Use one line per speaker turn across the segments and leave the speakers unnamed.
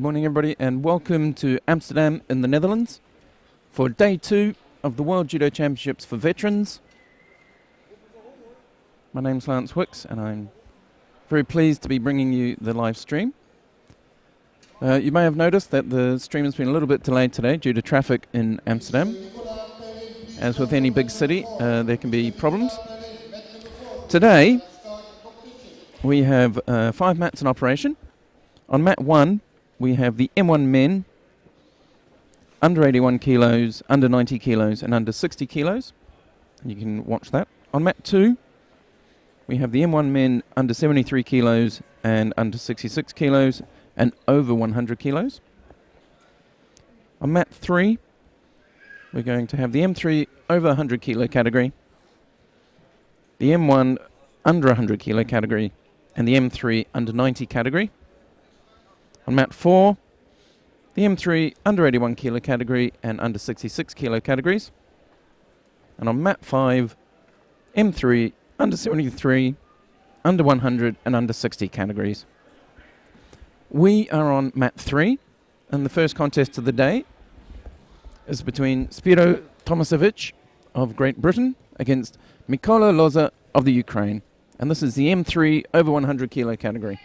Good morning, everybody, and welcome to Amsterdam in the Netherlands for day 2 of the World Judo Championships for Veterans. My name's Lance Wicks, and I'm very pleased to be bringing you the live stream. You may have noticed that the stream has been a little bit delayed today due to traffic in Amsterdam. As with any big city, there can be problems. Today, we have 5 mats in operation. On mat 1, we have the M1 men, under 81 kilos, under 90 kilos, and under 60 kilos. You can watch that. On mat 2, we have the M1 men under 73 kilos and under 66 kilos and over 100 kilos. On mat 3, we're going to have the M3 over 100 kilo category, the M1 under 100 kilo category, and the M3 under 90 category. On mat 4, the M3 under 81 kilo category and under 66 kilo categories. And on mat 5, M3 under 73, under 100 and under 60 categories. We are on mat 3, and the first contest of the day is between Spiro Tomasevich of Great Britain against Mikola Loza of the Ukraine. And this is the M3 over 100 kilo category.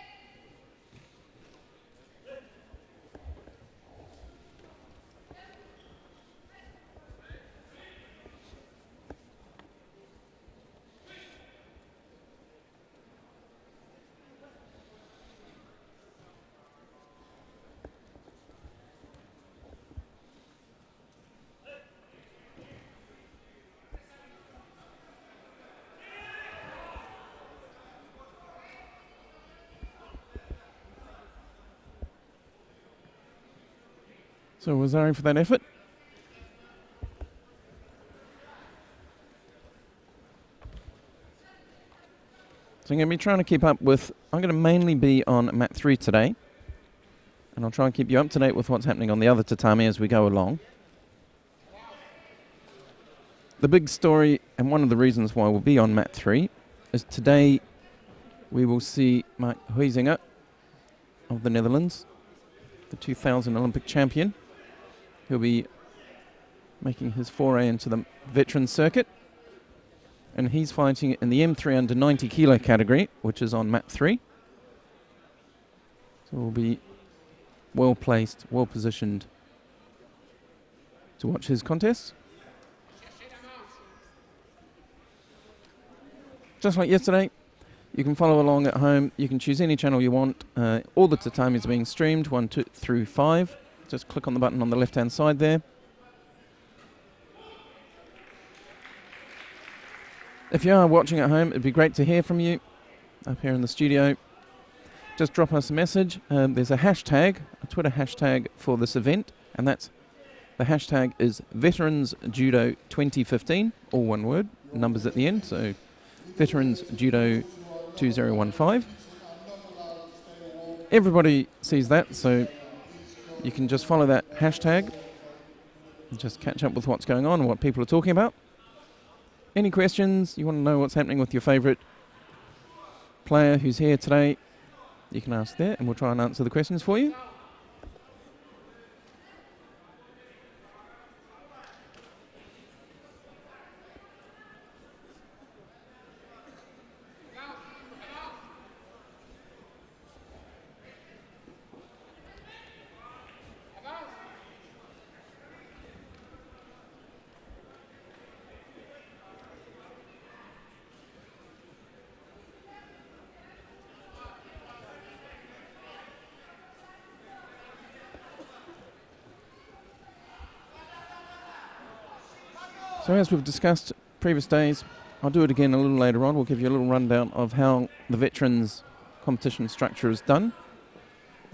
So Wazari for that effort. So I'm going to be trying to keep up with, I'm going to mainly be on mat 3 today. And I'll try and keep you up to date with what's happening on the other tatami as we go along. The big story, and one of the reasons why we'll be on mat 3, is today we will see Mark Huizinga of the Netherlands, the 2000 Olympic champion. He'll be making his foray into the veteran circuit. And he's fighting in the M3 under 90 kilo category, which is on mat 3. So we'll be well placed, well positioned to watch his contests. Just like yesterday, you can follow along at home. You can choose any channel you want. All the tatamis are being streamed, 1, 2 through 5. Just click on the button on the left-hand side there. If you are watching at home, it'd be great to hear from you up here in the studio. Just drop us a message. There's a hashtag, a Twitter hashtag for this event, and the hashtag is Veterans Judo 2015, all one word, numbers at the end, so Veterans Judo 2015. Everybody sees that, so you can just follow that hashtag and just catch up with what's going on and what people are talking about. Any questions, you want to know what's happening with your favourite player who's here today, you can ask there and we'll try and answer the questions for you. So as we've discussed previous days, I'll do it again a little later on. We'll give you a little rundown of how the veterans competition structure is done.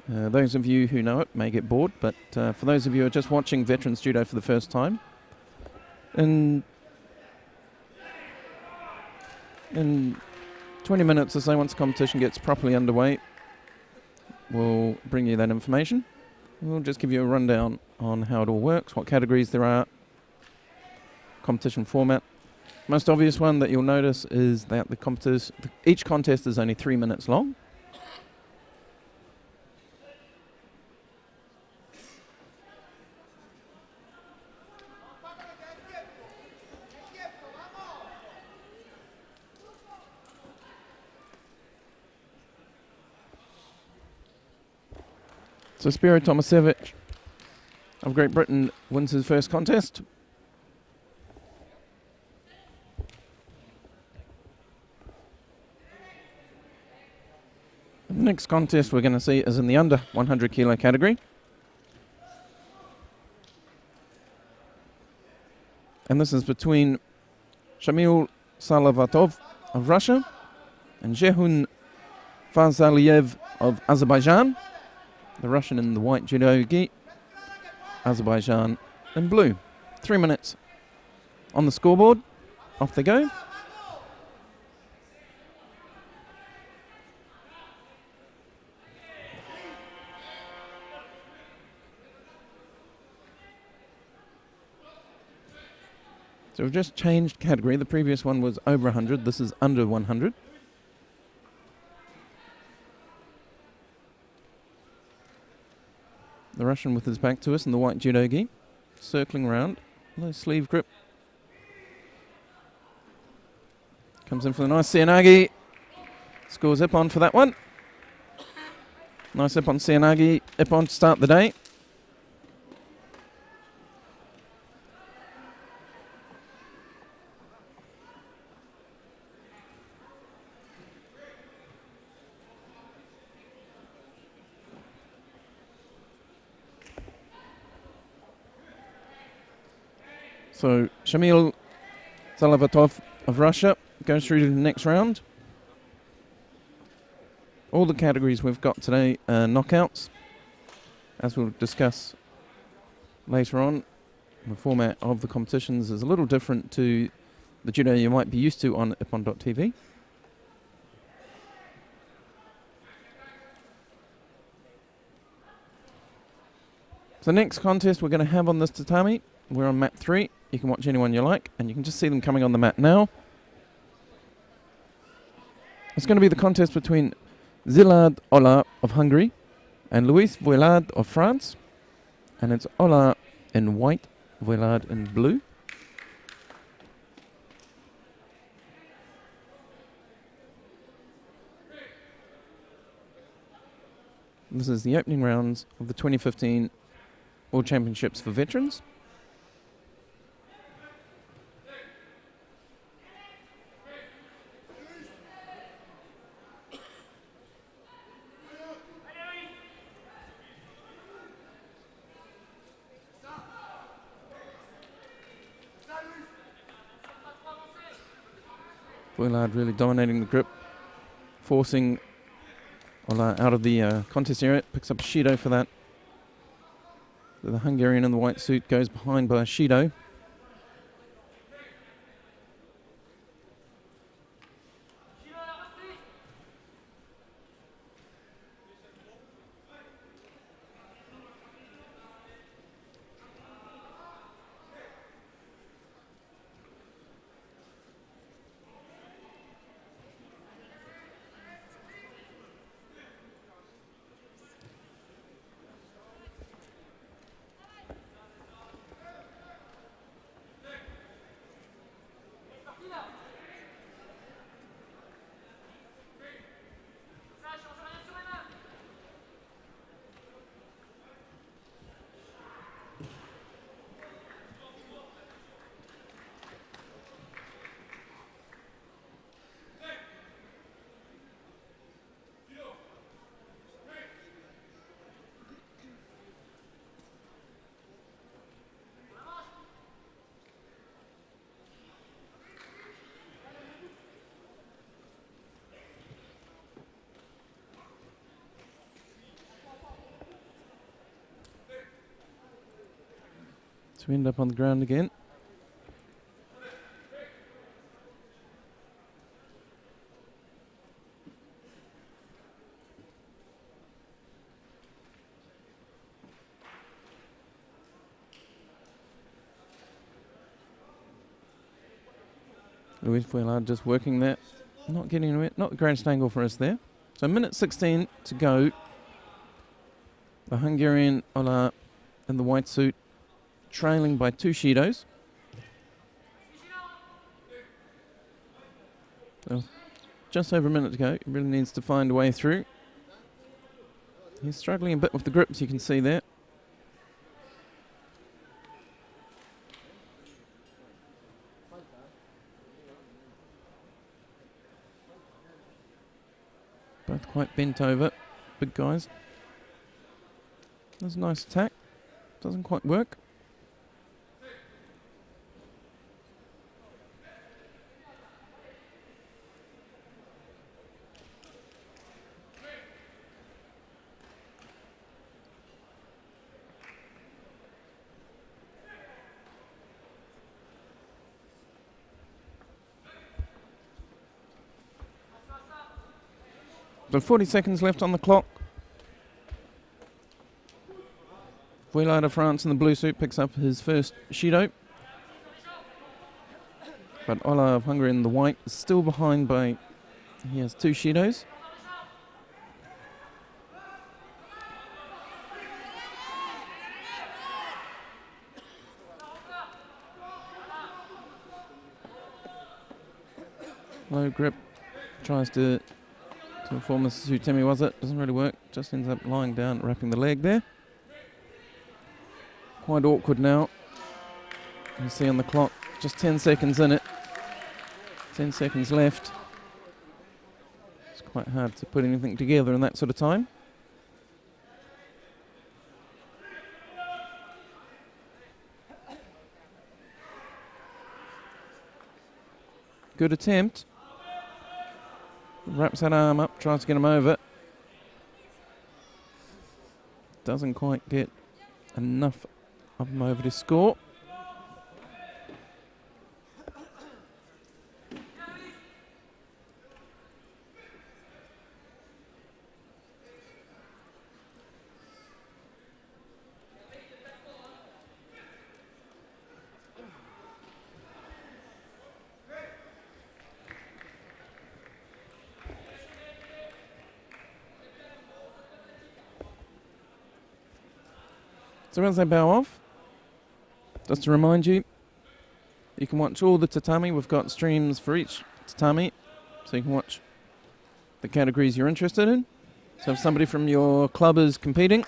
Those of you who know it may get bored, but for those of you who are just watching veterans judo for the first time, in 20 minutes or so, once the competition gets properly underway, we'll bring you that information. We'll just give you a rundown on how it all works, what categories there are, competition format. Most obvious one that you'll notice is that each contest is only 3 minutes long. So Spiro Tomasevich of Great Britain wins his first contest. The next contest we're going to see is in the under 100 kilo category. And this is between Shamil Salavatov of Russia and Jehun Fazaliev of Azerbaijan. The Russian in the white judo gi, Azerbaijan in blue. 3 minutes on the scoreboard. Off they go. So we've just changed category. The previous one was over 100. This is under 100. The Russian with his back to us in the white judo gi, circling around. Low sleeve grip. Comes in for the nice Sianagi. Scores Ippon for that one. Nice Ippon Sianagi. Ippon to start the day. So Shamil Salavatov of Russia goes through to the next round. All the categories we've got today are knockouts, as we'll discuss later on. The format of the competitions is a little different to the judo you might be used to on ippon.tv. So the next contest we're going to have on this tatami, we're on mat 3. You can watch anyone you like, and you can just see them coming on the mat now. It's going to be the contest between Zilad Ola of Hungary and Luis Voilad of France. And it's Ola in white, Voilad in blue. This is the opening rounds of the 2015 World Championships for Veterans. Voilad really dominating the grip, forcing Ola out of the contest area. Picks up Shido for that. The Hungarian in the white suit goes behind by Shido. So we end up on the ground again. Luis Voilad just working that, not getting it, not the greatest angle for us there. So minute 16 to go. The Hungarian Ola in the white suit, trailing by 2 Shidos. So just over a minute to go. He really needs to find a way through. He's struggling a bit with the grips, you can see there. Both quite bent over, big guys. There's a nice attack. Doesn't quite work. But 40 seconds left on the clock. Vuillard of France in the blue suit picks up his first Judo. But Ola of Hungary in the white is still behind by, he has 2 Judos. Low grip, tries to perform as Sutemi was it, doesn't really work, just ends up lying down, wrapping the leg there. Quite awkward now. You see on the clock, just 10 seconds in it. 10 seconds left. It's quite hard to put anything together in that sort of time. Good attempt. Wraps that arm up, tries to get him over. Doesn't quite get enough of him over to score. So as they bow off, just to remind you, you can watch all the tatami. We've got streams for each tatami, so you can watch the categories you're interested in. So if somebody from your club is competing,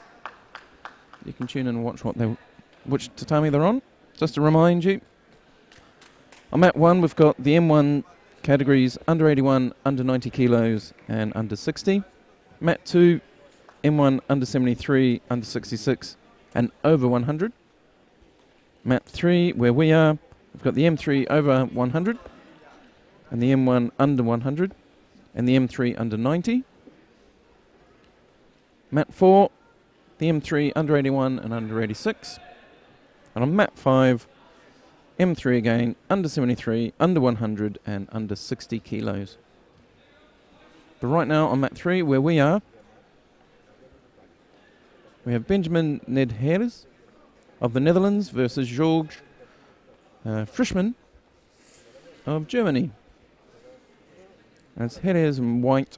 you can tune in and watch which tatami they're on. Just to remind you, on mat 1 we've got the M1 categories under 81, under 90 kilos and under 60. Mat 2, M1 under 73, under 66 and over 100. Mat 3, where we are, we've got the M3 over 100 and the M1 under 100 and the M3 under 90. Mat 4, the M3 under 81 and under 86. And on mat 5, M3 again, under 73, under 100 and under 60 kilos. But right now on mat 3, where we are, we have Benjamin Nedheres of the Netherlands versus George Frischmann of Germany. That's Heders in white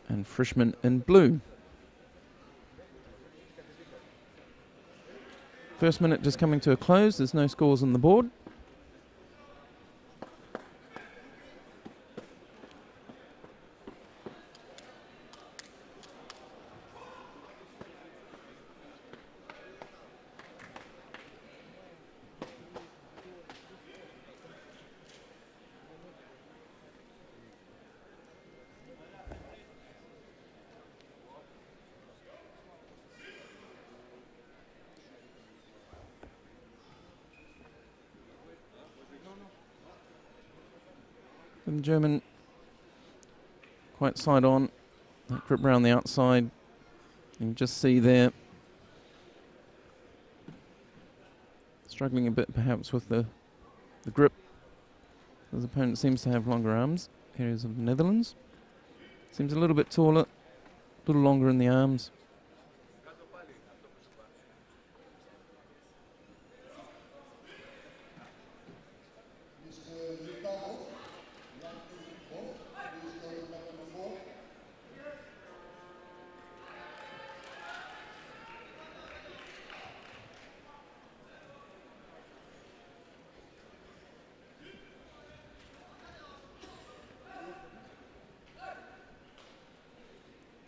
and Frischmann in blue. First minute just coming to a close. There's no scores on the board. The German quite side on, that grip around the outside. You can just see there, struggling a bit perhaps with the grip. His opponent seems to have longer arms. Here is of the Netherlands. Seems a little bit taller, a little longer in the arms.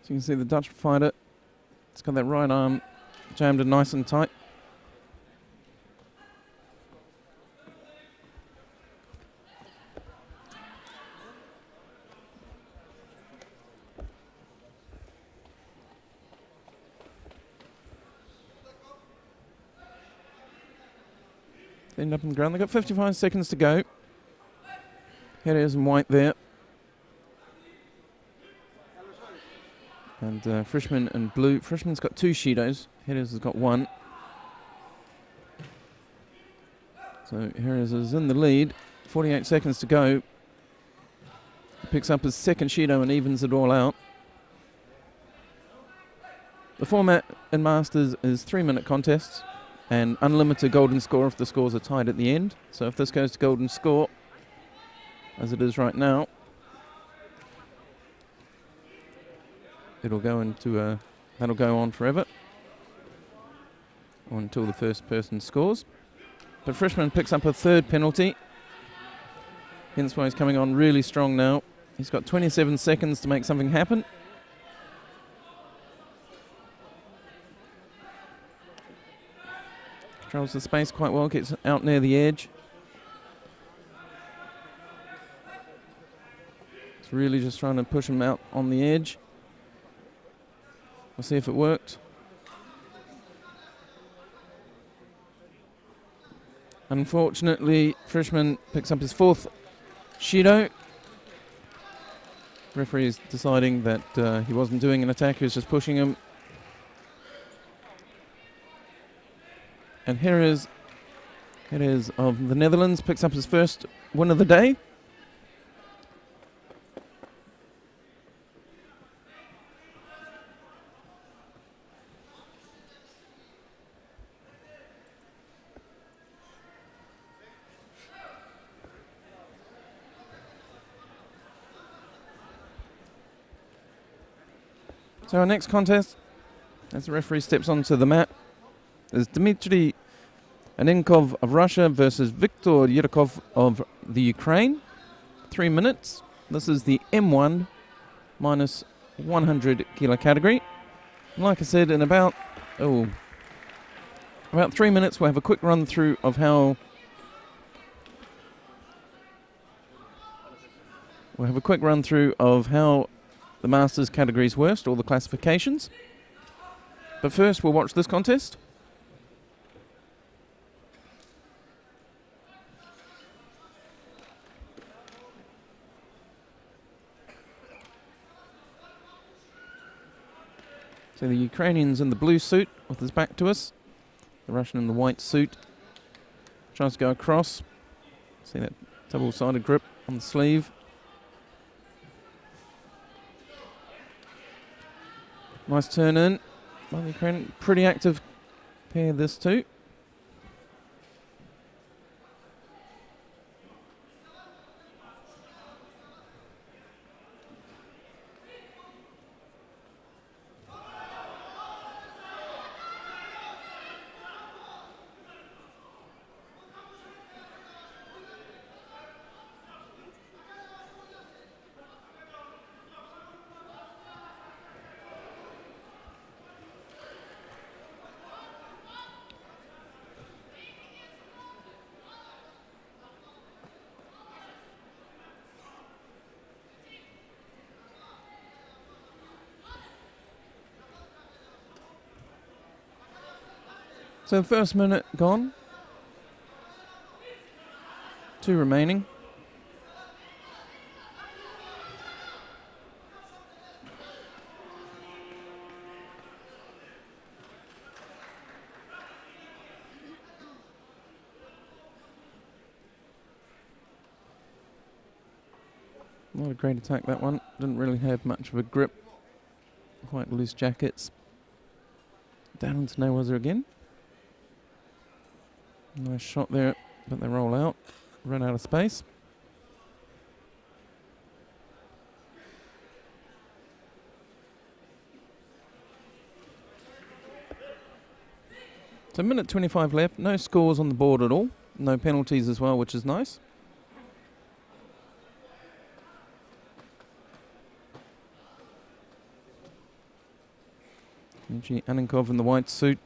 So you can see the Dutch fighter got that right arm jammed in nice and tight. End up on the ground. They've got 55 seconds to go. Headers in white there. And freshman in blue. Freshman's got 2 Shidos. Headers has got 1. So Headers is in the lead. 48 seconds to go. He picks up his second Shido and evens it all out. The format in Masters is 3-minute contests and unlimited golden score if the scores are tied at the end. So if this goes to golden score, as it is right now, it'll go into that'll go on forever, or until the first person scores. But Freshman picks up a 3rd penalty. Hence why he's coming on really strong now. He's got 27 seconds to make something happen. Controls the space quite well, gets out near the edge. It's really just trying to push him out on the edge. We'll see if it worked. Unfortunately, Freshman picks up his 4th Shido. Referee is deciding that he wasn't doing an attack, he was just pushing him. And here is of the Netherlands, picks up his first win of the day. So our next contest, as the referee steps onto the mat, is Dmitry Anenkov of Russia versus Viktor Yurikov of the Ukraine. 3 minutes. This is the M1 minus 100 kilo category. And like I said, in about 3 minutes, we'll have a quick run through of how the Masters categories worst, all the classifications. But first, we'll watch this contest. So the Ukrainian's in the blue suit with his back to us. The Russian in the white suit. Tries to go across. See that double-sided grip on the sleeve. Nice turn in by the Ukrainian. Pretty active pair, this too. So the first minute gone. 2 remaining. Not a great attack, that one. Didn't really have much of a grip. Quite loose jackets. Down into no was again. Nice shot there, but they roll out. Run out of space. So 1:25 left. No scores on the board at all. No penalties as well, which is nice. Georgy Anenkov in the white suit.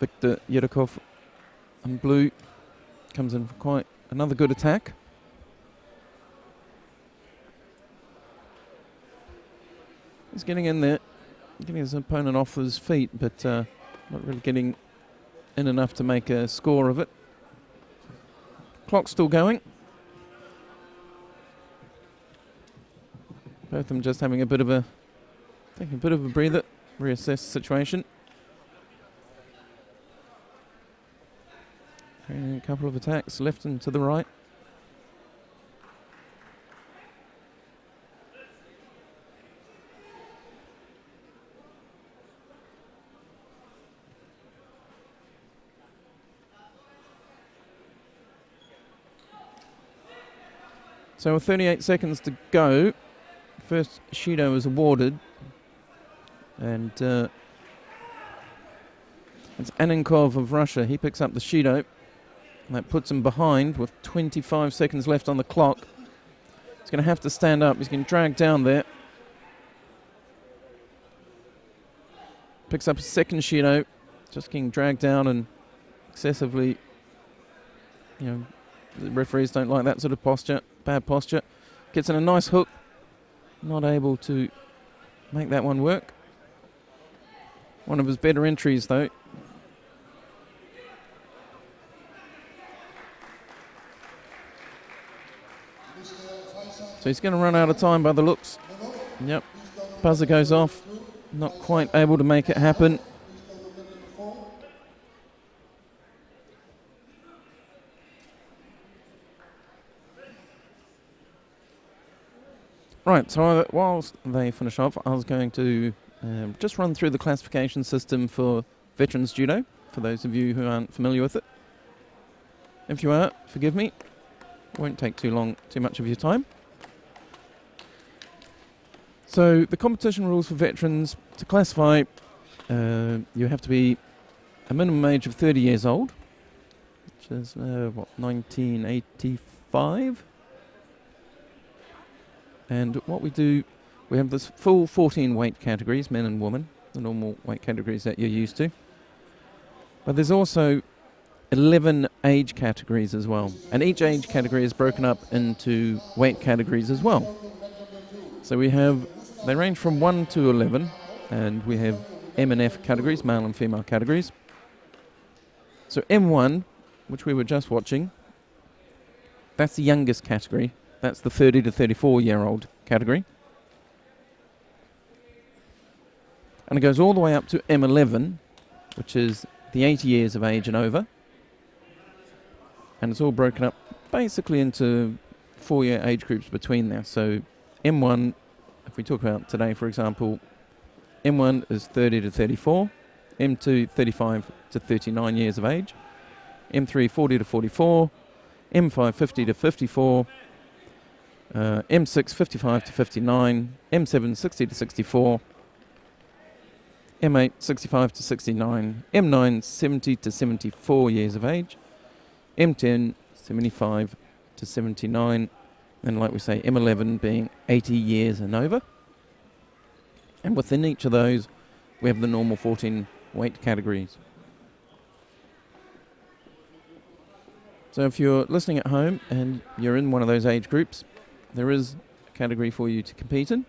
Viktor Yedakov in blue comes in for quite another good attack. He's getting in there, getting his opponent off his feet, but not really getting in enough to make a score of it. Clock's still going. Both of them just having a bit of a, taking a bit of a breather, reassess the situation. And a couple of attacks left and to the right. So with 38 seconds to go, first Shido is awarded, and it's Anenkov of Russia. He picks up the Shido, and that puts him behind with 25 seconds left on the clock. He's going to have to stand up. He's getting dragged down there. Picks up a second Shido, just getting dragged down and excessively, you know, the referees don't like that sort of posture, bad posture. Gets in a nice hook, not able to make that one work. One of his better entries though. So he's going to run out of time by the looks. Yep, buzzer goes off, not quite able to make it happen. Right, so whilst they finish off, I was going to just run through the classification system for Veterans Judo, for those of you who aren't familiar with it. If you are, forgive me. Won't take too much of your time. So the competition rules for veterans, to classify, you have to be a minimum age of 30 years old, which is, 1985? And what we do, we have this full 14 weight categories, men and women, the normal weight categories that you're used to. But there's also 11 age categories as well. And each age category is broken up into weight categories as well. So we have, they range from 1 to 11, and we have M and F categories, male and female categories. So M1, which we were just watching, that's the youngest category. That's the 30 to 34-year-old category. And it goes all the way up to M11, which is the 80 years of age and over. And it's all broken up basically into 4-year age groups between there. So M1, if we talk about today, for example, M1 is 30 to 34, M2 35 to 39 years of age, M3 40 to 44, M5 50 to 54, M6 55 to 59, M7 60 to 64, M8 65 to 69, M9 70 to 74 years of age, M10 75 to 79, and like we say, M11 being 80 years and over. And within each of those, we have the normal 14 weight categories. So if you're listening at home and you're in one of those age groups, there is a category for you to compete in.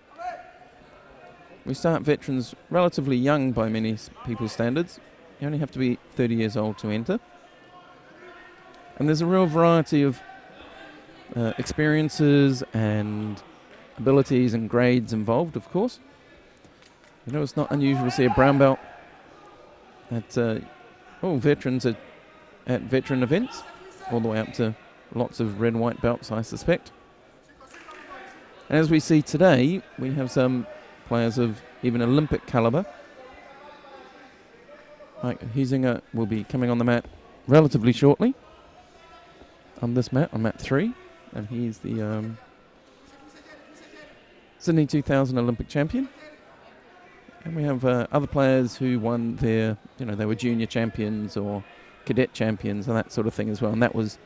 We start veterans relatively young by many people's standards. You only have to be 30 years old to enter. And there's a real variety of experiences and abilities and grades involved, of course. You know, it's not unusual to see a brown belt at veterans at veteran events, all the way up to lots of red and white belts, I suspect. And as we see today, we have some players of even Olympic caliber. Like Huizinga will be coming on the mat relatively shortly. On this mat, on mat 3, and he's the Sydney 2000 Olympic champion. And we have other players who won their, they were junior champions or cadet champions and that sort of thing as well. And that was,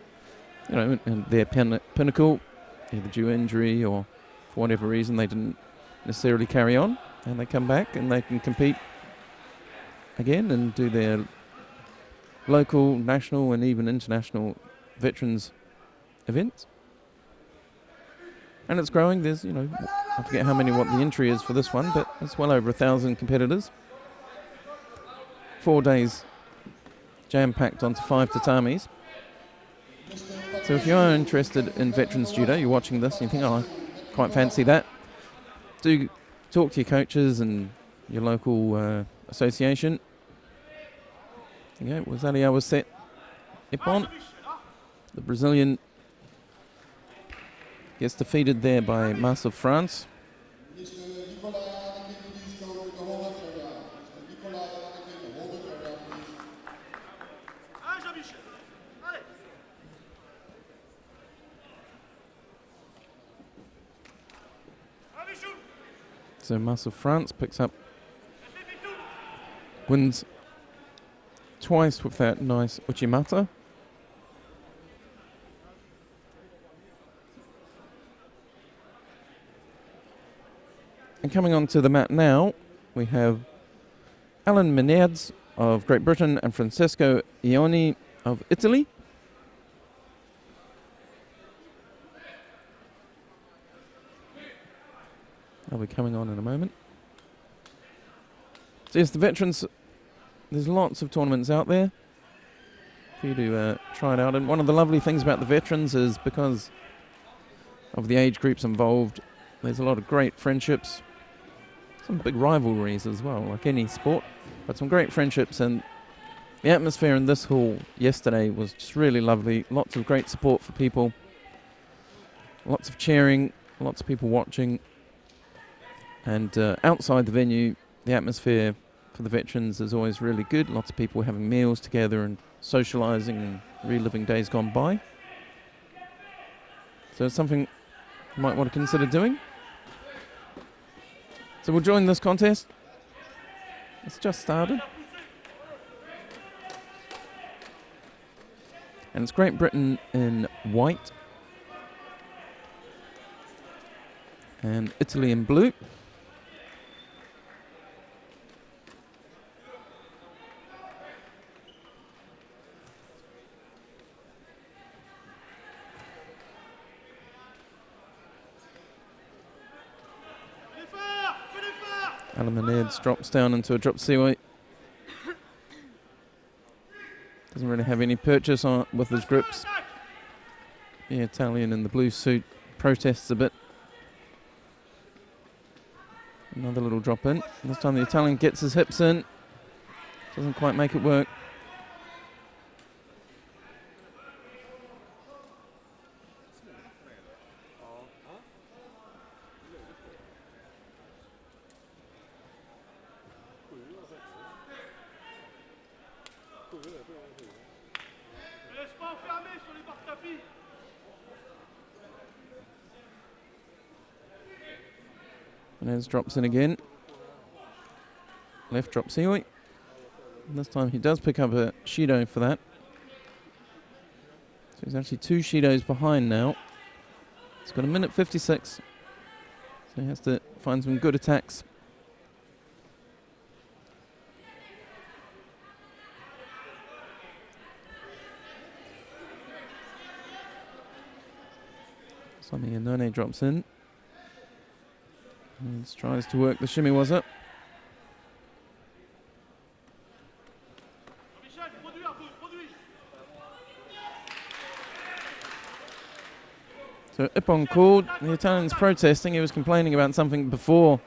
their pinnacle, either due injury or for whatever reason they didn't necessarily carry on, and they come back and they can compete again and do their local, national and even international veterans events. And it's growing. There's, I forget what the entry is for this one, but it's well over 1,000 competitors. 4 days jam-packed onto 5 tatamis. So if you are interested in veterans judo, you're watching this and you think, oh, I quite fancy that, do talk to your coaches and your local association. Yeah, Wazalia was set. Ippon, the Brazilian, gets defeated there by Mas of France. So Mas of France picks up, wins twice with that nice Uchimata. And coming onto the mat now, we have Alan Menards of Great Britain and Francesco Ioni of Italy. I'll be coming on in a moment. So yes, the veterans, there's lots of tournaments out there for you to try it out. And one of the lovely things about the veterans is because of the age groups involved, there's a lot of great friendships, some big rivalries as well, like any sport, but some great friendships. And the atmosphere in this hall yesterday was just really lovely. Lots of great support for people, lots of cheering, lots of people watching. And outside the venue, the atmosphere for the veterans is always really good. Lots of people having meals together and socialising and reliving days gone by. So it's something you might want to consider doing. So we'll join this contest. It's just started. And it's Great Britain in white and Italy in blue. Alan Menards drops down into a drop seaway. Doesn't really have any purchase on with his grips. The Italian in the blue suit protests a bit. Another little drop in. This time the Italian gets his hips in. Doesn't quite make it work. Menards drops in again. Left drop seaway. And this time he does pick up a Shido for that. So he's actually 2 Shidos behind now. He's got 1:56. So he has to find some good attacks. Sami Anone drops in. And tries to work the shimmy was up. So Ippon called. The Italian's protesting. He was complaining about something before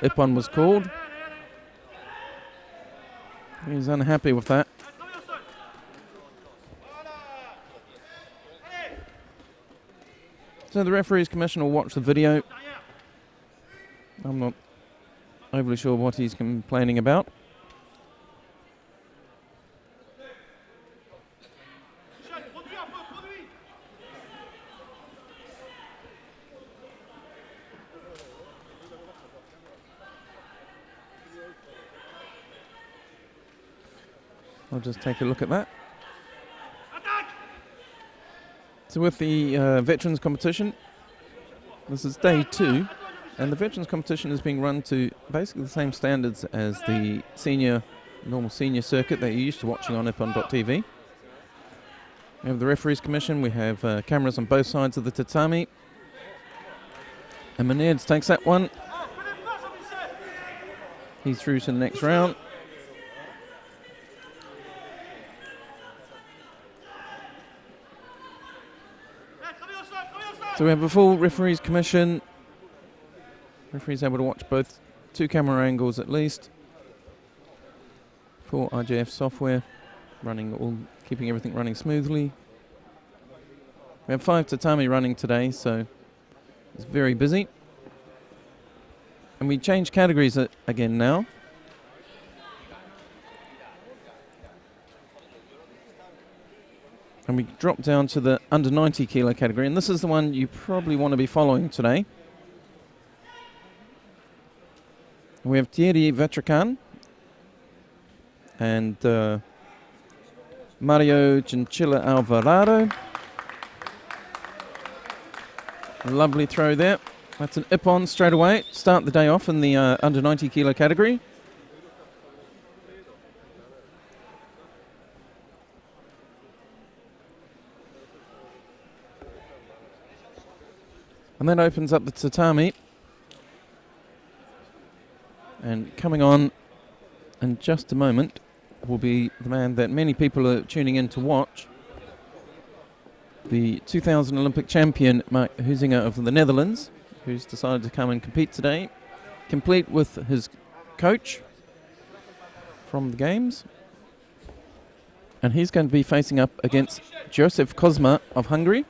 Ippon was called. He was unhappy with that. So the referees commission will watch the video. I'm not overly sure what he's complaining about. I'll just take a look at that. So with the veterans competition, this is day 2. And the veterans competition is being run to basically the same standards as the senior normal senior circuit that you're used to watching on ippon.tv. We have the referees commission. We have cameras on both sides of the tatami. And Meneards takes that one. He's through to the next round. So we have a full referees commission. Referees able to watch both 2 camera angles at least. Full RJF software, keeping everything running smoothly. We have 5 tatami running today, so it's very busy. And we change categories again now. And we drop down to the under 90 kilo category, and this is the one you probably want to be following today. And we have Thierry Vetracan and Mario Chinchilla Alvarado. A lovely throw there. That's an ippon straight away. Start the day off in the under 90 kilo category. And that opens up the tatami. And coming on in just a moment will be the man that many people are tuning in to watch. The 2000 Olympic champion, Mark Huizinga of the Netherlands, who's decided to come and compete today, complete with his coach from the games. And he's going to be facing up against Joseph Kozma of Hungary.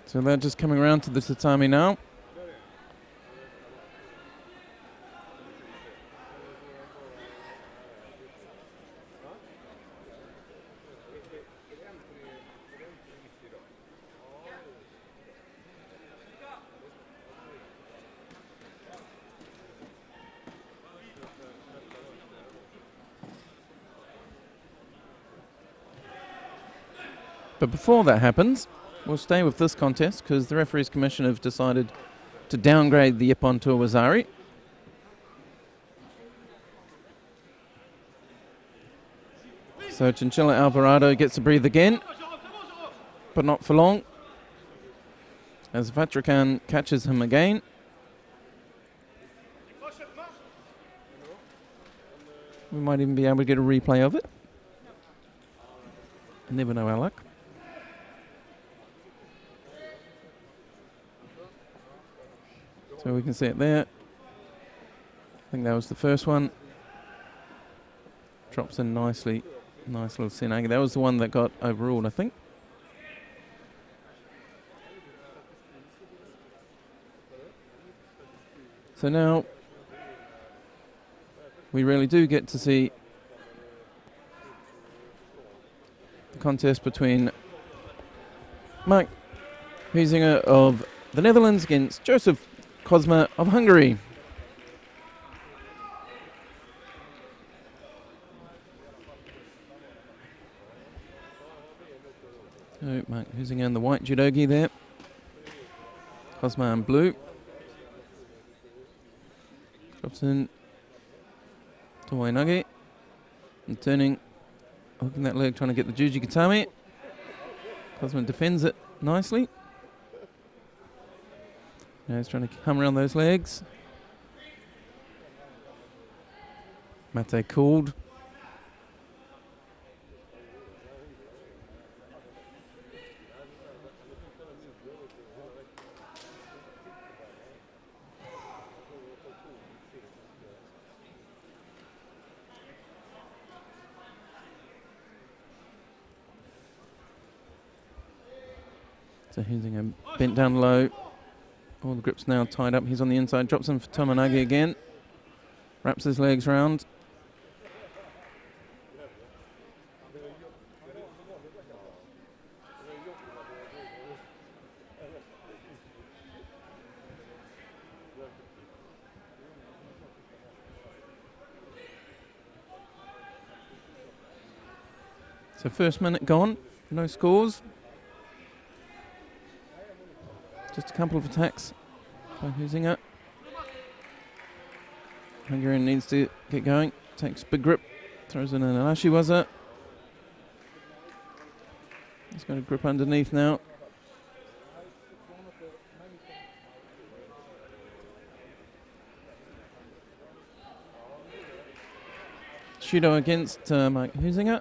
So they're just coming around to the tatami now. But before that happens, we'll stay with this contest because the referees commission have decided to downgrade the Ippon to a Wazari. So Chinchilla Alvarado gets to breathe again, but not for long, as Vatrakan catches him again. We might even be able to get a replay of it. Never know our luck. So we can see it there. I think that was the first one. Drops in nicely. Nice little Senagi. That was the one that got overruled, I think. So now we really do get to see the contest between Mark Huizinga of the Netherlands against Joseph Kozma of Hungary. So Mark Huizinga in the white judogi there. Kozma in blue. Drops in to Wainagi. And turning, hooking that leg, trying to get the Juji Gatami. Kozma defends it nicely. Now he's trying to come around those legs. Mate called. So Huizinga bent down low. All the grips now tied up. He's on the inside. Drops in for Tomonagi again. Wraps his legs round. So first minute gone. No scores. Just a couple of attacks by Huizinga. Hungarian needs to get going. Takes big grip. Throws in an Ashiwaza. He's got a grip underneath now. Judo against Mike Huizinga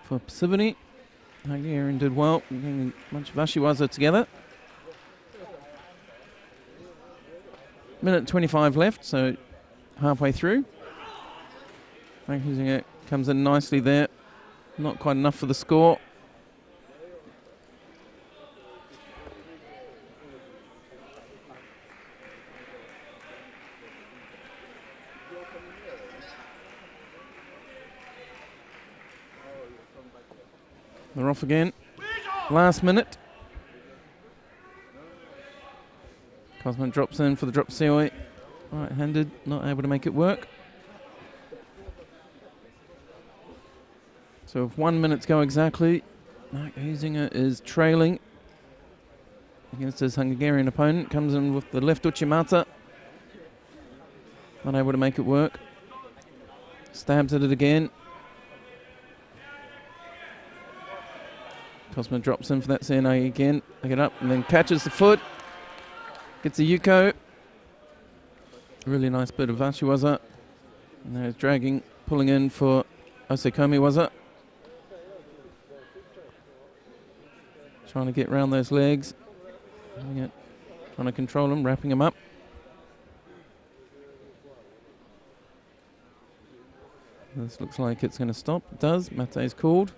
for passivity. Hungarian did well, getting a bunch of Ashiwaza together. Minute 25 left, so halfway through. Mike Huizinga comes in nicely there. Not quite enough for the score. They're off again. Last minute. Cosmo drops in for the drop seoi. Right-handed, not able to make it work. So with 1 minute to go exactly, Mike Huizinga is trailing against his Hungarian opponent. Comes in with the left uchimata. Not able to make it work. Stabs at it again. Cosmo drops in for that CNA again. Pick it up and then catches the foot. Gets a Yuko. Really nice bit of Ashiwaza. And now he's dragging, pulling in for Osekomi Waza. Trying to get around those legs. Trying to control him, wrapping him up. This looks like it's going to stop. It does. Mate's called.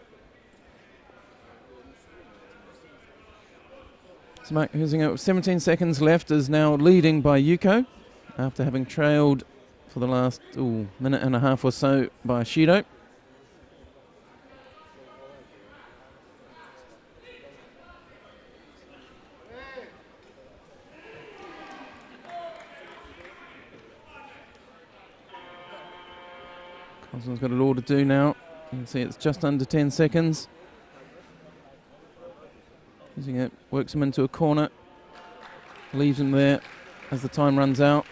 So Mike Huizinga with 17 seconds left is now leading by Yuko after having trailed for the last minute and a half or so by Shido. Cosmo's got it all to do now. You can see it's just under 10 seconds. Huizinga works him into a corner, leaves him there as the time runs out.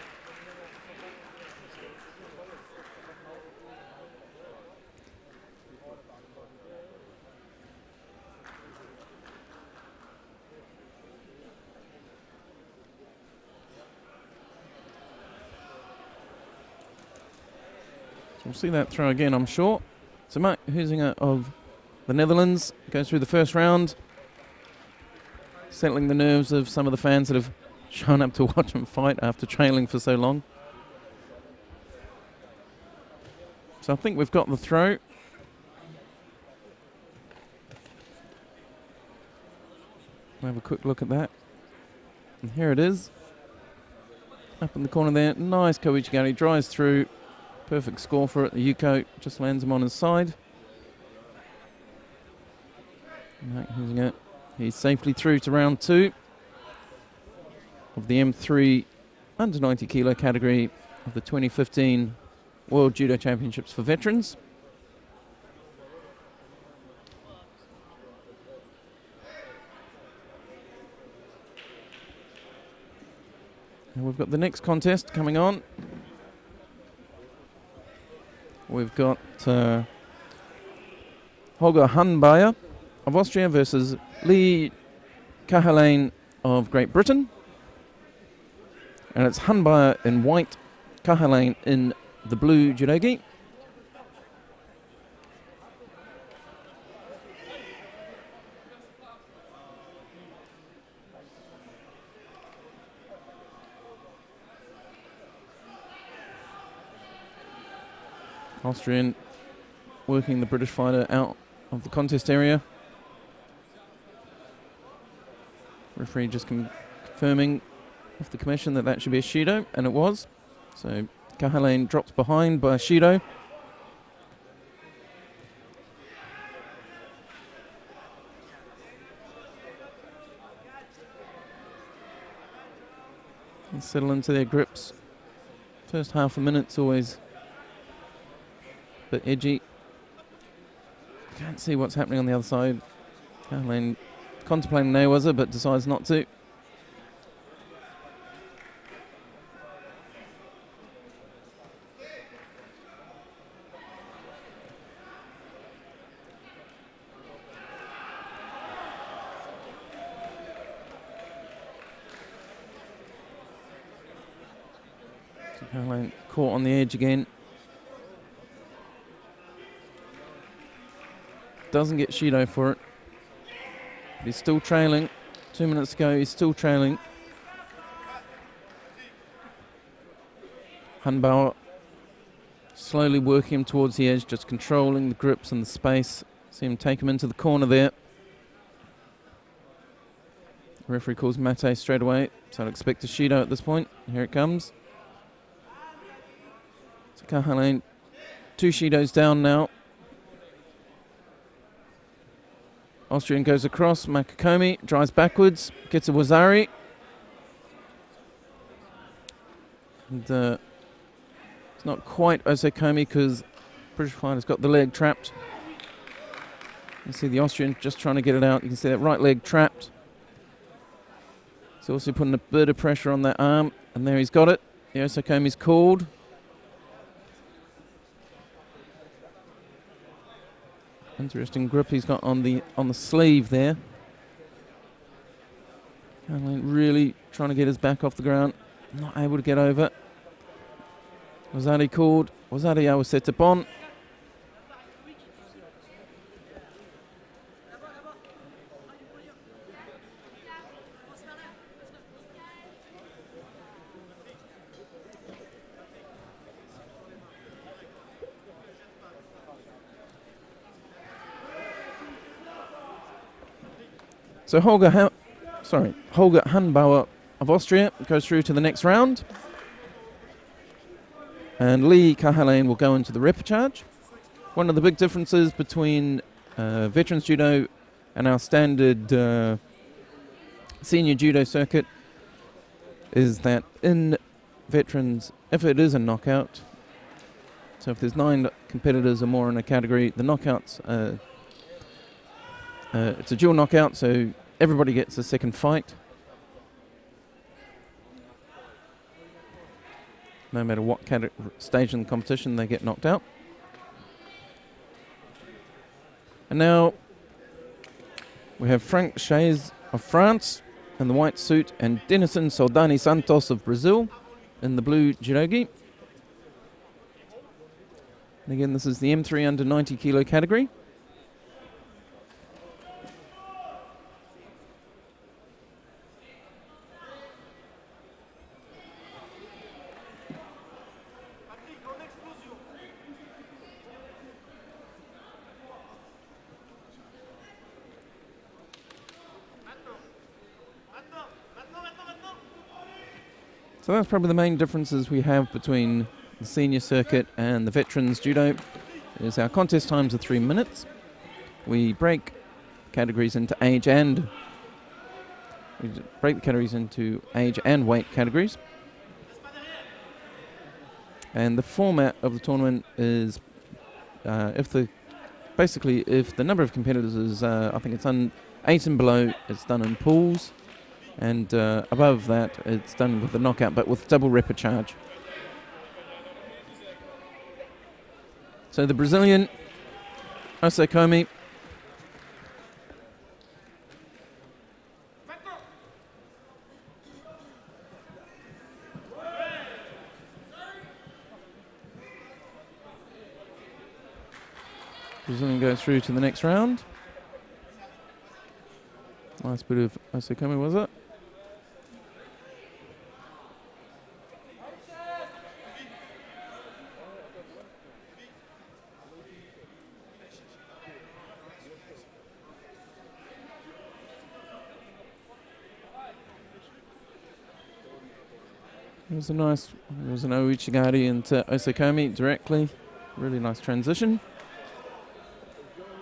So we'll see that throw again, I'm sure. So Mike Huizinga of the Netherlands goes through the first round, settling the nerves of some of the fans that have shown up to watch him fight after trailing for so long. So I think we've got the throw. We'll have a quick look at that. And here it is. Up in the corner there. Nice Koichigari. Drives through. Perfect score for it. The Yuko just lands him on his side. He's safely through to round 2 of the M3 under 90 kilo category of the 2015 World Judo Championships for veterans. And we've got the next contest coming on. We've got Holger Hanbayer of Austria versus Lee Kahalain of Great Britain. And it's Hanbayer in white, Kahalain in the blue judogi. Austrian working the British fighter out of the contest area. Referee just confirming with the commission that that should be a Shido, and it was. So Kahalain drops behind by Shido. And settle into their grips. First half a minute's always a bit edgy. Can't see what's happening on the other side. Kahalain contemplating Newaza, but decides not to. Caroline caught on the edge again. Doesn't get Judo for it. He's still trailing. 2 minutes ago, he's still trailing. Hanbauer slowly working him towards the edge, just controlling the grips and the space. See him take him into the corner there. The referee calls Mate straight away, so I'd expect a Judo at this point. Here it comes. So Caroline, 2 Judos down now. Austrian goes across, Makakomi drives backwards, gets a Wazari. And it's not quite Osakomi because British fighter's got the leg trapped. You see the Austrian just trying to get it out. You can see that right leg trapped. He's also putting a bit of pressure on that arm, and there he's got it. The Osakomi's called. Interesting grip he's got on the sleeve there. Caroline really trying to get his back off the ground. Not able to get over. Wazari called. Wazari set Ippon. So Holger Hanbauer of Austria goes through to the next round. And Lee Kahalain will go into the repechage. One of the big differences between veterans judo and our standard senior judo circuit is that in veterans, if it is a knockout, so if there's 9 competitors or more in a category, the knockouts, it's a dual knockout, so everybody gets a second fight. No matter what stage in the competition, they get knocked out. And now we have Frank Chaise of France in the white suit and Denison Soldani Santos of Brazil in the blue judogi. And again, this is the M3 under 90 kilo category. So that's probably the main differences we have between the senior circuit and the veterans judo. Is our contest times are 3 minutes. We break categories into age and weight categories. And the format of the tournament is if the number of competitors is I think it's 8 and below, it's done in pools. And above that, it's done with the knockout, but with double repechage. So the Brazilian, Osakomi. Brazilian goes through to the next round. Nice bit of Osakomi, was it? It was an Ouichigari into Osakomi directly. Really nice transition.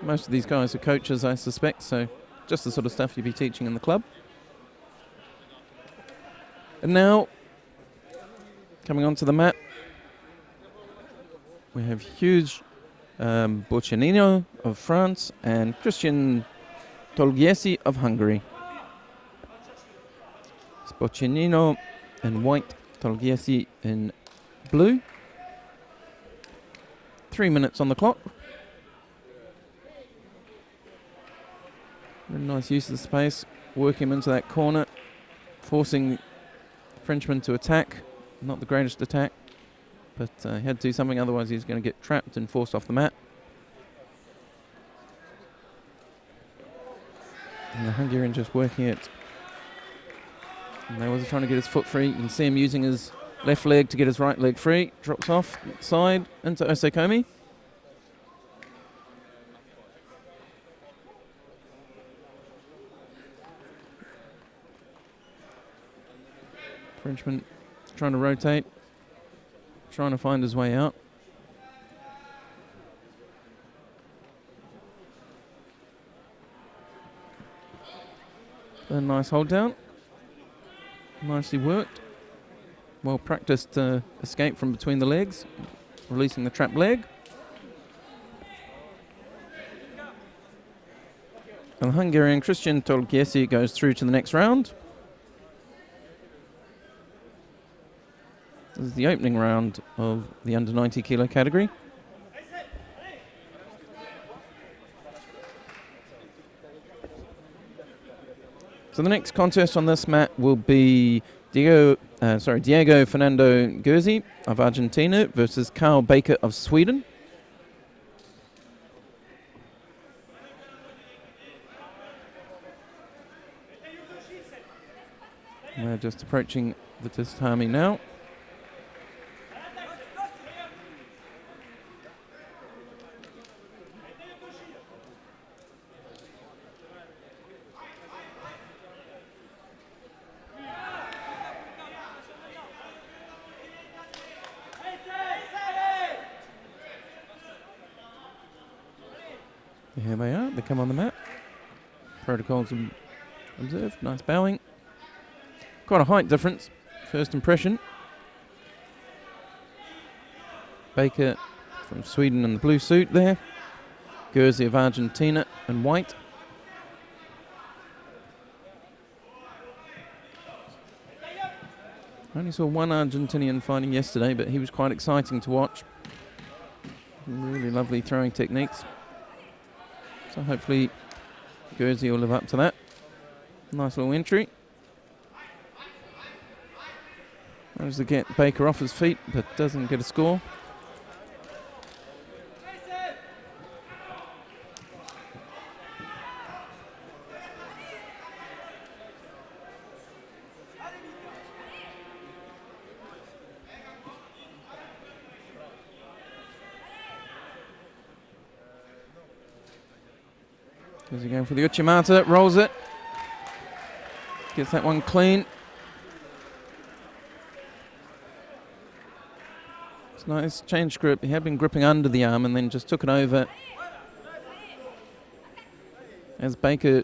Most of these guys are coaches, I suspect, so just the sort of stuff you'd be teaching in the club. And now, coming onto the mat, we have Hugues Boccianino of France and Christian Tolgiesi of Hungary. It's Boccianino in white, Tolgiesi in blue. 3 minutes on the clock. Really nice use of the space. Work him into that corner, forcing the Frenchman to attack. Not the greatest attack. but he had to do something, otherwise he's going to get trapped and forced off the mat. And the Hungarian just working it. And there was trying to get his foot free. You can see him using his left leg to get his right leg free. Drops off side into Osekomi. Frenchman trying to rotate, trying to find his way out. A nice hold down. Nicely worked. Well practiced escape from between the legs, releasing the trap leg. And the Hungarian Christian Tolkiesi goes through to the next round. This is the opening round of the under 90 kilo category. So the next contest on this mat will be Diego Fernando Gerzi of Argentina versus Carl Baker of Sweden. We're just approaching the tatami now. Here they are, they come on the mat. Protocols observed, nice bowing. Quite a height difference, first impression. Baker from Sweden in the blue suit there. Gerzi of Argentina in white. I only saw one Argentinian fighting yesterday, but he was quite exciting to watch. Really lovely throwing techniques. So hopefully Gerzi will live up to that. Nice little entry. Managed to get Baker off his feet, but doesn't get a score. Is he going for the Uchimata? Rolls it. Gets that one clean. It's nice. Changed grip. He had been gripping under the arm and then just took it over. As Baker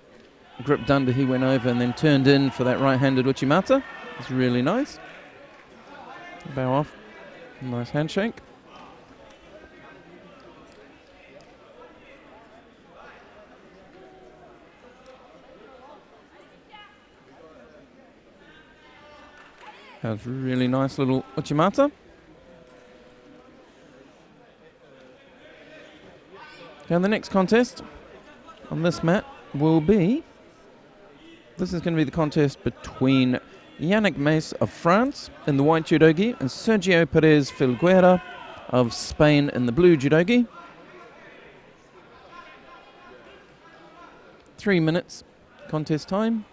gripped under, he went over and then turned in for that right-handed Uchimata. It's really nice. Bow off. Nice handshake. That was really nice little Uchimata. And the next contest on this mat will be, this is going to be the contest between Yannick Mace of France in the white judogi and Sergio Perez Filguera of Spain in the blue judogi. 3 minutes contest time.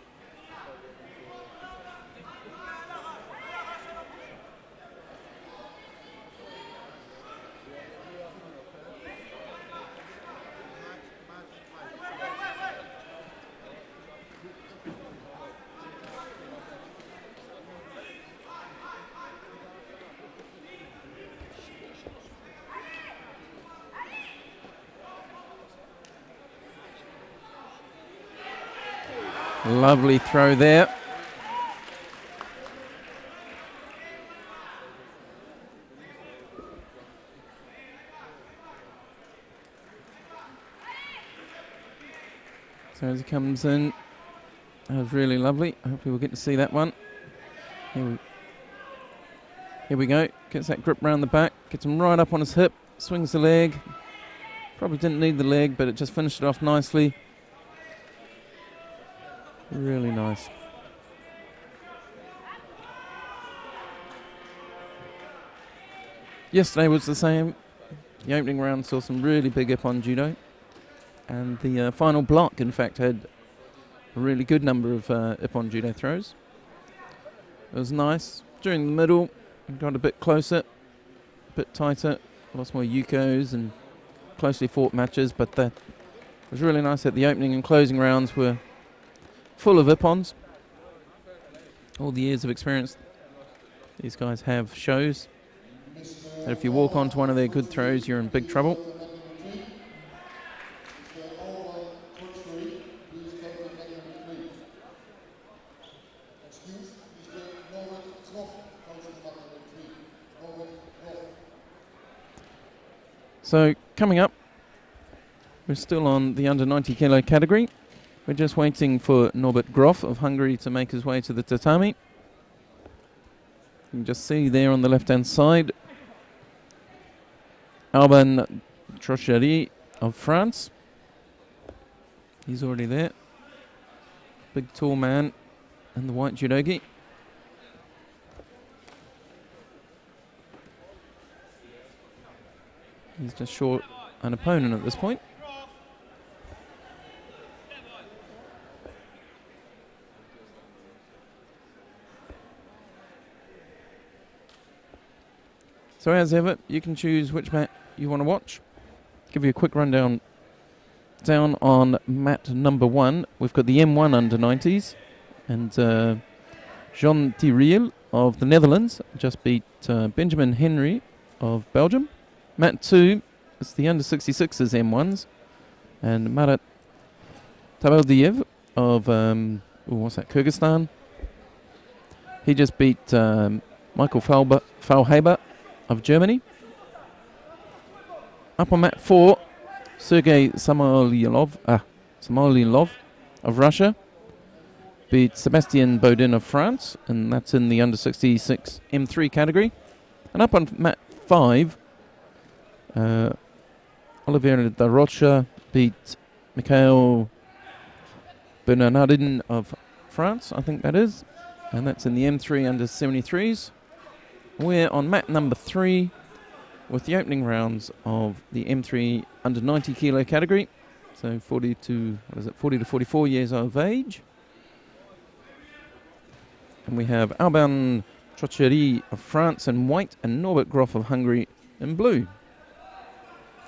Lovely throw there. So as he comes in, that was really lovely. Hopefully we'll get to see that one. Here we go. Gets that grip round the back, gets him right up on his hip, swings the leg. Probably didn't need the leg, but it just finished it off nicely. Really nice. Yesterday was the same. The opening round saw some really big Ippon Judo. And the final block, in fact, had a really good number of Ippon Judo throws. It was nice. During the middle, it got a bit closer, a bit tighter. Lots more yukos and closely fought matches, but it was really nice that the opening and closing rounds were full of Ippons. All the years of experience these guys have shows that if you walk onto one of their good throws, you're in big trouble. So coming up, we're still on the under 90 kilo category. We're just waiting for Norbert Grof of Hungary to make his way to the tatami. You can just see there on the left-hand side, Alban Trochery of France. He's already there. Big tall man and the white judogi. He's just short an opponent at this point. So as ever, you can choose which mat you want to watch. Give you a quick rundown. Down on mat number 1, we've got the M1 under 90s, and Jean Thiriel of the Netherlands just beat Benjamin Henry of Belgium. Mat 2 is the under 66s M1s, and Marat Tabaldiev of Kyrgyzstan. He just beat Michael Faulhaber of Germany. Up on mat 4, Sergei Samoylov of Russia beat Sebastian Baudin of France, and that's in the under 66 M3 category. And up on mat 5, Olivier da Rocha beat Mikhail Bernardin of France, I think that is, and that's in the M3 under 73s. We're on mat number 3 with the opening rounds of the M3 under 90 kilo category, so 40 to 44 years of age. And we have Alban Trochery of France in white and Norbert Grof of Hungary in blue.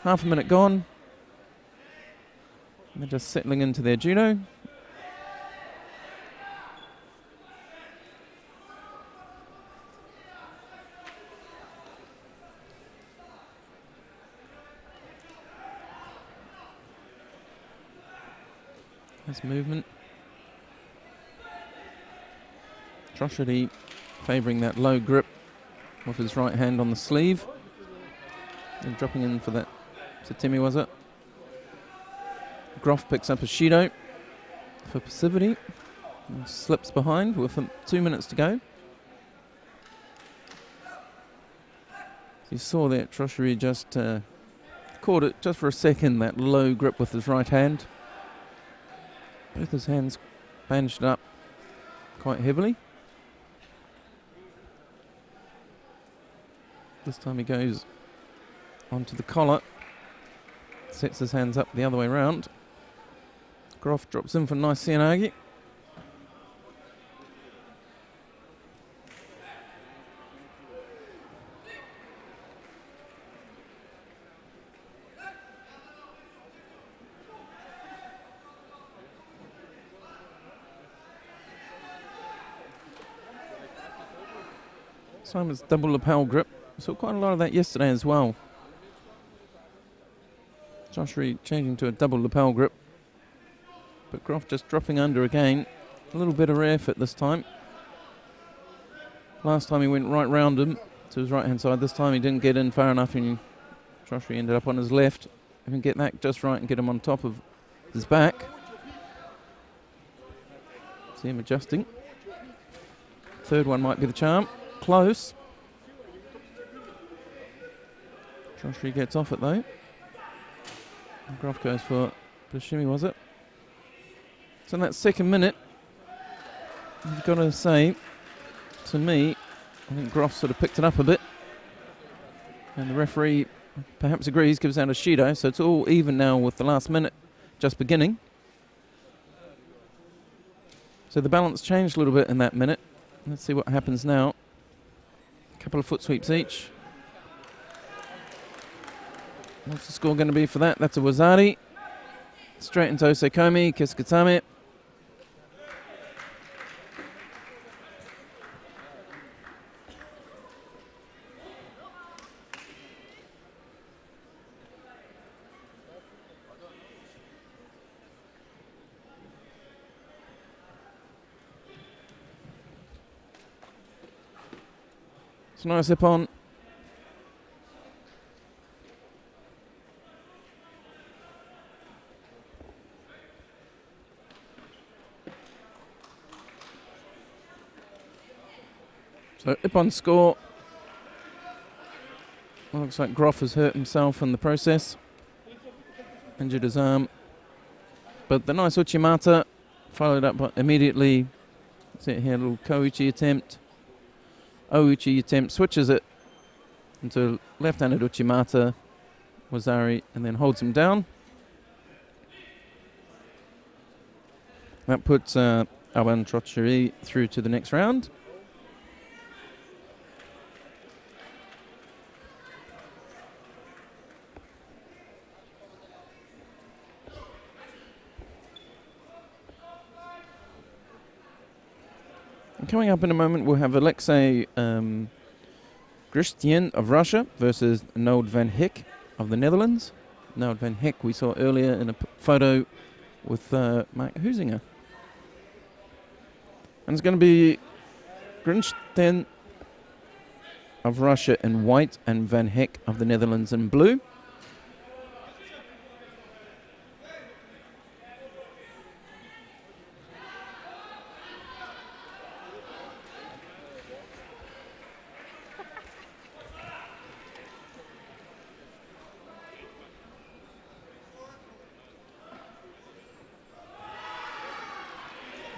Half a minute gone. They're just settling into their judo. Nice movement. Trochery favouring that low grip with his right hand on the sleeve. And dropping in for that to Timmy, was it? Grof picks up a Shido for passivity. And slips behind with 2 minutes to go. You saw that Trochery just caught it just for a second, that low grip with his right hand. Both his hands bandaged up quite heavily. This time he goes onto the collar, sets his hands up the other way round. Grof drops in for a nice Sianagi. Simon's double lapel grip. Saw quite a lot of that yesterday as well. Trochery changing to a double lapel grip. But Grof just dropping under again. A little bit of effort this time. Last time he went right round him to his right hand side. This time he didn't get in far enough and Trochery ended up on his left. If he can get that just right and get him on top of his back. See him adjusting. Third one might be the charm. Close. Trochery gets off it though. Grof goes for the shimmy, was it? So in that second minute, you've got to say, to me, I think Grof sort of picked it up a bit. And the referee perhaps agrees, gives out a Shido, so it's all even now with the last minute just beginning. So the balance changed a little bit in that minute. Let's see what happens now. A couple of foot sweeps each. What's the score going to be for that? That's a Wazari. Straight into Osekomi, Keskatame. It's a nice Ippon. So Ippon score. Well, looks like Groff has hurt himself in the process. Injured his arm. But the nice Uchimata followed up by immediately. See it here, a little Kouchi attempt. Ouchi attempt, switches it into left-handed Uchimata, Wazari, and then holds him down. That puts Awan Trocheri through to the next round. And coming up in a moment, we'll have Alexei Christian of Russia versus Noud van Hek of the Netherlands. Noud van Hek we saw earlier in a photo with Mark Huizinga. And it's going to be Christian of Russia in white and Van Hek of the Netherlands in blue.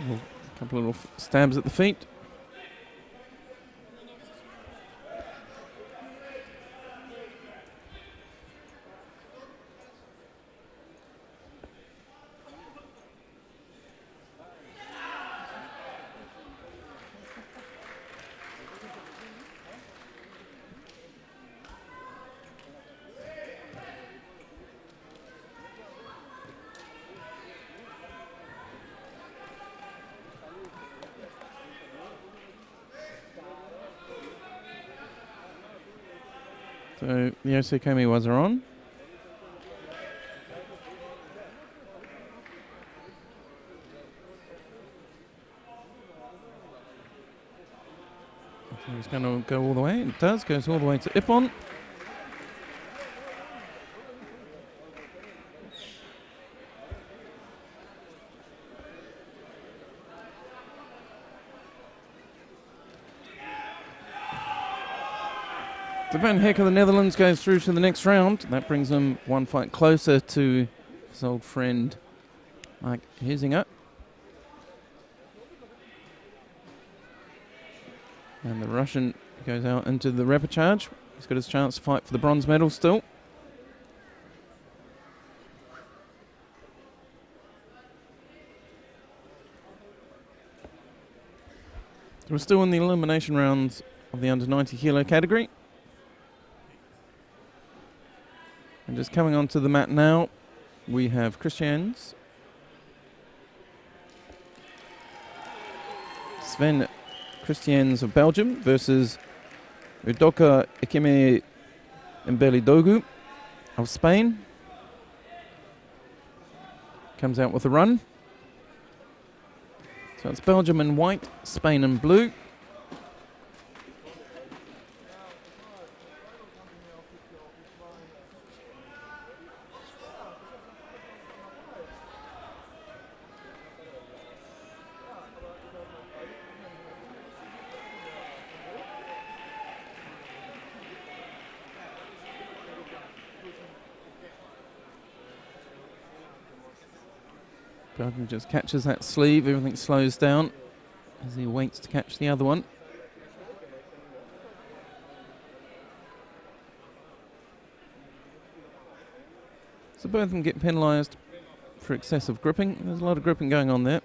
A couple of little stabs at the feet. So the Osekomi was on. So he's going to go all the way. It does, goes all the way to Ippon. The Van Hek of the Netherlands goes through to the next round. That brings him one fight closer to his old friend Mike Huizinga. And the Russian goes out into the repechage. He's got his chance to fight for the bronze medal still. So we're still in the elimination rounds of the under 90 kilo category. And just coming onto the mat now, we have Christians, Sven Christians of Belgium versus Udoka Ikeme Mbelidogu of Spain. Comes out with a run. So it's Belgium in white, Spain in blue. Belgium just catches that sleeve, everything slows down as he waits to catch the other one. So both of them get penalised for excessive gripping. There's a lot of gripping going on there.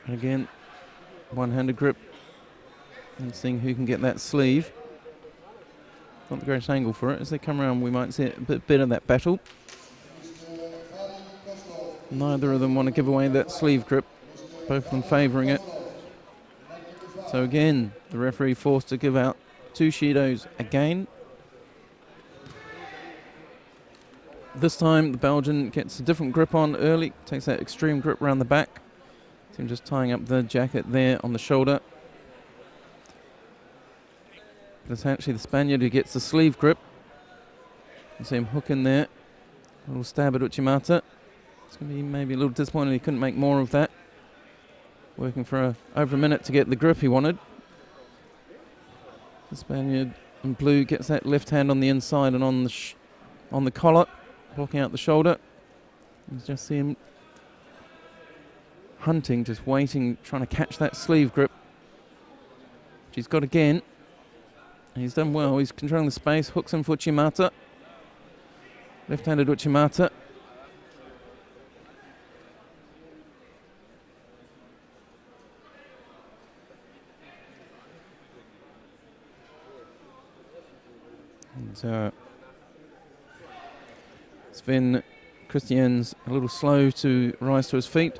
And again, one-handed grip and seeing who can get that sleeve. Not the greatest angle for it. As they come around, we might see a bit of that battle. Neither of them want to give away that sleeve grip, both of them favouring it. So again, the referee forced to give out 2 Shidos again. This time the Belgian gets a different grip on early, takes that extreme grip around the back. See him just tying up the jacket there on the shoulder. But it's actually the Spaniard who gets the sleeve grip. You see him hook in there, a little stab at Uchimata. It's going to be maybe a little disappointing he couldn't make more of that. Working for over a minute to get the grip he wanted. The Spaniard in blue gets that left hand on the inside and on the collar, blocking out the shoulder. You just see him hunting, just waiting, trying to catch that sleeve grip. Which he's got again. And he's done well. He's controlling the space, hooks him for Uchimata. Left-handed Uchimata. And Sven Christian's a little slow to rise to his feet,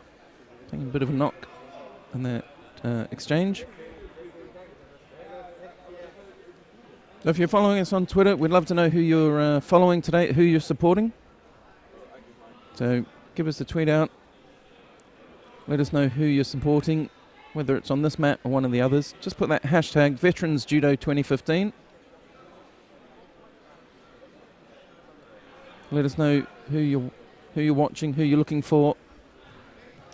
taking a bit of a knock on that exchange. So if you're following us on Twitter, we'd love to know who you're following today, who you're supporting. So give us a tweet out. Let us know who you're supporting, whether it's on this mat or one of the others. Just put that hashtag Veterans Judo 2015. Let us know who you're watching, who you're looking for.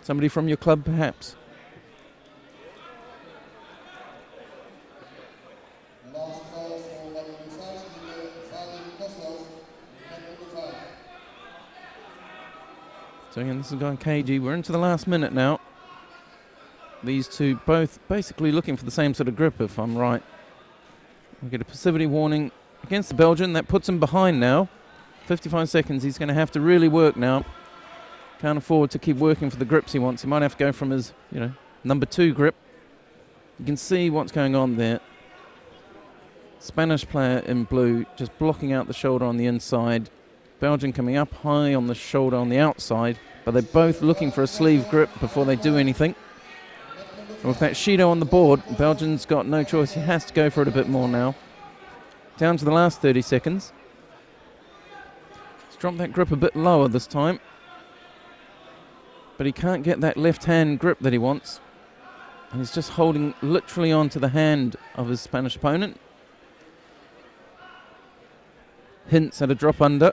Somebody from your club, perhaps. So again, this is going KG. We're into the last minute now. These two both basically looking for the same sort of grip, if I'm right. We get a passivity warning against the Belgian. That puts him behind now. 55 seconds. He's going to have to really work now. Can't afford to keep working for the grips he wants. He might have to go from his, number 2 grip. You can see what's going on there. Spanish player in blue just blocking out the shoulder on the inside. Belgian coming up high on the shoulder on the outside, but they're both looking for a sleeve grip before they do anything. And with that Shido on the board, Belgian's got no choice. He has to go for it a bit more now. Down to the last 30 seconds. He's dropped that grip a bit lower this time, but he can't get that left hand grip that he wants. And he's just holding literally onto the hand of his Spanish opponent. Hints at a drop under.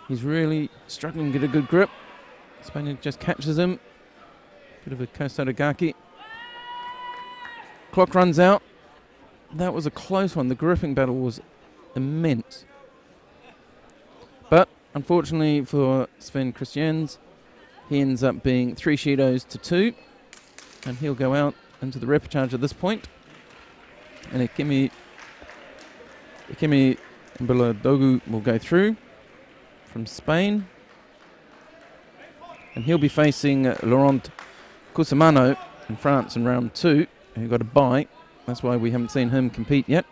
He's really struggling to get a good grip. Spaniard just catches him. Bit of a Kosodogaki. Clock runs out. That was a close one. The gripping battle was immense. But unfortunately for Sven Christians, he ends up being 3 Shidos to 2. And he'll go out into the repechage at this point. And Ikemi Mbuladogu will go through from Spain. And he'll be facing Laurent Cusimano in France in round 2, who got a bye. That's why we haven't seen him compete yet.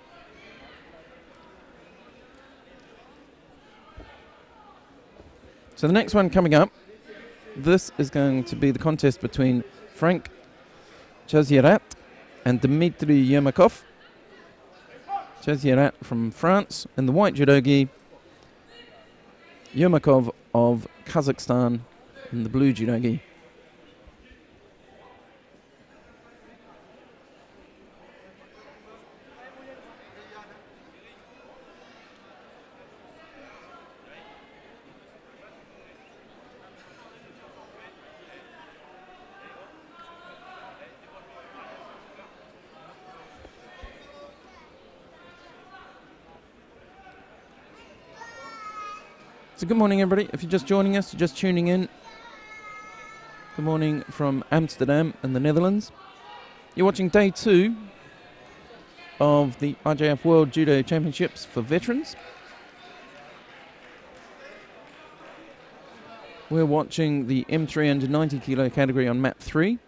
So the next one coming up, this is going to be the contest between Frank Chazierat and Dmitry Yermakov. Chazierat from France in the white judogi, Yermakov of Kazakhstan in the blue judogi. So good morning, everybody. If you're just joining us, you're just tuning in, Good morning from Amsterdam in the Netherlands. You're watching day 2 of the IJF World Judo Championships for veterans. We're watching the M3 under 90 kilo category on mat 3.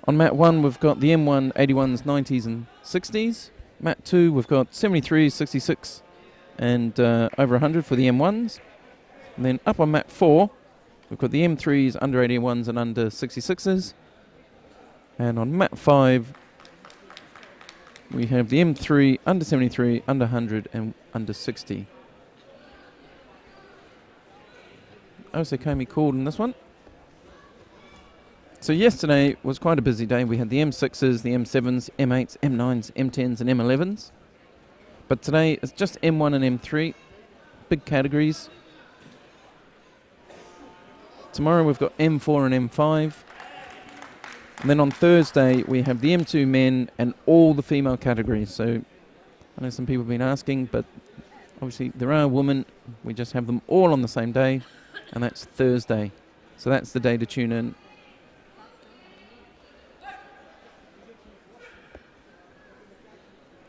On mat 1 we've got the M1 81s, 90s and 60s. Mat 2 we've got 73s, 66 and over 100 for the M1s. And then up on mat 4 we've got the M3s, under 81s and under 66s. And on mat 5 we have the M3, under 73, under 100 and under 60. Osakomi called in this one. So yesterday was quite a busy day. We had the M6s, the M7s, M8s, M9s, M10s and M11s. But today it's just M1 and M3, big categories. Tomorrow we've got M4 and M5. And then on Thursday we have the M2 men and all the female categories. So I know some people have been asking, but obviously there are women. We just have them all on the same day, and that's Thursday. So that's the day to tune in.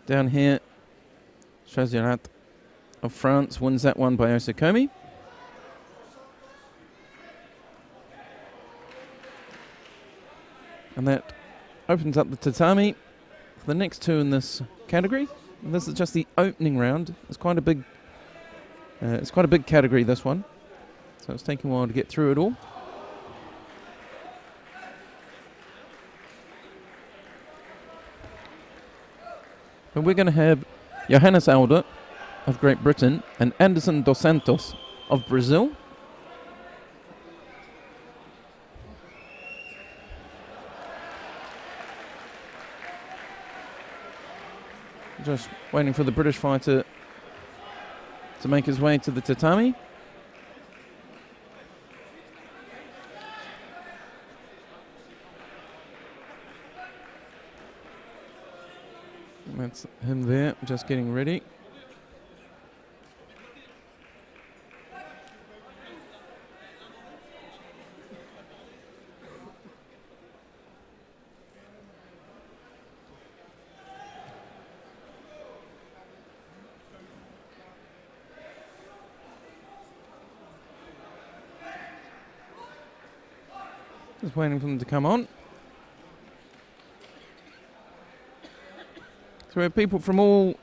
Down here, Chazirat of France wins that one by Osakomi. And that opens up the tatami for the next two in this category. And this is just the opening round. It's quite a big category, this one. So it's taking a while to get through it all. But we're going to have Johannes Alder of Great Britain and Anderson dos Santos of Brazil. Just waiting for the British fighter to make his way to the tatami. That's him there, just getting ready. Just waiting for them to come on. So we have people from all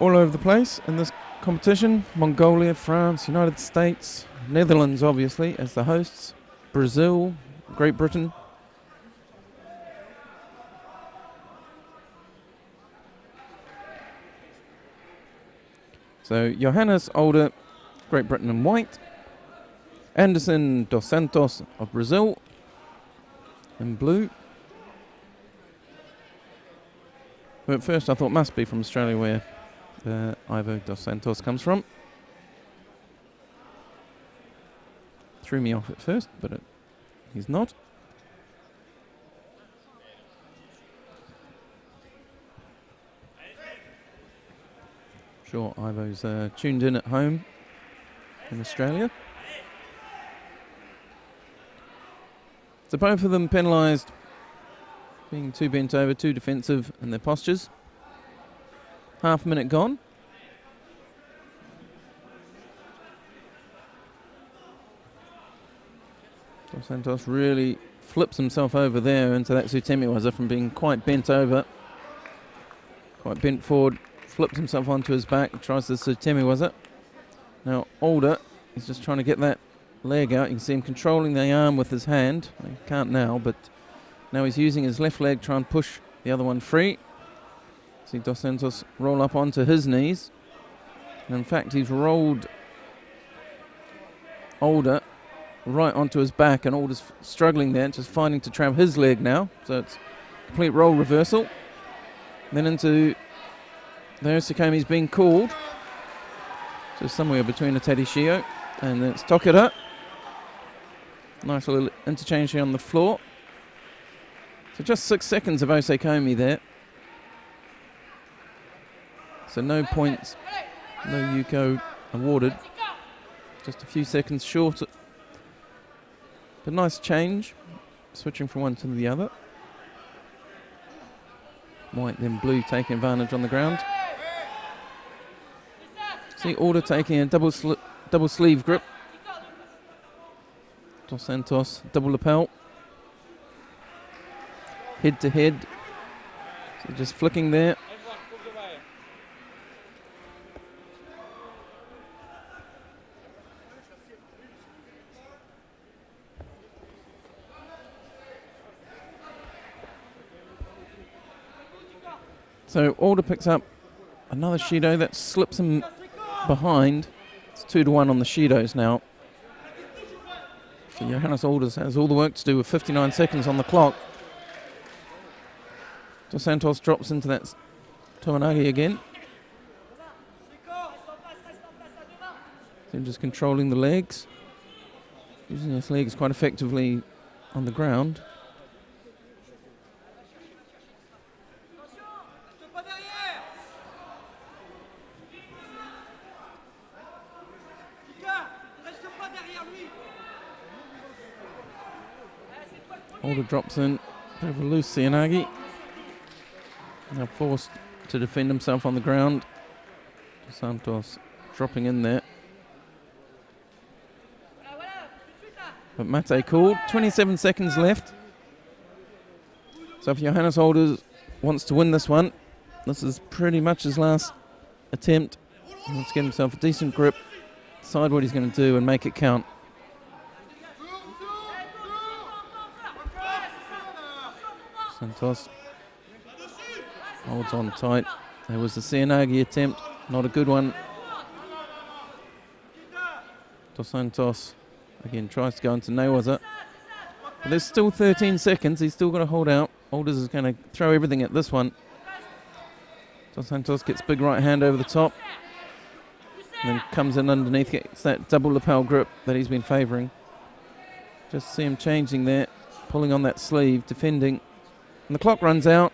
over the place in this competition. Mongolia, France, United States, Netherlands obviously as the hosts, Brazil, Great Britain. So Johannes Alder, Great Britain in white. Anderson dos Santos of Brazil in blue. Who at first I thought must be from Australia, where Ivo dos Santos comes from. Threw me off at first, but he's not. Sure, Ivo's tuned in at home in Australia. So both of them penalised, being too bent over, too defensive in their postures. Half a minute gone. Dos Santos really flips himself over there into that Sutemiwaza from being quite bent over, quite bent forward, flips himself onto his back, tries the Sutemiwaza. Now Alder is just trying to get that leg out. You can see him controlling the arm with his hand. He can't now, but now he's using his left leg to try and push the other one free. See Dos Santos roll up onto his knees. And in fact, he's rolled Alder right onto his back, and Alder's struggling there, just finding to trap his leg now. So it's complete role reversal. And then into the Osakomi's being called. So somewhere between a Teddy Shio and it's Tokira. Nice little interchange here on the floor. So just 6 seconds of Osakomi there. So no points, no Yuko awarded. Just a few seconds short. But nice change, switching from one to the other. White then blue taking advantage on the ground. See Order taking a double sleeve grip. Dos Santos, double lapel. Head to head. So just flicking there. So Order picks up another Shido that slips him behind. It's 2-1 on the Shidos now. So Johannes Alders has all the work to do with 59 seconds on the clock. Dos Santos drops into that Tomanagi again. So just controlling the legs. Using his legs quite effectively on the ground. Order drops in, bit of a loose Cianagi. Now forced to defend himself on the ground. Dos Santos dropping in there. But Mate called, 27 seconds left. So if Johannes Alders wants to win this one, this is pretty much his last attempt. He wants to get himself a decent grip, decide what he's going to do and make it count. Santos holds on tight. There was the Cianagi attempt, not a good one. Dos Santos again tries to go into Newaza. But there's still 13 seconds, he's still got to hold out. Alders is going to throw everything at this one. Dos Santos gets big right hand over the top. And then comes in underneath, gets that double lapel grip that he's been favouring. Just see him changing there, pulling on that sleeve, defending. And the clock runs out.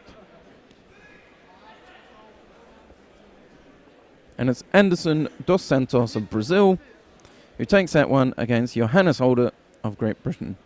And it's Anderson Dos Santos of Brazil who takes that one against Johannes Alder of Great Britain.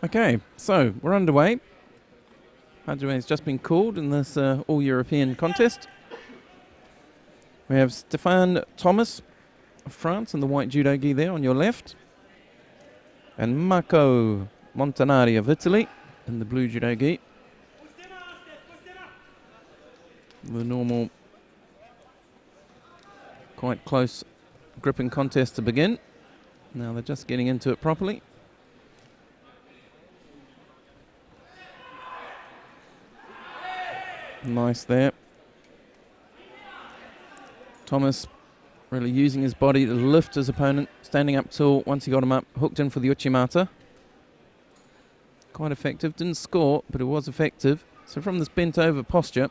Okay, so we're underway. Hajime has just been called in this all-European contest. We have Stéphane Thomas of France in the white judo gi there on your left. And Marco Montanari of Italy in the blue judo gi. The normal, quite close gripping contest to begin. Now they're just getting into it properly. Nice there. Thomas really using his body to lift his opponent, standing up tall once he got him up, hooked in for the Uchimata. Quite effective, didn't score, but it was effective. So from this bent over posture,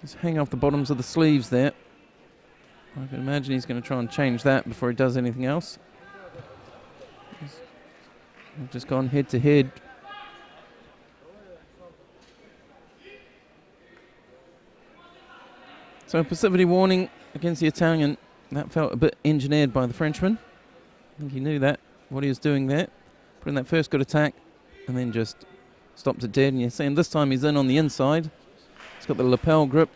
just hang off the bottoms of the sleeves there. I can imagine he's going to try and change that before he does anything else. He's just gone head to head. So passivity warning against the Italian. That felt a bit engineered by the Frenchman. I think he knew that, what he was doing there. Put in that first good attack and then just stopped it dead. And you're seeing this time he's in on the inside. He's got the lapel grip.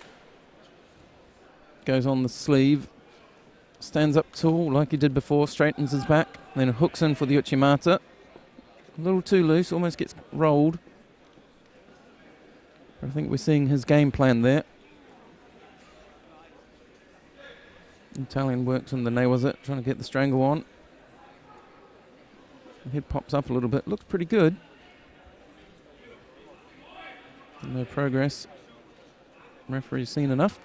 Goes on the sleeve. Stands up tall like he did before, straightens his back. Then hooks in for the Uchimata. A little too loose, almost gets rolled. I think we're seeing his game plan there. Italian works on the nails it, trying to get the strangle on. The head pops up a little bit, looks pretty good. No progress. Referee's seen enough.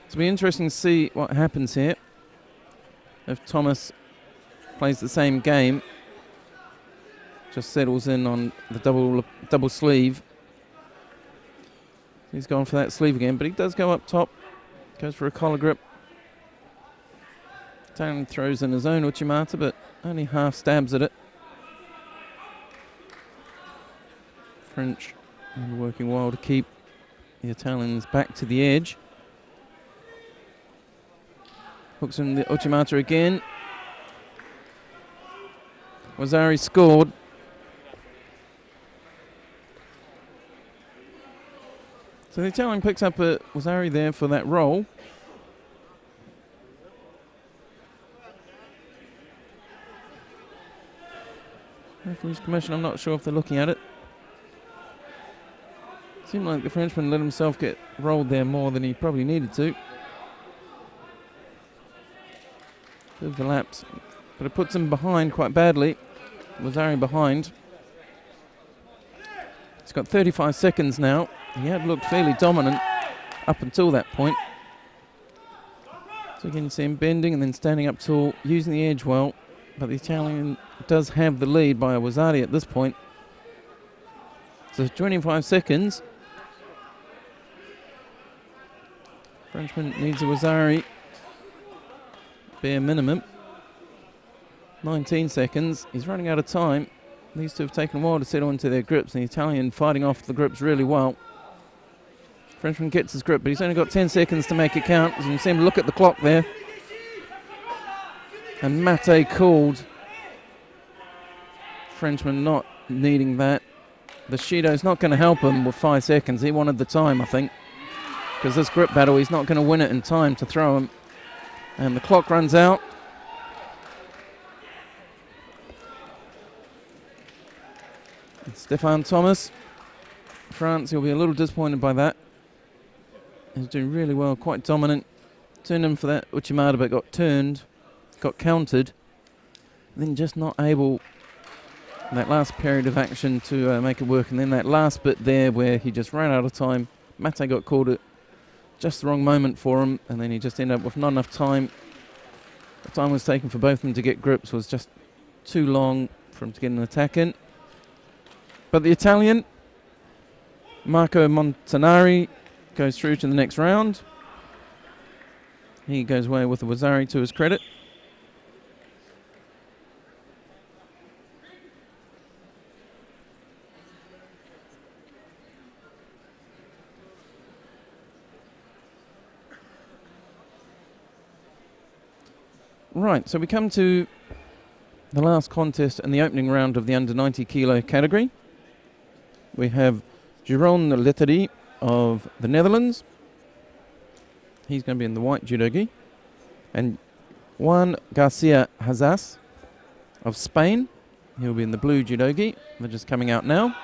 It'll be interesting to see what happens here. If Thomas plays the same game, just settles in on the double sleeve. He's going for that sleeve again, but he does go up top. Goes for a collar grip. Italian throws in his own Uchimata, but only half stabs at it. French working well to keep the Italians back to the edge. Hooks in the Uchimata again. Wazari scored. So the Italian picks up a Wazari there for that roll. Referee's commission, I'm not sure if they're looking at it. Seemed like the Frenchman let himself get rolled there more than he probably needed to. Bit of the lapse, but it puts him behind quite badly. Wazari behind. He's got 35 seconds now. He had looked fairly dominant up until that point. So again, you see him bending and then standing up tall, using the edge well. But the Italian does have the lead by a Wazari at this point. So 25 seconds. Frenchman needs a Wazari. Bare minimum. 19 seconds. He's running out of time. These two have taken a while to settle into their grips, and the Italian fighting off the grips really well. Frenchman gets his grip, but he's only got 10 seconds to make it count. As you can see him look at the clock there. And Mate called. Frenchman not needing that. The Shido's not going to help him with 5 seconds. He wanted the time, I think. Because this grip battle, he's not going to win it in time to throw him. And the clock runs out. Stéphane Thomas, France, he'll be a little disappointed by that. He's doing really well, quite dominant. Turned him for that Uchimata, but got turned, got countered. And then just not able, in that last period of action, to make it work. And then that last bit there where he just ran out of time. Mate got called at just the wrong moment for him, and then he just ended up with not enough time. The time was taken for both of them to get grips was just too long for him to get an attack in. But the Italian, Marco Montanari, goes through to the next round. He goes away with the Wazari to his credit. Right, so we come to the last contest in the opening round of the under 90 kilo category. We have Jeroen Lettery of the Netherlands. He's going to be in the white judogi. And Juan Garcia Hazas of Spain. He'll be in the blue judogi. They're just coming out now.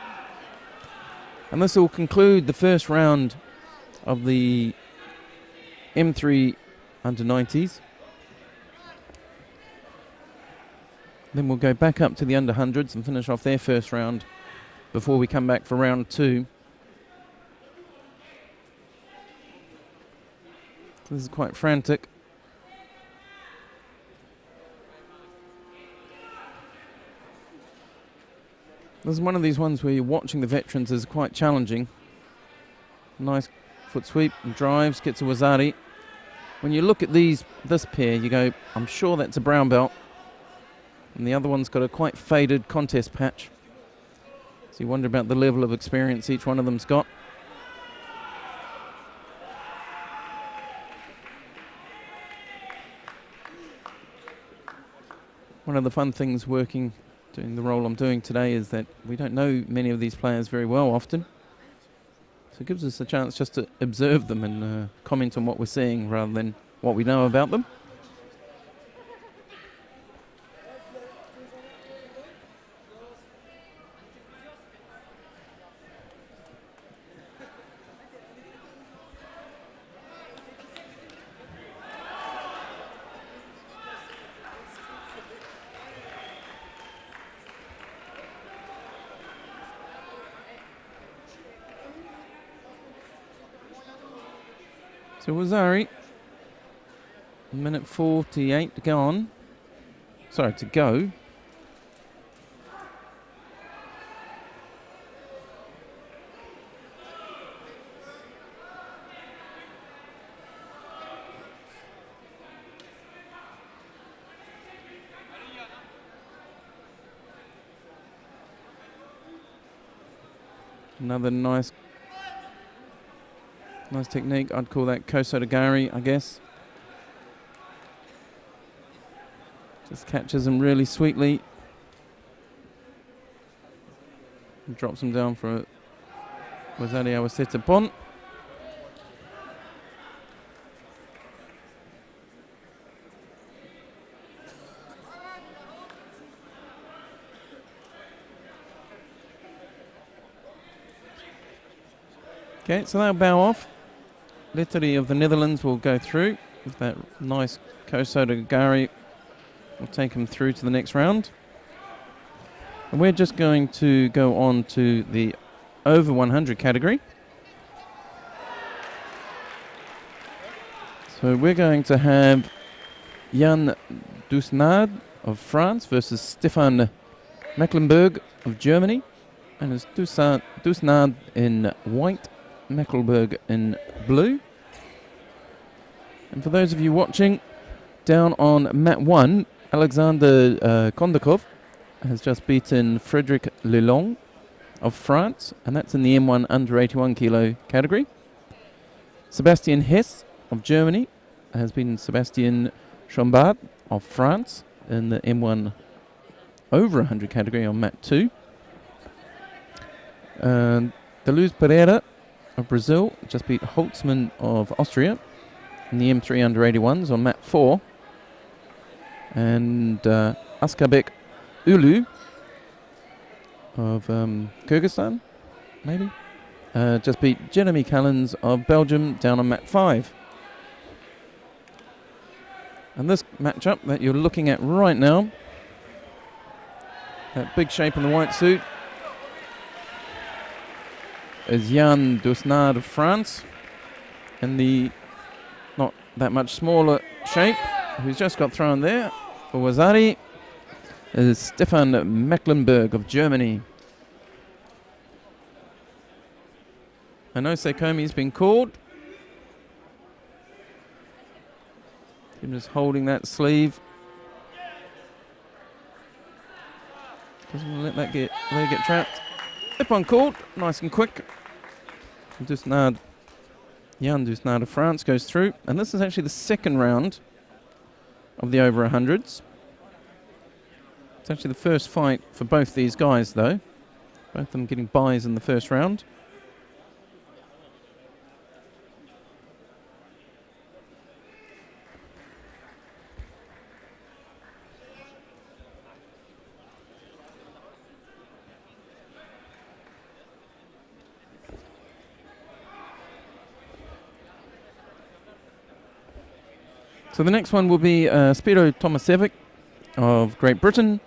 And this will conclude the first round of the M3 under 90s. Then we'll go back up to the under 100s and finish off their first round before we come back for round 2. This is quite frantic. This is one of these ones where you're watching the veterans is quite challenging. Nice foot sweep and drives, gets a Wazari. When you look at this pair, you go, I'm sure that's a brown belt. And the other one's got a quite faded contest patch. So you wonder about the level of experience each one of them's got. One of the fun things doing the role I'm doing today is that we don't know many of these players very well often. So it gives us a chance just to observe them and comment on what we're seeing rather than what we know about them. So Wazari, minute 48 to go on. Sorry, to go. Another nice technique. I'd call that Kosotogari, I guess. Just catches him really sweetly. And drops him down for a Wazari Awaseta Ippon. Okay, so they'll bow off. Lettery of the Netherlands will go through with that nice Kosotogari. Will take him through to the next round. And we're just going to go on to the over 100 category. So we're going to have Jan Dusnard of France versus Stefan Mecklenburg of Germany. And it's Dusnard in white, Mecklenburg in blue. And for those of you watching, down on mat 1, Alexander Kondakov has just beaten Frederic Lelong of France, and that's in the M1 under 81 kilo category. Sebastian Hess of Germany has beaten Sebastian Chambard of France in the M1 over 100 category on mat 2. Deluz Pereira of Brazil just beat Holtzmann of Austria in the M3 under 81s on mat 4. And Askarbek Ulu of Kyrgyzstan, maybe, just beat Jeremy Callens of Belgium down on mat 5. And this matchup that you're looking at right now, that big shape in the white suit, is Jan Dusnard of France, and the not that much smaller shape, who's just got thrown there for Wazari, is Stefan Mecklenburg of Germany. I know Seikomi's been called. I'm just holding that sleeve. Doesn't let that get trapped. Ippon called, nice and quick. Dusnard, Jan Dusnard of France goes through, and this is actually the second round of the over 100s. It's actually the first fight for both these guys, though. Both of them getting byes in the first round. So the next one will be Spiro Tomasevic of Great Britain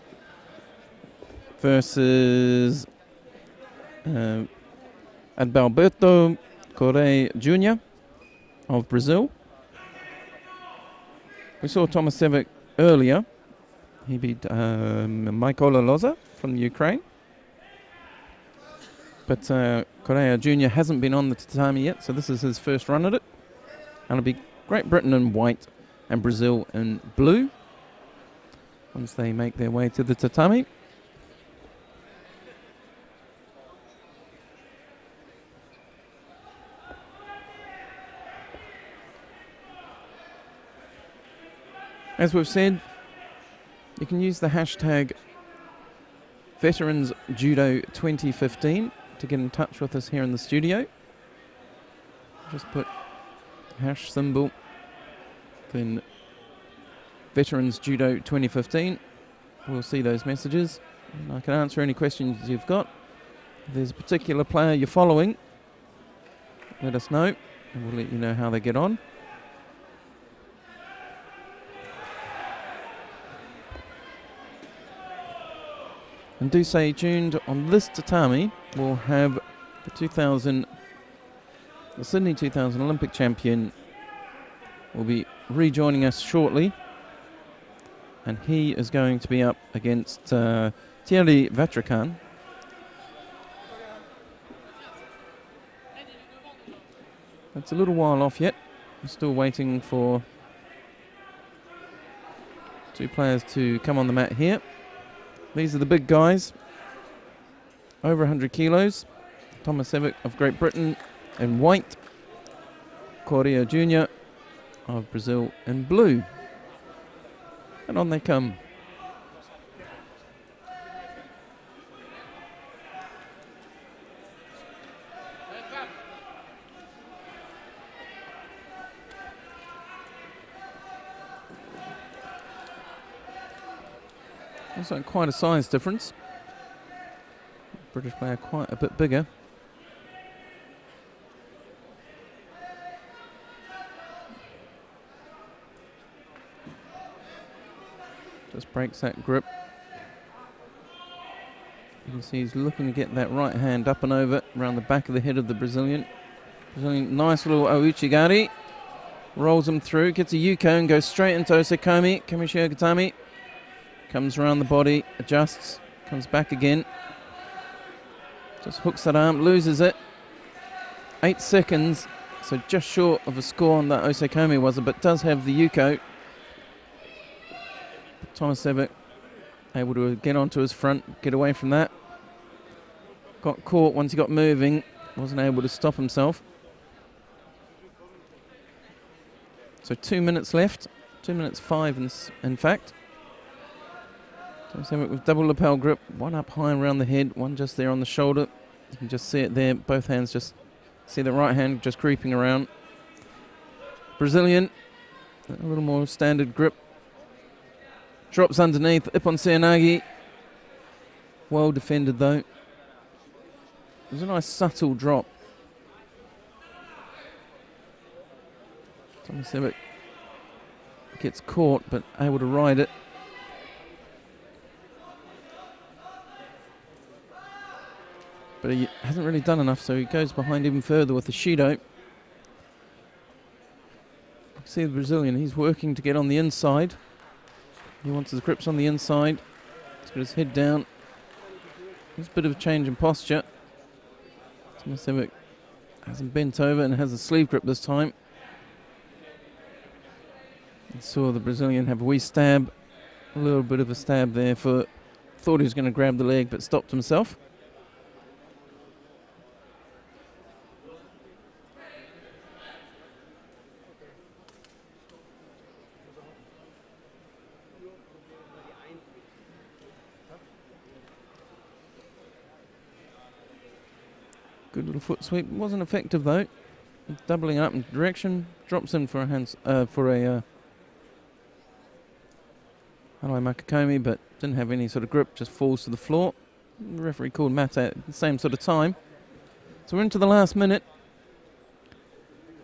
versus Adalberto Correa Jr. of Brazil. We saw Tomasevic earlier. He beat Mykola Loza from Ukraine. But Correa Jr. hasn't been on the tatami yet, so this is his first run at it. And it'll be Great Britain in white and Brazil in blue once they make their way to the tatami. As we've said, you can use the hashtag Veterans Judo 2015 to get in touch with us here in the studio. Just put hash symbol, then Veterans Judo 2015. We'll see those messages, and I can answer any questions you've got. If there's a particular player you're following, let us know, and we'll let you know how they get on. And do stay tuned. On this tatami, we'll have the Sydney 2000 Olympic champion will be rejoining us shortly. And he is going to be up against Thierry Vatrican. It's a little while off yet. We're still waiting for two players to come on the mat here. These are the big guys, over 100 kilos. Tomasevic of Great Britain in white. Correa Jr. of Brazil in blue. And on they come. Looks like quite a size difference. British player quite a bit bigger. Just breaks that grip. You can see he's looking to get that right hand up and over around the back of the head of the Brazilian. Nice little Ouchigari. Rolls him through, gets a Yuko and goes straight into Osakomi. Kamishio Gatami comes around the body, adjusts, comes back again. Just hooks that arm, loses it. 8 seconds, so just short of a score on that Osakomi was it, but does have the Yuko. Tomasevic able to get onto his front, get away from that. Got caught once he got moving, wasn't able to stop himself. So 2 minutes left, 2 minutes 5 in fact. Tomasevic with double lapel grip, one up high around the head, one just there on the shoulder. You can just see it there, both hands just see the right hand just creeping around. Brazilian, a little more standard grip. Drops underneath, Ippon Seanagi. Well defended though. It was a nice subtle drop. Tomasevic gets caught but able to ride it. But he hasn't really done enough, so he goes behind even further with the Shido. You can see the Brazilian, he's working to get on the inside. He wants his grips on the inside. He's got his head down. There's a bit of a change in posture. Tomasevic hasn't bent over and has a sleeve grip this time. You saw the Brazilian have a wee stab. A little bit of a stab there for... Thought he was going to grab the leg but stopped himself. Good little foot sweep. Wasn't effective though. Doubling up in direction. Drops in for a Hanai Makakomi, but didn't have any sort of grip. Just falls to the floor. The referee called Mate at the same sort of time. So we're into the last minute.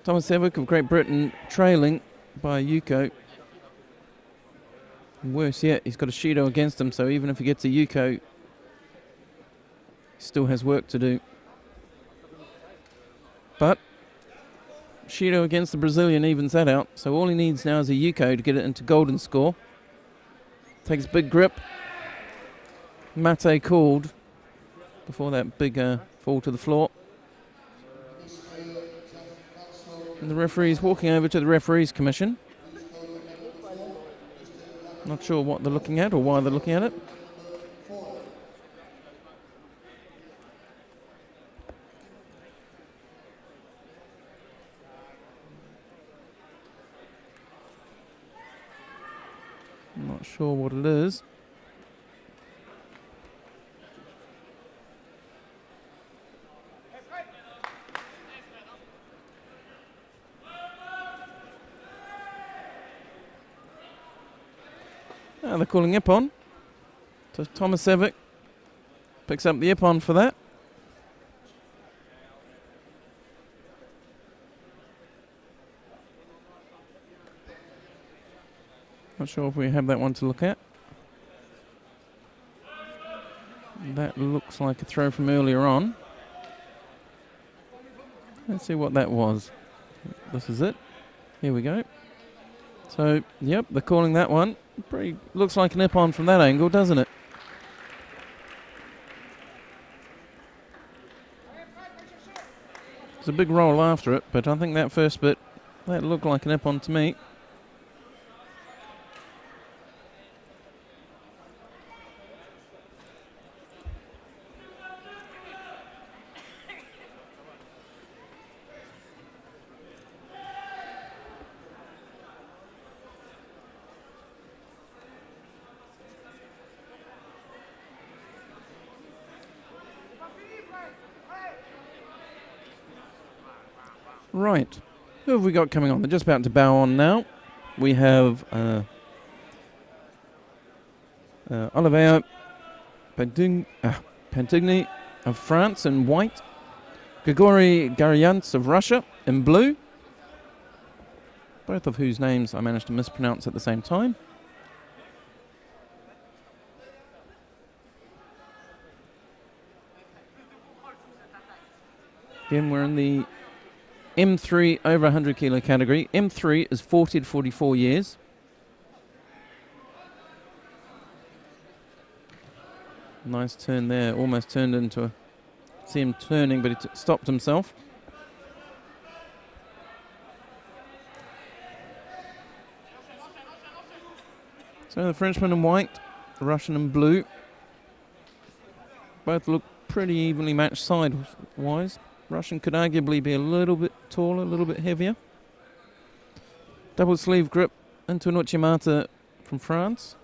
Tomasevic of Great Britain trailing by Yuko. And worse yet, he's got a Shido against him, so even if he gets a Yuko, he still has work to do. But Shido against the Brazilian evens that out, so all he needs now is a Yuko to get it into golden score. Takes big grip. Mate called before that big fall to the floor. And the referee's walking over to the referees commission. Not sure what they're looking at or why they're looking at it. Not sure what it is. They're calling Ippon. So Tomasevic picks up the Ippon for that. Not sure if we have that one to look at. That looks like a throw from earlier on. Let's see what that was. This is it. Here we go. So, yep, they're calling that one. Pretty looks like an Ippon from that angle, doesn't it? It's a big roll after it, but I think that first bit, that looked like an Ippon to me. Right, who have we got coming on? They're just about to bow on now. We have Olivier Pantigny of France in white, Grigory Garyants of Russia in blue, both of whose names I managed to mispronounce at the same time. Again, we're in the M3 over 100 kilo category. M3 is 40 to 44 years. Nice turn there, almost turned into a... See him turning, but he stopped himself. So the Frenchman in white, the Russian in blue. Both look pretty evenly matched side-wise. Russian could arguably be a little bit taller, a little bit heavier. Double sleeve grip into an Uchimata from France.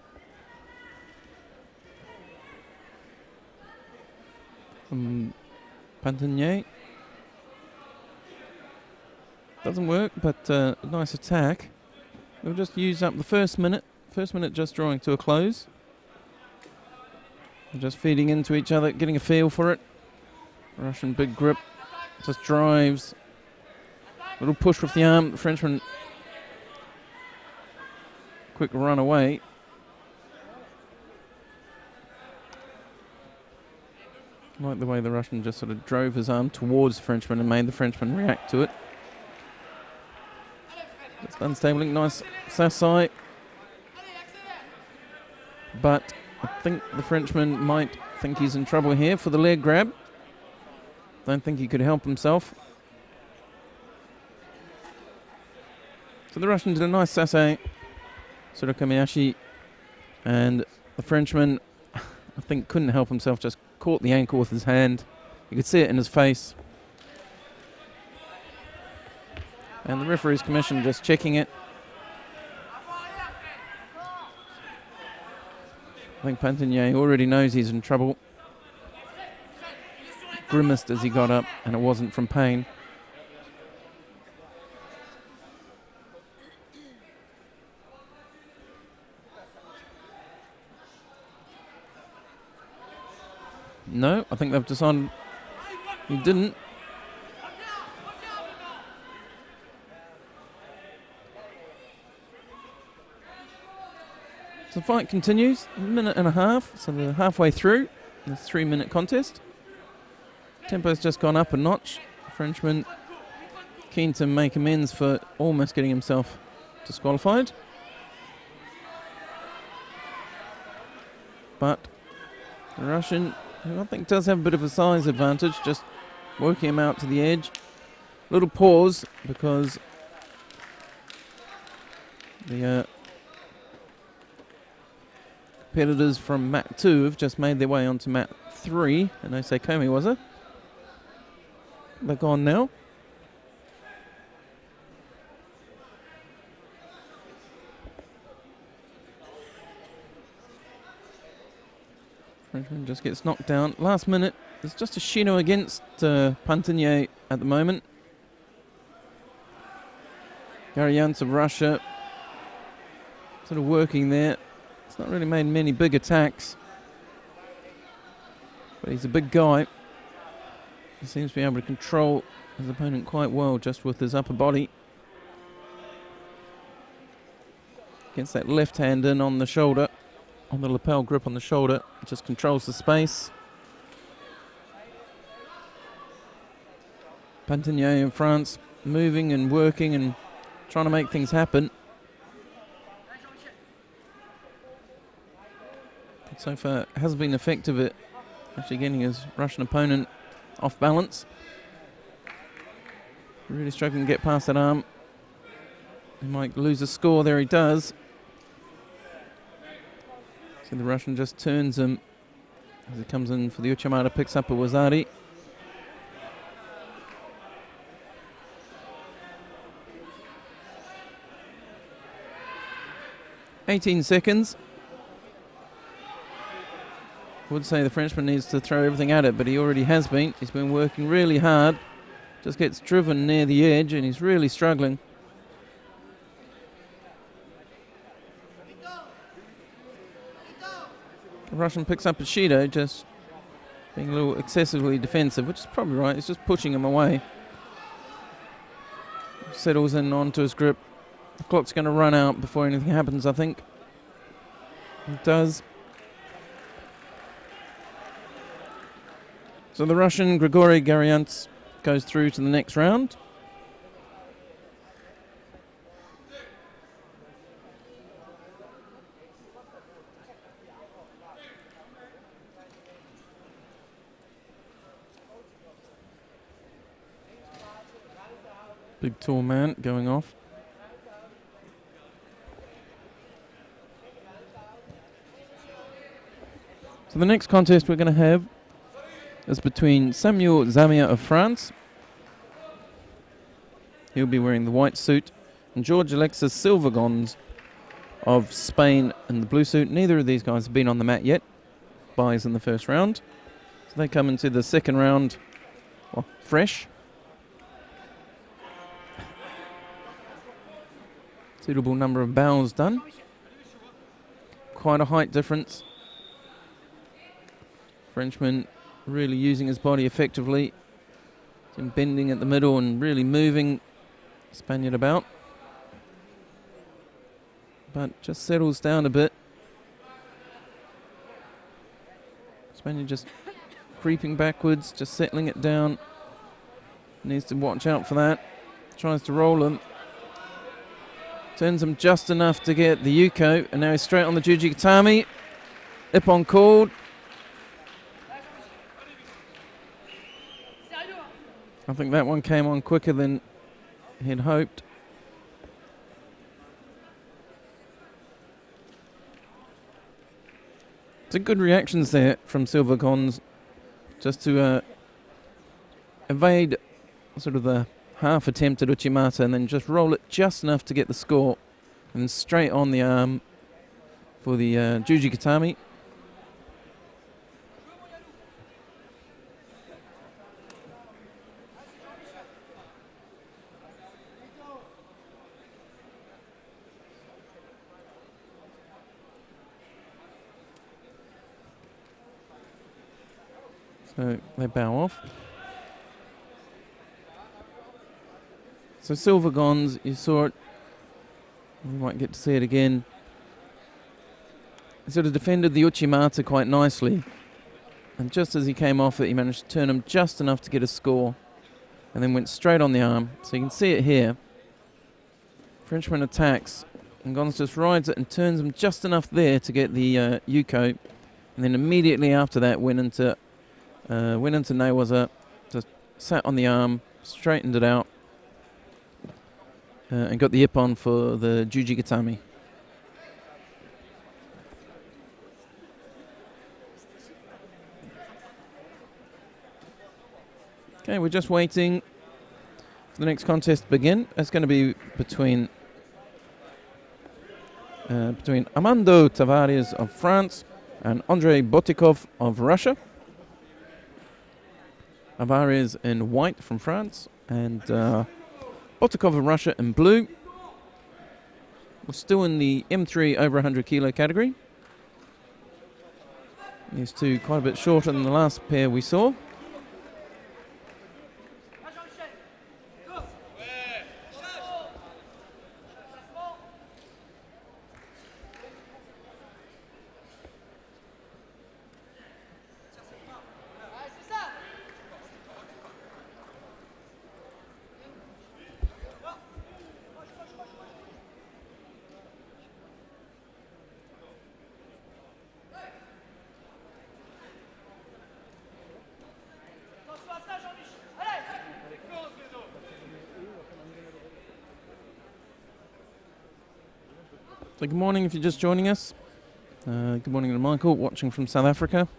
From Pantigny. Doesn't work, but a nice attack. We'll just use up the first minute. First minute just drawing to a close. They're just feeding into each other, getting a feel for it. Russian big grip. Just drives. Little push with the arm. The Frenchman quick run away. I like the way the Russian just sort of drove his arm towards the Frenchman and made the Frenchman react to it. Just unstabling. Nice Sassai. But I think the Frenchman might think he's in trouble here for the leg grab. Don't think he could help himself. So the Russian did a nice Sassai, Surukamiyashi, and the Frenchman, I think, couldn't help himself, just caught the ankle with his hand. You could see it in his face. And the referee's commission just checking it. I think Pantigny already knows he's in trouble. Grimaced as he got up, and it wasn't from pain. No, I think they've decided he didn't. So the fight continues, a minute and a half, so they're halfway through this 3-minute contest. Tempo's just gone up a notch. The Frenchman keen to make amends for almost getting himself disqualified. But the Russian, who I think does have a bit of a size advantage, just working him out to the edge. Little pause because the competitors from mat 2 have just made their way onto mat 3. And I say Komi, was it? They're gone now. Frenchman just gets knocked down. Last minute, there's just a Shino against Pantigny at the moment. Garyants of Russia sort of working there. It's not really made many big attacks, but he's a big guy. He seems to be able to control his opponent quite well just with his upper body. Gets that left hand in on the shoulder, on the lapel grip on the shoulder. Just controls the space. Pantigny in France moving and working and trying to make things happen. but so far hasn't been effective at actually getting his Russian opponent off balance. Really struggling to get past that arm. He might lose a score. There he does. So the Russian just turns him as he comes in for the Uchimata, picks up a Wazari. "18 seconds. Would say the Frenchman needs to throw everything at it, but he already has been. He's been working really hard. Just gets driven near the edge and he's really struggling. The Russian picks up a Shido, just being a little excessively defensive, which is probably right. He's just pushing him away. Settles in onto his grip. The clock's going to run out before anything happens, I think. It does. So the Russian, Grigory Garyants, goes through to the next round. Big tall man going off. So the next contest we're going to have is between Samuel Zamia of France. He'll be wearing the white suit. And George Alexis Silvergons of Spain in the blue suit. Neither of these guys have been on the mat yet. Buys in the first round. So they come into the second round fresh. Suitable number of bows done. Quite a height difference. Frenchman really using his body effectively. Him bending at the middle and really moving Spaniard about. But just settles down a bit. Spaniard just creeping backwards, just settling it down. Needs to watch out for that. Tries to roll him. Turns him just enough to get the Yuko, and now he's straight on the Jujigatami. Ippon called. I think that one came on quicker than he'd hoped. Some good reactions there from Silvergons, just to evade sort of the half attempt at Uchimata and then just roll it just enough to get the score, and straight on the arm for the Jujigatami. So they bow off. So Silvergons, you saw it. We might get to see it again. He sort of defended the Uchimata quite nicely. And just as he came off it, he managed to turn him just enough to get a score. And then went straight on the arm. So you can see it here. Frenchman attacks. And Gons just rides it and turns him just enough there to get the Yuko. And then immediately after that went into Newaza. Just sat on the arm, straightened it out. And got the Ippon for the Jujigatami. Okay, we're just waiting for the next contest to begin. It's going to be between Armando Tavares of France and Andrei Botikov of Russia. Tavares in white from France and Botikov of Russia in blue. We're still in the M3 over 100 kilo category. These two quite a bit shorter than the last pair we saw. So good morning if you're just joining us. Good morning to Michael, watching from South Africa.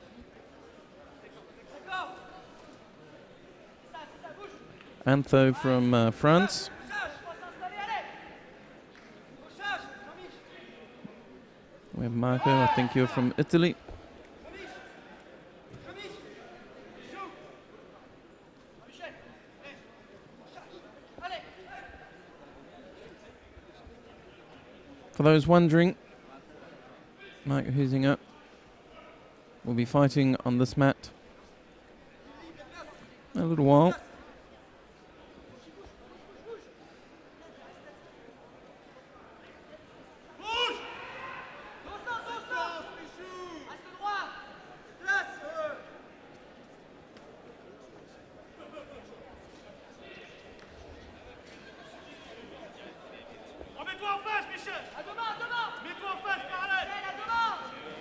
Antho from France. We have Marco, I think you're from Italy. For those wondering, Mike Huizinga will be fighting on this mat in a little while.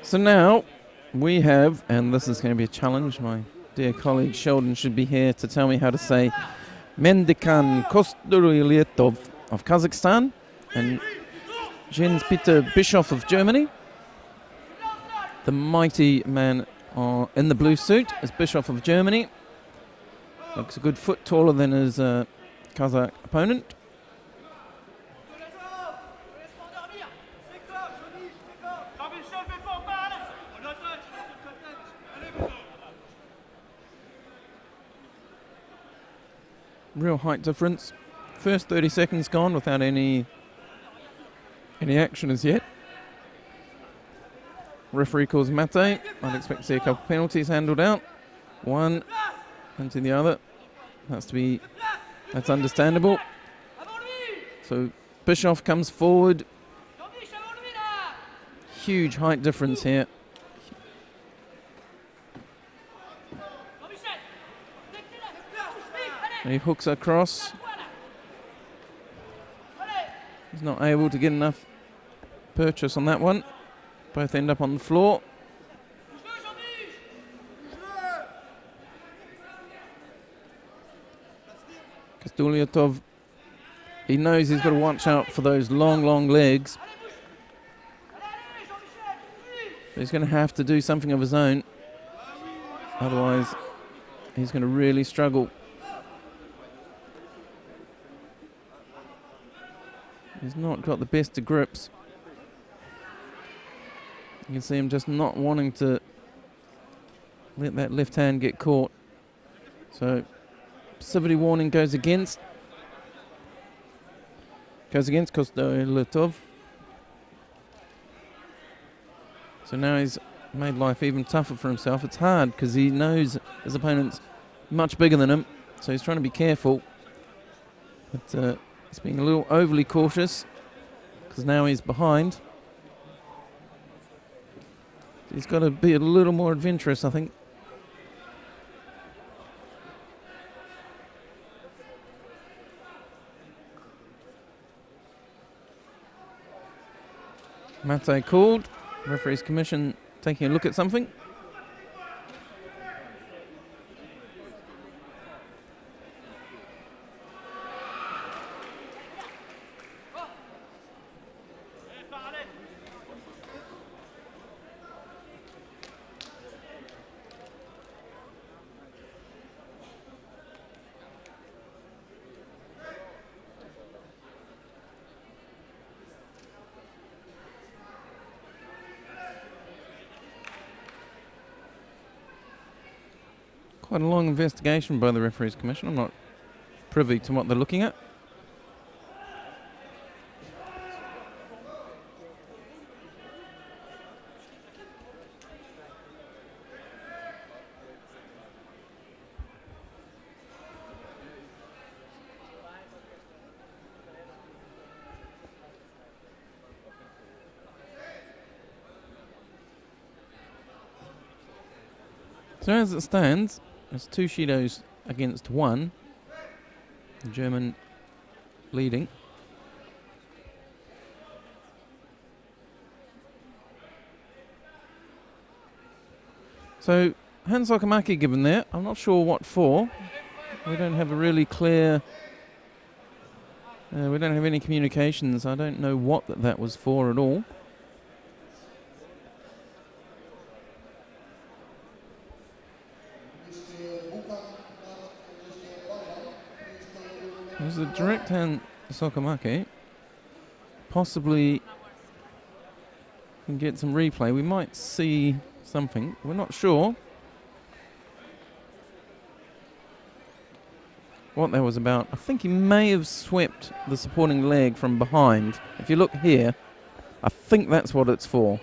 So now we have, and this is going to be a challenge, my dear colleague Sheldon should be here to tell me how to say Mendikan Kostoryletov of Kazakhstan and Jens Peter Bischoff of Germany. The mighty man in the blue suit is Bischoff of Germany. Looks a good foot taller than his Kazakh opponent. Real height difference. First 30 seconds gone without any action as yet. Referee calls mate. I'd expect to see a couple of penalties handled out. One into the other. That's understandable. So Bischoff comes forward. Huge height difference here. And he hooks across. He's not able to get enough purchase on that one. Both end up on the floor. Kostoryletov, he knows he's got to watch out for those long legs. But he's going to have to do something of his own. Otherwise, he's going to really struggle. He's not got the best of grips. You can see him just not wanting to let that left hand get caught. So, passivity warning goes against Kostoryletov. So now he's made life even tougher for himself. It's hard because he knows his opponent's much bigger than him, so he's trying to be careful. But he's being a little overly cautious because now he's behind. He's got to be a little more adventurous, I think. Mate called. Referee's commission taking a look at something. Quite a long investigation by the referee's commission. I'm not privy to what they're looking at. So as it stands, it's 2 Shidos against 1. The German leading. So hand Sakamaki given there. I'm not sure what for. We don't have a really clear We don't have any communications. I don't know what that was for at all. It was a direct hand Sokomake. Possibly can get some replay. We might see something. We're not sure what that was about. I think he may have swept the supporting leg from behind. If you look here, I think that's what it's for.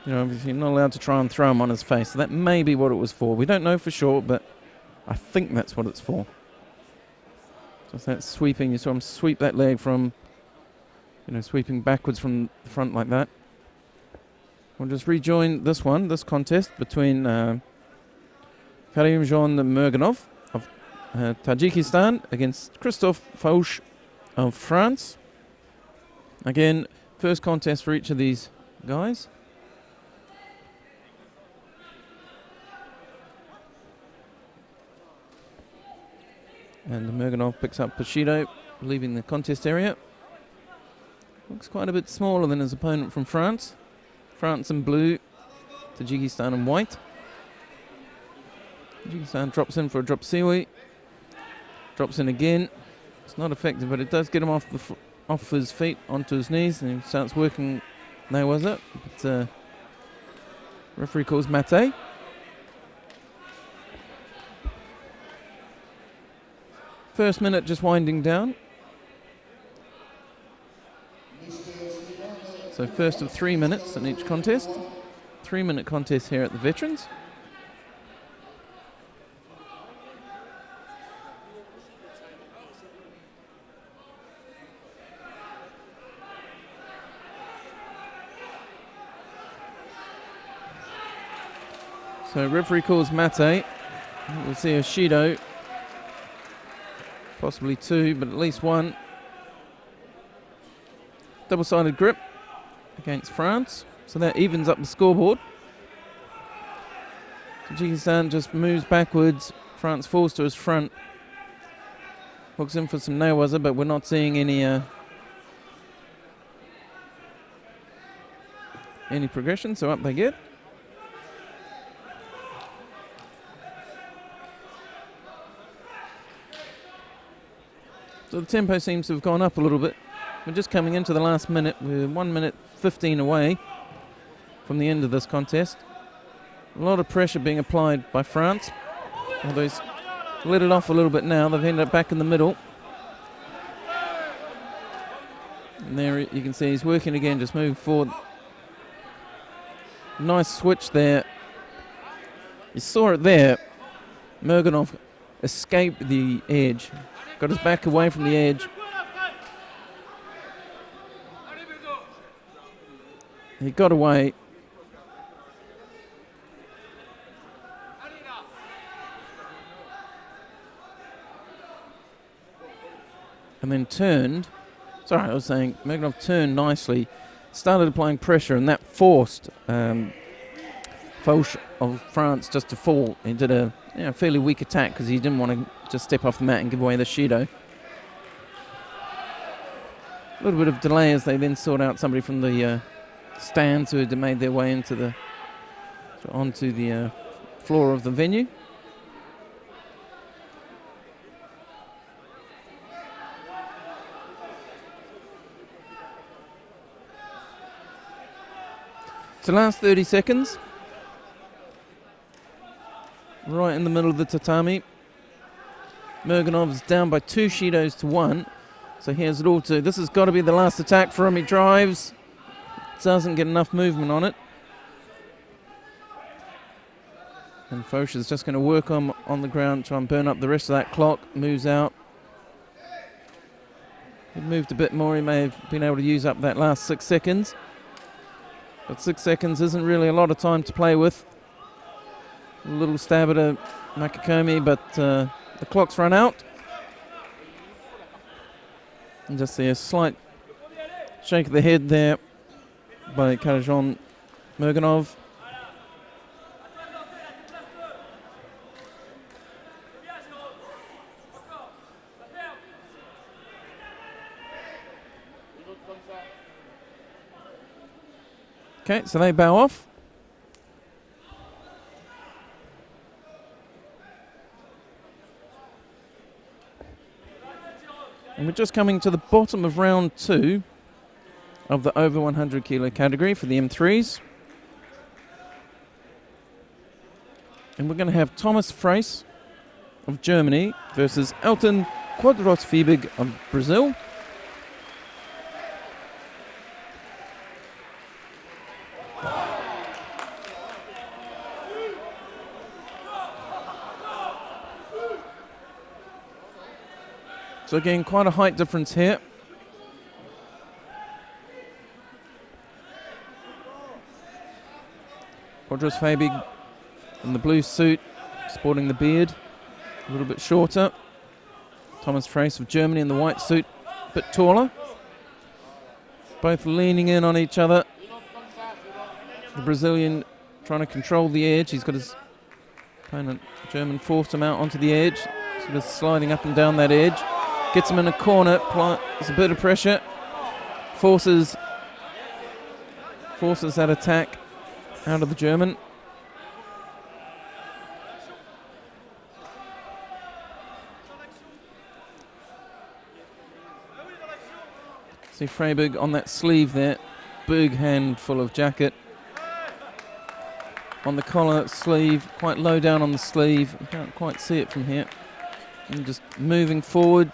You know, obviously you're not allowed to try and throw him on his face. So that may be what it was for. We don't know for sure, but I think that's what it's for. Just that sweeping. You saw him sweep that leg from, you know, sweeping backwards from the front like that. We'll just rejoin this contest between Karimjon Merganov of Tajikistan against Christophe Fauche of France. Again, first contest for each of these guys. And Merganov picks up Bushido, leaving the contest area. Looks quite a bit smaller than his opponent from France. France in blue, Tajikistan in white. Tajikistan drops in for a drop siwi. Drops in again. It's not effective, but it does get him off his feet onto his knees, and he starts working. There was it. But referee calls mate. First minute just winding down. So first of 3 minutes in each contest. 3-minute contest here at the Veterans. So referee calls mate. We'll see a Shido. Possibly two, but at least one. Double-sided grip against France. So that evens up the scoreboard. Tajikistan just moves backwards. France falls to his front. Hooks in for some nailwaza, but we're not seeing any progression, so up they get. So the tempo seems to have gone up a little bit. We're just coming into the last minute. We're 1 minute 15 away from the end of this contest. A lot of pressure being applied by France. Although he's let it off a little bit now. They've ended up back in the middle. And there you can see he's working again, just moving forward. Nice switch there. You saw it there. Merganov escaped the edge. Got his back away from the edge. He got away. And then turned. Sorry, I was saying Merganov turned nicely. Started applying pressure, and that forced Fauche of France just to fall. He did a fairly weak attack because he didn't want to just step off the mat and give away the Shido. A little bit of delay as they then sought out somebody from the stands who had made their way onto the floor of the venue. So last 30 seconds. Right in the middle of the tatami. Merganov's down by 2 Shidos to 1. So he has it all to. This has got to be the last attack for him. He drives. Doesn't get enough movement on it. And Fauche is just going to work on the ground, try and burn up the rest of that clock. Moves out. He moved a bit more. He may have been able to use up that last 6 seconds. But 6 seconds isn't really a lot of time to play with. A little stab at a Makikomi, but the clock's run out. And just see a slight shake of the head there by Karimjon Merganov. Okay, so they bow off. And we're just coming to the bottom of round 2 of the over 100 kilo category for the M3s. And we're going to have Thomas Freis of Germany versus Elton Quadros-Fiebig of Brazil. So again, quite a height difference here. Quadros-Fiebig in the blue suit, sporting the beard, a little bit shorter. Thomas Freis of Germany in the white suit, a bit taller. Both leaning in on each other. The Brazilian trying to control the edge. He's got his opponent, German, forced him out onto the edge. Sort of sliding up and down that edge. Gets him in a corner, there's a bit of pressure. Forces that attack out of the German. See Freiberg on that sleeve there, big handful of jacket. On the collar, sleeve, quite low down on the sleeve. You can't quite see it from here. And just moving forward.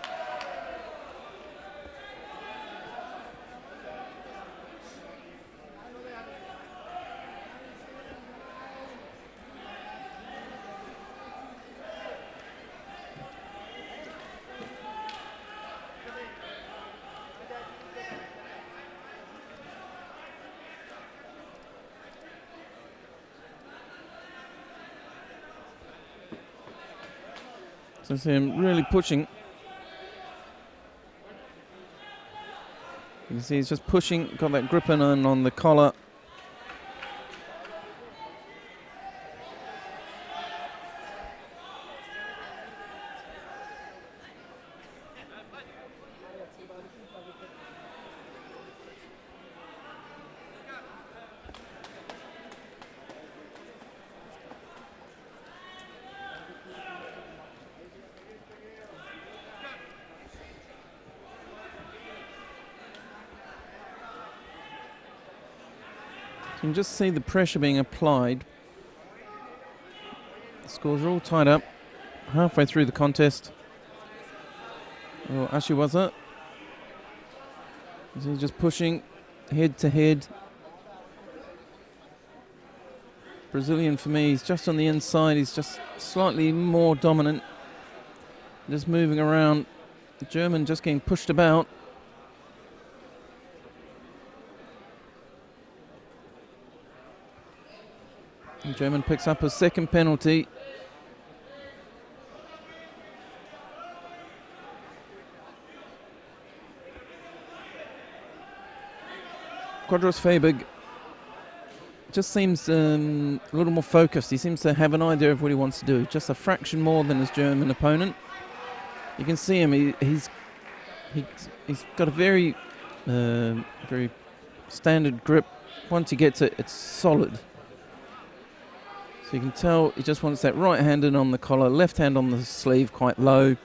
So see him really pushing. You can see he's just pushing, got that grip in on the collar. You can just see the pressure being applied. The scores are all tied up halfway through the contest. Oh, Ashiwaza. He's just pushing head to head. Brazilian, for me, he's just on the inside. He's just slightly more dominant. Just moving around. The German just getting pushed about. The German picks up a second penalty. Quadros-Fiebig just seems a little more focused. He seems to have an idea of what he wants to do. Just a fraction more than his German opponent. You can see him. He's got a very very standard grip. Once he gets it, it's solid. So you can tell he just wants that right hand in on the collar, left hand on the sleeve quite low.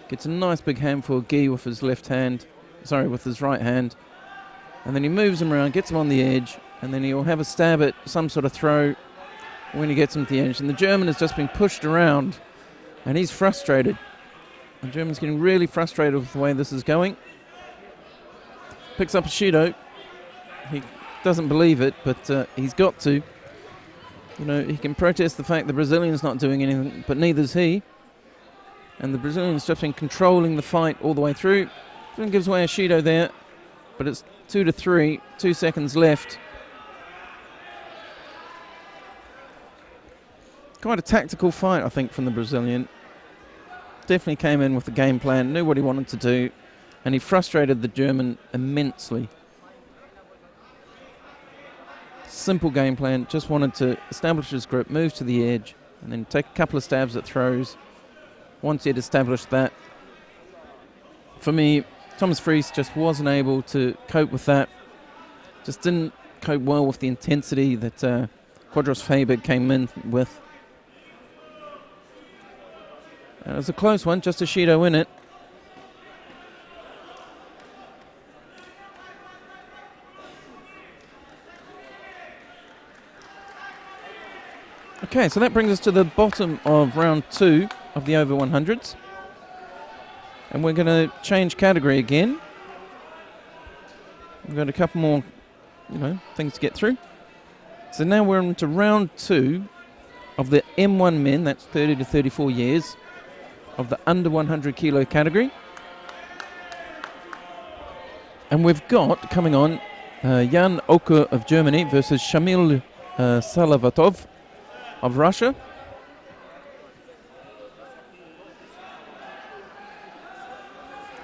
Gets a nice big handful of gi with his with his right hand. And then he moves him around, gets him on the edge, and then he'll have a stab at some sort of throw when he gets him to the edge. And the German has just been pushed around, and he's frustrated. The German's getting really frustrated with the way this is going. Picks up a Judo. He doesn't believe it, but he's got to. You know, he can protest the fact the Brazilian's not doing anything, but neither's he. And the Brazilian's just been controlling the fight all the way through. Then gives away a Judo there, but it's 2-3, 2 seconds left. Quite a tactical fight, I think, from the Brazilian. Definitely came in with a game plan, knew what he wanted to do, and he frustrated the German immensely. Simple game plan, just wanted to establish his grip, move to the edge, and then take a couple of stabs at throws. Once he had established that, for me, Thomas Freis just wasn't able to cope with that. Just didn't cope well with the intensity that Quadros Faber came in with. It was a close one, just a Shido in it. Okay, so that brings us to the bottom of round 2 of the over 100s. And we're going to change category again. We've got a couple more, things to get through. So now we're into round 2 of the M1 men, that's 30 to 34 years, of the under 100 kilo category. And we've got, coming on, Jan Oker of Germany versus Shamil Salavatov of Russia.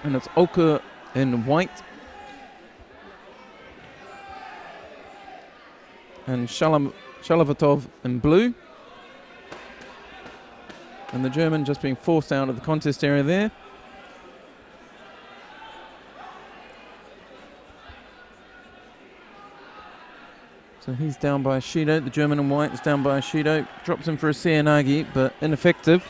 And it's Oker in white and Shalavatov in blue. And the German just being forced out of the contest area there. So he's down by a Shido. The German in white is down by a Shido. Drops him for a Seoinage, but ineffective.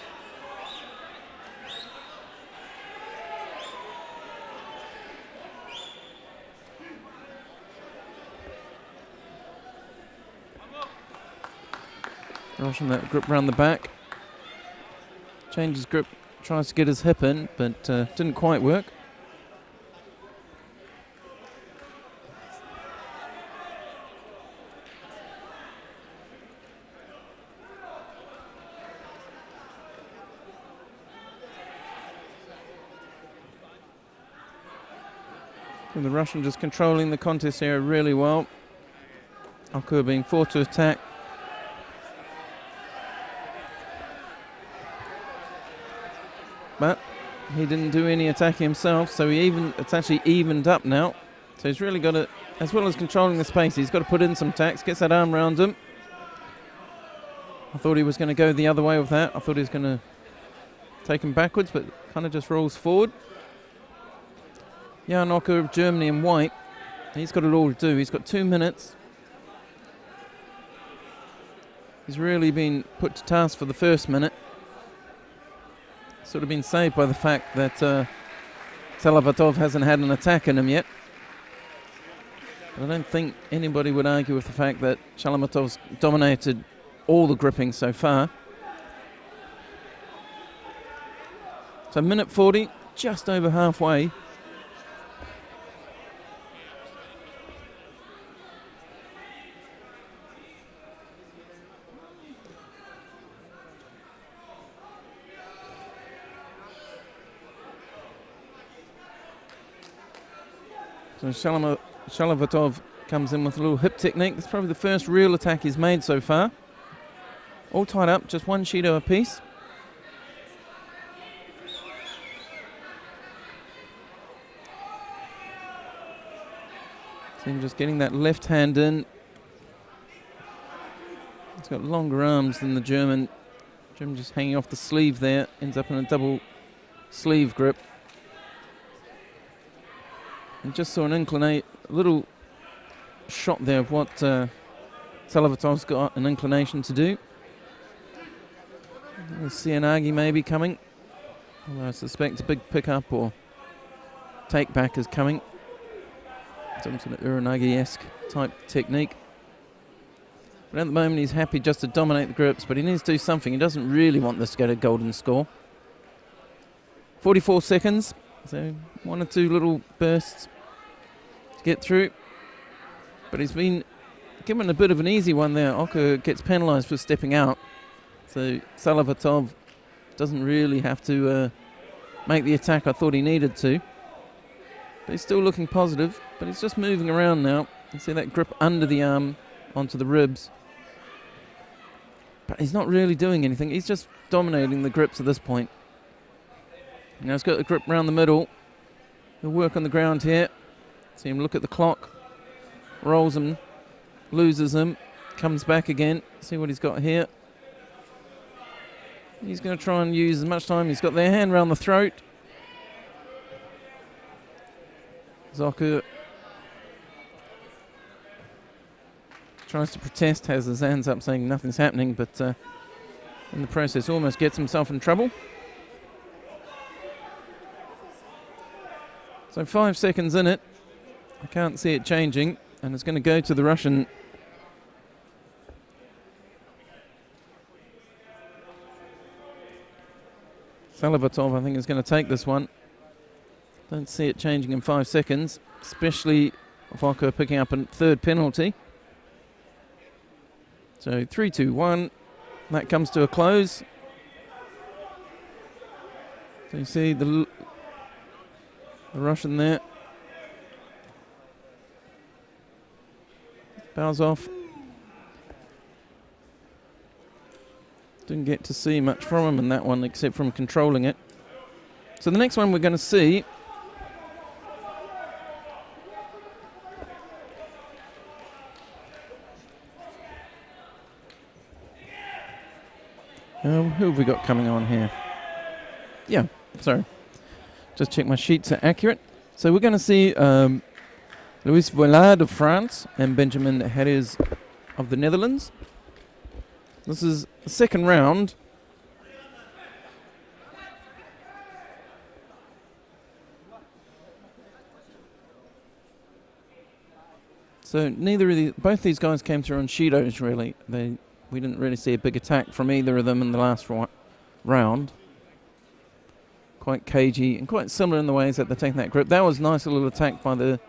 Russian that grip round the back. Changes grip, tries to get his hip in, but didn't quite work. And the Russian just controlling the contest area really well. Okur being forced to attack. But he didn't do any attacking himself, so it's actually evened up now. So he's really got to, as well as controlling the space, he's got to put in some attacks, gets that arm round him. I thought he was going to go the other way with that. I thought he was going to take him backwards, but kind of just rolls forward. Jan Oker of Germany in white. He's got it all to do. He's got 2 minutes. He's really been put to task for the first minute. Sort of been saved by the fact that Salavatov hasn't had an attack in him yet. But I don't think anybody would argue with the fact that Salamatov's dominated all the gripping so far. So minute 40, just over halfway. So Shalavatov comes in with a little hip technique. It's probably the first real attack he's made so far. All tied up, just one Shido apiece. So him just getting that left hand in. He's got longer arms than the German. German just hanging off the sleeve there. Ends up in a double sleeve grip. And just saw a little shot there of what Salavatov's got an inclination to do. Seoinage maybe coming. Although I suspect a big pickup or take back is coming. Some sort of Uranagi-esque type technique. But at the moment he's happy just to dominate the grips, but he needs to do something. He doesn't really want this to go to golden score. 44 seconds, so 1 or 2 little bursts to get through. But he's been given a bit of an easy one there. Oker gets penalised for stepping out. So Salavatov doesn't really have to make the attack I thought he needed to. But he's still looking positive, but he's just moving around now. You see that grip under the arm onto the ribs. But he's not really doing anything. He's just dominating the grips at this point. Now he's got the grip around the middle. He'll work on the ground here. See him look at the clock. Rolls him, loses him, comes back again. See what he's got here. He's going to try and use as much time. He's got their hand around the throat. Zoku Tries to protest, has his hands up saying nothing's happening, but in the process almost gets himself in trouble. So 5 seconds in it. I can't see it changing, and it's going to go to the Russian. Salavatov, I think, is going to take this one. Don't see it changing in 5 seconds, especially Volko picking up a third penalty. So 3-2-1. That comes to a close. So you see the Russian there. Bows off. Didn't get to see much from him in that one except from controlling it. So the next one we're going to see who have we got coming on here? Yeah, sorry. Just check my sheets are accurate. So we're going to see Louis Voillard of France and Benjamin Harris of the Netherlands. This is the second round. So both these guys came through on Shidos, really. We didn't really see a big attack from either of them in the last round. Quite cagey and quite similar in the ways that they're taking that grip. That was a nice little attack by the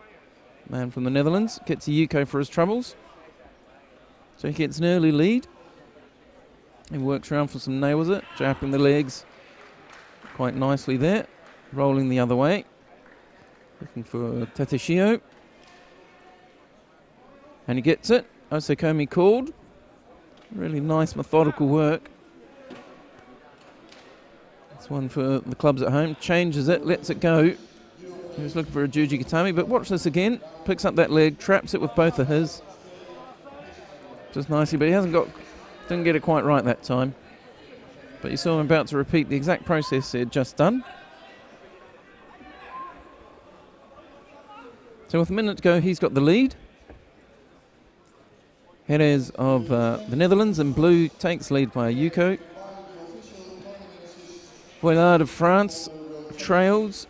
man from the Netherlands. Gets a Yuko for his troubles. So he gets an early lead. He works around for some nails it, jabbing the legs quite nicely there. Rolling the other way. Looking for Tateshio. And he gets it. Osakomi called. Really nice methodical work. This one for the clubs at home. Changes it, lets it go. He was looking for a Juji Gatami, but watch this again. Picks up that leg, traps it with both of his. Just nicely, but he didn't get it quite right that time. But you saw him about to repeat the exact process he had just done. So with a minute to go, he's got the lead. Jerez of the Netherlands in blue takes lead by a Yuko. Voillard of France trails.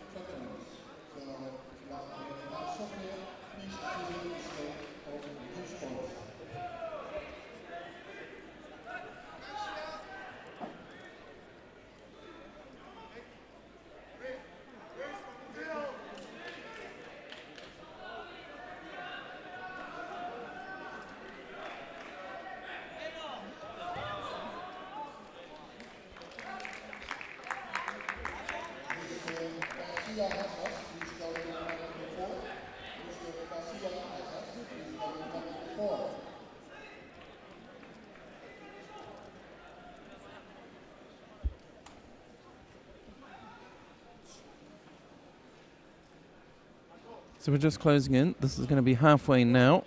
So we're just closing in. This is going to be halfway now.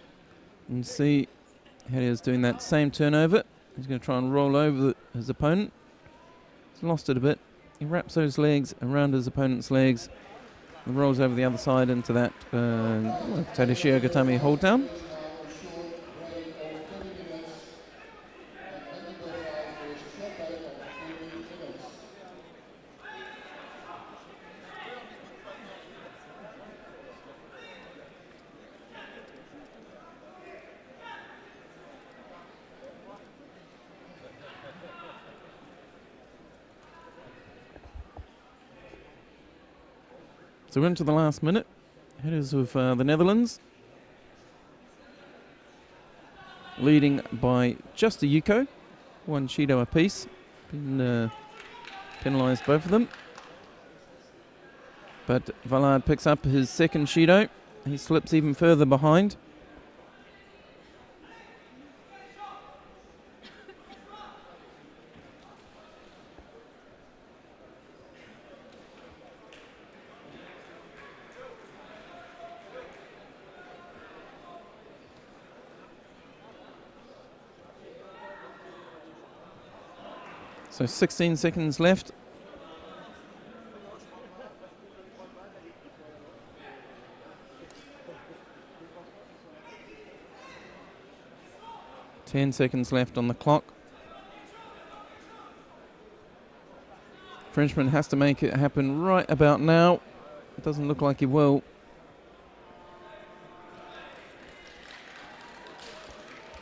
And see how he is doing that same turnover. He's going to try and roll over his opponent. He's lost it a bit. He wraps those legs around his opponent's legs and rolls over the other side into that Tadashio Gatami hold down. So we're into the last minute. Headers of the Netherlands. Leading by just a Yuko. One Shido apiece. Been penalised both of them. But Voillard picks up his second Shido. He slips even further behind. So 16 seconds left. 10 seconds left on the clock. Frenchman has to make it happen right about now. It doesn't look like he will.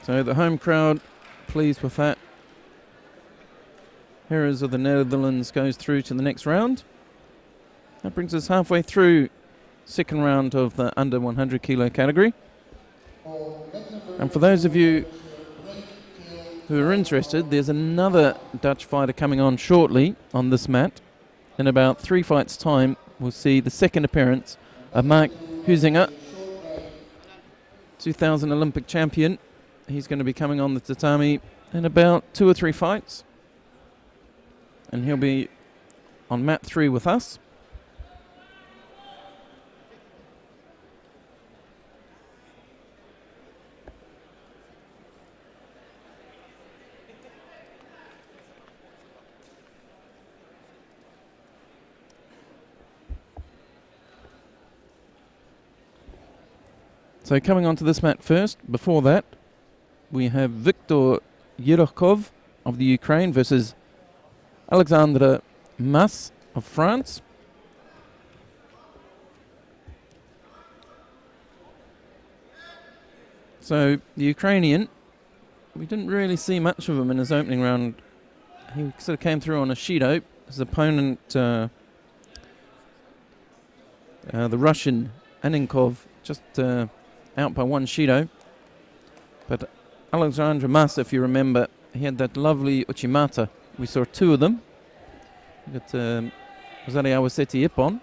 So the home crowd pleased with that. Heroes of the Netherlands goes through to the next round. That brings us halfway through second round of the under 100 kilo category. And for those of you who are interested, there's another Dutch fighter coming on shortly on this mat. In about 3 fights' time, we'll see the second appearance of Mark Huizinga, 2000 Olympic champion. He's going to be coming on the tatami in about 2 or 3 fights. And he'll be on mat 3 with us. So coming onto this mat first, before that, we have Viktor Yerokov of the Ukraine versus Alexandre Mas of France. So the Ukrainian, we didn't really see much of him in his opening round. He sort of came through on a Shido. His opponent, the Russian Aninkov, just out by 1 Shido. But Alexandre Mas, if you remember, he had that lovely Uchimata. We saw 2 of them. We got Rosalie Awaseti Ippon.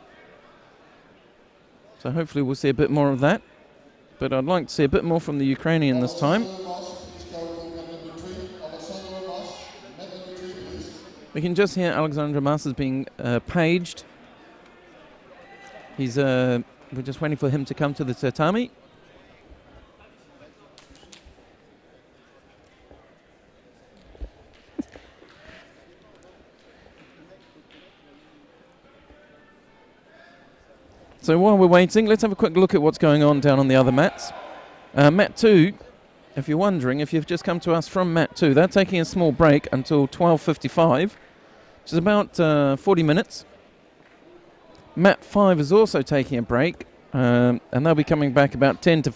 So hopefully we'll see a bit more of that. But I'd like to see a bit more from the Ukrainian this time. We can just hear Alexandre Mas is being paged. He's we're just waiting for him to come to the tatami. So while we're waiting, let's have a quick look at what's going on down on the other mats. Mat 2, if you're wondering, if you've just come to us from mat 2, they're taking a small break until 12:55, which is about 40 minutes. Mat 5 is also taking a break, and they'll be coming back about 10 to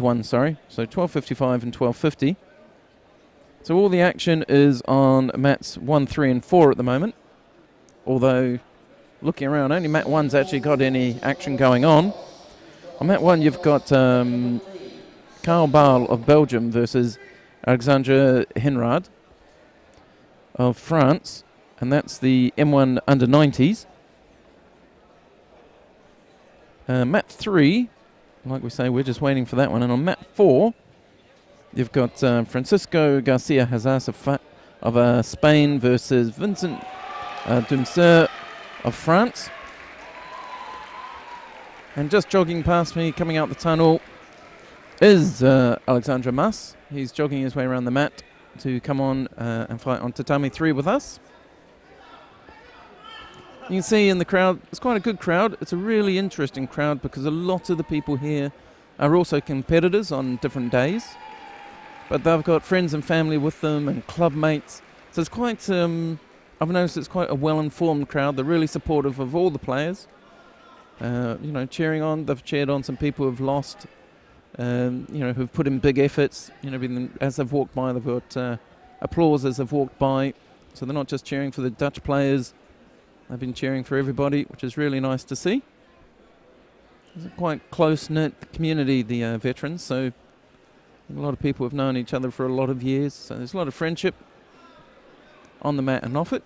1, sorry. So 12:55 and 12:50. So all the action is on mats 1, 3 and 4 at the moment, although looking around, only mat 1's actually got any action going on. On mat 1, you've got Karl Baal of Belgium versus Alexandre Henrad of France, and that's the M1 under 90s. Mat 3, like we say, we're just waiting for that one. And on mat 4, you've got Francisco Garcia Hazas of Spain versus Vincent Dumser of France. And just jogging past me, coming out the tunnel, is Alexandre Mas. He's jogging his way around the mat to come on and fight on tatami 3 with us. You can see in the crowd, it's quite a good crowd. It's a really interesting crowd because a lot of the people here are also competitors on different days. But they've got friends and family with them and club mates. So it's quite, I've noticed it's quite a well-informed crowd. They're really supportive of all the players. Cheering on. They've cheered on some people who've lost, who've put in big efforts. As they've walked by, they've got applause as they've walked by. So they're not just cheering for the Dutch players. They've been cheering for everybody, which is really nice to see. It's a quite close-knit community, the veterans, so a lot of people have known each other for a lot of years. So there's a lot of friendship on the mat and off it.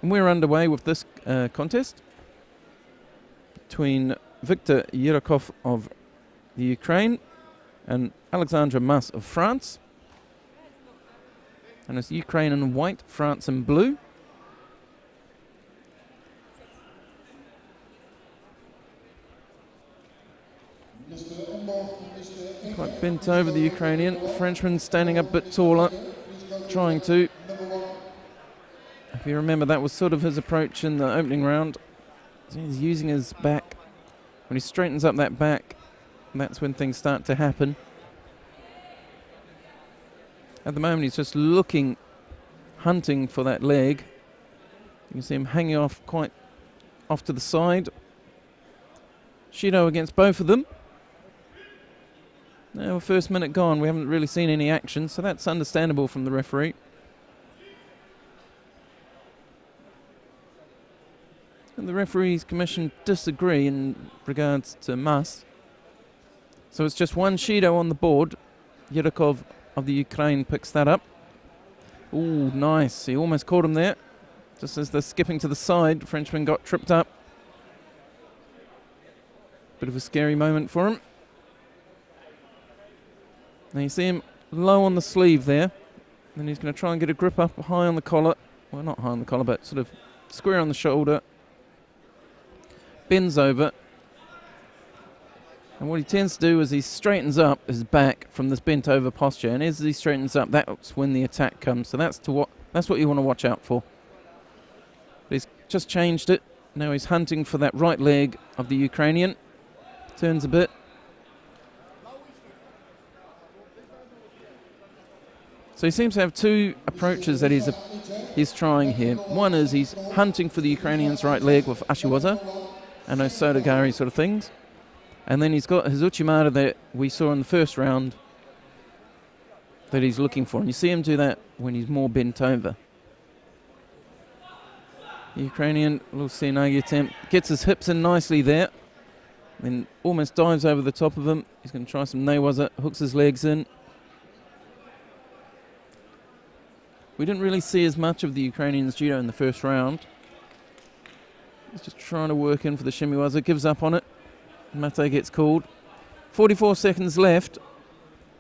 And we're underway with this contest between Viktor Yerokov of the Ukraine and Alexandre Mas of France. And it's Ukraine in white, France in blue. Quite bent over the Ukrainian. Frenchman standing up a bit taller, trying to. If you remember, that was sort of his approach in the opening round. So he's using his back. When he straightens up that back, that's when things start to happen. At the moment, he's just looking, hunting for that leg. You can see him hanging off quite off to the side. Judo against both of them. Now, first minute gone, we haven't really seen any action, so that's understandable from the referee. And the referees commission disagree in regards to Mas. So it's just one Judo on the board. Yurikov of the Ukraine picks that up. Ooh, nice. He almost caught him there. Just as they're skipping to the side, the Frenchman got tripped up. Bit of a scary moment for him. Now you see him low on the sleeve there. Then he's going to try and get a grip up high on the collar. Well, not high on the collar, but sort of square on the shoulder. Bends over. And what he tends to do is he straightens up his back from this bent over posture. And as he straightens up, that's when the attack comes. So that's what you want to watch out for. But he's just changed it. Now he's hunting for that right leg of the Ukrainian. Turns a bit. So he seems to have two approaches that he's trying here. One is he's hunting for the Ukrainian's right leg with Ashiwaza and those Sodogari sort of things. And then he's got his Uchimata that we saw in the first round that he's looking for. And you see him do that when he's more bent over. The Ukrainian, little Senagi attempt, gets his hips in nicely there. Then almost dives over the top of him. He's going to try some Newaza, hooks his legs in. We didn't really see as much of the Ukrainian's judo in the first round. He's just trying to work in for the Shimiwaza, gives up on it. Mate gets called. 44 seconds left.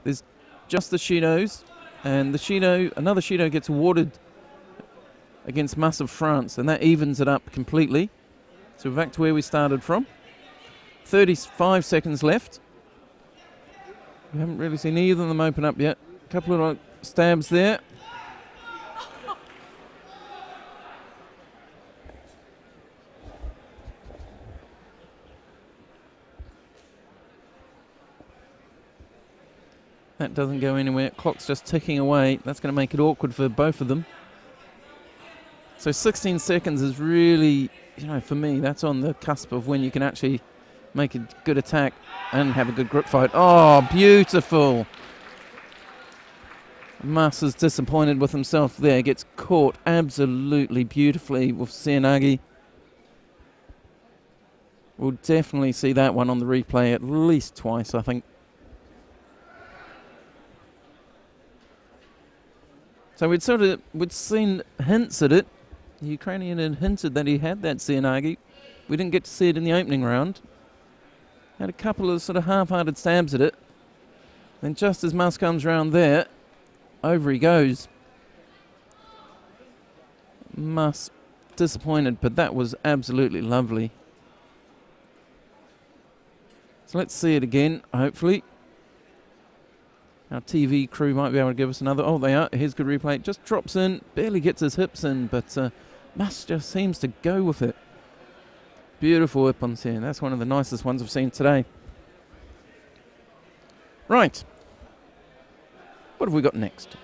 There's just the Shidos, and another Shido gets awarded against Mas of France, and that evens it up completely. So we're back to where we started from. 35 seconds left. We haven't really seen either of them open up yet. A couple of stabs there. That doesn't go anywhere. Clock's just ticking away. That's going to make it awkward for both of them. So 16 seconds is really, for me, that's on the cusp of when you can actually make a good attack and have a good grip fight. Oh, beautiful. Mas is disappointed with himself there. Gets caught absolutely beautifully with Seanagi. We'll definitely see that one on the replay at least twice, I think. So we'd seen hints at it. The Ukrainian had hinted that he had that Seanagi. We didn't get to see it in the opening round. Had a couple of sort of half-hearted stabs at it. Then just as Mas comes round there, over he goes. Mas disappointed, but that was absolutely lovely. So let's see it again, hopefully. Our TV crew might be able to give us another. Oh, they are. Here's good replay. Just drops in, barely gets his hips in, but Mas just seems to go with it. Beautiful Ippons here. That's one of the nicest ones I've seen today. Right. What have we got next?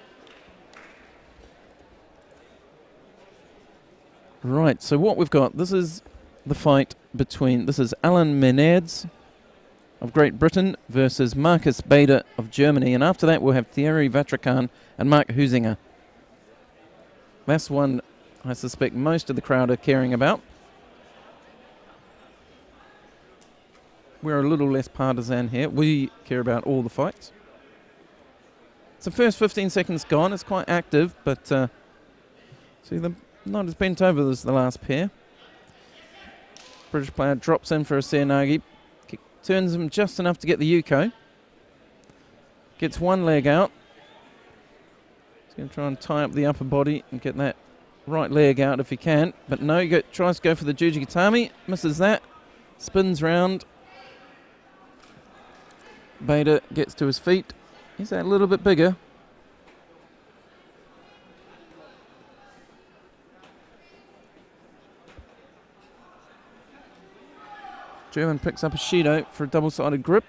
Right, so what we've got, this is the fight between, this is Alan Menards of Great Britain versus Marcus Bader of Germany. And after that, we'll have Thierry Vatrican and Mark Huizinga. That's one I suspect most of the crowd are caring about. We're a little less partisan here. We care about all the fights. So first 15 seconds gone. It's quite active, but see, they're not as bent over as the last pair. British player drops in for a Seanagi. Turns him just enough to get the Yuko. Gets one leg out. He's going to try and tie up the upper body and get that right leg out if he can. But no, he tries to go for the Jujigatami. Misses that. Spins round. Bader gets to his feet. He's a little bit bigger. German picks up a Shido for a double-sided grip.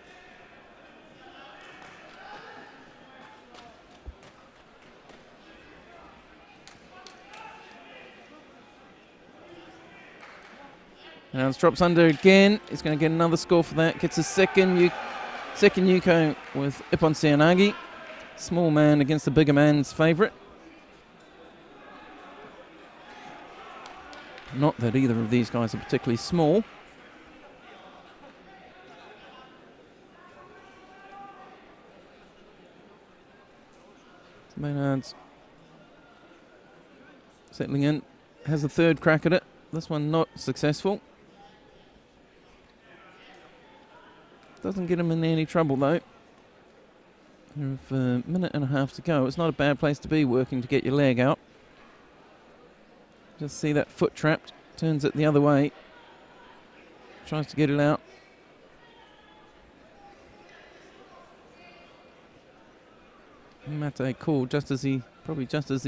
Now drops under again. He's going to get another score for that. Gets his second Yuko with Ippon Seanagi. Small man against the bigger man's favourite. Not that either of these guys are particularly small. Maynard's settling in. Has a third crack at it. This one not successful. Doesn't get him in any trouble though. We have a minute and a half to go. It's not a bad place to be working to get your leg out. Just see that foot trapped. Turns it the other way. Tries to get it out. Mate called just as he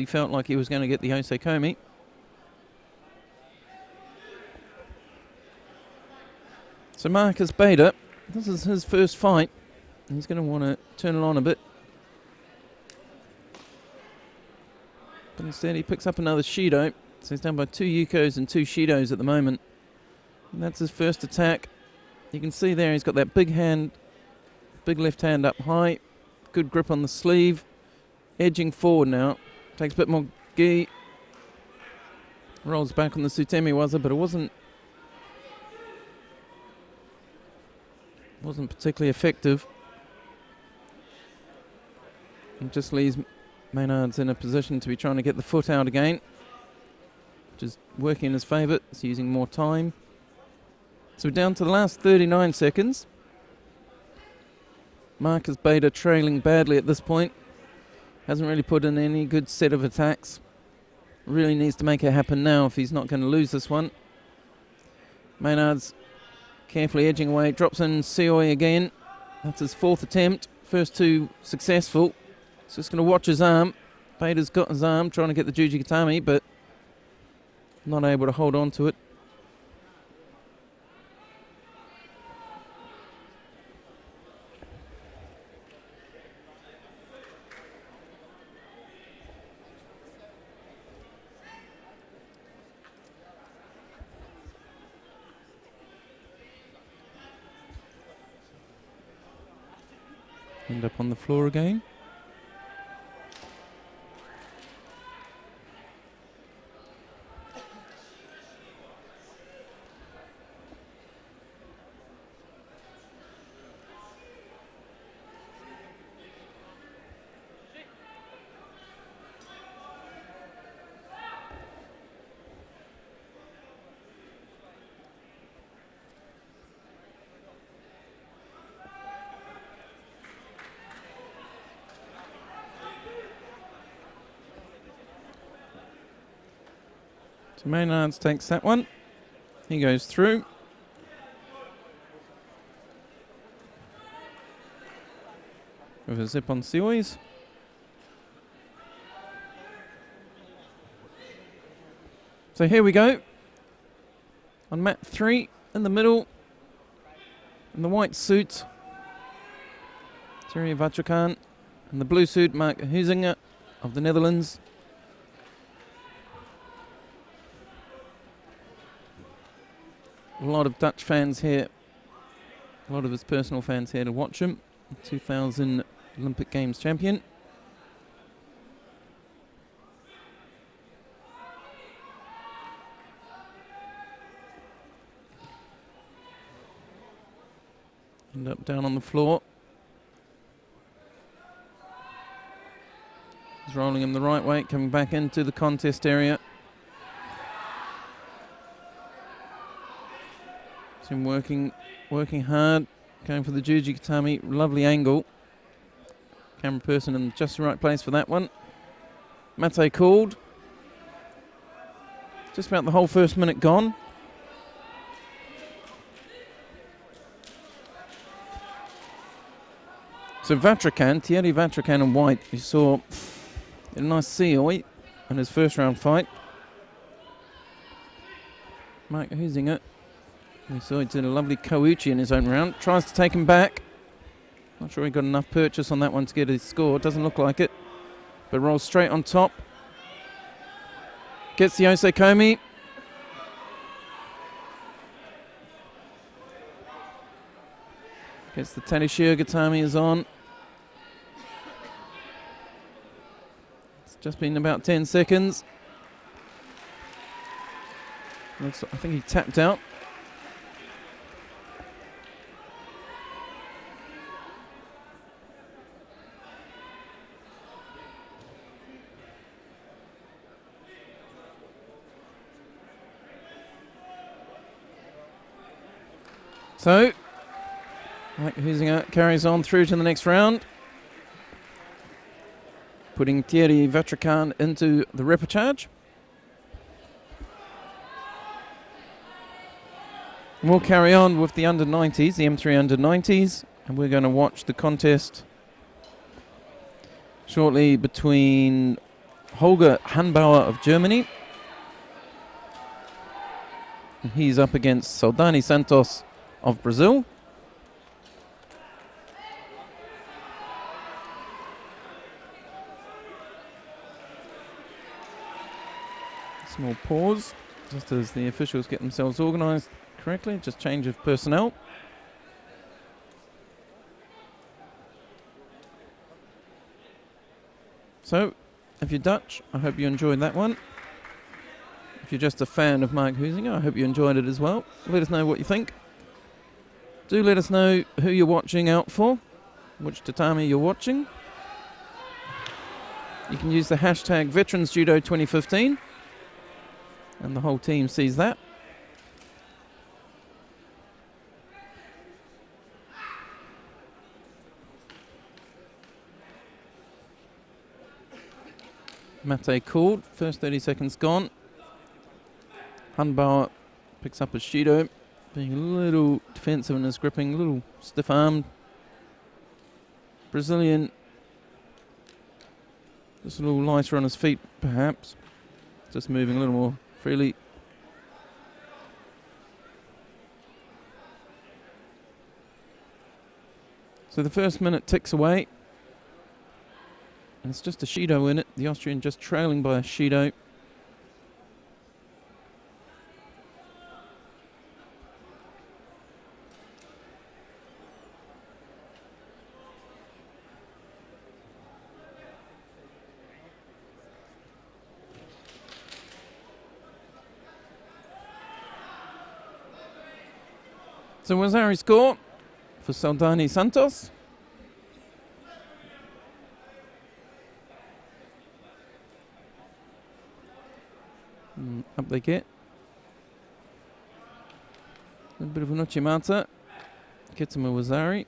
felt like he was going to get the Osekomi. So Marcus Bader, this is his first fight. He's going to want to turn it on a bit. But instead he picks up another Shido. So he's down by 2 Yukos and 2 Shidos at the moment. And that's his first attack. You can see there he's got that big left hand up high. Good grip on the sleeve. Edging forward now. Takes a bit more gi. Rolls back on the Sutemi Waza, but it wasn't particularly effective. And just leaves Maynard's in a position to be trying to get the foot out again, which is working in his favour. It's using more time. So we're down to the last 39 seconds. Marcus Bader trailing badly at this point. Hasn't really put in any good set of attacks. Really needs to make it happen now if he's not going to lose this one. Maynard's carefully edging away. Drops in Seoi again. That's his 4th attempt. First 2 successful. So just going to watch his arm. Bader's got his arm, trying to get the Juji Katami, but not able to hold on to it. End up on the floor again. So Maynards takes that one. He goes through. With a zip on Seois. So here we go. On mat 3, in the middle, in the white suit, Thierry Vatrakan, and the blue suit, Mark Huizinga of the Netherlands. A lot of Dutch fans here, a lot of his personal fans here to watch him. 2000 Olympic Games champion. End up down on the floor. He's rolling him the right way, coming back into the contest area. See him working hard, going for the Juji Katami, lovely angle. Camera person in just the right place for that one. Mate called. Just about the whole first minute gone. So Vatrakan, Thierry Vatrakan in white, you saw a nice Seoi in his first round fight. Mike Huizinga, we saw he did a lovely Kouchi in his own round. Tries to take him back. Not sure he got enough purchase on that one to get his score. Doesn't look like it. But rolls straight on top. Gets the Osekomi. Gets the Tadashio Gatami is on. It's just been about 10 seconds. I think he tapped out. So, Mike Huizinga carries on through to the next round, putting Thierry Vatrican into the repechage. We'll carry on with the under-90s, the M3 under-90s, and we're going to watch the contest shortly between Holger Hanbauer of Germany. And he's up against Soldani Santos of Brazil. Small pause, just as the officials get themselves organised correctly, just change of personnel. So, if you're Dutch, I hope you enjoyed that one. If you're just a fan of Mike Huizinga, I hope you enjoyed it as well. Let us know what you think. Do let us know who you're watching out for, which tatami you're watching. You can use the hashtag Veterans Judo 2015, and the whole team sees that. Mate called, first 30 seconds gone. Hanbauer picks up his Shido, being a little defensive in his gripping, a little stiff-armed. Brazilian, just a little lighter on his feet, perhaps. Just moving a little more freely. So the first minute ticks away. And it's just a Shido in it. The Austrian just trailing by a Shido. So Wazari score for Soldani Santos. Up they get. A bit of an Uchimata. Gets him a Wazari.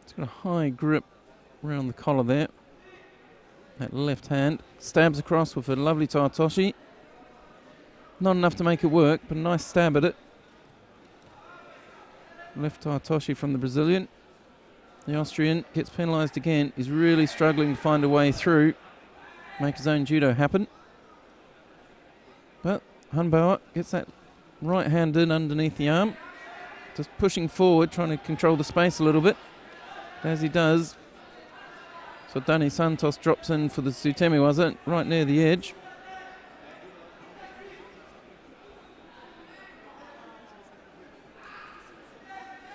It's got a high grip around the collar there. That left hand stabs across with a lovely Taitoshi. Not enough to make it work, but a nice stab at it. Left Taitoshi from the Brazilian. The Austrian gets penalised again. He's really struggling to find a way through, make his own judo happen. But Hanbauer gets that right hand in underneath the arm. Just pushing forward, trying to control the space a little bit. As he does, so Dani Santos drops in for the Sutemi, was it? Right near the edge.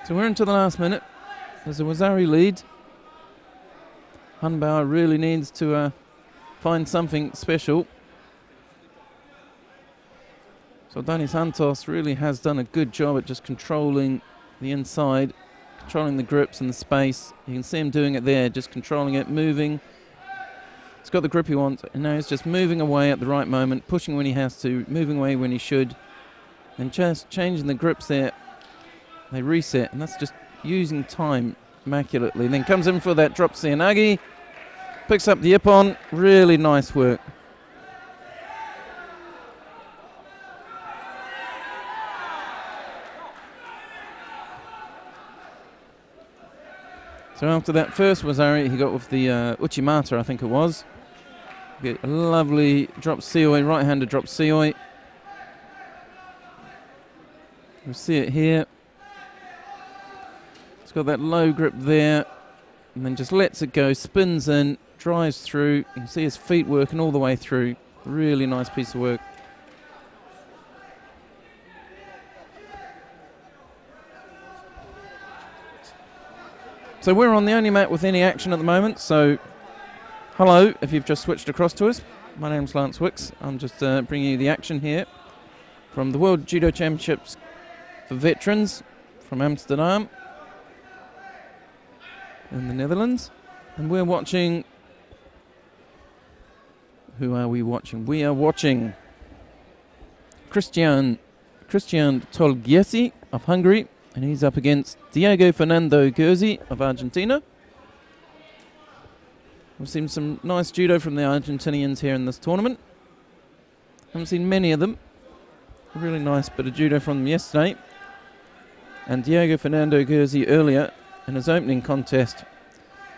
So we're into the last minute. There's a Wazari lead. Hanbauer really needs to find something special. So Dani Santos really has done a good job at just controlling the inside, controlling the grips and the space. You can see him doing it there, just controlling it, moving. He's got the grip he wants, and now he's just moving away at the right moment, pushing when he has to, moving away when he should, and just changing the grips there. They reset, and that's just using time immaculately. Then comes in for that drop Seanagi, picks up the Ippon. Really nice work. So after that first Wazari, he got with the Uchimata, I think it was. Get a lovely drop Seoi, right-handed drop Seoi. We'll see it here. Got that low grip there, and then just lets it go, spins in, drives through. You can see his feet working all the way through. Really nice piece of work. So we're on the only mat with any action at the moment, so hello if you've just switched across to us. My name's Lance Wicks. I'm just bringing you the action here from the World Judo Championships for Veterans from Amsterdam in the Netherlands. And we're watching... Who are we watching? We are watching Christian Tolgiesi of Hungary, and he's up against Diego Fernando Gerzi of Argentina. We've seen some nice judo from the Argentinians here in this tournament. Haven't seen many of them. A really nice bit of judo from them yesterday. And Diego Fernando Gerzi earlier in his opening contest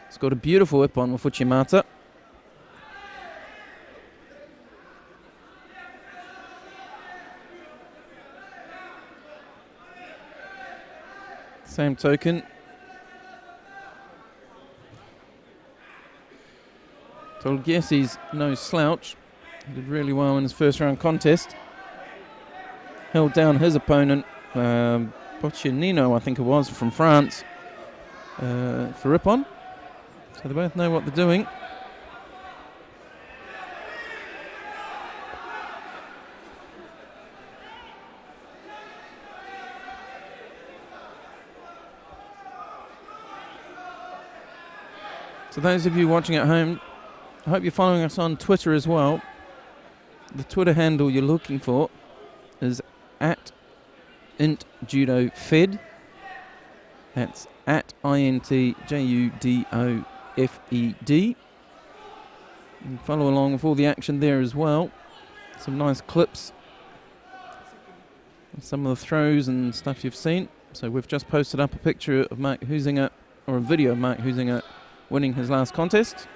has got a beautiful ippon with Uchimata. Same token, Tolgiesi's no slouch. He did really well in his first round contest. Held down his opponent, Boccianino, I think it was, from France, for Ippon. So they both know what they're doing. So those of you watching at home, I hope you're following us on Twitter as well. The Twitter handle you're looking for is @IntJudoFed. That's @IntJudofed. And follow along with all the action there as well. Some nice clips. Some of the throws and stuff you've seen. So we've just posted up a picture of Mark Huizinga, or a video of Mark Huizinga winning his last contest.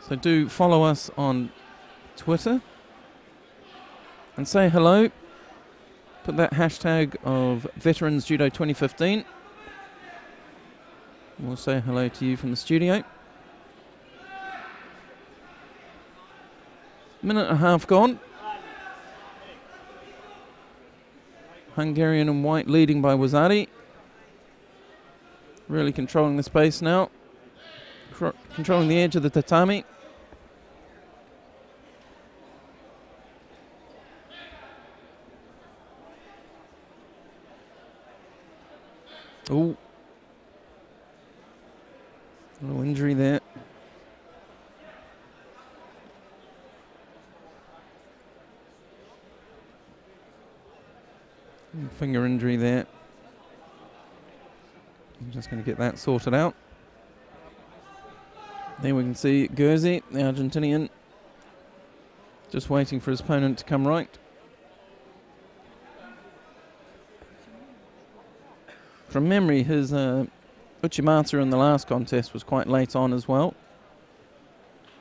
So do follow us on Twitter and say hello. Put that hashtag of Veterans Judo 2015. We'll say hello to you from the studio. Minute and a half gone. Hungarian and white leading by Wazari. Really controlling the space now. Controlling the edge of the tatami. Oh. A little injury there. Finger injury there. I'm just going to get that sorted out. There we can see Gerzi, the Argentinian, just waiting for his opponent to come right. From memory, his Uchimata in the last contest was quite late on as well.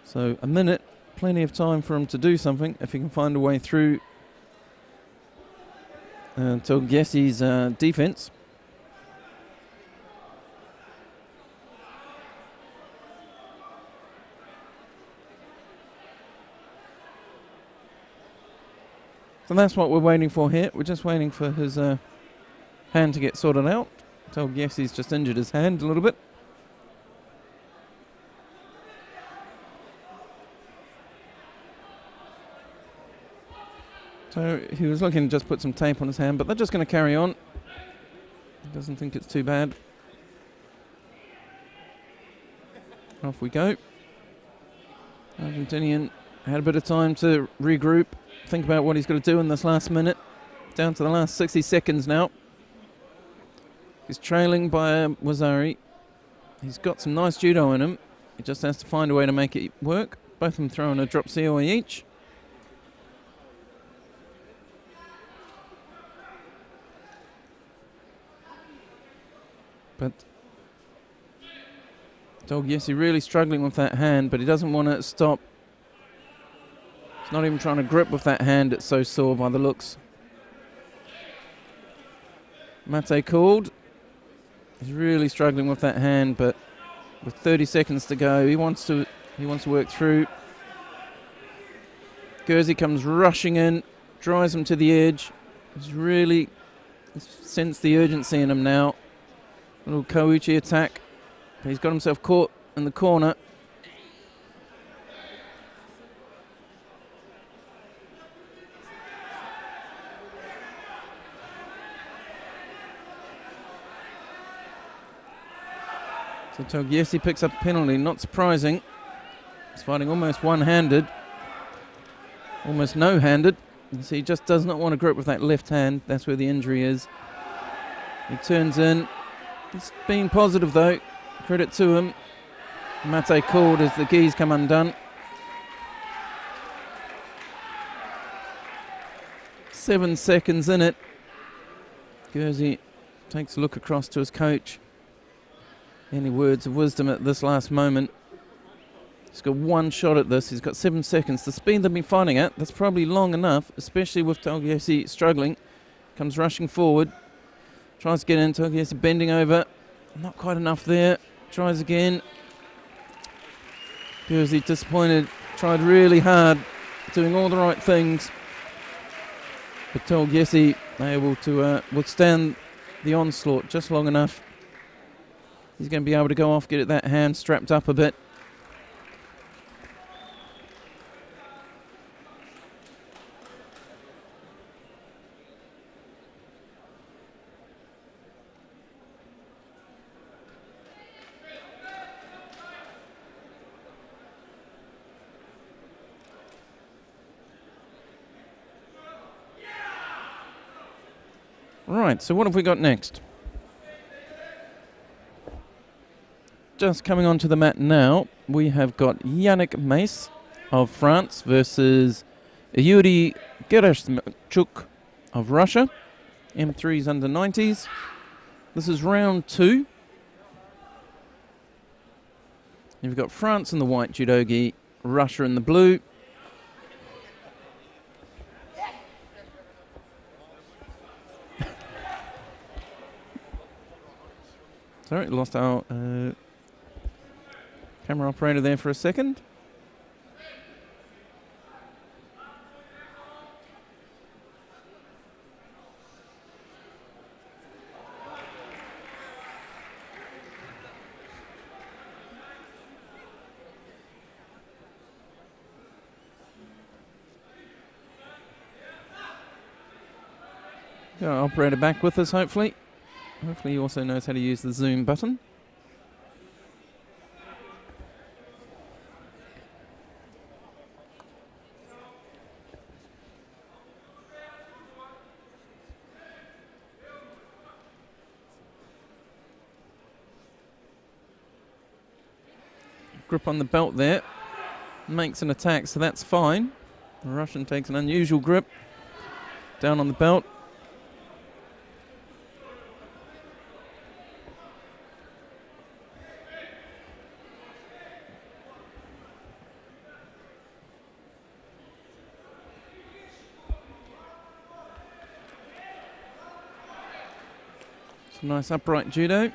So a minute, plenty of time for him to do something if he can find a way through Tolgiesi's defense. So that's what we're waiting for here. We're just waiting for his hand to get sorted out. Tolgiesi's just injured his hand a little bit. So he was looking to just put some tape on his hand, but they're just going to carry on. He doesn't think it's too bad. Off we go. Argentinian had a bit of time to regroup, think about what he's got to do in this last minute. Down to the last 60 seconds now. He's trailing by Wazari. He's got some nice judo in him. He just has to find a way to make it work. Both of them throwing a drop COE each. But Tolgiesi really struggling with that hand, but he doesn't want to stop. He's not even trying to grip with that hand, it's so sore by the looks. Mate called. He's really struggling with that hand, but with 30 seconds to go, he wants to work through. Guernsey comes rushing in, drives him to the edge. He's really sensed the urgency in him now. A little Kouchi attack, but he's got himself caught in the corner. So Togiesi picks up a penalty, not surprising. He's fighting almost one-handed, almost no-handed. You see, he just does not want to grip with that left hand. That's where the injury is. He turns in. He's been positive though. Credit to him. Mate called as the gis come undone. 7 seconds in it. Guernsey takes a look across to his coach. Any words of wisdom at this last moment? He's got one shot at this. He's got 7 seconds. The speed they've been fighting at, that's probably long enough, especially with Togiesi struggling. Comes rushing forward. Tries to get in. Togiesi bending over. Not quite enough there. Tries again. Guernsey disappointed. Tried really hard. Doing all the right things. But Togiesi able to withstand the onslaught just long enough. He's going to be able to go off, get that hand strapped up a bit. Right, so what have we got next? Just coming onto the mat now, we have got Yannick Mace of France versus Yuri Gerashchuk of Russia, M3s under 90s. This is round 2. You've got France in the white judogi, Russia in the blue. Sorry, lost our camera operator there for a second. Got our operator back with us, hopefully. Hopefully he also knows how to use the zoom button. Grip on the belt there, makes an attack, so that's fine. The Russian takes an unusual grip down on the belt. Some nice upright judo,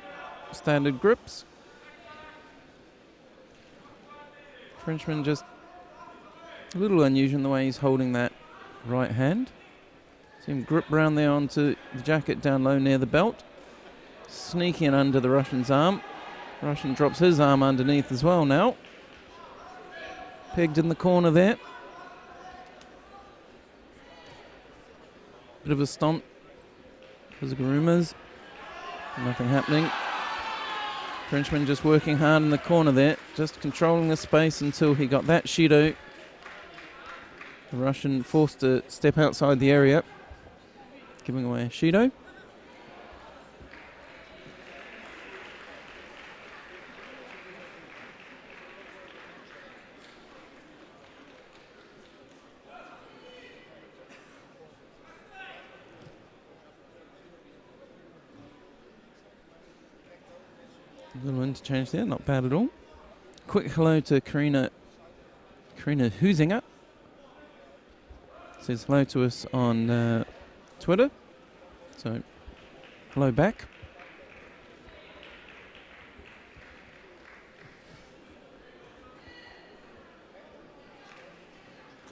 standard grips. Frenchman just a little unusual in the way he's holding that right hand. See him grip round there onto the jacket down low near the belt. Sneaking in under the Russian's arm. Russian drops his arm underneath as well now. Pegged in the corner there. Bit of a stomp. Huizinga. Nothing happening. Frenchman just working hard in the corner there, just controlling the space until he got that Shido. The Russian forced to step outside the area, giving away a Shido. A little interchange there, not bad at all. Quick hello to Karina Huizinga. Says hello to us on Twitter. So, hello back.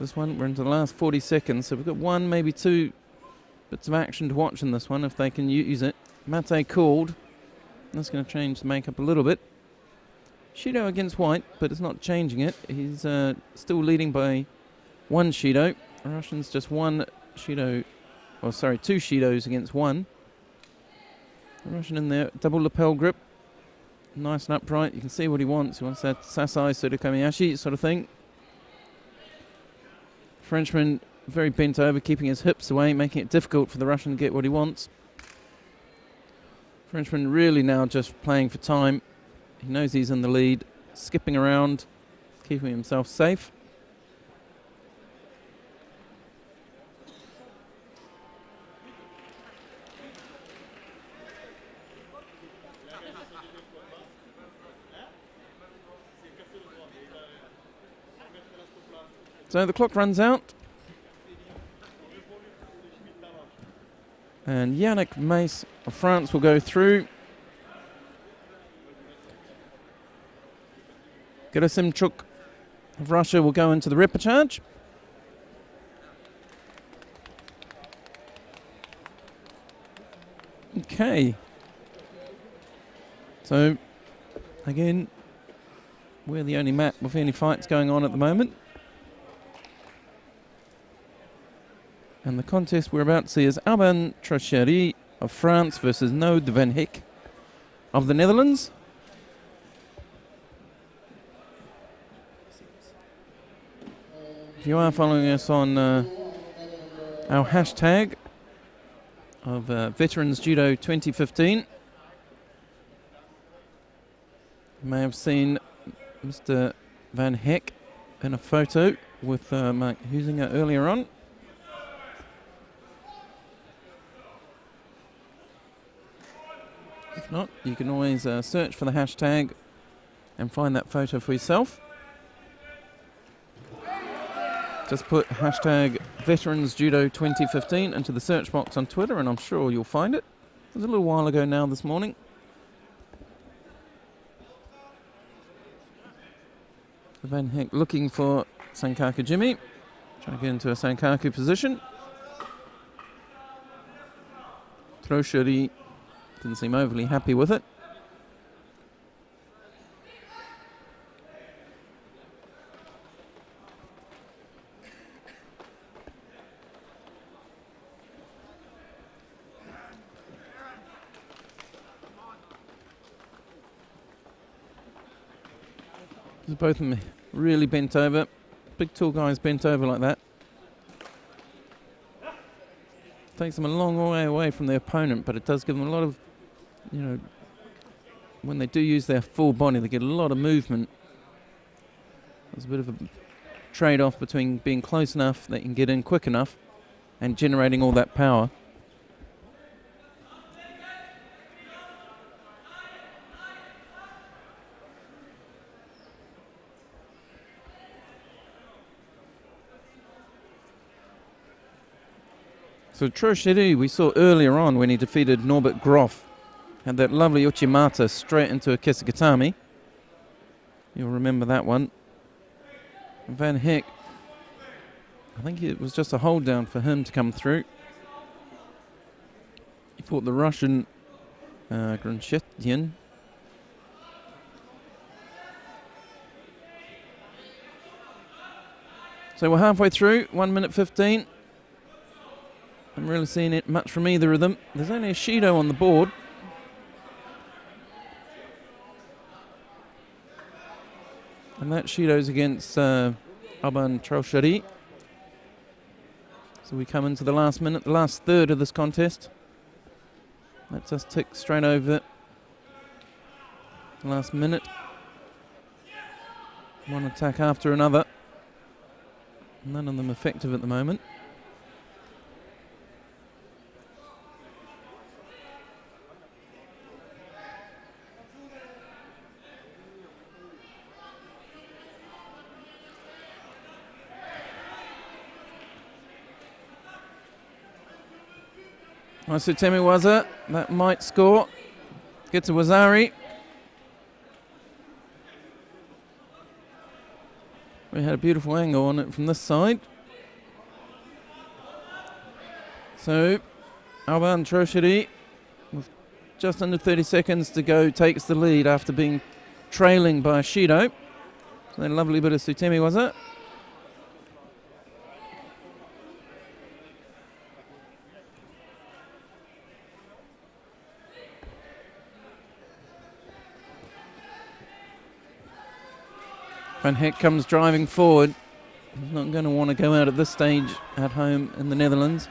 This one, we're into the last 40 seconds, so we've got one, maybe two bits of action to watch in this one if they can use it. Mate called. That's going to change the makeup a little bit. Shido against white, but it's not changing it. He's still leading by one Shido. The Russians just one Shido, or sorry, two Shidos against one. The Russian in there, double lapel grip. Nice and upright. You can see what he wants. He wants that Sasai Sudokomiyashi sort of thing. Frenchman very bent over, keeping his hips away, making it difficult for the Russian to get what he wants. Frenchman really now just playing for time. He knows he's in the lead, skipping around, keeping himself safe. So the clock runs out. And Yannick Mace of France will go through. Gerasimchuk of Russia will go into the repechage. Okay. So, again, we're the only map with any fights going on at the moment. And the contest we're about to see is Alban Trochery of France versus Noud van Heck of the Netherlands. If you are following us on our hashtag of Veterans Judo 2015, you may have seen Mr. Van Heck in a photo with Mark Huizinga earlier on. If not, you can always search for the hashtag and find that photo for yourself. Just put hashtag Veterans Judo 2015 into the search box on Twitter and I'm sure you'll find it. It was a little while ago now this morning. Van Heck looking for Sankaku Jimmy. Trying to get into a Sankaku position. Trochery didn't seem overly happy with it. Both of them really bent over. Big tall guys bent over like that. Takes them a long way away from their opponent, but it does give them a lot of, when they do use their full body, they get a lot of movement. There's a bit of a trade-off between being close enough that you can get in quick enough and generating all that power. So Trochery we saw earlier on when he defeated Norbert Groff. Had that lovely Uchimata straight into a Kisagatami. You'll remember that one. Van Heck, I think it was just a hold down for him to come through. He fought the Russian Grunshetian. So we're halfway through, 1 minute 15. I'm really seeing it much from either of them. There's only a Shido on the board. And that Shido's against Alban Trochery. So we come into the last minute, the last third of this contest. Let's us tick straight over the last minute. One attack after another. None of them effective at the moment. Masutemi Waza, that might score. Gets a Wazari. We had a beautiful angle on it from this side. So, Alban Trocheri, with just under 30 seconds to go, takes the lead after being trailing by Shido. So, a lovely bit of Sutemi, was it? Van Heck comes driving forward. He's not going to want to go out at this stage at home in the Netherlands.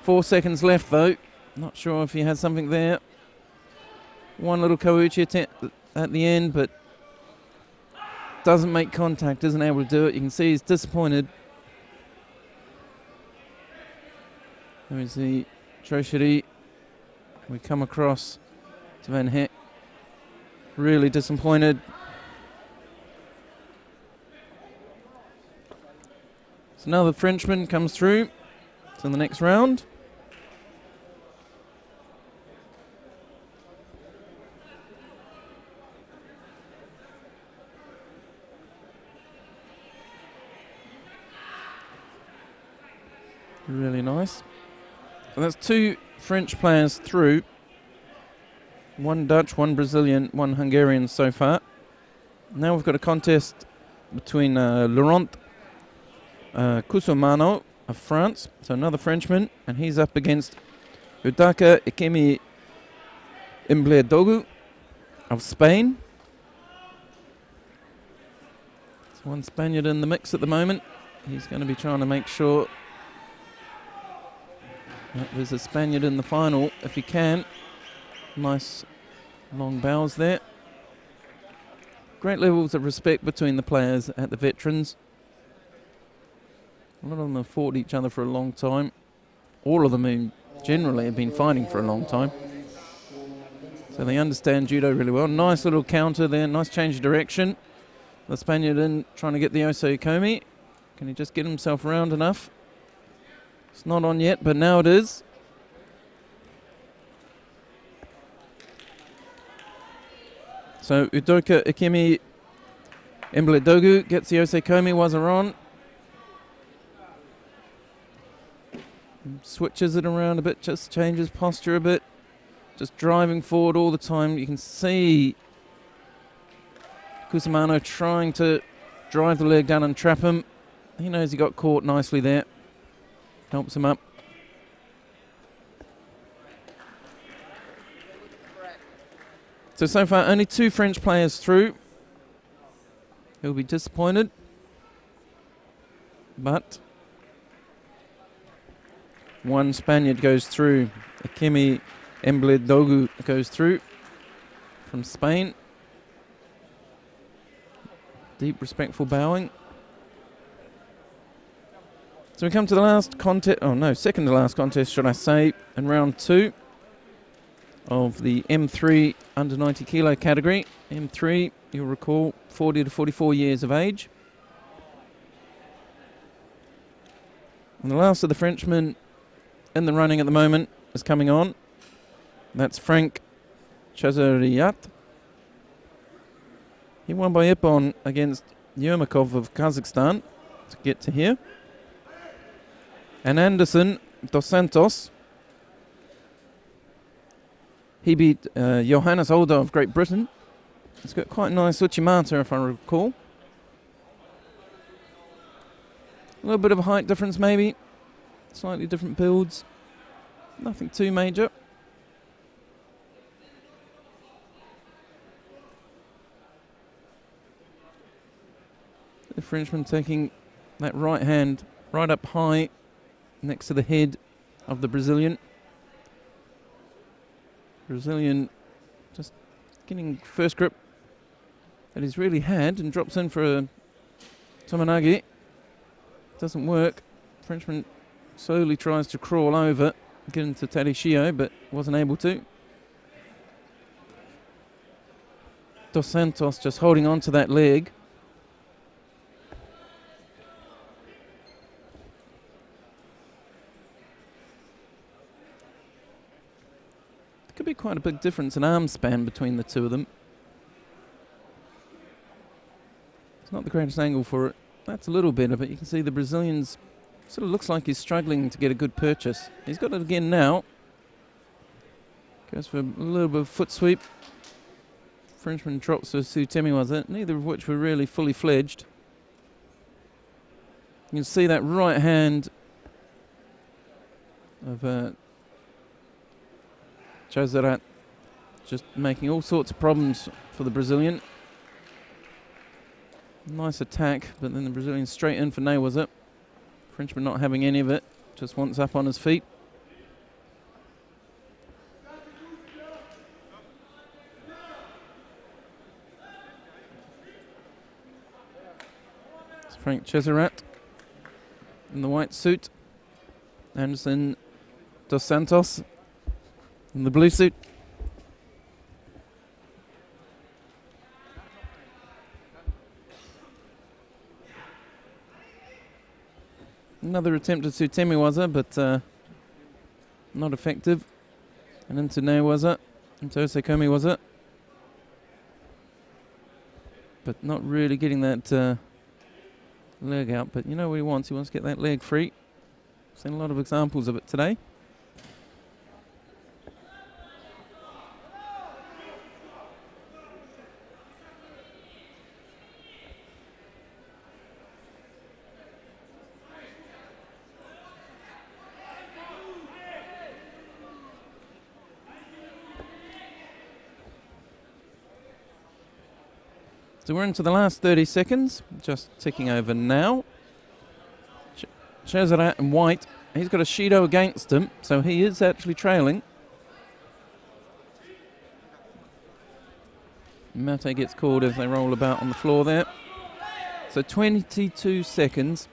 4 seconds left though. Not sure if he has something there. One little Kouchi attempt at the end, but doesn't make contact, isn't able to do it. You can see he's disappointed. There is the Trocheri. We come across to Van Heck. Really disappointed. So now the Frenchman comes through to the next round. Really nice. So that's 2 French players through. 1 Dutch, 1 Brazilian, 1 Hungarian so far. Now we've got a contest between Laurent Kusumano of France, so another Frenchman, and he's up against Udaka Ikemi Imbledogu of Spain. There's one Spaniard in the mix at the moment. He's going to be trying to make sure that there's a Spaniard in the final if he can. Nice long bows there. Great levels of respect between the players at the veterans. A lot of them have fought each other for a long time. All of them generally have been fighting for a long time. So they understand judo really well. Nice little counter there, nice change of direction. The Spaniard in trying to get the Oseikomi. Can he just get himself round enough? It's not on yet, but now it is. So Udoka Ikemi Imbledogu gets the Oseikomi, Wazaron. Switches it around a bit, just changes posture a bit. Just driving forward all the time. You can see Kusumano trying to drive the leg down and trap him. He knows he got caught nicely there. Helps him up. So far only 2 French players through. He'll be disappointed. But 1 Spaniard goes through. Ikemi Imbledogu goes through from Spain. Deep, respectful bowing. So we come to the last contest, second to last contest, should I say, in round 2 of the M3 under 90 kilo category. M3, you'll recall, 40 to 44 years of age. And the last of the Frenchmen in the running at the moment is coming on. That's Frank Chazariat. He won by Ippon against Yermakov of Kazakhstan to get to here. And Anderson dos Santos. He beat Johannes Older of Great Britain. He's got quite a nice Uchimata, if I recall. A little bit of a height difference maybe. Slightly different builds. Nothing too major. The Frenchman taking that right hand right up high next to the head of the Brazilian. Brazilian just getting first grip that he's really had and drops in for a Tomanagi. Doesn't work. Frenchman slowly tries to crawl over, get into Tarishio, but wasn't able to. Dos Santos just holding on to that leg. Could be quite a big difference in arm span between the two of them. It's Not the greatest angle for it. That's a little better, but you can see the Brazilian's sort of looks like he's struggling to get a good purchase. He's got it again now. Goes for a little bit of foot sweep. Frenchman drops to Sutemi, was it? Neither of which were really fully fledged. You can see that right hand of Joserat just making all sorts of problems for the Brazilian. Nice attack, but then the Brazilian straight in for nay, was it? Frenchman not having any of it, just wants up on his feet. It's Frank Cesarat in the white suit. Anderson dos Santos in the blue suit. Another attempt at Sutemi Waza, but not effective. And into Ne Waza, into Osekomi Waza. But not really getting that leg out. But you know what he wants? He wants to get that leg free. Seen a lot of examples of it today. So we're into the last 30 seconds, just ticking over now. Cesarat in white, he's got a Shido against him, so he is actually trailing. Mate gets called as they roll about on the floor there. So 22 seconds,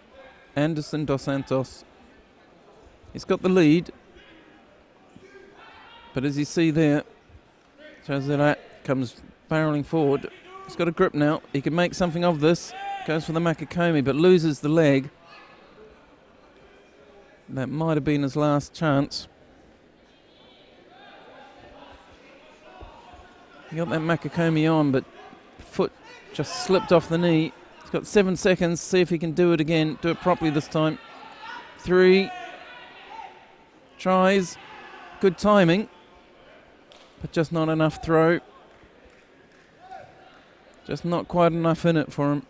Anderson dos Santos. He's got the lead, but as you see there, Cesarat comes barreling forward. He's got a grip now. He can make something of this. Goes for the Makakomi, but loses the leg. That might have been his last chance. He got that Makakomi on, but foot just slipped off the knee. He's got 7 seconds. See if he can do it again. Do it properly this time. 3. Tries. Good timing, but just not enough throw. Just not quite enough in it for him.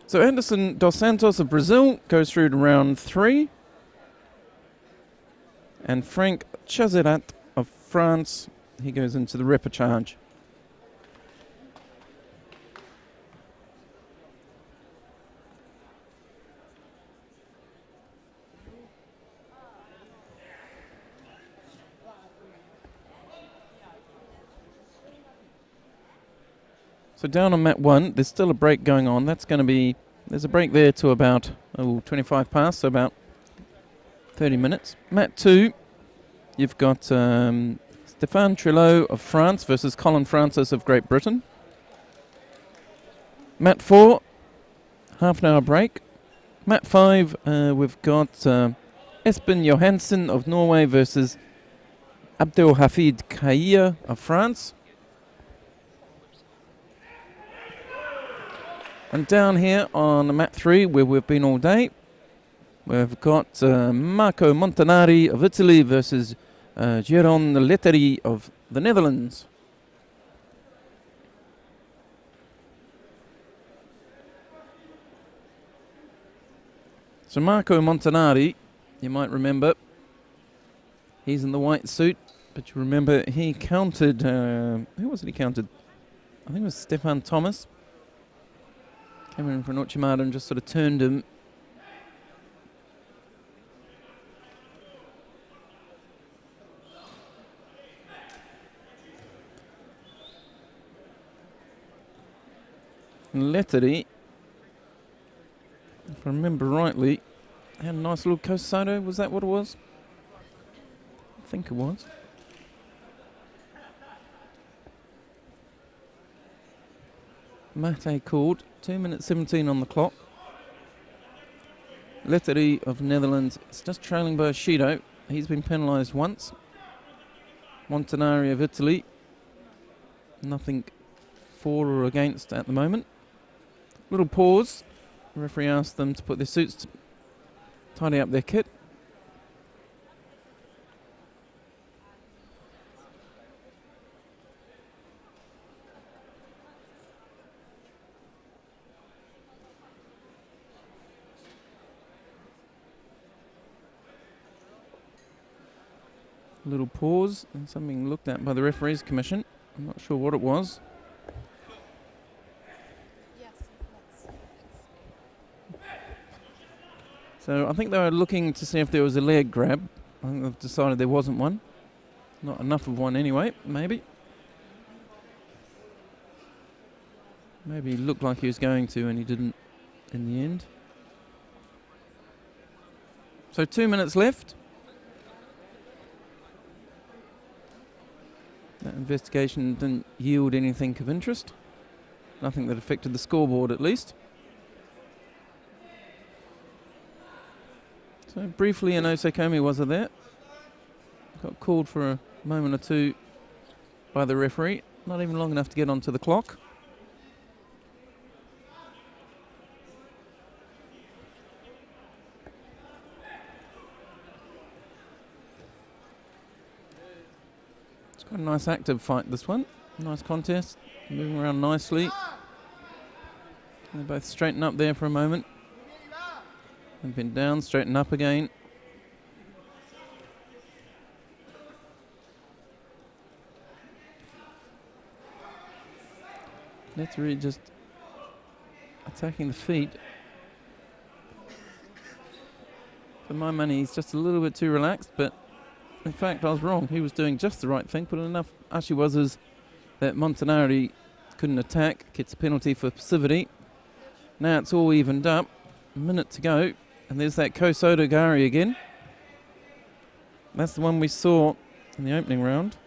So Anderson dos Santos of Brazil goes through to round 3. And Frank Cesarat of France, he goes into the repechage. So down on mat 1, there's still a break going on. That's going to be, there's a break there to about 25 past, so about 30 minutes. Mat 2, you've got Stéphane Trilot of France versus Colin Francis of Great Britain. Mat 4, half an hour break. Mat 5, we've got Espen Johansen of Norway versus Abdelhafid Kaia of France. And down here on mat 3, where we've been all day, we've got Marco Montanari of Italy versus Geron Letteri of the Netherlands. So Marco Montanari, you might remember, he's in the white suit, but you remember he counted, who was it he counted? I think it was Stefan Thomas. Came in for an Uchimata and just sort of turned him. And Letteri, if I remember rightly, had a nice little Kosodo. Was that what it was? I think it was. Mate called. 2 minutes 17 on the clock. Letteri of Netherlands is just trailing by Shido. He's been penalised once. Montanari of Italy Nothing for or against at the moment. Little pause. The referee asked them to put their suits to tidy up their kit. Little pause and something looked at by the referees commission. I'm not sure what it was. So I think they were looking to see if there was a leg grab. I think they've decided there wasn't one. Not enough of one anyway, maybe. Maybe he looked like he was going to and he didn't in the end. So 2 minutes left. That investigation didn't yield anything of interest. Nothing that affected the scoreboard, at least. So briefly, an Osekomi was there. Got called for a moment or two by the referee. Not even long enough to get onto the clock. Quite a nice active fight, this one. Nice contest, moving around nicely. They both straighten up there for a moment. They've been down, straighten up again. Nettery just attacking the feet. For my money, he's just a little bit too relaxed, but in fact, I was wrong. He was doing just the right thing, put enough ashiwazas that Montanari couldn't attack. Gets a penalty for passivity. Now it's all evened up. A minute to go. And there's that Kosoto Gari again. That's the one we saw in the opening round.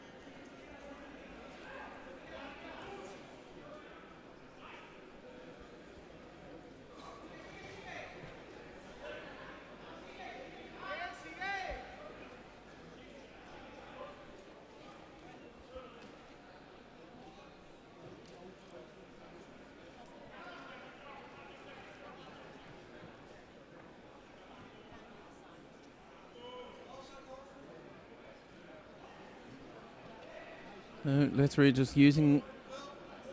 Lettery just using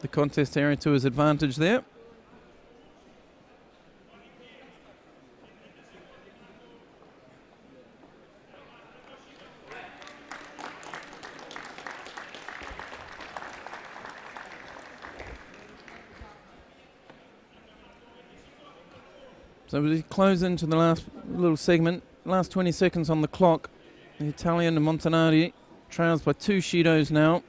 the contest area to his advantage there. So we close into the last little segment, last 20 seconds on the clock. The Italian and Montanari trails by 2 shidos now.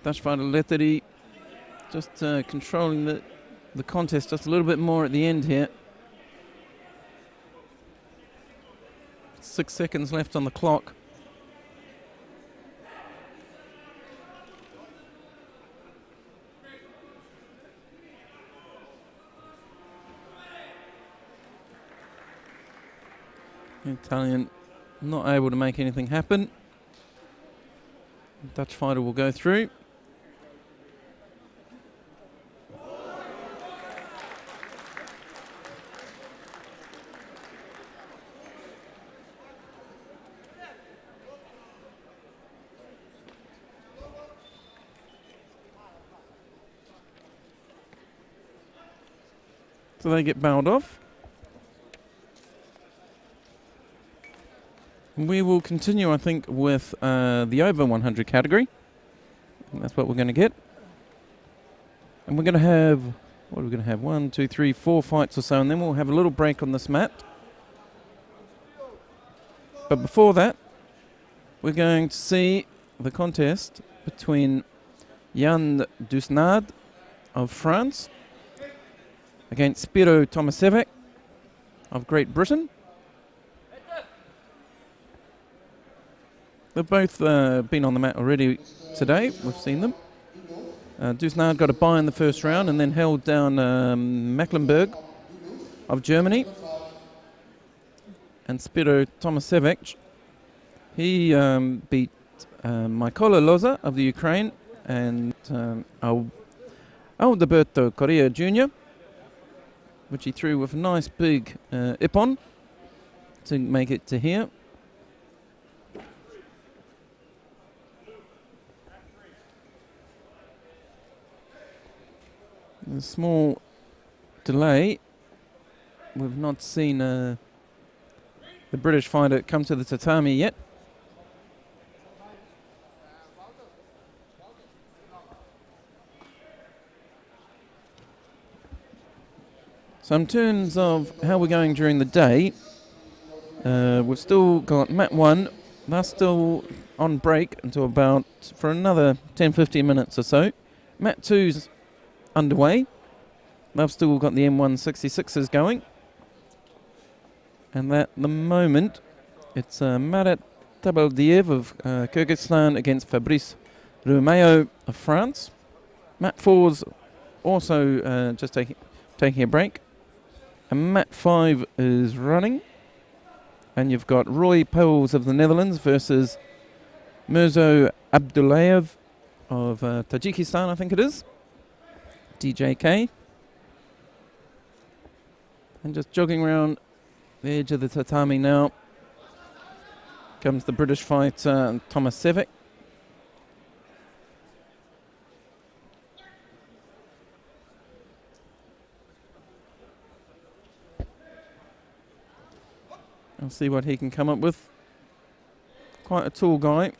Dutch fighter Lettery just controlling the contest just a little bit more at the end here. 6 seconds left on the clock. Italian not able to make anything happen. Dutch fighter will go through. So they get bowed off. We will continue, I think, with the over 100 category. That's what we're going to get. And we're going to have, what are we going to have? 1, 2, 3, 4 fights or so, and then we'll have a little break on this mat. But before that, we're going to see the contest between Jan Dusnard of France against Spiro Tomasevich of Great Britain. They've both been on the mat already today. We've seen them. Dusnard got a bye in the first round and then held down Mecklenburg of Germany. And Spiro Tomasevich, he beat Mykola Loza of the Ukraine and Alberto Correa Jr., which he threw with a nice big ippon to make it to here. A small delay. We've not seen the British fighter come to the tatami yet. So in terms of how we're going during the day, we've still got mat 1. That's still on break until about for another 10-15 minutes or so. Mat 2's underway. They've still got the M166s going. And at the moment, it's Marat Tabaldiev of Kyrgyzstan against Fabrice Romeo of France. Mat 4's also just taking a break. And mat 5 is running. And you've got Roy Poles of the Netherlands versus Mirzo Abdullayev of Tajikistan, I think it is. DJK. And just jogging around the edge of the tatami now comes the British fighter Tomasevic. I'll see what he can come up with. Quite a tall guy.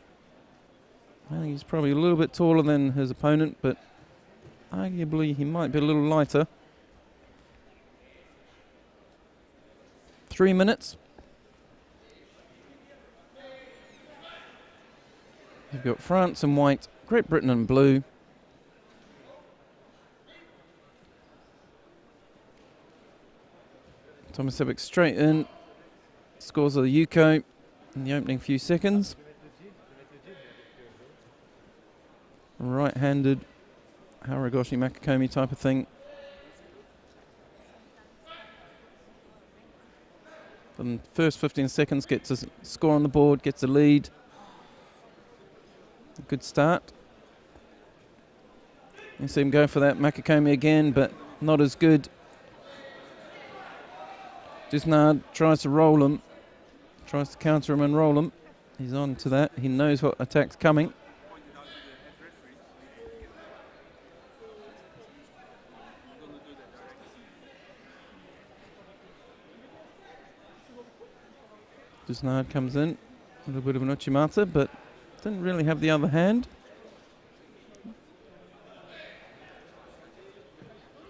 I think he's probably a little bit taller than his opponent, but arguably he might be a little lighter. 3 minutes. You've got France in white, Great Britain in blue. Tomasevic straight in. Scores of the Yuko in the opening few seconds. Right-handed Haragoshi Makakomi type of thing. The first 15 seconds gets a score on the board, gets a lead. A good start. You see him go for that Makakomi again, but not as good. Disnard tries to roll him. Tries to counter him and roll him. He's on to that. He knows what attack's coming. Disnard comes in. A little bit of an Uchimata, but didn't really have the other hand.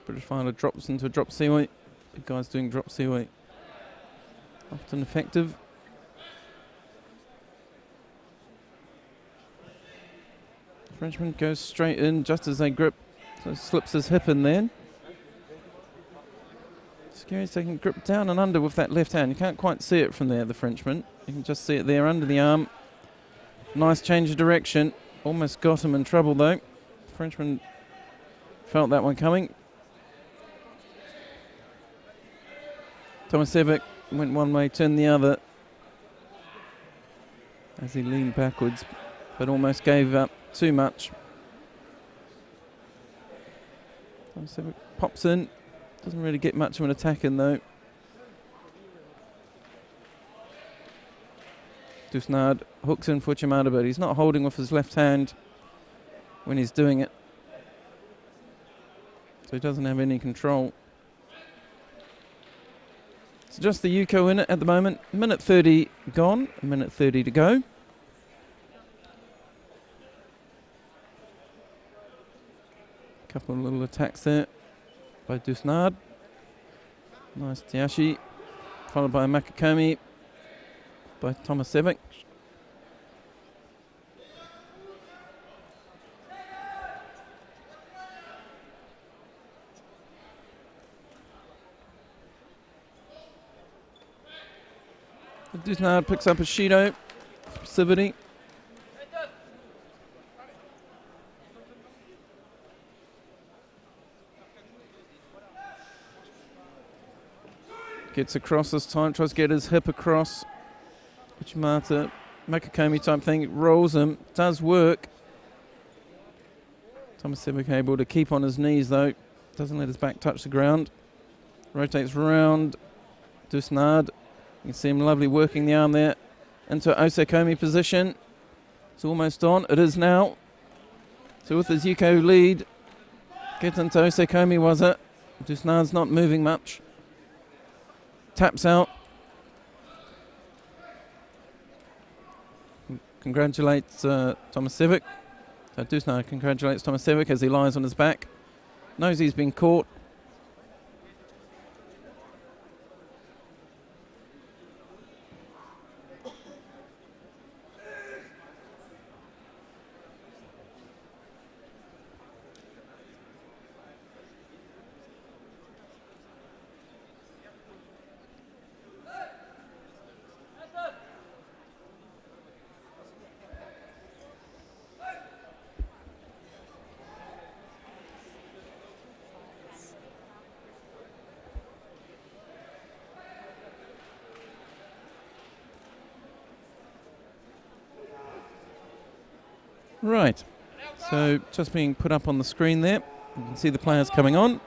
British fighter drops into a drop Siwai. Big guy's doing drop Siwai. Often effective. Frenchman goes straight in just as they grip, so slips his hip in there. Scary's taking grip down and under with that left hand. You can't quite see it from there, the Frenchman. You can just see it there under the arm. Nice change of direction. Almost got him in trouble though. Frenchman felt that one coming. Tomasevic went one way, turned the other as he leaned backwards, but almost gave up too much. Tomasevic pops in, doesn't really get much of an attack in though. Disnard hooks in for Uchimata, but he's not holding with his left hand when he's doing it, so he doesn't have any control. It's just the Yuko in it at the moment. Minute 30 gone, a minute 30 to go. Couple of little attacks there by Disnard. Nice Tiashi, followed by a Makakomi by Tomasevic. Disnard picks up a Shido, passivity. Gets across this time, tries to get his hip across. Uchimata, Makakomi type thing, rolls him, does work. Tomasevic able to keep on his knees though. Doesn't let his back touch the ground. Rotates round. Dusnard. You can see him lovely working the arm there into Osekomi position. It's almost on. It is now. So with his Yuko lead, gets into Osekomi, was it? Dusnard's not moving much. Taps out. Congratulates Tomasevic. So Dusnard congratulates Tomasevic as he lies on his back. Knows he's been caught. Right, so just being put up on the screen there. You can see the players coming on.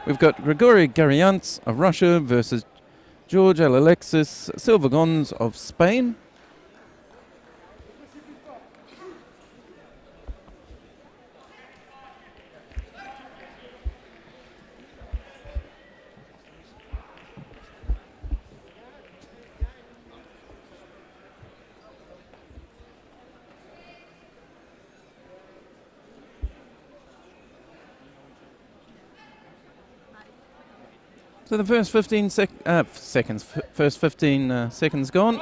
We've got Grigory Gariants of Russia versus George Alexis Silvagons of Spain. So the first 15 first 15 seconds gone.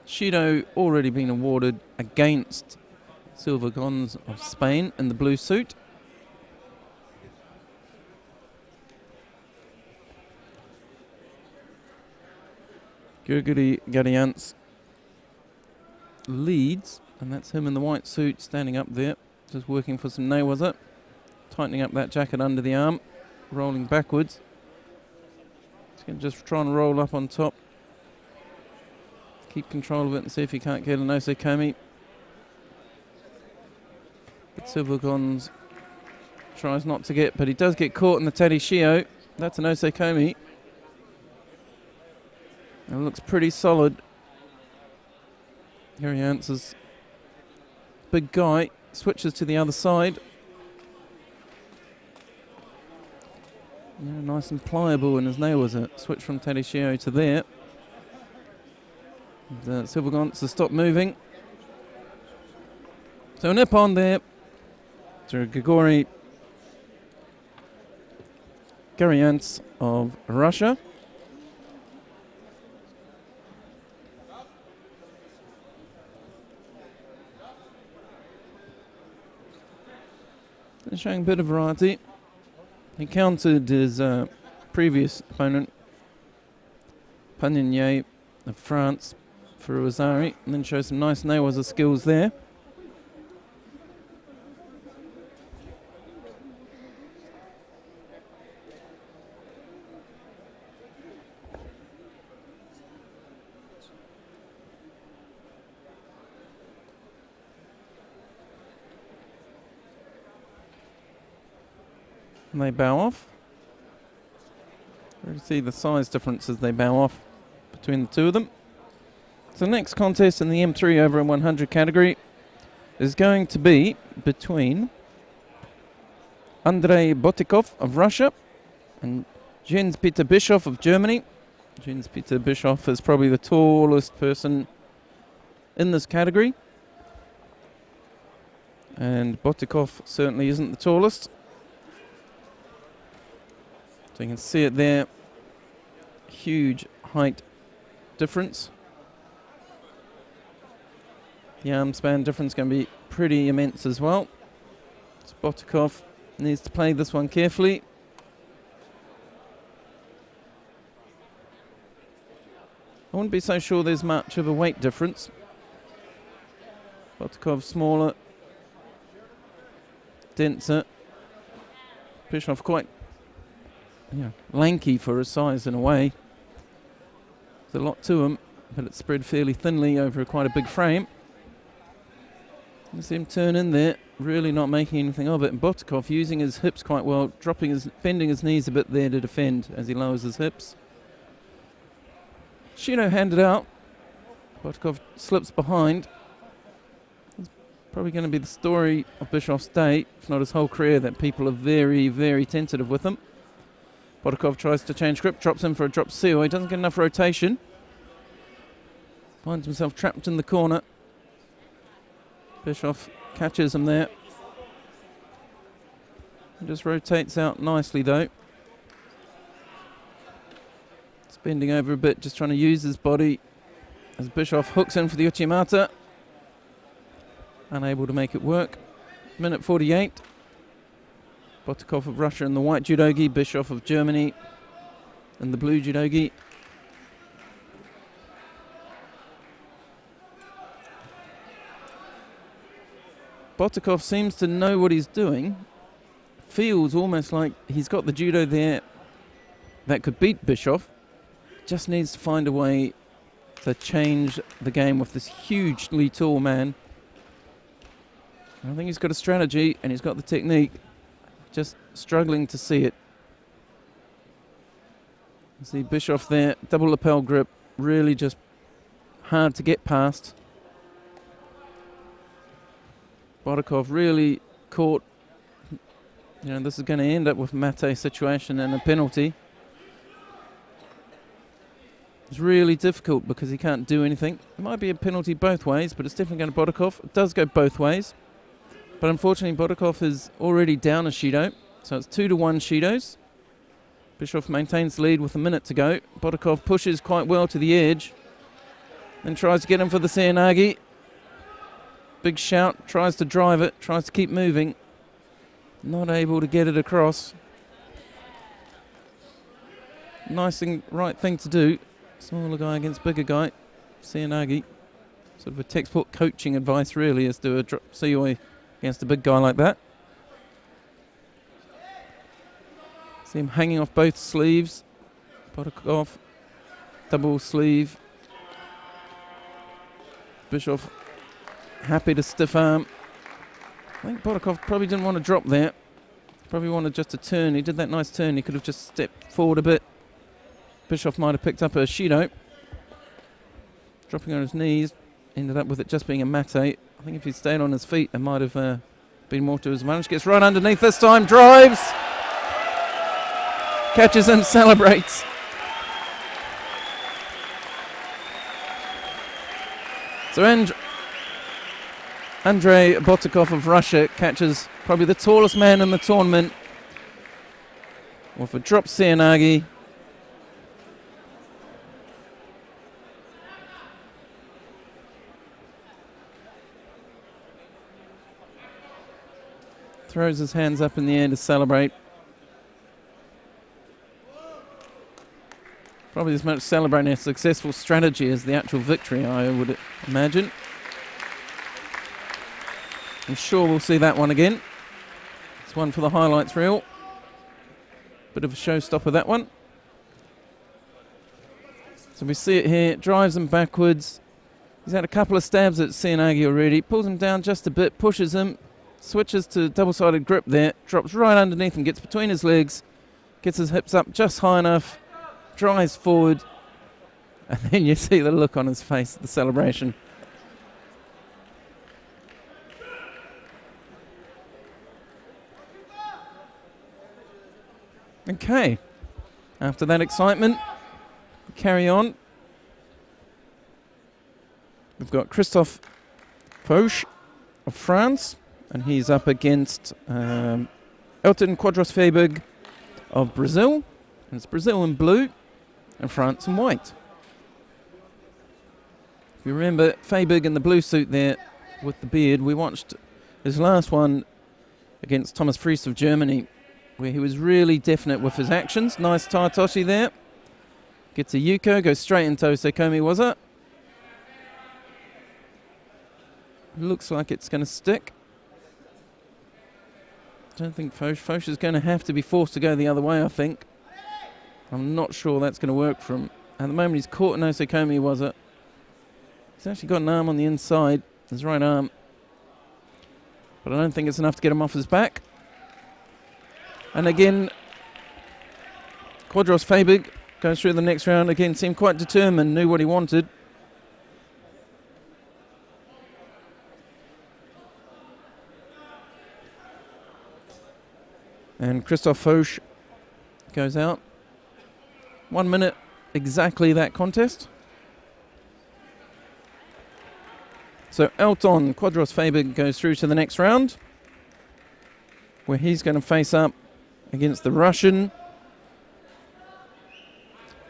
Judo already been awarded against Silvagons of Spain in the blue suit. Grigory Gariants leads, and that's him in the white suit standing up there, just working for some nail, was it? Tightening up that jacket under the arm, rolling backwards. He's going to just try and roll up on top. Keep control of it and see if he can't get an Osekomi. But Silvagons tries not to get, but he does get caught in the Teddy Shio. That's an Osekomi. It looks pretty solid. Here he answers. Big guy, switches to the other side. Yeah, nice and pliable in his nail, was it? Switch from Teddy Shio to there. The Silvagons has stopped moving. So an Ippon there to Grigory Gariants of Russia. They're showing a bit of variety. He countered his previous opponent, Paninier of France, for Uazari, and then shows some nice nailwaza skills there. And they bow off. You see the size difference as they bow off between the two of them. So the next contest in the M3 over 100 category is going to be between Andrei Botikov of Russia and Jens Peter Bischoff of Germany. Jens Peter Bischoff is probably the tallest person in this category, and Botikov certainly isn't the tallest. So you can see it there, huge height difference. The arm span difference going to be pretty immense as well. So Botikov needs to play this one carefully. I wouldn't be so sure there's much of a weight difference. Botikov smaller, denser. Bischoff quite lanky for his size in a way. There's a lot to him, but it's spread fairly thinly over quite a big frame. You see him turn in there, really not making anything of it. And Botikov using his hips quite well, bending his knees a bit there to defend as he lowers his hips. Judo handed out. Botikov slips behind. It's probably going to be the story of Bischoff's day, if not his whole career, that people are very, very tentative with him. Botikov tries to change grip, drops in for a drop seal. He doesn't get enough rotation. Finds himself trapped in the corner. Bischoff catches him there. He just rotates out nicely though. It's bending over a bit, just trying to use his body as Bischoff hooks in for the Uchimata. Unable to make it work. Minute 48. Botikov of Russia in the white judogi, Bischoff of Germany in the blue judogi. Botikov seems to know what he's doing. Feels almost like he's got the judo there that could beat Bischoff. Just needs to find a way to change the game with this hugely tall man. I think he's got a strategy and he's got the technique. Just struggling to see it. You see Bischoff there, double lapel grip, really just hard to get past. Botikov really caught. You know, this is going to end up with a mate situation and a penalty. It's really difficult because he can't do anything. It might be a penalty both ways, but it's definitely going to Botikov. It does go both ways. But unfortunately, Botikov is already down a Shido, so it's 2-1 Shidos. Bischoff maintains the lead with a minute to go. Botikov pushes quite well to the edge, then tries to get him for the Seoinage. Big shout, tries to drive it, tries to keep moving. Not able to get it across. Nice thing, right thing to do. Smaller guy against bigger guy. Seoinage. Sort of a textbook coaching advice really is to drop Seoi against a big guy like that. See him hanging off both sleeves. Botikov, double sleeve. Bischoff happy to stiff arm. I think Botikov probably didn't want to drop there. Probably wanted just to turn. He did that nice turn. He could have just stepped forward a bit. Bischoff might have picked up a Shido. Dropping on his knees. Ended up with it just being a mate. I think if he'd stayed on his feet, it might have been more to his advantage. Gets right underneath this time. Drives. Catches him. Celebrates. So Andrei Botikov of Russia catches probably the tallest man in the tournament with a drop Seoinage. Throws his hands up in the air to celebrate. Probably as much celebrating a successful strategy as the actual victory, I would imagine. I'm sure we'll see that one again. It's one for the highlights reel. Bit of a showstopper, that one. So we see it here. Drives him backwards. He's had a couple of stabs at Seoinage already. Pulls him down just a bit, pushes him. Switches to double-sided grip there. Drops right underneath him, gets between his legs. Gets his hips up just high enough. Drives forward. And then you see the look on his face, the celebration. Okay, after that excitement, carry on. We've got Christophe Fauche of France, and he's up against Elton Quadros-Feiberg of Brazil. And it's Brazil in blue and France in white. If you remember Feiberg in the blue suit there with the beard, we watched his last one against Thomas Fries of Germany, where he was really definite with his actions. Nice Taitoshi there. Gets a Yuko, goes straight into Osekomi, was it? Looks like it's going to stick. Don't think Fauche is going to have to be forced to go the other way, I think. I'm not sure that's going to work for him. At the moment he's caught in Osekomi, was it? He's actually got an arm on the inside, his right arm. but I don't think it's enough to get him off his back. And again, Quadros Fabig goes through the next round. Again, seemed quite determined, knew what he wanted. And Christoph Foch goes out. 1 minute, exactly that contest. So Elton Quadros Fabig goes through to the next round, where he's going to face up against the Russian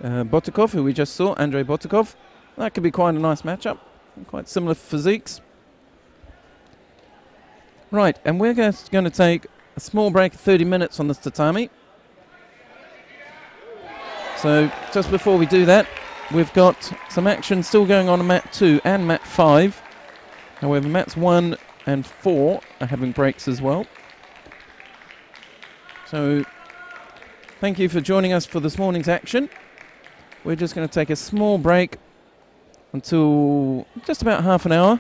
Botikov, who we just saw, Andrei Botikov. That could be quite a nice matchup, quite similar physiques. Right, and we're going to take a small break, 30 minutes on this tatami. So just before we do that, we've got some action still going on mat 2 and mat 5. However, mats 1 and 4 are having breaks as well. So thank you for joining us for this morning's action. We're just going to take a small break until just about half an hour.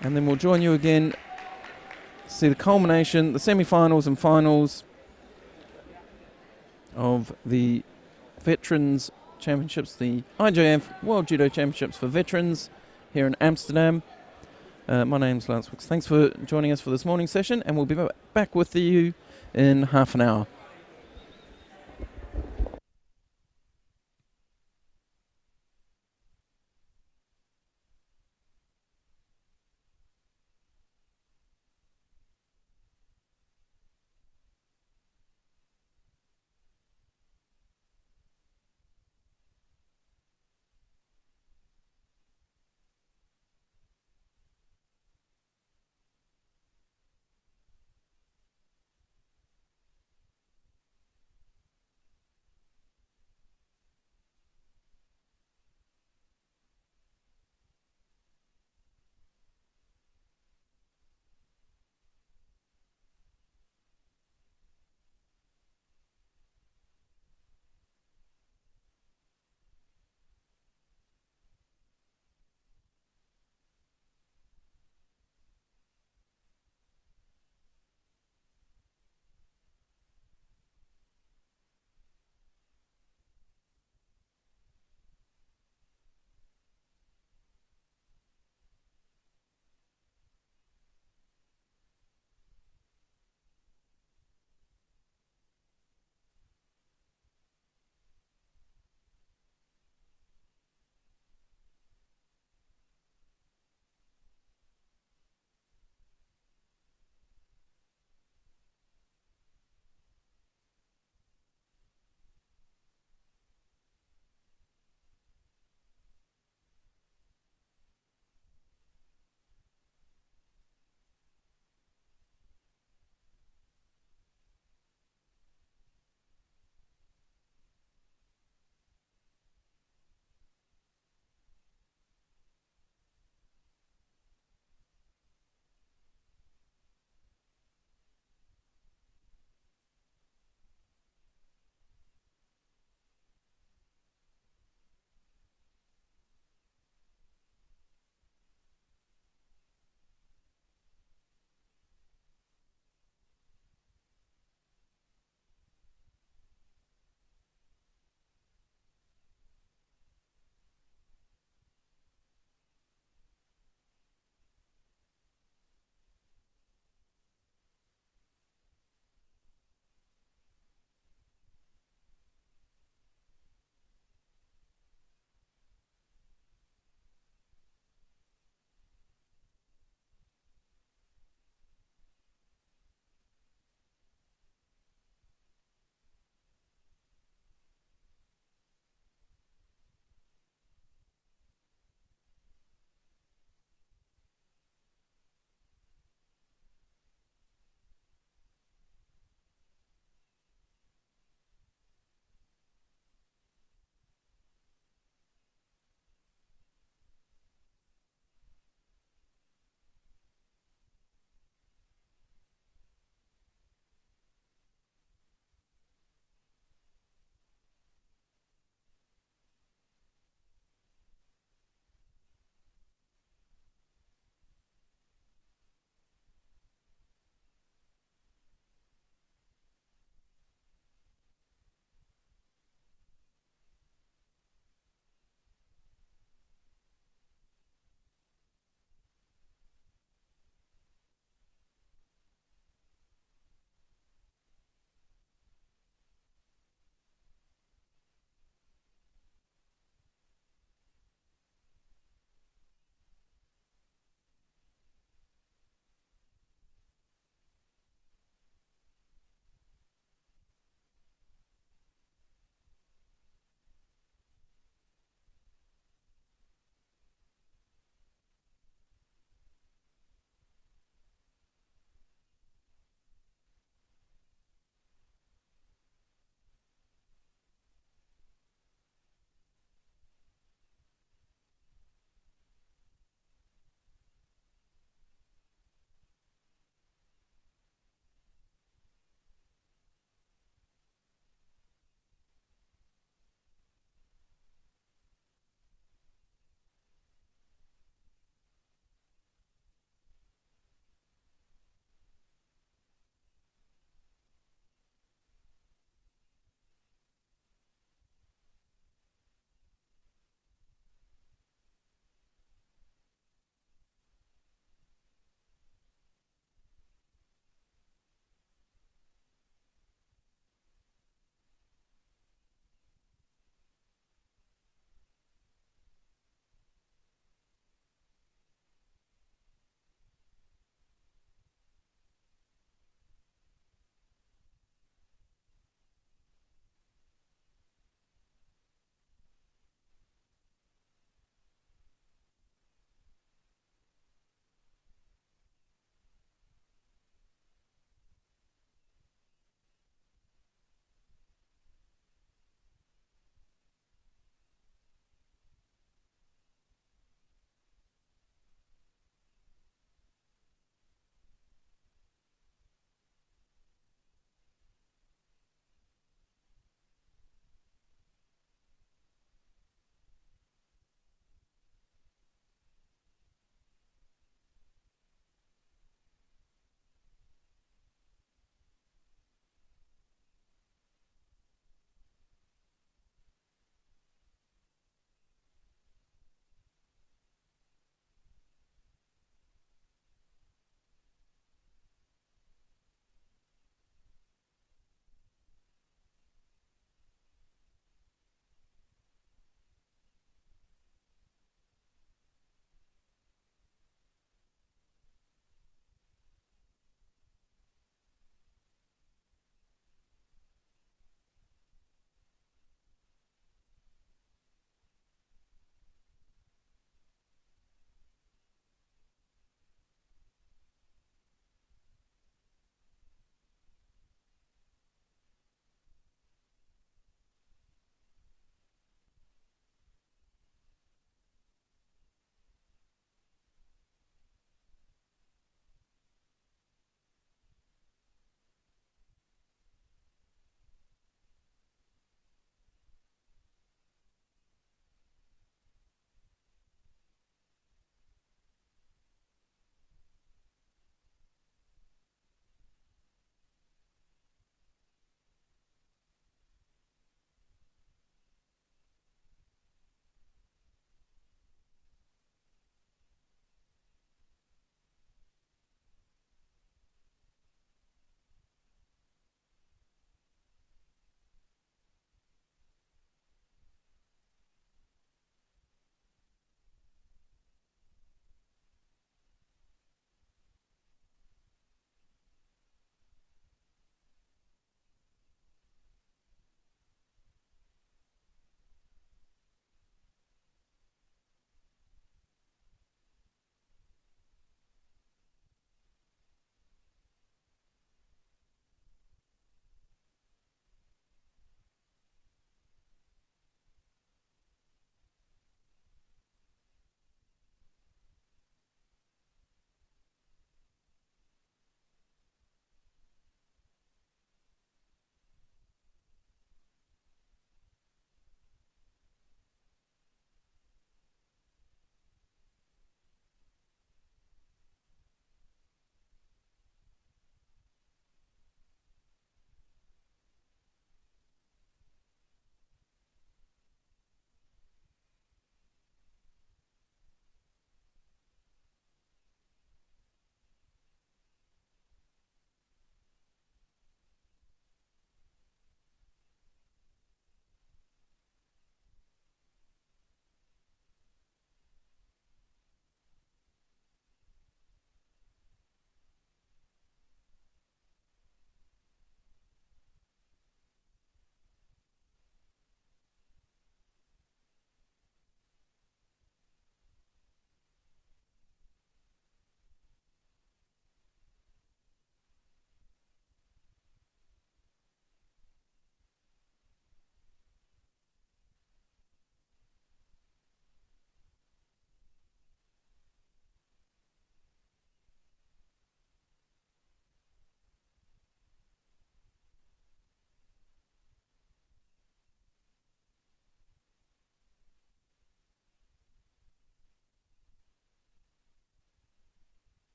And then we'll join you again to see the culmination, the semi-finals and finals of the Veterans Championships, the IJF World Judo Championships for Veterans here in Amsterdam. My name's Lance Wicks. Thanks for joining us for this morning session, and we'll be back with you in half an hour.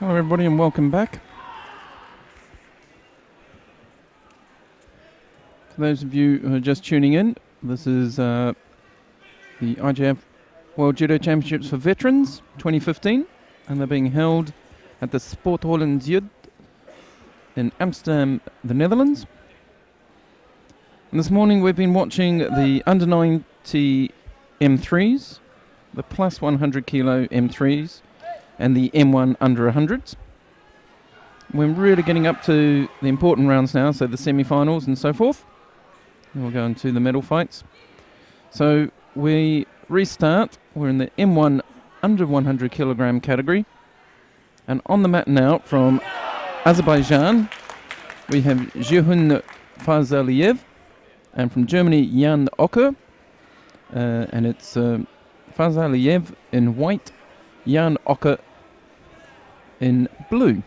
Hello everybody and welcome back. For those of you who are just tuning in, this is the IJF World Judo Championships for Veterans 2015, and they're being held at the Sporthal in Zuid in Amsterdam, the Netherlands. And this morning we've been watching the under 90 M3s, the plus 100 kilo M3s, and the M1 under 100s. We're really getting up to the important rounds now, so the semi-finals and so forth. And we'll go into the medal fights. So we restart. We're in the M1 under 100 kilogram category. And on the mat now from Azerbaijan, we have Jehun Farzaliev. And from Germany, Jan Ocker. And it's Farzaliev in white, Jan Ocker in blue.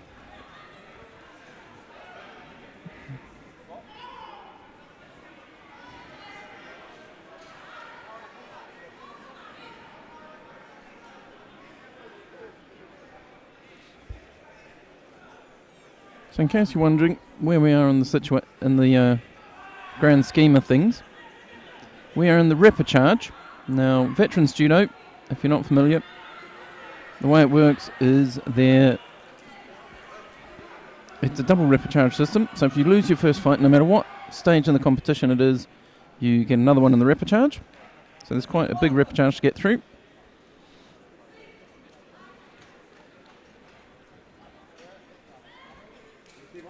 So in case you're wondering where we are in the grand scheme of things, we are in the Repage. Now, veterans judo, if you're not familiar, the way it works is it's a double repechage system. So if you lose your first fight, no matter what stage in the competition it is, you get another one in the repechage. So there's quite a big repechage to get through.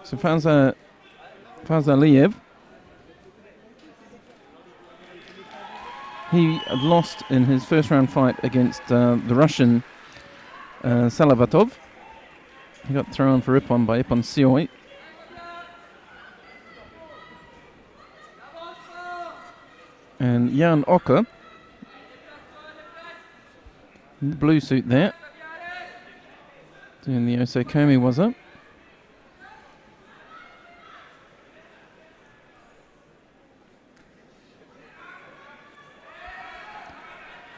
So Farzaliev, he had lost in his first round fight against the Russian Salavatov. He got thrown for Ippon by Ippon Sioi. And Jan Ocker, in the blue suit there, doing the Osakomi waza.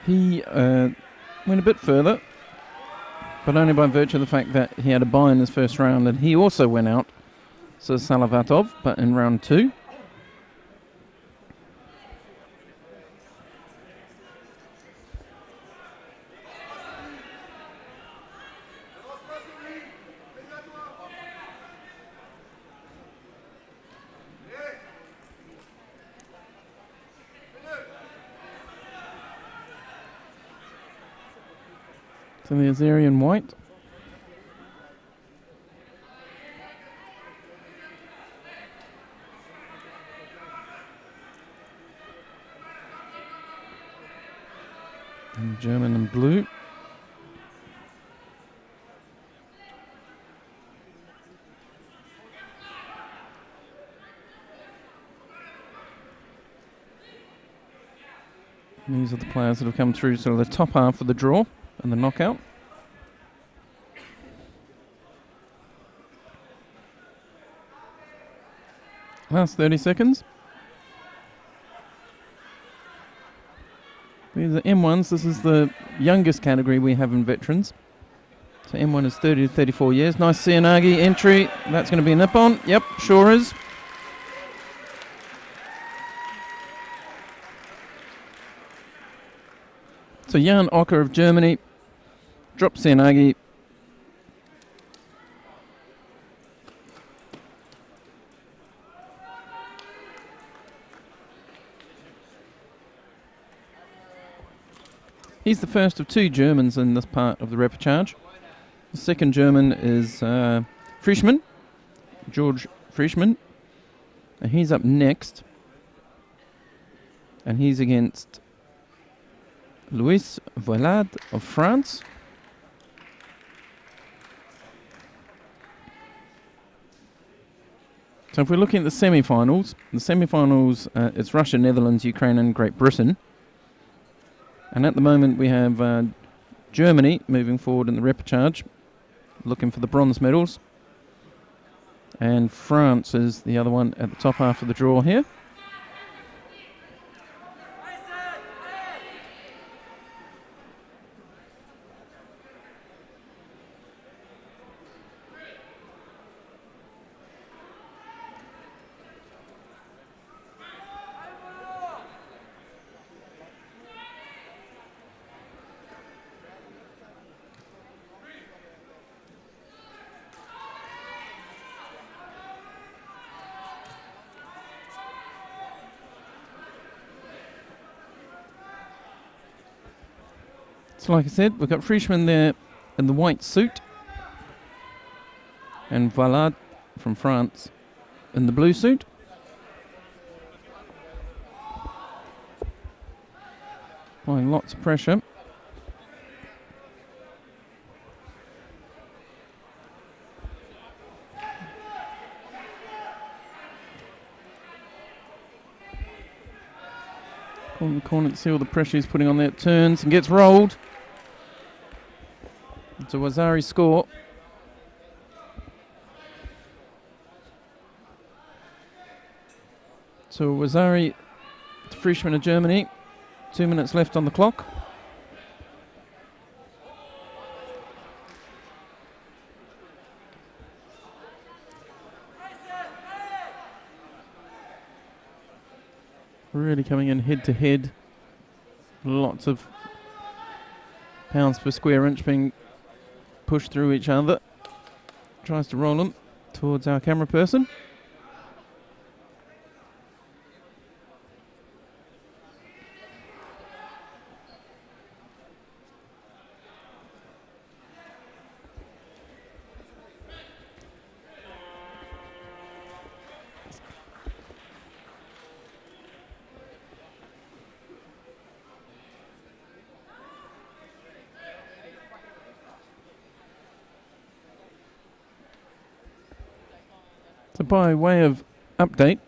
He went a bit further, but only by virtue of the fact that he had a bye in his first round, and he also went out, so Salavatov, but in round 2. So the Azerian white. And German and blue. And these are the players that have come through sort of the top half of the draw and the knockout. Last 30 seconds. These are M1s. This is the youngest category we have in veterans. So M1 is 30 to 34 years. Nice Seoinage entry. That's going to be an Ippon. Yep, sure is. So Jan Ocker of Germany drops Seoinage. He's the first of 2 Germans in this part of the repechage. The second German is Frischmann, George Frischmann. And he's up next. And he's against Louis Voilad of France. So if we're looking at the semi-finals, it's Russia, Netherlands, Ukraine and Great Britain. And at the moment we have Germany moving forward in the repechage, looking for the bronze medals. And France is the other one at the top half of the draw here. So like I said, we've got Frischmann there in the white suit, and Valade from France in the blue suit. Applying lots of pressure. On the corner to see all the pressure he's putting on there. It turns and gets rolled. It's a Wazari score. So Wazari to Frischmann of Germany. 2 minutes left on the clock. Really coming in head to head. Lots of pounds per square inch being pushed through each other. Tries to roll them towards our camera person. So by way of update,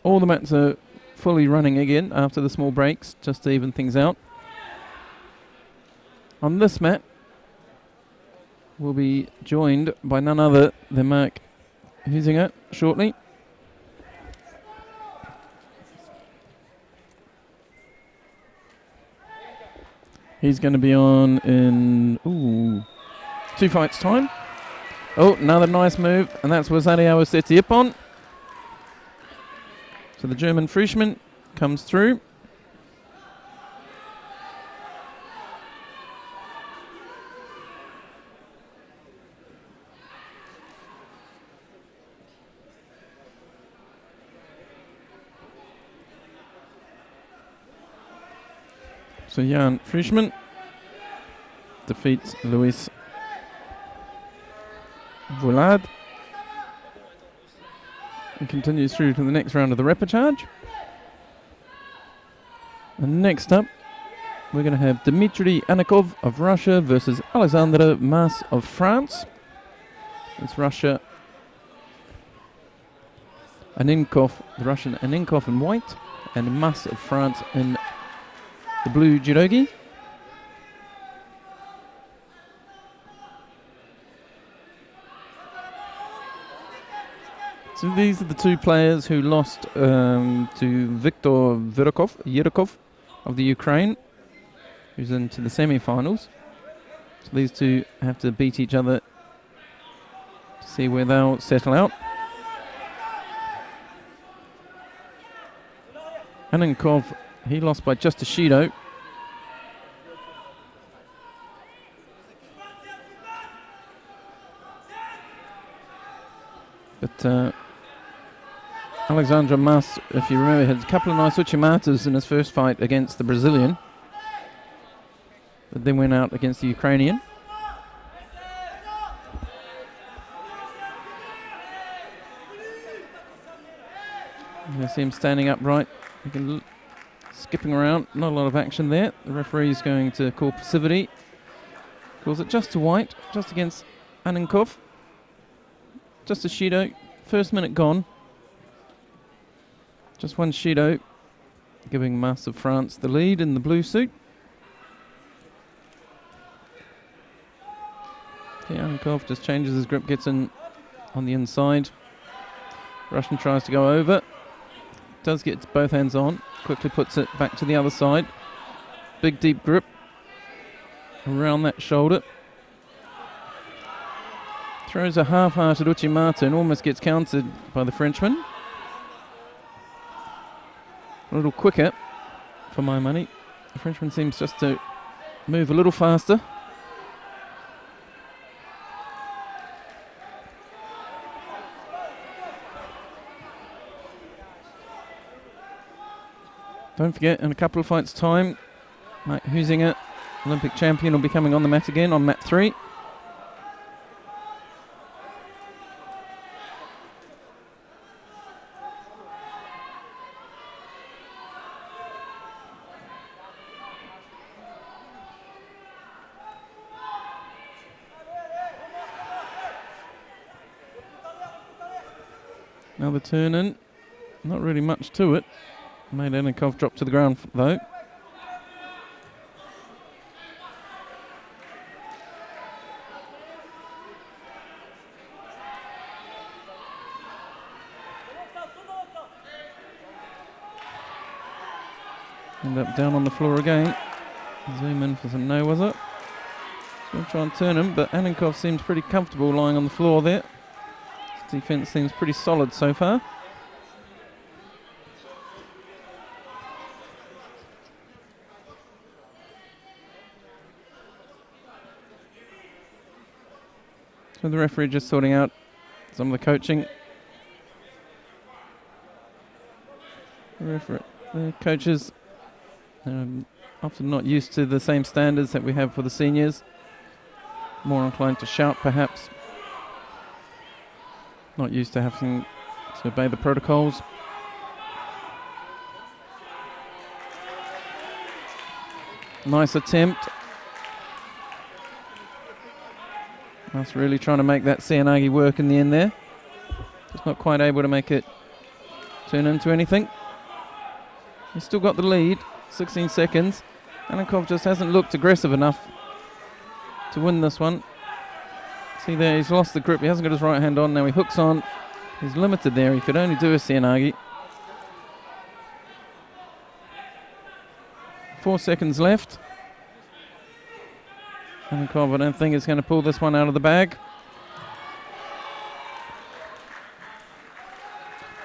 all the mats are fully running again after the small breaks, just to even things out. On this mat, we'll be joined by none other than Mark Huizinga shortly. He's going to be on in 2 fights time. Oh, another nice move, and that's Wazari Awaseti Ippon. So the German Frischmann comes through. So Jan Frischmann defeats Luis Valade and continues through to the next round of the repechage. And next up, we're going to have Dmitry Anikov of Russia versus Alexandre Mas of France. It's Russia, Aninkov, the Russian Aninkov in white, and Mas of France in the blue judogi. So these are the two players who lost to Viktor Yurikov of the Ukraine, who's into the semifinals. So these two have to beat each other to see where they'll settle out. Aninkov, he lost by just a Shido. But Alexandre Mas, if you remember, had a couple of nice uchimatas in his first fight against the Brazilian, but then went out against the Ukrainian. You see him standing upright, skipping around, not a lot of action there. The referee is going to call passivity. Calls it just to white, just against Aninkov. Just a Shido, first minute gone. Just one Shido, giving Mas of France the lead in the blue suit. Okay, Aninkov just changes his grip, gets in on the inside. Russian tries to go over. Does get both hands on, quickly puts it back to the other side. Big deep grip around that shoulder. Throws a half-hearted uchimata and almost gets countered by the Frenchman. A little quicker, for my money. The Frenchman seems just to move a little faster. Don't forget, in a couple of fights' time, Mike Huizinga Olympic champion, will be coming on the mat again on mat 3. Another turn in, not really much to it. Made Anikov drop to the ground though. End up down on the floor again. Zoom in for some no, was it? Going to try and turn him, but Anikov seems pretty comfortable lying on the floor there. His defense seems pretty solid so far. So the referee just sorting out some of the coaching. The coaches often not used to the same standards that we have for the seniors. More inclined to shout perhaps. Not used to having to obey the protocols. Nice attempt. That's really trying to make that Seoinage work in the end there. Just not quite able to make it turn into anything. He's still got the lead, 16 seconds. Anikov just hasn't looked aggressive enough to win this one. See there, he's lost the grip. He hasn't got his right hand on. Now he hooks on. He's limited there. He could only do a Seoinage. 4 seconds left. Anikov, I don't think is going to pull this one out of the bag.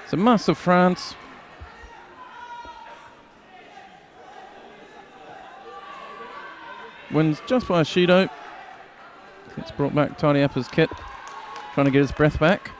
It's a must of France. Wins just by a Judo. Gets brought back, tidy up his kit. Trying to get his breath back.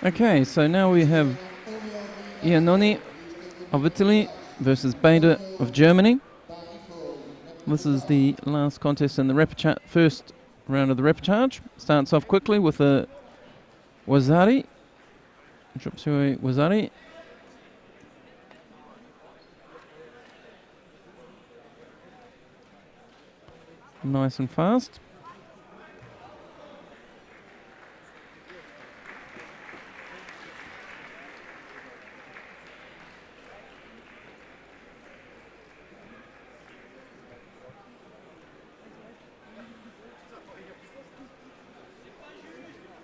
Okay, so now we have Iannoni of Italy versus Bader of Germany. This is the last contest in the first round of the repechage. Starts off quickly with a Wazari. Chop-suey Wazari. Nice and fast.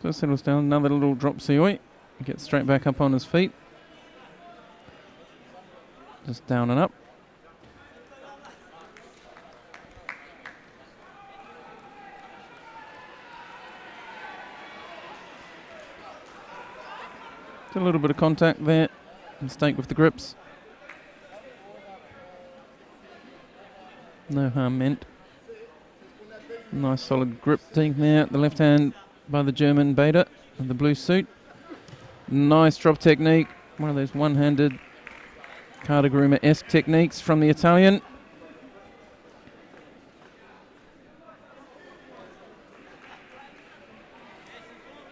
Just settles down, another little drop Sioi. Gets straight back up on his feet. Just down and up. A little bit of contact there. Mistake with the grips. No harm meant. Nice solid grip thing there. The left hand by the German Bader in the blue suit. Nice drop technique. One of those one-handed Kardaguruma-esque techniques from the Italian.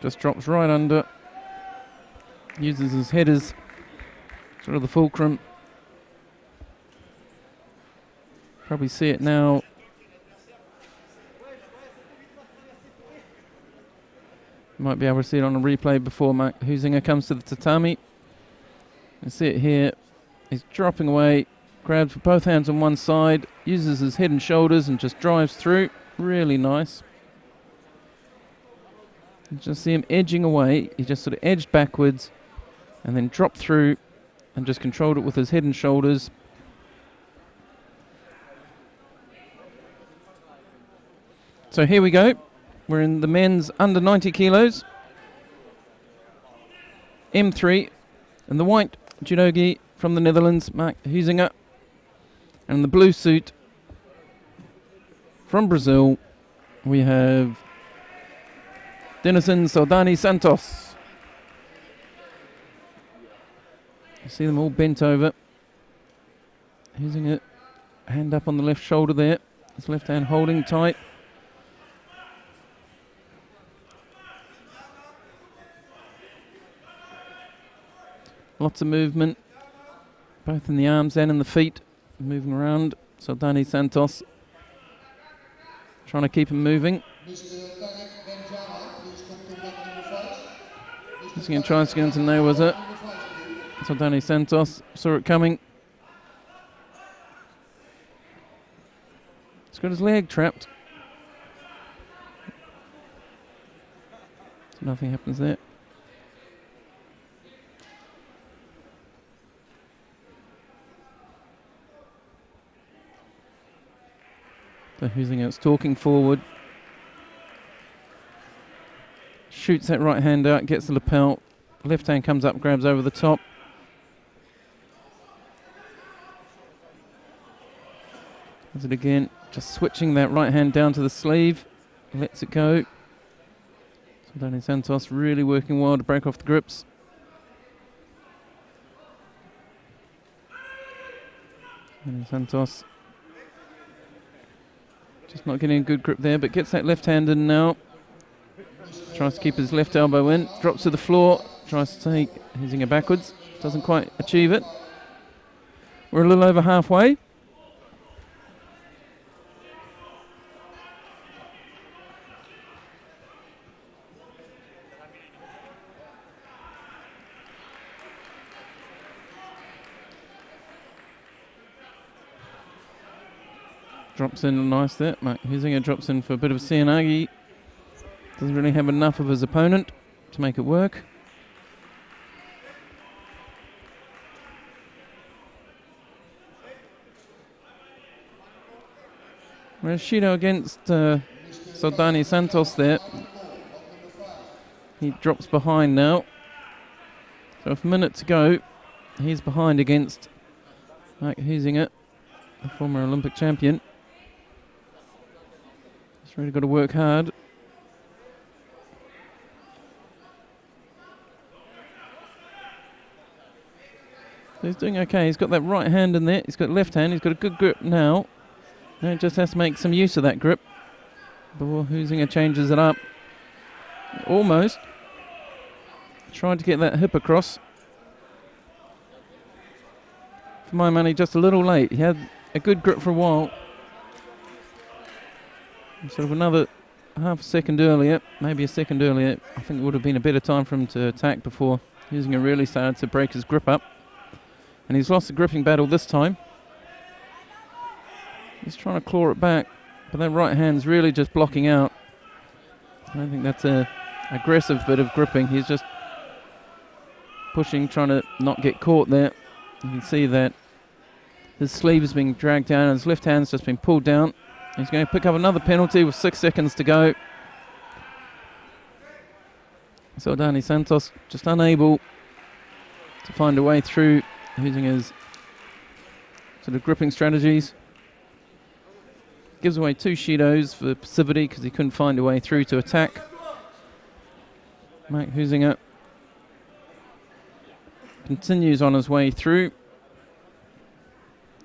Just drops right under. Uses his head as sort of the fulcrum. Probably see it now. You might be able to see it on a replay before Huizinga comes to the tatami. You see it here. He's dropping away, grabs with both hands on one side, uses his head and shoulders and just drives through. Really nice. You just see him edging away. He just sort of edged backwards and then dropped through and just controlled it with his head and shoulders. So here we go. We're in the men's under 90 kilos. M3 and the white judogi from the Netherlands, Huizinga. And the blue suit from Brazil, we have Denison Soldani Santos. You see them all bent over. Huizinga, hand up on the left shoulder there. His left hand holding tight. Lots of movement, both in the arms and in the feet, moving around. Soldani Santos trying to keep him moving. He's going to try to get into no, was it? Soldani Santos saw it coming. He's got his leg trapped. So nothing happens there. So Huizinga stalking forward. Shoots that right hand out, gets the lapel. Left hand comes up, grabs over the top. Does it again, just switching that right hand down to the sleeve. Lets it go. Soldani Santos really working well to break off the grips. Soldani Santos just not getting a good grip there, but gets that left hand in now. Tries to keep his left elbow in, drops to the floor, tries to take Huizinga backwards, doesn't quite achieve it. We're a little over halfway. Drops in nice there. Huizinga drops in for a bit of a Seanagi. Doesn't really have enough of his opponent to make it work. Whereas Shido against Soldani Santos there. He drops behind now. So with a minute to go, he's behind against Huizinga, the former Olympic champion. He's really got to work hard. He's doing okay. He's got that right hand in there. He's got left hand. He's got a good grip now. Now he just has to make some use of that grip before Huizinga changes it up. Almost. Tried to get that hip across. For my money, just a little late. He had a good grip for a while. Sort of another half a second earlier, maybe a second earlier. I think it would have been a better time for him to attack before Huizinga really started to break his grip up. And he's lost the gripping battle this time. He's trying to claw it back, but that right hand's really just blocking out. I don't think that's a aggressive bit of gripping. He's just pushing, trying to not get caught there. You can see that his sleeve is being dragged down and his left hand's just been pulled down. He's going to pick up another penalty with 6 seconds to go. Soldani Santos just unable to find a way through using his sort of gripping strategies. Gives away 2 Shidos for passivity because he couldn't find a way through to attack. Mike Huizinga continues on his way through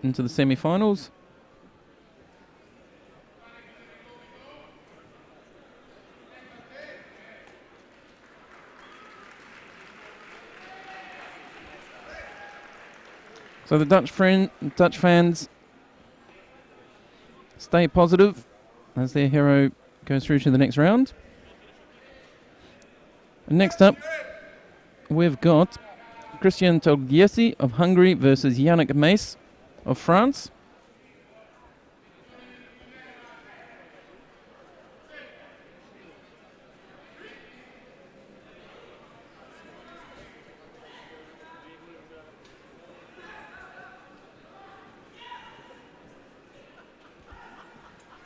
into the semi-finals. So the Dutch fans stay positive as their hero goes through to the next round. Next up, we've got Christian Togiesi of Hungary versus Yannick Mace of France.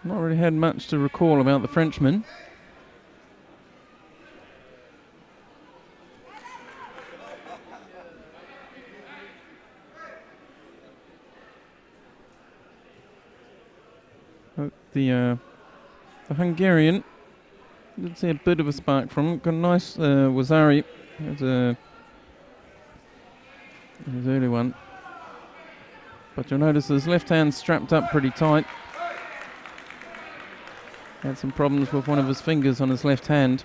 Not really had much to recall about the Frenchman. The Hungarian, did see a bit of a spark from him. Got a nice Wazari. It was his early one. But you'll notice his left hand strapped up pretty tight. Had some problems with one of his fingers on his left hand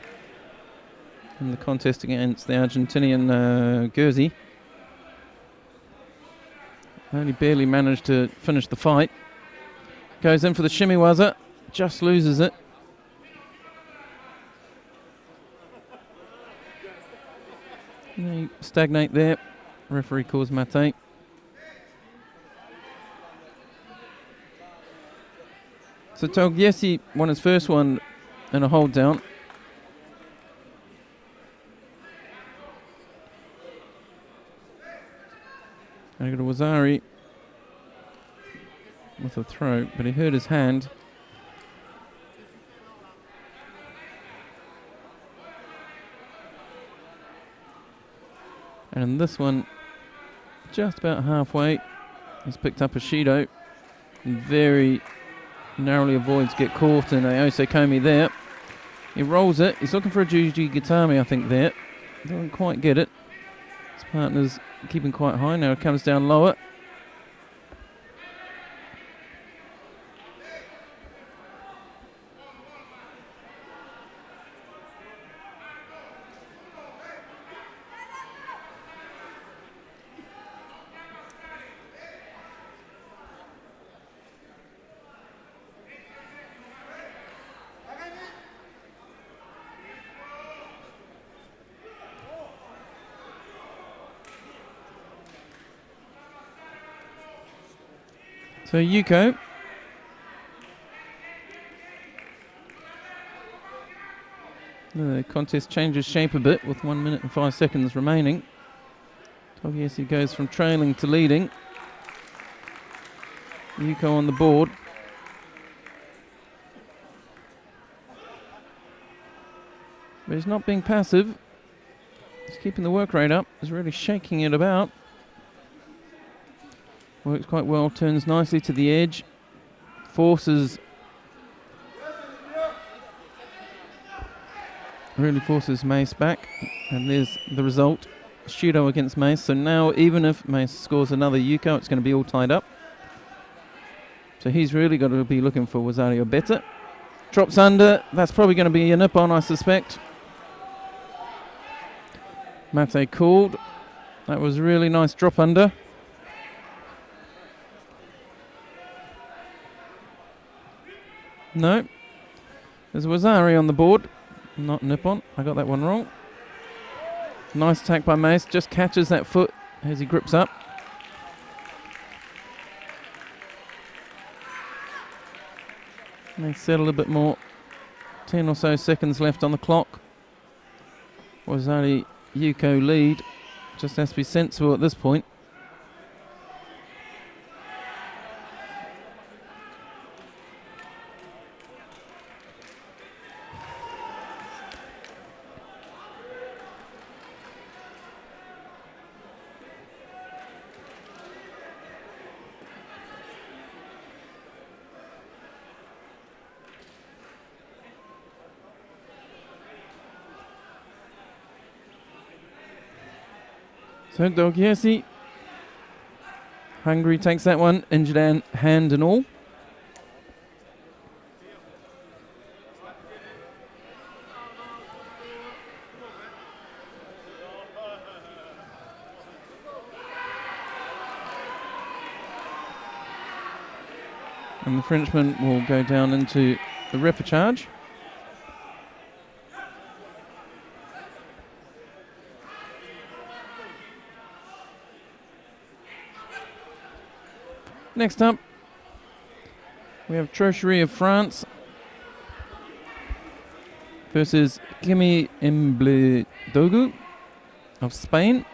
in the contest against the Argentinian Gerzi. Only barely managed to finish the fight. Goes in for the shimmy waza, just loses it. They stagnate there. Referee calls mate. So Togiesi won his first one in a hold down. And I got a Wazari with a throw, but he hurt his hand. And in this one, just about halfway, he's picked up a Judo and very narrowly avoids get caught in a Osekomi there. He rolls it. He's looking for a Juji Gatami, I think, there. Doesn't quite get it. His partner's keeping quite high. Now it comes down lower. So Yuko the contest changes shape a bit with 1 minute and 5 seconds remaining. Togiesi goes from trailing to leading. Yuko on the board. But he's not being passive. He's keeping the work rate up. He's really shaking it about. Works quite well, turns nicely to the edge, really forces Mace back, and there's the result. Judo against Mace, so now even if Mace scores another Yuko, it's going to be all tied up. So he's really got to be looking for Wazari or better. Drops under, that's probably going to be an Ippon, I suspect. Mate called. That was a really nice drop under. No. There's Wazari on the board. Not Nippon. I got that one wrong. Nice attack by Mace. Just catches that foot as he grips up. They settle a bit more. 10 or so seconds left on the clock. Wazari Yuko lead. Just has to be sensible at this point. So Togiesi, Hungary takes that one, injured hand and all. And the Frenchman will go down into the repechage. Next up, we have Treasury of France versus Kimi Mbledogu of Spain.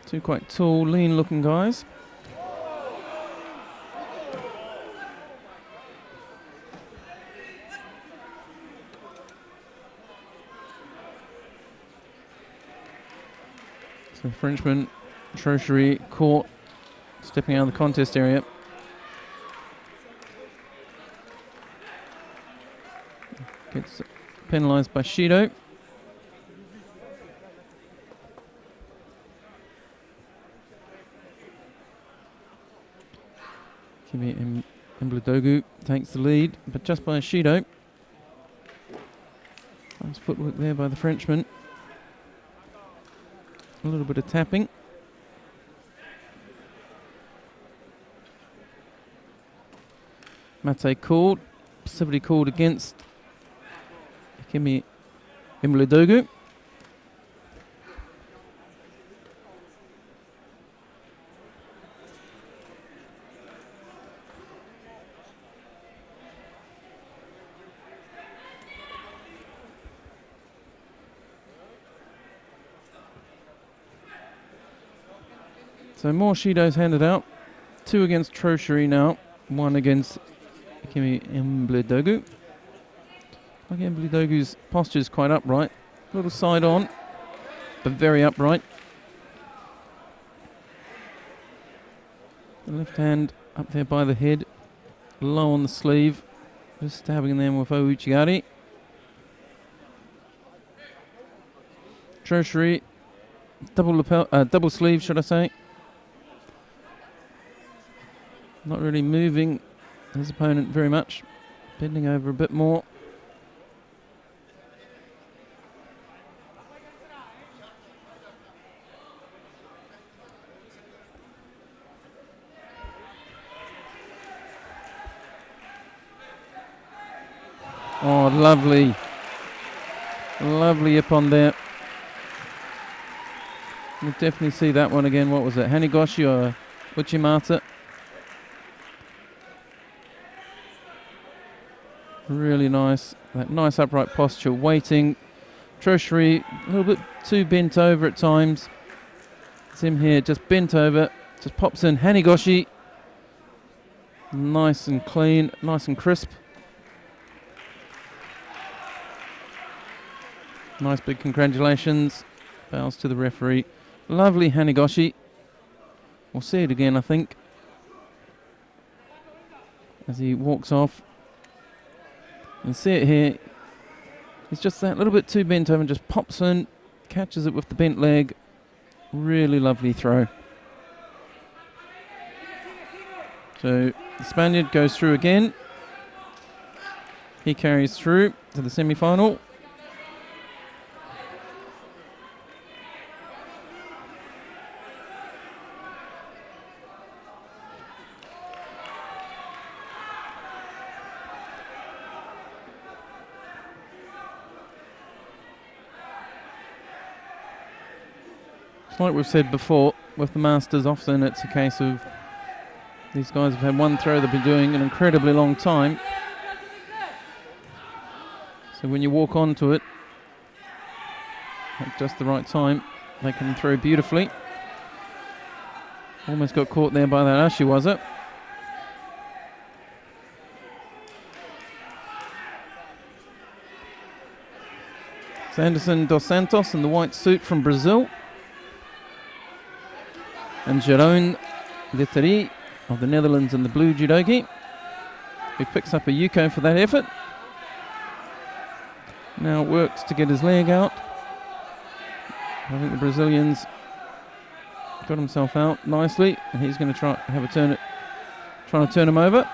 Two quite tall, lean-looking guys. So Frenchman, Treasury, caught, stepping out of the contest area. Gets penalised by Judo. Kimi Mbledogu takes the lead, but just by Judo. Nice footwork there by the Frenchman. A little bit of tapping. Mate called, specifically called against Kimi Mbledogu. So more Shidos handed out. 2 against Treasury now. 1 against Kimi Mbledogu. Like Mbledogu's posture is quite upright. A little side on, but very upright. The left hand up there by the head. Low on the sleeve. Just stabbing them with Huizinga. Treasury. Double sleeve, should I say. Not really moving his opponent very much. Bending over a bit more. Oh, lovely. Lovely Ippon there. We'll definitely see that one again. What was it? Hanigoshi or Uchimata? Really nice. That nice upright posture, waiting. Treasury, a little bit too bent over at times. It's him here, just bent over. Just pops in Hanigoshi. Nice and clean, nice and crisp. Nice big congratulations. Bows to the referee. Lovely Hanigoshi. We'll see it again, I think, as he walks off. You can see it here. He's just that little bit too bent over and just pops in, catches it with the bent leg. Really lovely throw. So the Spaniard goes through again. He carries through to the semi-final. Like we've said before, with the Masters, often it's a case of these guys have had one throw they've been doing an incredibly long time. So when you walk onto it at just the right time, they can throw beautifully. Almost got caught there by that Ashi, was it? It's Anderson dos Santos in the white suit from Brazil. And Jeroen Letterie of the Netherlands in the blue judogi, who picks up a Yuko for that effort. Now works to get his leg out. I think the Brazilian's got himself out nicely, and he's going to try have a turn trying to turn him over.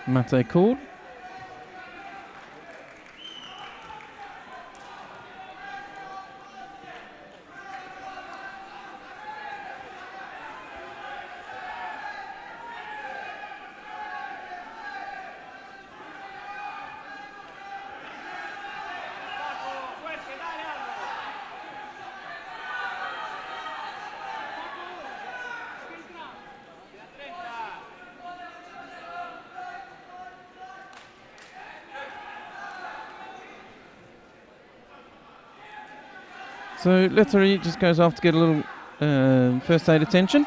Mate called. So Lettery just goes off to get a little first aid attention.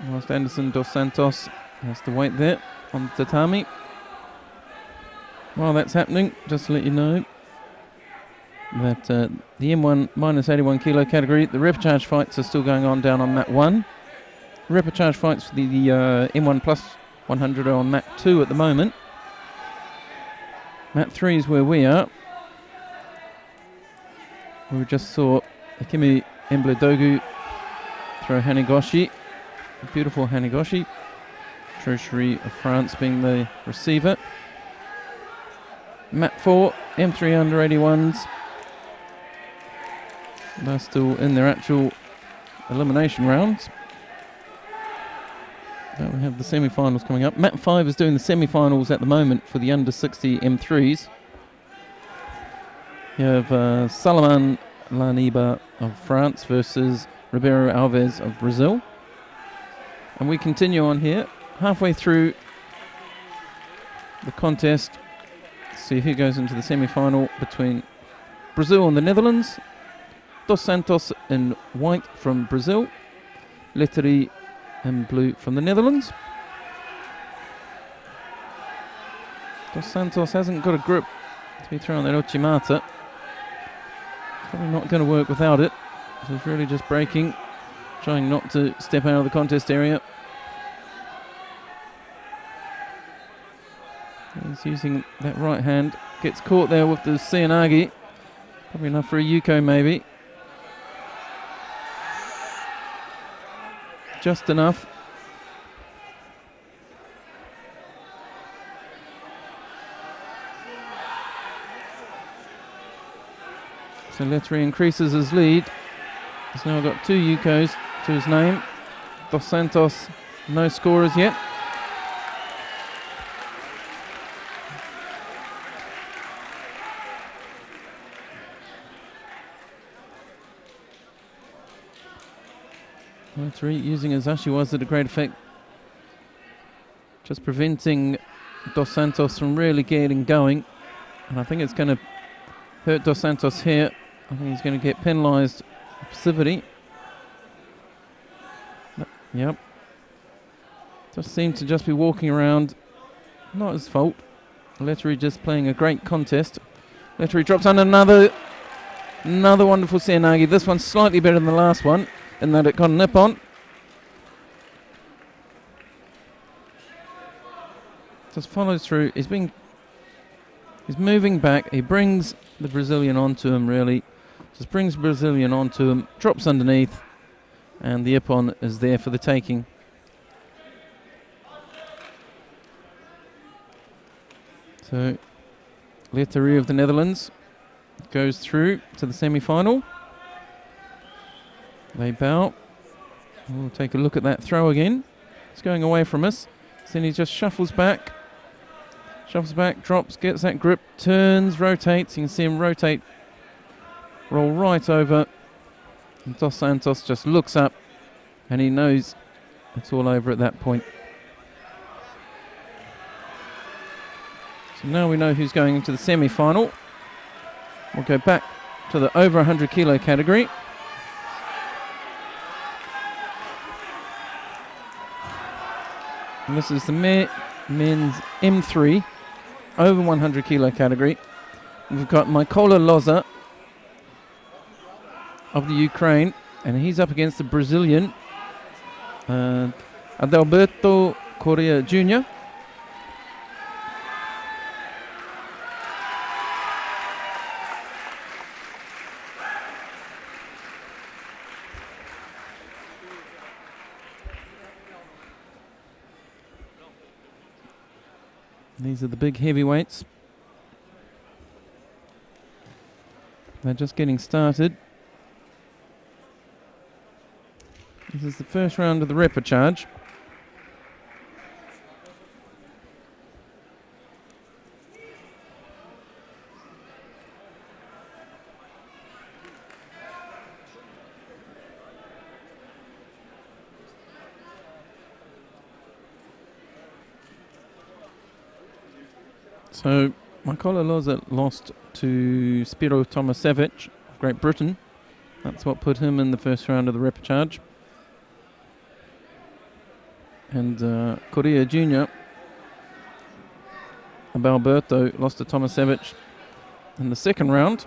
Whilst Anderson dos Santos has to wait there on the tatami. While that's happening, just to let you know that the M1 minus 81 kilo category, the repechage fights are still going on down on mat 1. Repechage fights for the M1 plus 100 are on mat 2 at the moment. Mat 3 is where we are. We just saw Akimi Embledogu throw Hanigoshi. A beautiful Hanigoshi. Treasury of France being the receiver. Mat 4, M3 under 81s. They're still in their actual elimination rounds. But we have the semi-finals coming up. Mat 5 is doing the semi-finals at the moment for the under 60 M3s. You have Salaman Laniba of France versus Ribeiro Alves of Brazil. And we continue on here, halfway through the contest. See who goes into the semi-final between Brazil and the Netherlands. Dos Santos in white from Brazil. Lettery in blue from the Netherlands. Dos Santos hasn't got a grip to be throwing that Ochimata. Probably not going to work without it. So he's really just breaking, trying not to step out of the contest area. He's using that right hand. Gets caught there with the Seoinage. Probably enough for a Yuko maybe. Just enough. So Lettery increases his lead. He's now got 2 Yukos to his name. Dos Santos, no scorers yet. Lettery using his Ashiwaza to great effect. Just preventing Dos Santos from really getting going. And I think it's going to hurt Dos Santos here. I think he's going to get penalised for passivity. Yep. Just seemed to just be walking around. Not his fault. Lettery just playing a great contest. Lettery drops on another wonderful Seoinage. This one's slightly better than the last one in that it got an Ippon. Just follows through. He's moving back. He brings the Brazilian onto him, really. Just brings the Brazilian onto him, drops underneath, and the Ippon is there for the taking. So, Lettery of the Netherlands goes through to the semi-final. They bow. We'll take a look at that throw again. It's going away from us. Then he just shuffles back, drops, gets that grip, turns, rotates. You can see him rotate, roll right over. And Dos Santos just looks up and he knows it's all over at that point. So now we know who's going into the semi-final. We'll go back to the over 100 kilo category. And this is the men's M3 over 100 kilo category. We've got Mykola Loza of the Ukraine, and he's up against the Brazilian Adalberto Correa Jr. These are the big heavyweights. They're just getting started. This is the first round of the repechage. So Mykola Loza lost to Spiro Tomasevich of Great Britain. That's what put him in the first round of the repechage. And Correa Jr. Alberto lost to Tomasevich in the second round.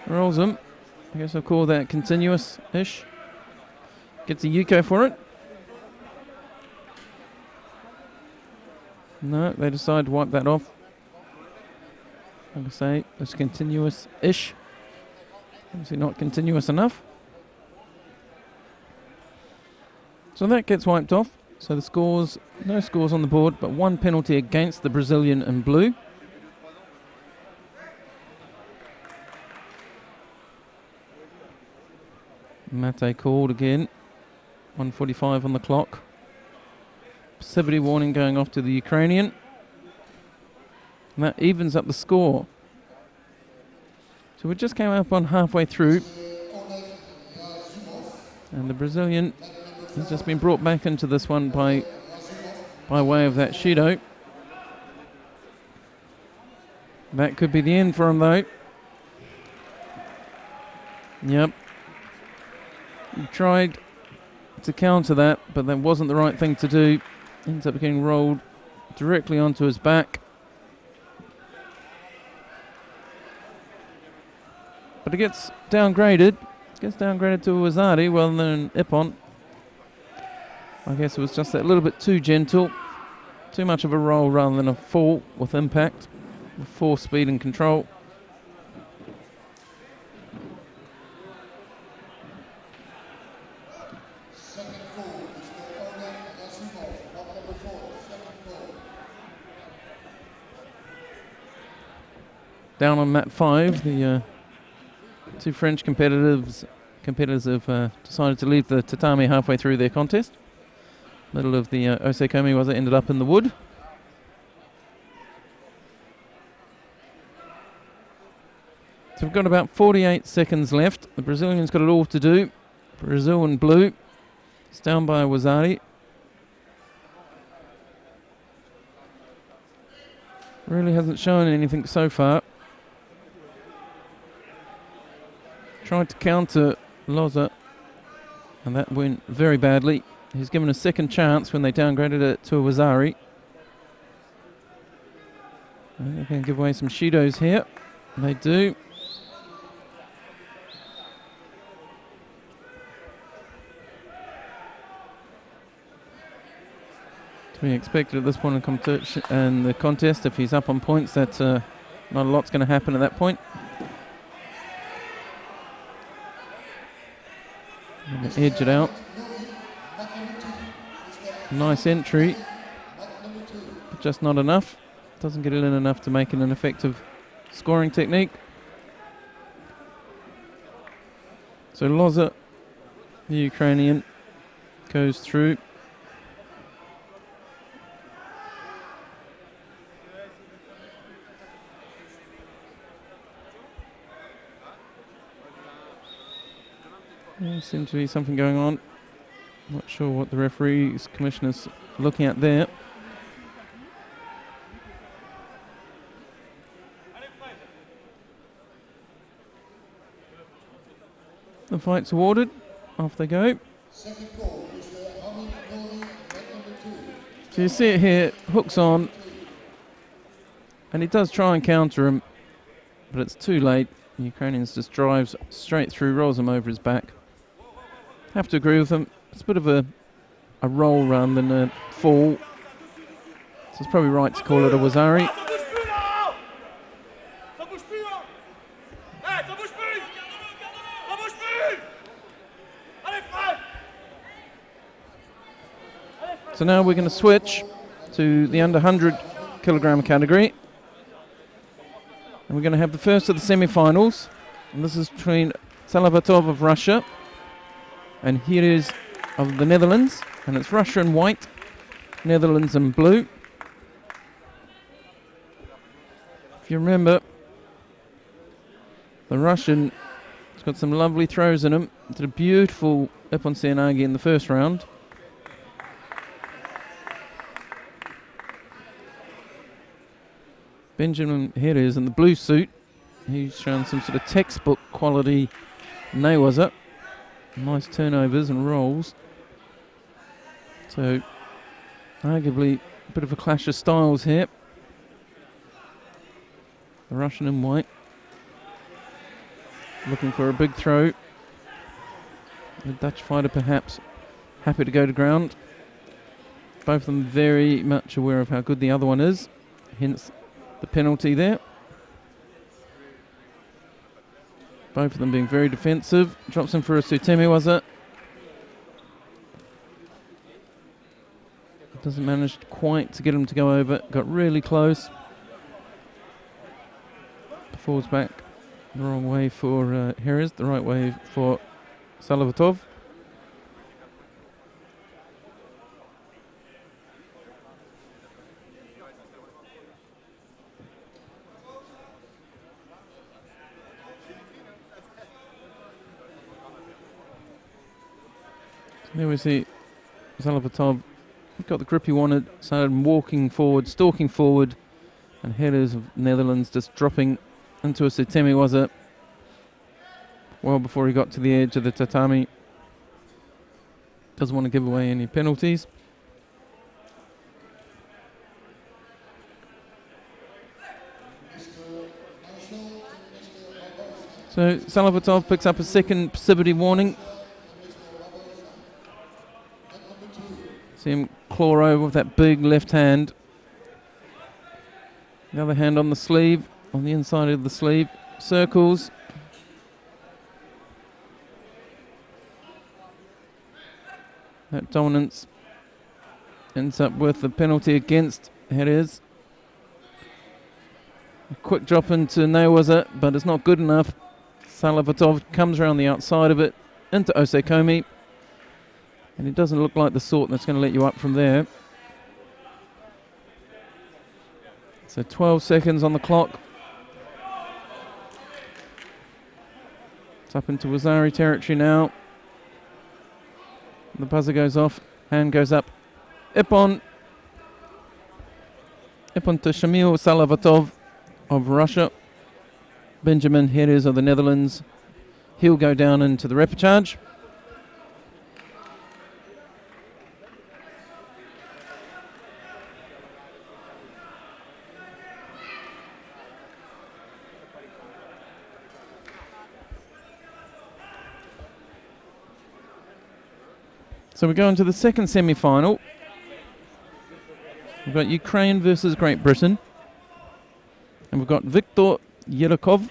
Rolls him. I guess I'll call that continuous-ish. Gets a UK for it. No, they decide to wipe that off. Like I say, it's continuous-ish. Obviously not continuous enough. So that gets wiped off. So the scores, no scores on the board, but one penalty against the Brazilian in blue. Mate called again. 1:45 on the clock. Passivity warning going off to the Ukrainian. And that evens up the score. So we just came up on halfway through. And the Brazilian has just been brought back into this one by way of that Judo. That could be the end for him though. Yep. He tried to counter that, but that wasn't the right thing to do. Ends up getting rolled directly onto his back. But it gets downgraded. Gets downgraded to a Wazari rather than Ippon. I guess it was just that little bit too gentle. Too much of a roll rather than a fall with impact. With force, speed and control. Down on mat 5, the two French competitors have decided to leave the tatami halfway through their contest. Middle of the Osekomi was it ended up in the wood. So we've got about 48 seconds left. The Brazilian's got it all to do. Brazil in blue. It's down by Wazari. Really hasn't shown anything so far. Tried to counter Loza, and that went very badly. He's given a second chance when they downgraded it to a Wazari. They're going to give away some Shidos here. They do. To be expected at this point in the contest. If he's up on points, that's not a lot's going to happen at that point. Edge it out. Nice entry, but just not enough. Doesn't get it in enough to make it an effective scoring technique. So Loza, the Ukrainian, goes through. There seems to be something going on. Not sure what the referee's commissioner's looking at there. The fight's awarded. Off they go. So you see it here, hooks on. And he does try and counter him, but it's too late. The Ukrainian just drives straight through, rolls him over his back. Have to agree with him. It's a bit of a roll rather than a fall. So it's probably right to call it a Wazari. So now we're going to switch to the under 100 kilogram category. And we're going to have the first of the semi-finals. And this is between Salavatov of Russia and Hires of the Netherlands. And it's Russia in white, Netherlands in blue. If you remember, the Russian has got some lovely throws in him. Did a beautiful Ippon Seoinage in the first round. Benjamin Heres in the blue suit. He's shown some sort of textbook quality newaza. Nice turnovers and rolls. So, arguably a bit of a clash of styles here. The Russian in white looking for a big throw. The Dutch fighter perhaps happy to go to ground. Both of them very much aware of how good the other one is, hence the penalty there. Both of them being very defensive. Drops him for a Sutemi, was it? Doesn't manage quite to get him to go over. Got really close. Falls back the wrong way for Heres, the right way for Salavatov. There we see Salavatov got the grip he wanted, started walking forward, stalking forward, and Heres of Netherlands just dropping into a Sutemi, was it? Well before he got to the edge of the tatami. Doesn't want to give away any penalties. So Salavatov picks up a second passivity warning. See him claw over with that big left hand. The other hand on the sleeve, on the inside of the sleeve. Circles. That dominance ends up with the penalty against Heres. A quick drop into newaza, but it's not good enough. Salavatov comes around the outside of it into osekomi. And it doesn't look like the sort that's going to let you up from there. So 12 seconds on the clock. It's up into Wazari territory now. The buzzer goes off, hand goes up. Ippon. Ippon to Shamil Salavatov of Russia. Benjamin Heres of the Netherlands. He'll go down into the repechage. So we go into the second semi-final. We've got Ukraine versus Great Britain. And we've got Viktor Yerokov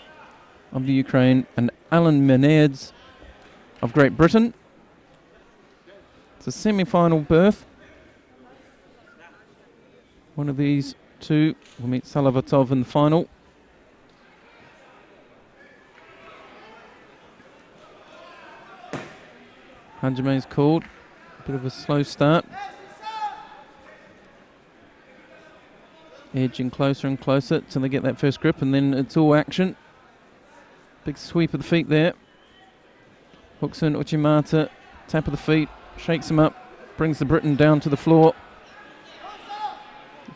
of the Ukraine and Alan Menards of Great Britain. It's a semi-final berth. One of these two will meet Salavatov in the final. Hanjame's called. Bit of a slow start. Edging closer and closer till they get that first grip, and then it's all action. Big sweep of the feet there. Hooks in Uchimata, tap of the feet, shakes him up, brings the Briton down to the floor.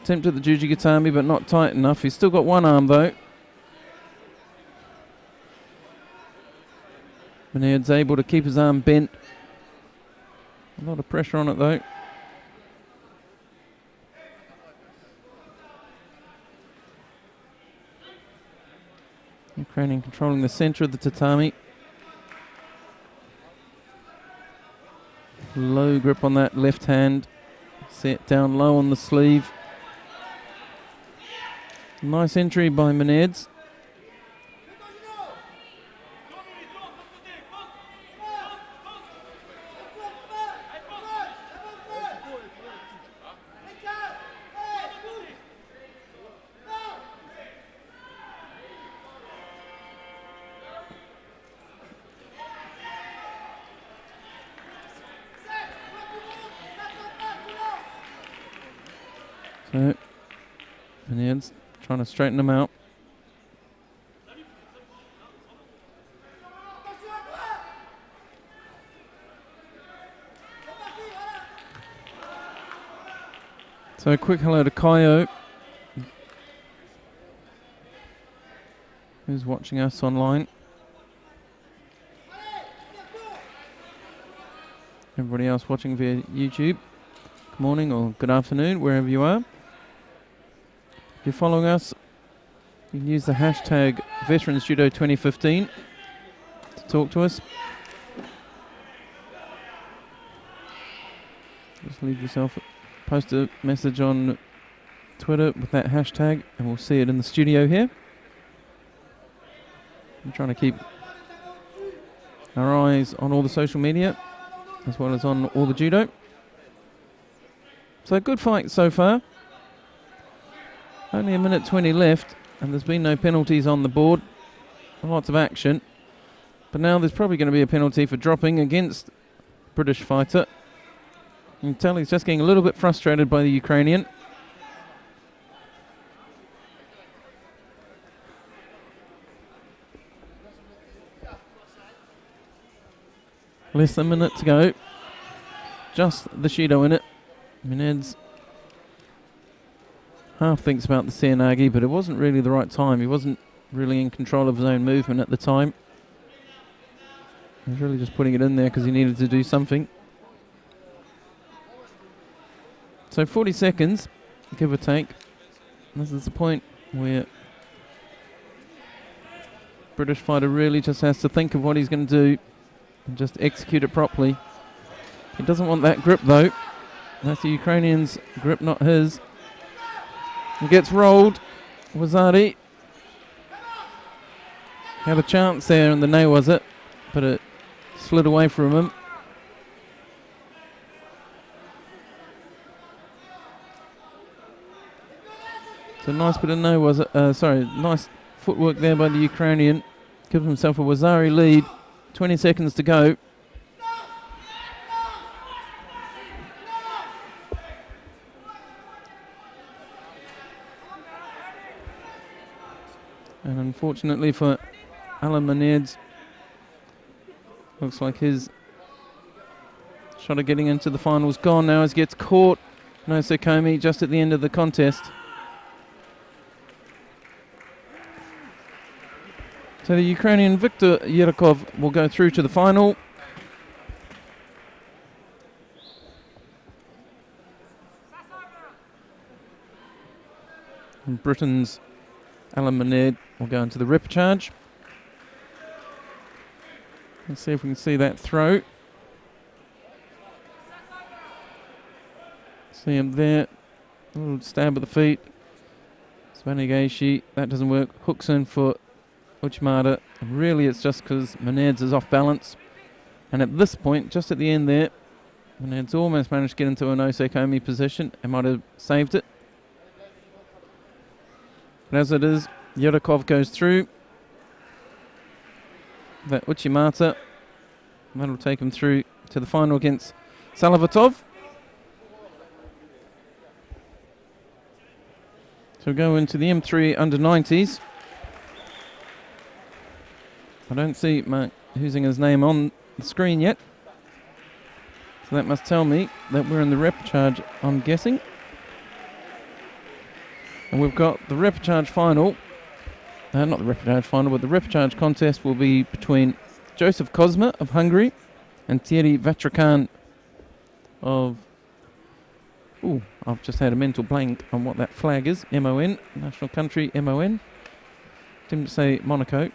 Attempt at the Jujigatami, but not tight enough. He's still got one arm though. Menard's able to keep his arm bent. A lot of pressure on it though. Ukrainian controlling the centre of the tatami. Low grip on that left hand. Set down low on the sleeve. Nice entry by Menards. So, Menards trying to straighten him out. So a quick hello to Kaio. who's watching us online. Everybody else watching via YouTube, good morning or good afternoon, wherever you are. If you're following us, you can use the hashtag Veterans Judo 2015 to talk to us. Just leave yourself, post a message on Twitter with that hashtag and we'll see it in the studio here. I'm trying to keep our eyes on all the social media as well as on all the judo. So good fight so far. Only a minute 20 left and there's been no penalties on the board. Lots of action. But now there's probably going to be a penalty for dropping against British fighter. You can tell he's just getting a little bit frustrated by the Ukrainian. Less than a minute to go. Just the Shido in it. Mined's half thinks about the Seanagi, but it wasn't really the right time. He wasn't really in control of his own movement at the time. He was really just putting it in there because he needed to do something. So 40 seconds, give or take. This is the point where British fighter really just has to think of what he's going to do and just execute it properly. He doesn't want that grip though. That's the Ukrainian's grip, not his. He gets rolled. Wazari had a chance there in the nail, was it? But it slid away from him. So nice bit of no, was it? Nice footwork there by the Ukrainian. Gives himself a Wazari lead. 20 seconds to go. And unfortunately for Alan Maned's, looks like his shot of getting into the finals gone now as he gets caught. No Sekomi just at the end of the contest. So the Ukrainian Viktor Yerokov will go through to the final. And Britain's Alan Maned will go into the repechage. Let's see if we can see that throw. See him there. A little stab at the feet. Svanigaishi, that doesn't work. Hooks in for Uchimata. And really it's just because Maned's is off balance. And at this point, just at the end there, Maned's almost managed to get into an Osekomi position and might have saved it. But as it is, Yerokov goes through. That Uchimata, that'll take him through to the final against Salavatov. So we go into the M3 under 90s. I don't see Mark Huizinga's name on the screen yet. So that must tell me that we're in the repechage, I'm guessing. And we've got the repechage final. Not the repechage final, but the repechage contest will be between Joseph Kozma of Hungary and Thierry Vatrican of... Ooh, I've just had a mental blank on what that flag is. MON, national country MON. Didn't say Monaco.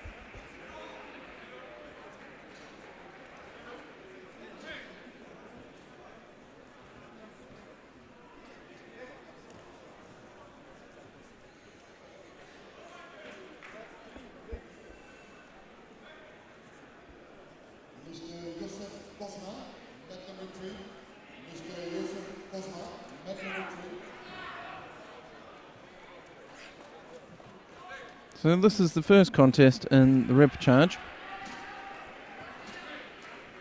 So this is the first contest in the repechage.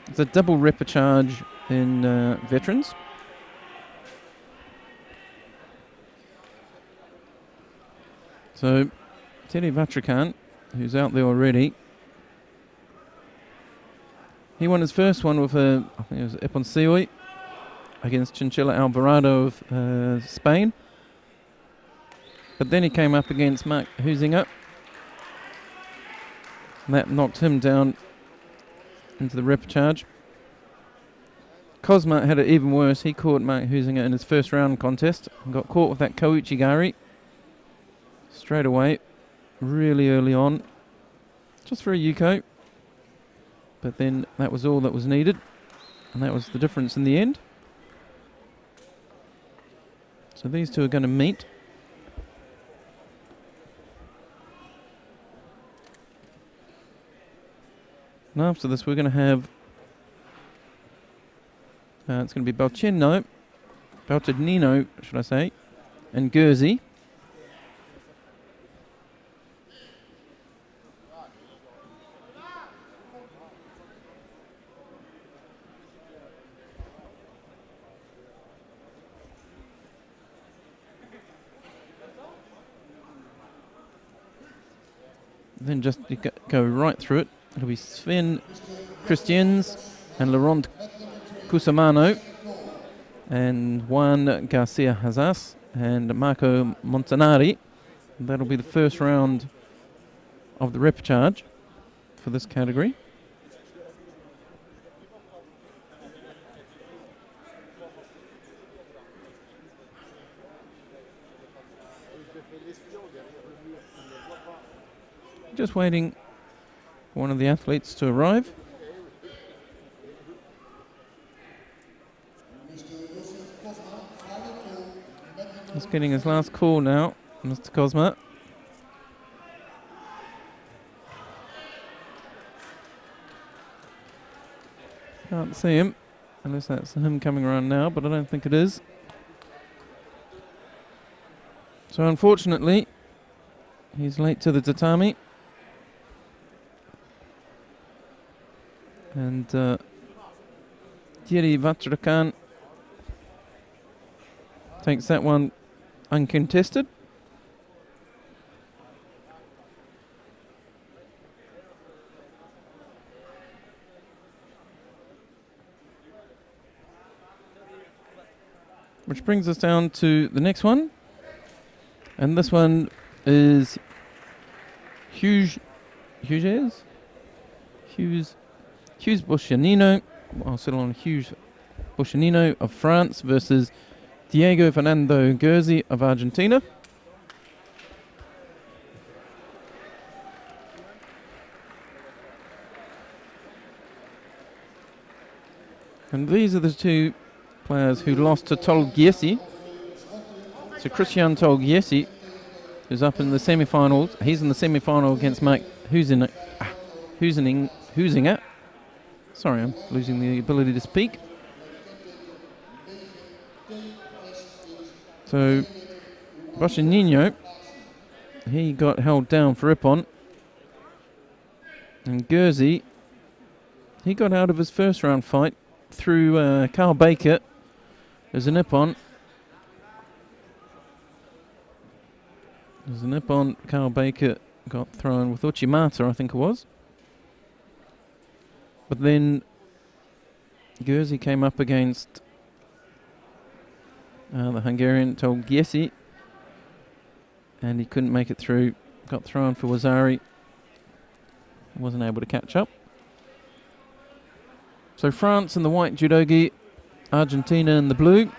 It's a double repechage in veterans. So Thierry Vatrican, who's out there already, he won his first one with I think it was Ippon Sioi against Chinchilla Alvarado of Spain. But then he came up against Mark Huizinga. And that knocked him down into the repechage. Cosma had it even worse. He caught Mark Huizinga in his first round contest and got caught with that Kouchigari straight away, really early on, just for a Yuko. But then that was all that was needed, and that was the difference in the end. So these two are going to meet. And after this we're going to have, it's going to be Balchenino, should I say, and Guerzi. Then just go right through it. It'll be Sven Christians and Laurent Cusimano and Juan Garcia Hazas and Marco Montanari. That'll be the first round of the repechage for this category. Just waiting for one of the athletes to arrive. He's getting his last call now, Mr. Cosma. Can't see him, unless that's him coming around now, but I don't think it is. So unfortunately, he's late to the tatami. And Thierry Vatrakan takes that one uncontested. Which brings us down to the next one. And this one is Hughes Boccianino. I'll settle on Hughes Boccianino of France versus Diego Fernando Guerzi of Argentina. And these are the two players who lost to Tolgiesi. So Christian Tolgiesi is up in the semi-finals. He's in the semi-final against Mike Huizinga. Sorry, I'm losing the ability to speak. So Boccianino, he got held down for Ippon. And Guerzi, he got out of his first round fight through Carl Baker as an Ippon. As an Ippon, Carl Baker got thrown with Uchimata, I think it was. But then Guerzi came up against the Hungarian Tolgiesi, and he couldn't make it through. Got thrown for Wazari. Wasn't able to catch up. So France in the white judogi, Argentina in the blue.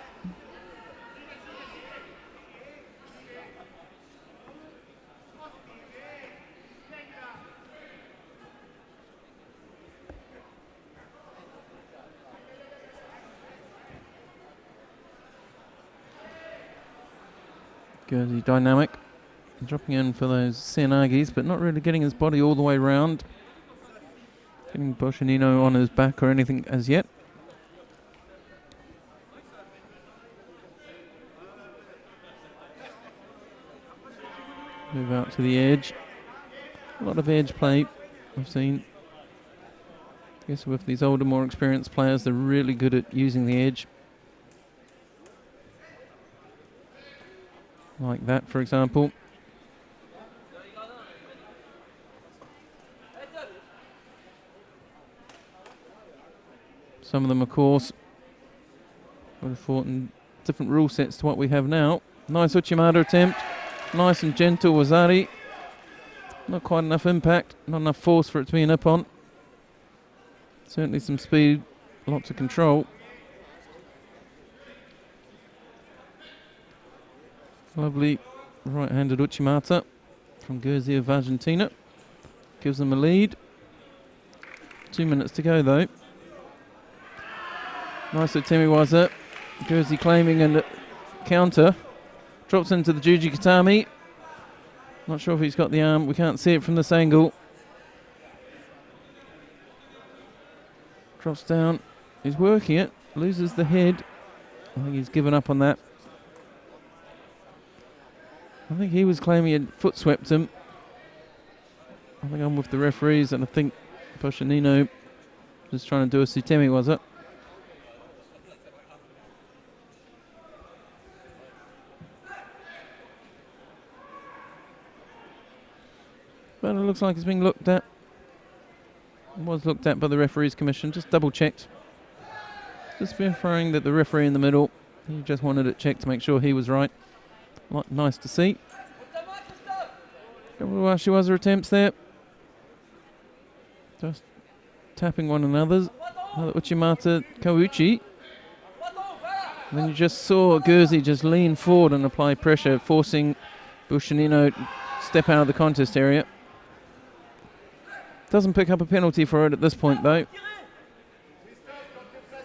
Guerzi dynamic, dropping in for those Senagis, but not really getting his body all the way round. Getting Boccianino on his back or anything as yet. Move out to the edge. A lot of edge play I've seen. I guess with these older, more experienced players, they're really good at using the edge. Like that, for example. Some of them, of course, would have fought in different rule sets to what we have now. Nice Uchimata attempt. Nice and gentle Wazari. Not quite enough impact, not enough force for it to be an Ippon. Certainly some speed, lots of control. Lovely right-handed Uchimata from Guerzi of Argentina. Gives them a lead. 2 minutes to go though. Nice Temiwaza. Guerzi claiming and counter. Drops into the Juji Katami. Not sure if he's got the arm. We can't see it from this angle. Drops down. He's working it. Loses the head. I think he's given up on that. I think he was claiming he had foot swept him. I think I'm with the referees, and I think Poshanino was trying to do a Sutemi, was it? But it looks like it's being looked at. It was looked at by the referees commission, just double checked. Just referring that the referee in the middle, he just wanted it checked to make sure he was right. Nice to see. Couple of Ashiwaza attempts there. Just tapping one another's. Uchimata Kawuchi. And then you just saw Guerzi just lean forward and apply pressure, forcing Bushanino to step out of the contest area. Doesn't pick up a penalty for it at this point though.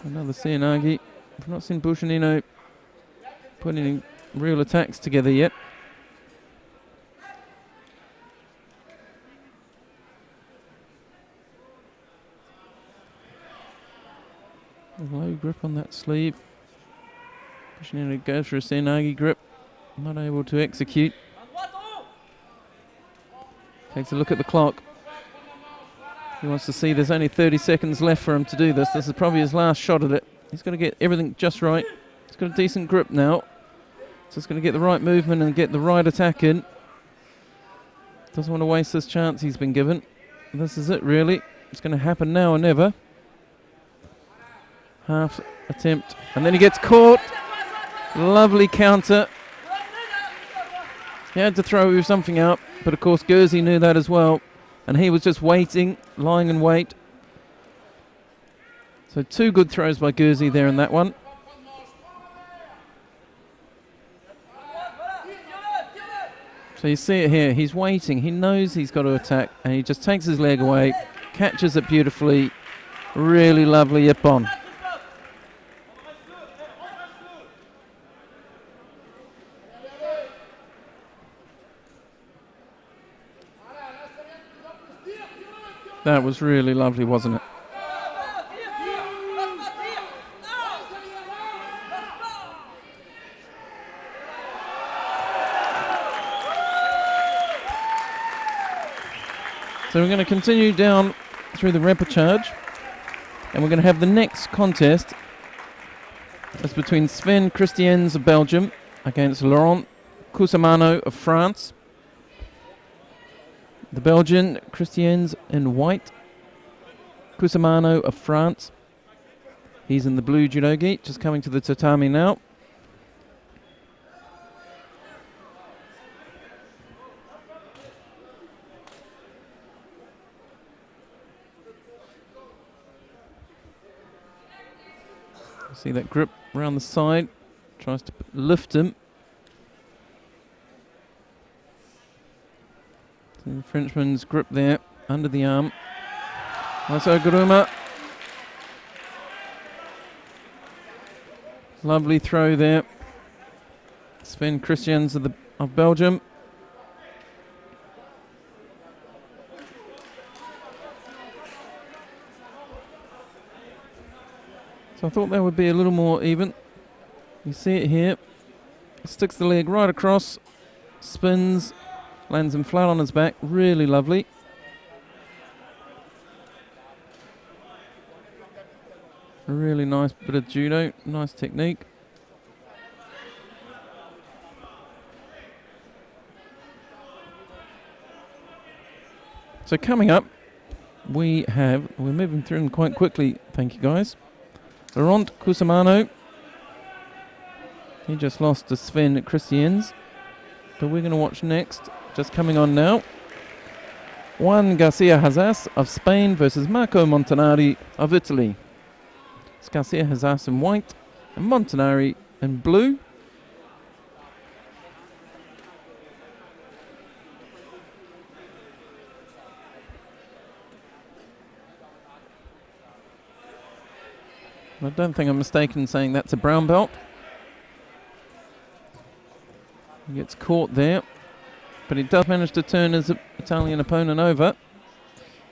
Another Seanagi. I've not seen Bushanino put any real attacks together yet. A low grip on that sleeve. Bushanino goes for a Seanagi grip. Not able to execute. Takes a look at the clock. He wants to see there's only 30 seconds left for him to do this. This is probably his last shot at it. He's got to get everything just right. He's got a decent grip now. So he's going to get the right movement and get the right attack in. Doesn't want to waste this chance he's been given. This is it really. It's going to happen now or never. Half attempt. And then he gets caught. Lovely counter. He had to throw something out. But of course Guerzi knew that as well. And he was just waiting, lying in wait. So 2 good throws by Guerzi there in that one. So you see it here, he's waiting, he knows he's got to attack, and he just takes his leg away, catches it beautifully. Really lovely Ippon. That was really lovely, wasn't it? So we're going to continue down through the repechage, and we're going to have the next contest. It's between Sven Christiens of Belgium against Laurent Cusimano of France. The Belgian, Christiens in white. Cusimano of France. He's in the blue judogi, just coming to the tatami now. See that grip around the side, tries to lift him. So the Frenchman's grip there, under the arm. Maso Guruma. Lovely throw there. Sven Christiens of Belgium. So I thought that would be a little more even. You see it here. Sticks the leg right across, spins, lands him flat on his back. Really lovely. A really nice bit of judo, nice technique. So coming up, we're moving through them quite quickly, thank you guys. Laurent Cusimano. He just lost to Sven Christiens. But we're going to watch next, just coming on now. Juan Garcia Hazas of Spain versus Marco Montanari of Italy. It's Garcia Hazas in white and Montanari in blue. I don't think I'm mistaken in saying that's a brown belt. He gets caught there, but he does manage to turn his Italian opponent over.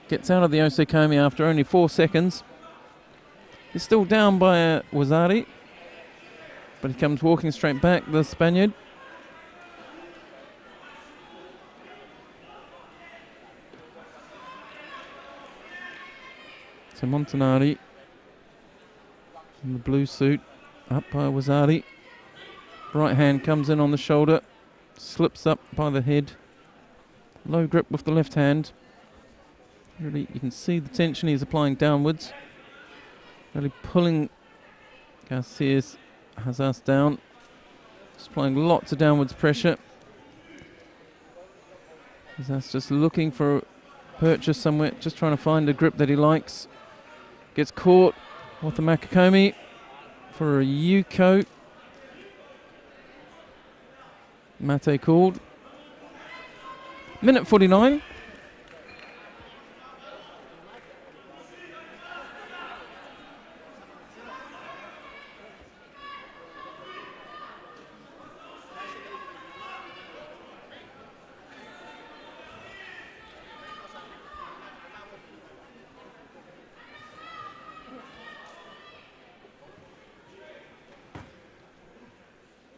Gets out of the Osakomi after only 4 seconds. He's still down by Wazari, but he comes walking straight back, the Spaniard. So Montanari in the blue suit, up by Wazari. Right hand comes in on the shoulder, slips up by the head. Low grip with the left hand. Really, you can see the tension he's applying downwards. Really pulling Garcia Hazas down. Just applying lots of downwards pressure. Hazas just looking for a purchase somewhere, just trying to find a grip that he likes. Gets caught with the Makakomi for a Yuko. Mate called. Minute 49.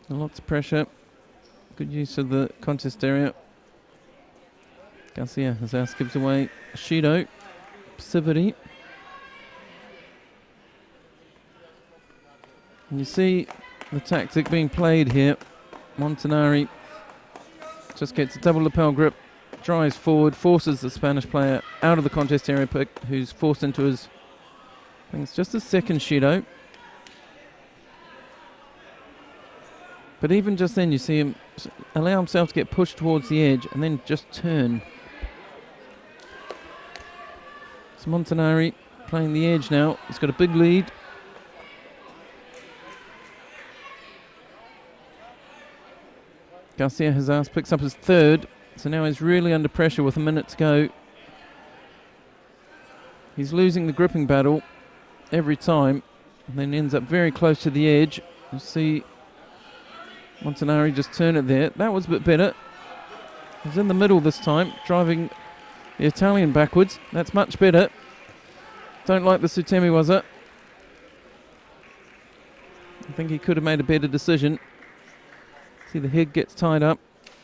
Lots of pressure. Good use of the contest area. Garcia Hazas gives away Shido. Passivity. And you see the tactic being played here. Montanari just gets a double lapel grip, drives forward, forces the Spanish player out of the contest area, who's forced into his, I think it's just his second Shido. But even just then, you see him allow himself to get pushed towards the edge and then just turn. So Montanari playing the edge now. He's got a big lead. Garcia Hazas picks up his third. So now he's really under pressure with a minute to go. He's losing the gripping battle every time and then ends up very close to the edge. You see Montanari just turn it there. That was a bit better. He's in the middle this time, driving the Italian backwards. That's much better. Don't like the Sutemi Waza. I think he could have made a better decision. See the head gets tied up.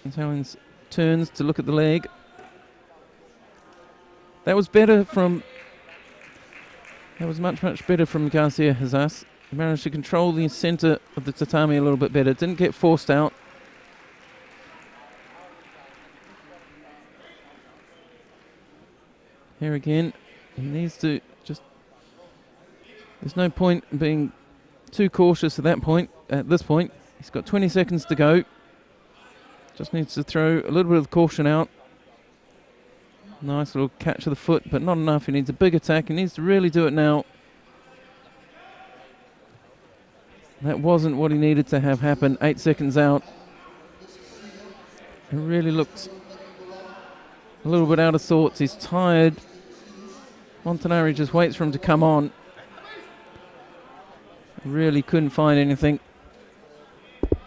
Italian turns to look at the leg. That was better from... That was much, much better from Garcia Hazas. He managed to control the centre of the tatami a little bit better. Didn't get forced out. Here again, he needs to just... There's no point in being too cautious at this point. He's got 20 seconds to go. Just needs to throw a little bit of caution out. Nice little catch of the foot, but not enough. He needs a big attack. He needs to really do it now. That wasn't what he needed to have happen. 8 seconds out. It really looks a little bit out of sorts. He's tired. Montanari just waits for him to come on. Really couldn't find anything. A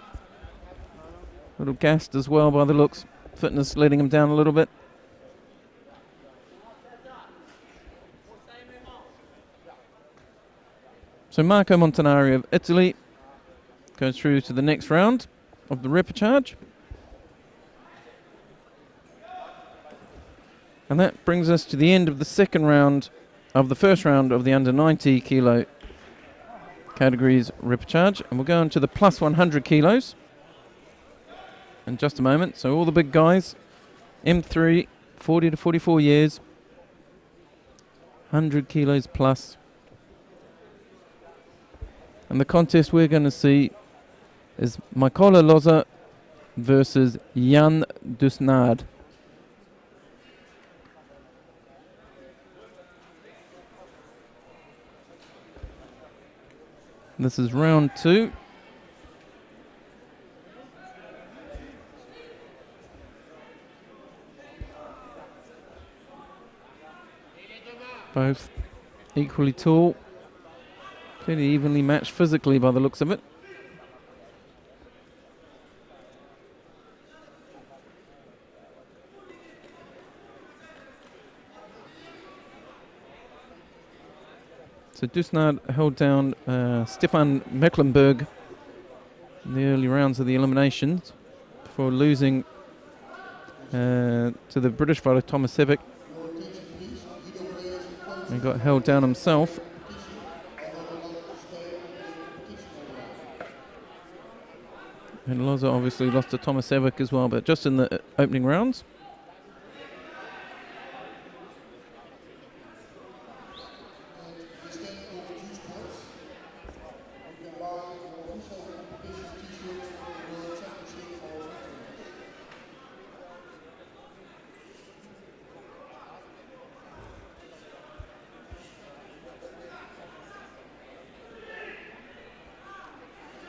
little gassed as well by the looks. Fitness letting him down a little bit. So Marco Montanari of Italy goes through to the next round of the repechage. And that brings us to the end of the second round of the first round of the under 90 kilo categories repechage. And we'll go on to the plus 100 kilos in just a moment. So all the big guys, M3, 40 to 44 years, 100 kilos plus. And the contest we're going to see is Mykola Loza versus Jan Dusnard. This is round 2. Both equally tall, pretty evenly matched physically by the looks of it. So Dusnard held down Stefan Mecklenburg in the early rounds of the eliminations before losing to the British fighter Tomasevic. He got held down himself. And Loza obviously lost to Tomasevic as well, but just in the opening rounds.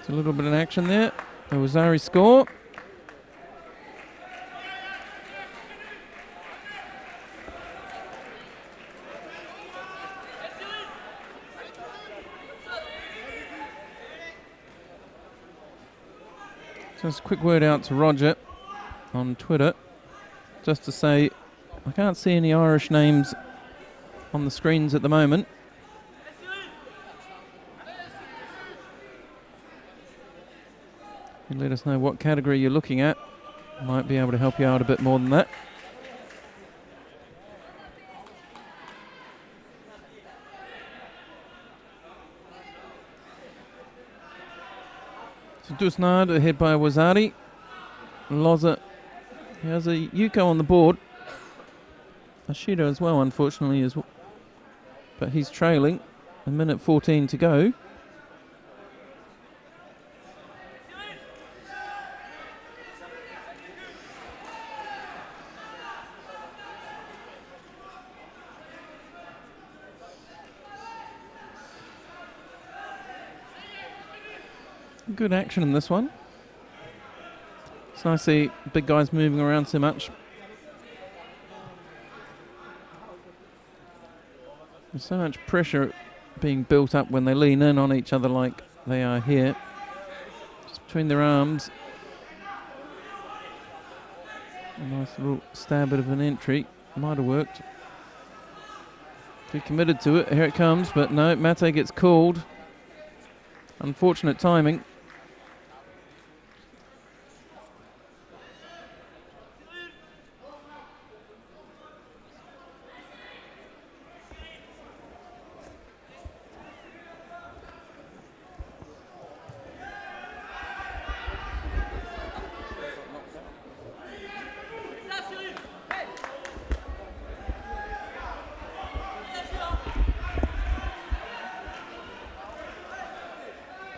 A little bit of action there. The Wazari score. Just a quick word out to Roger on Twitter, just to say I can't see any Irish names on the screens at the moment. You let us know what category you're looking at. Might be able to help you out a bit more than that. So Dusnard ahead by Wazari. Loza, he has a Yuko on the board. Ashido as well, unfortunately, but he's trailing. A minute 14 to go. Good action in this one. It's nice to see big guys moving around so much. There's so much pressure being built up when they lean in on each other like they are here. Just between their arms. A nice little stab of an entry. Might have worked. If he committed to it, here it comes, but no, Mate gets called. Unfortunate timing.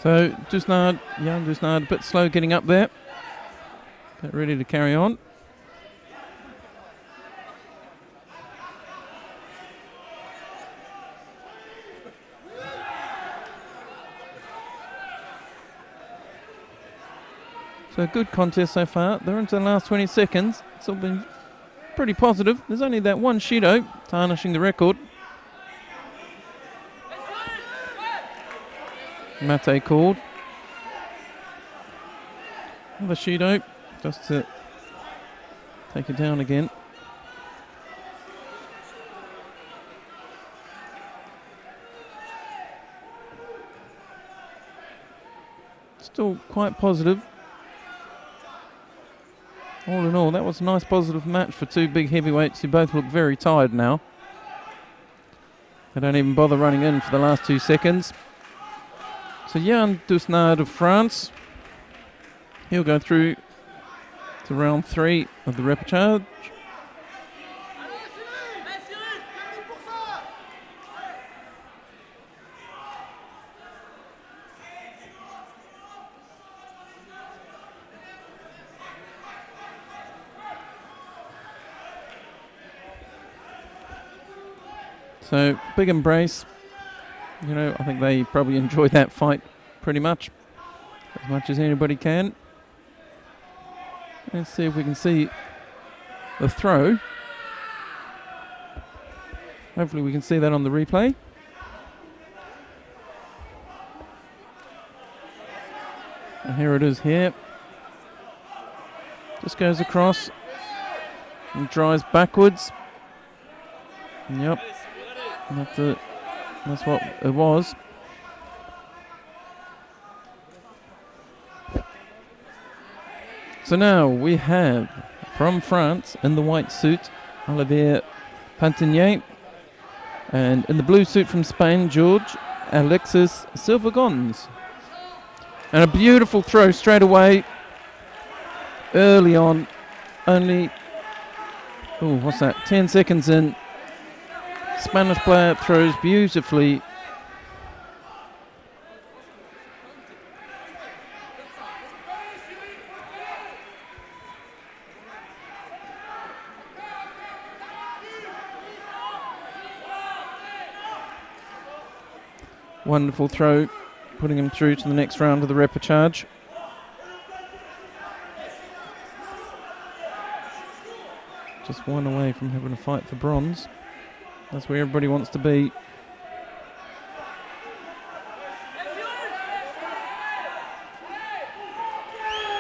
So Dusnard, young Dusnard, a bit slow getting up there, but ready to carry on. So a good contest so far. They're into the last 20 seconds. It's all been pretty positive. There's only that one Shido tarnishing the record. Mate called. Another Shido, just to take it down again. Still quite positive. All in all, that was a nice positive match for two big heavyweights who both look very tired now. They don't even bother running in for the last 2 seconds. So Jan Dusnard of France, he'll go through to round 3 of the repechage. So big embrace. You know, I think they probably enjoyed that fight pretty much as anybody can. Let's see if we can see the throw. Hopefully we can see that on the replay. And here it is here. Just goes across and drives backwards. Yep. That's what it was. So now we have from France in the white suit, Olivier Pantinier, and in the blue suit from Spain, George Alexis Silvagons. And a beautiful throw straight away, early on, only, 10 seconds in. Spanish player throws beautifully. Wonderful throw, putting him through to the next round of the repechage. Just one away from having a fight for bronze. That's where everybody wants to be.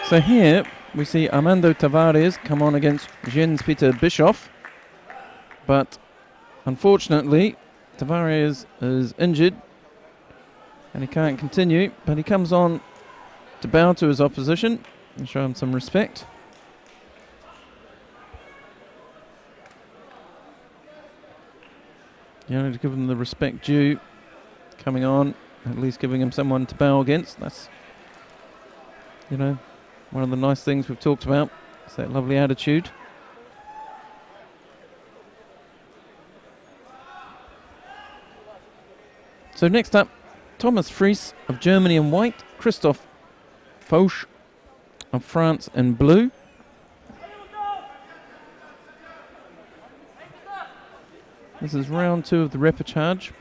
So here we see Armando Tavares come on against Jens-Peter Bischoff. But unfortunately, Tavares is injured and he can't continue, but he comes on to bow to his opposition and show him some respect. You know, to give him the respect due, coming on, at least giving him someone to bow against. That's, you know, one of the nice things we've talked about. It's that lovely attitude. So next up, Thomas Fries of Germany in white, Christoph Fausch of France in blue. This is round 2 of the repechage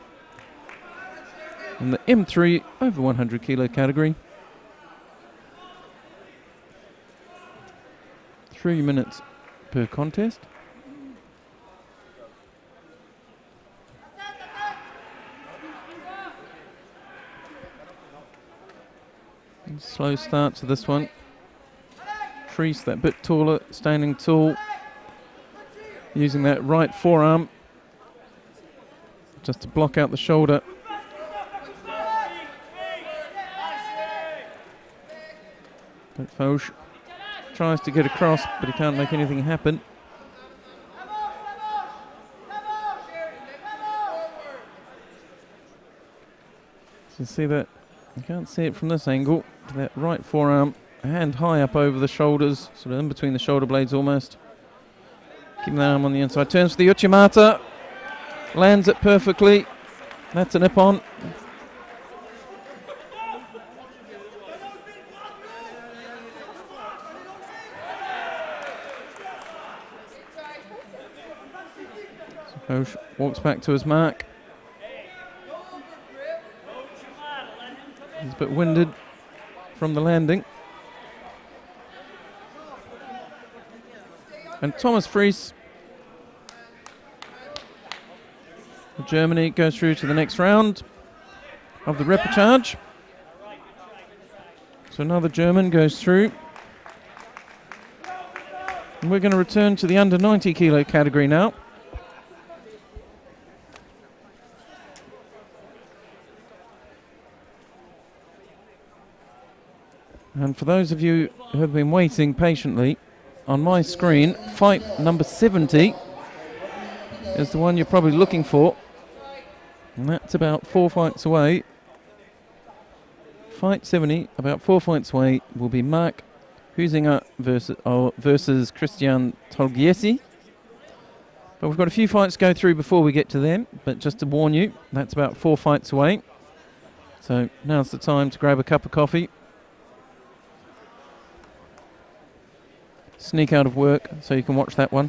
in the M3 over 100 kilo category. 3 minutes per contest. Slow start to this one. Fries that bit taller, standing tall, using that right forearm just to block out the shoulder. But Fausch tries to get across, but he can't make anything happen. You can see that, you can't see it from this angle, that right forearm, hand high up over the shoulders, sort of in between the shoulder blades almost. Keeping the arm on the inside, turns for the Uchimata, lands it perfectly. That's an Ippon. So walks back to his mark. He's a bit winded from the landing. And Thomas Fries of Germany goes through to the next round of the repechage. So another German goes through. And we're going to return to the under 90 kilo category now. And for those of you who have been waiting patiently, on my screen, fight number 70 is the one you're probably looking for. And that's about 4 fights away. Fight 70, about 4 fights away, will be Mark Huizinga versus Christian Tolgiesi. But we've got a few fights to go through before we get to them. But just to warn you, that's about 4 fights away. So now's the time to grab a cup of coffee. Sneak out of work so you can watch that one.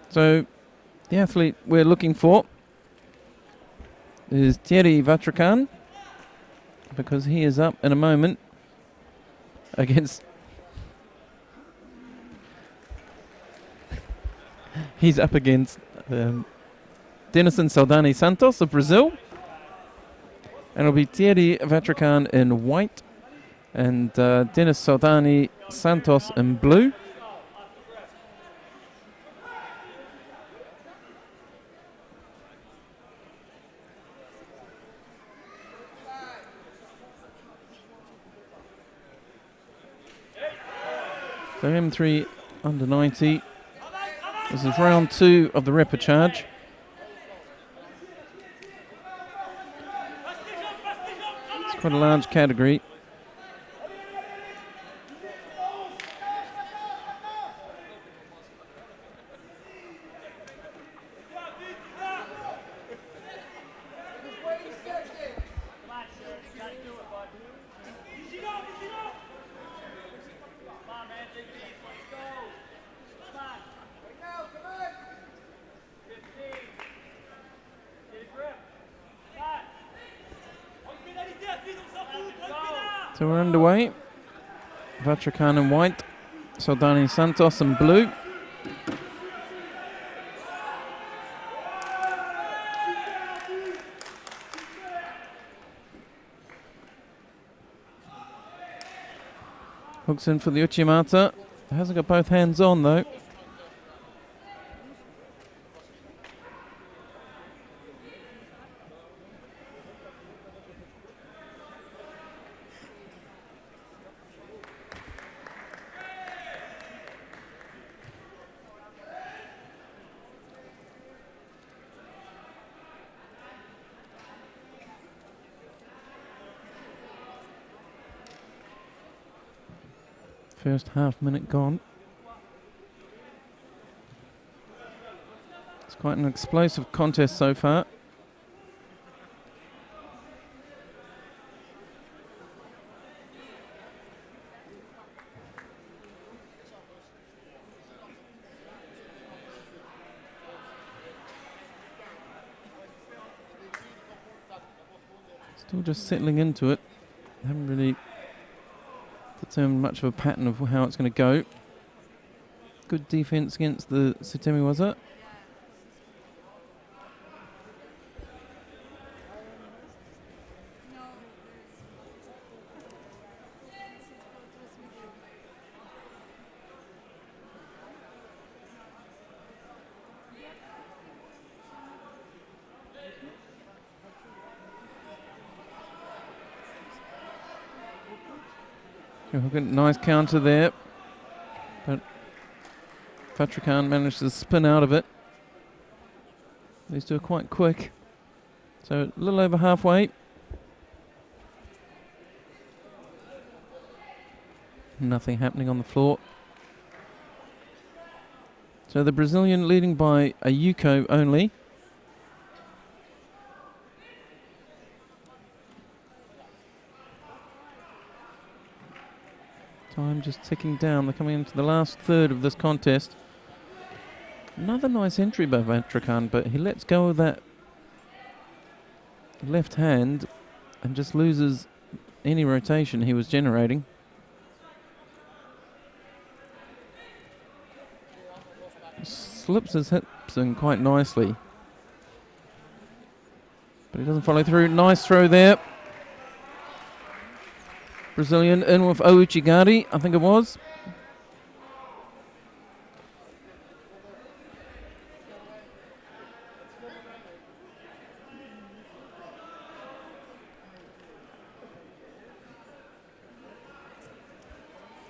So the athlete we're looking for is Thierry Vatrican, because he is up in a moment against... He's up against Denison Saldani Santos of Brazil. And it'll be Thierry Vatrican in white and Denis Saldani Santos in blue. So M3 under 90. This is round 2 of the Repage. It's quite a large category. So we're underway. Vatrican in white, Saldani Santos in blue. Hooks in for the Uchimata. Hasn't got both hands on though. First half minute gone. It's quite an explosive contest so far. Still just settling into it. Haven't really determined much of a pattern of how it's going to go. Good defense against the Sutemi, was it? Nice counter there, but Vatrican managed to spin out of it. These two are quite quick, so a little over halfway. Nothing happening on the floor. So the Brazilian leading by a Yuko only. Time just ticking down. They're coming into the last third of this contest. Another nice entry by Vatrican, but he lets go of that left hand and just loses any rotation he was generating. Slips his hips in quite nicely, but he doesn't follow through. Nice throw there. Brazilian in with Ouchigari, I think it was.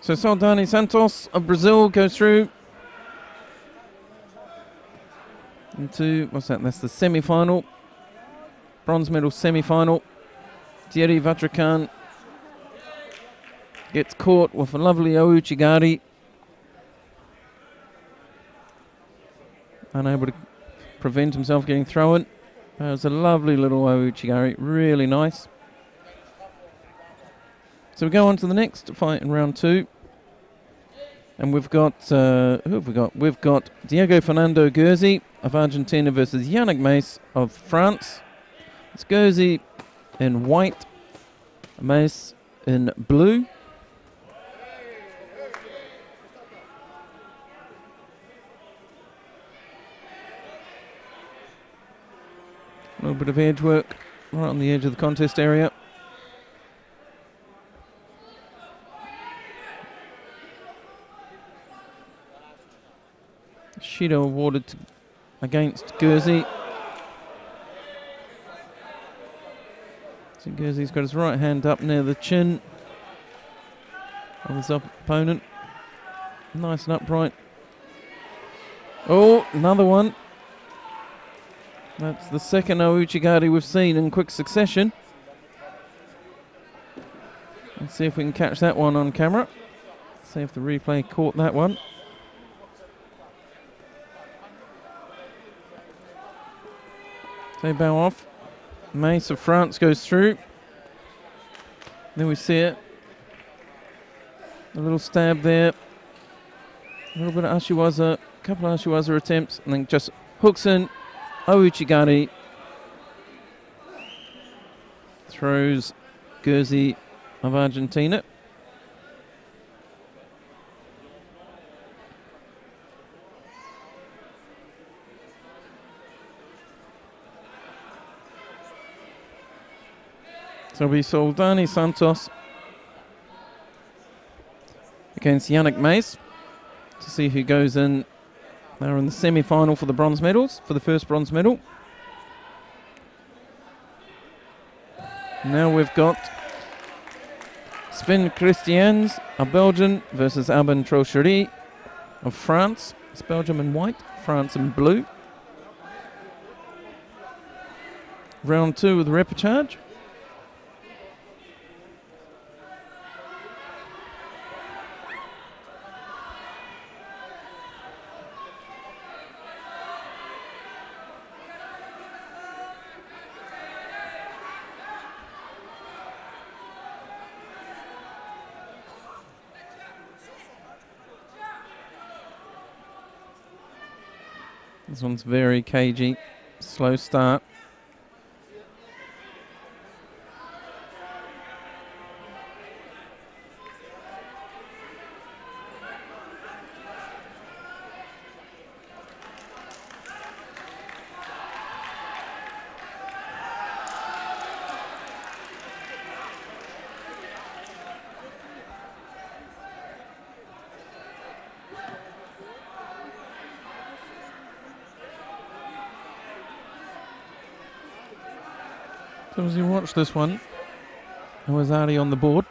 So Saldani Santos of Brazil goes through into, what's that? That's the semi-final. Bronze medal semi-final. Thierry Vatrican gets caught with a lovely Ouchigari. Unable to prevent himself getting thrown. That was a lovely little Ouchigari, really nice. So we go on to the next fight in round 2. And we've got, who have we got? We've got Diego Fernando Gerzi of Argentina versus Yannick Mace of France. It's Gerzi in white, Mace in blue. A little bit of edge work right on the edge of the contest area. Judo awarded against Gerzi. So Gerzi's got his right hand up near the chin of his opponent. Nice and upright. Oh, another one. That's the second Ouchigari we've seen in quick succession. Let's see if we can catch that one on camera. See if the replay caught that one. They bow off. Mace of France goes through. Then we see it. A little stab there. A little bit of Ashiwaza. A couple of Ashiwaza attempts. And then just hooks in. Ouchigari. Throws Gerzi of Argentina. So it'll be Soldani Santos against Yannick Mace to see who goes in. They're in the semi-final for the bronze medals, for the first bronze medal. Now we've got Sven Christians of Belgium versus Albin Trochery of France. It's Belgium in white, France in blue. Round 2 with the repechage. This one's very cagey, slow start. So as you watch this one, Huizinga on the board.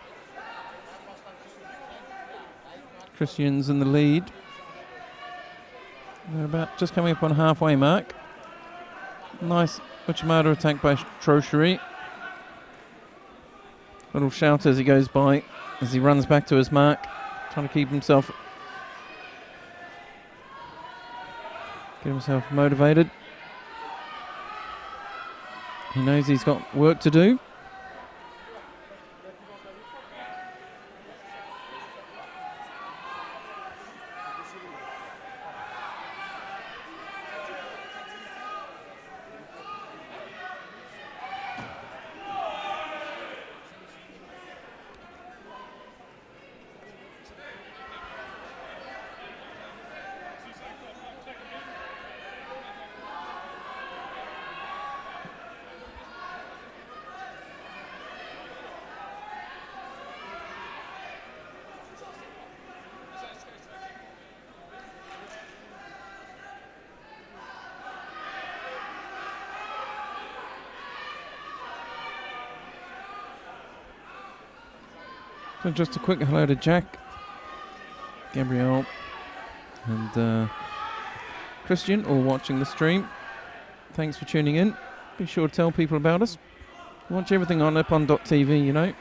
Christian's in the lead. They're about just coming up on halfway mark. Nice Uchimata attack by Trochery. Little shout as he goes by, as he runs back to his mark, trying to keep himself, get himself motivated. He knows he's got work to do. So just a quick hello to Jack, Gabrielle and Christian, all watching the stream. Thanks for tuning in. Be sure to tell people about us. Watch everything on ippon.tv, you know.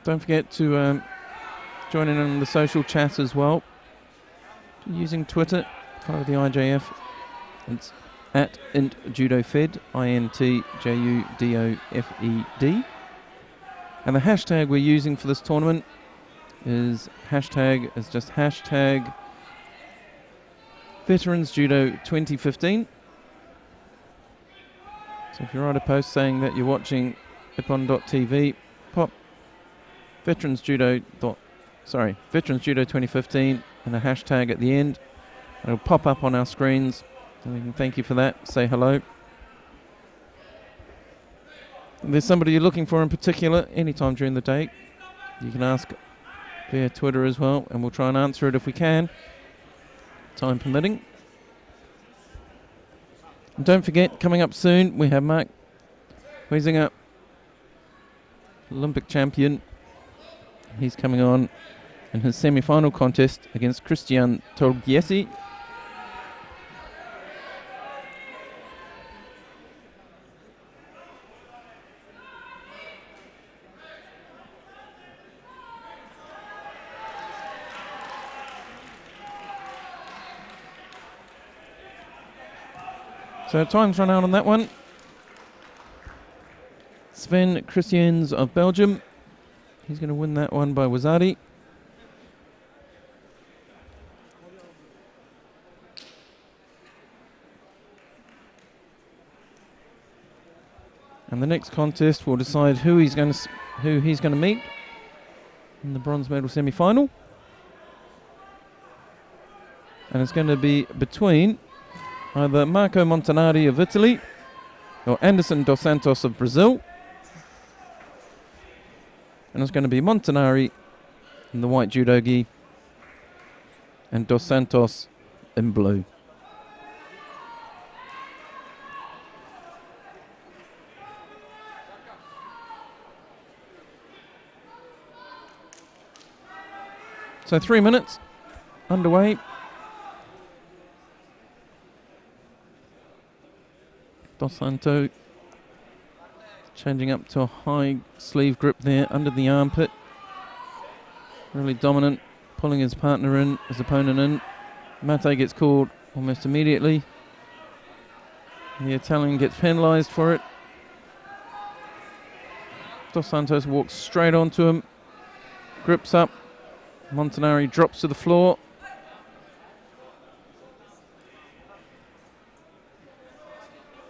Don't forget to join in on the social chat as well. Using Twitter, follow the IJF. It's at IntJudoFed, INTJUDOFED. And the hashtag we're using for this tournament is hashtag Veterans Judo 2015. So if you write a post saying that you're watching ippon.tv, pop Veterans Judo 2015 and a hashtag at the end. It'll pop up on our screens, and we can thank you for that. Say hello. If there's somebody you're looking for in particular, anytime during the day, you can ask via Twitter as well, and we'll try and answer it if we can, time permitting. And don't forget, coming up soon, we have Mark Huizinga, Olympic champion. He's coming on in his semi-final contest against Christian Tolgiesi. So time's run out on that one. Sven Christians of Belgium. He's going to win that one by Wazadi. And the next contest will decide who he's going to meet in the bronze medal semi-final. And it's going to be between either Marco Montanari of Italy or Anderson dos Santos of Brazil. And it's going to be Montanari in the white judo gi and dos Santos in blue. So 3 minutes underway. Dos Santos changing up to a high sleeve grip there under the armpit. Really dominant, pulling his partner in, his opponent in. Mate gets called almost immediately. The Italian gets penalised for it. Dos Santos walks straight onto him, grips up. Montanari drops to the floor.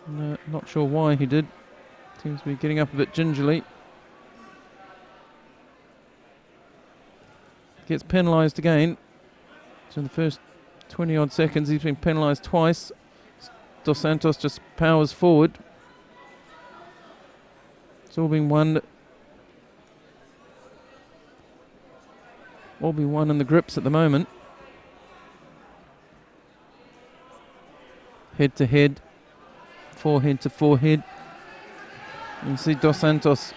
No, not sure why he did. Seems to be getting up a bit gingerly. Gets penalised again. So in the first 20 odd seconds he's been penalised twice. Dos Santos just powers forward. It's all been won. All been won in the grips at the moment. Head to head. Forehead to forehead. You can see Dos Santos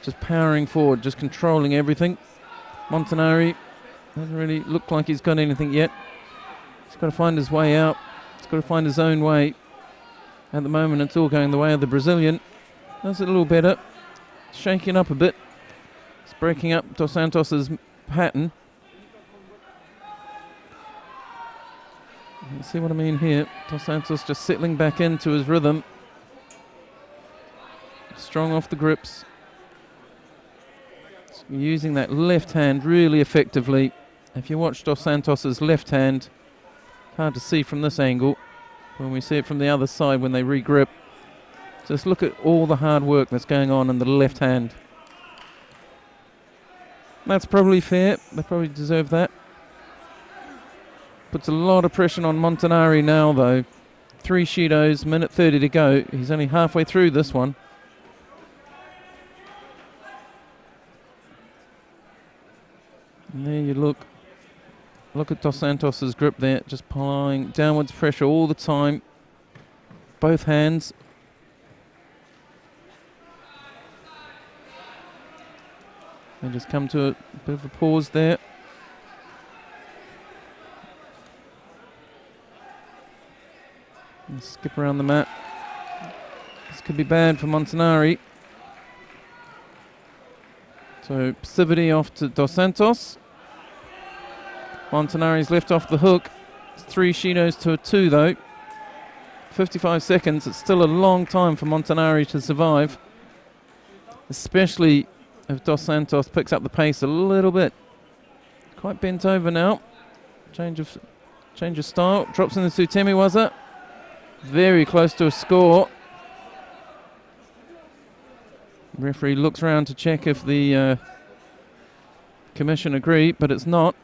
just powering forward, just controlling everything. Montanari doesn't really look like he's got anything yet. He's got to find his way out. He's got to find his own way. At the moment it's all going the way of the Brazilian. Does it a little better. Shaking up a bit. It's breaking up Dos Santos's pattern. You see what I mean here? Dos Santos just settling back into his rhythm. Strong off the grips. Using that left hand really effectively. If you watch Dos Santos's left hand, hard to see from this angle. When we see it from the other side when they regrip. Just look at all the hard work that's going on in the left hand. That's probably fair. They probably deserve that. Puts a lot of pressure on Montanari now, though. 3 Shidos, minute 30 to go. He's only halfway through this one. And there you look. Look at Dos Santos's grip there, just applying downwards pressure all the time. Both hands. And just come to a bit of a pause there. And skip around the mat. This could be bad for Montanari. So passivity off to Dos Santos. Montanari's left off the hook. It's 3 Shidos to a 2 though. 55 seconds. It's still a long time for Montanari to survive, especially if Dos Santos picks up the pace a little bit. Quite bent over now. Change of style. Drops in the Sutemi, was it? Very close to a score. Referee looks around to check if the commission agree, but it's not.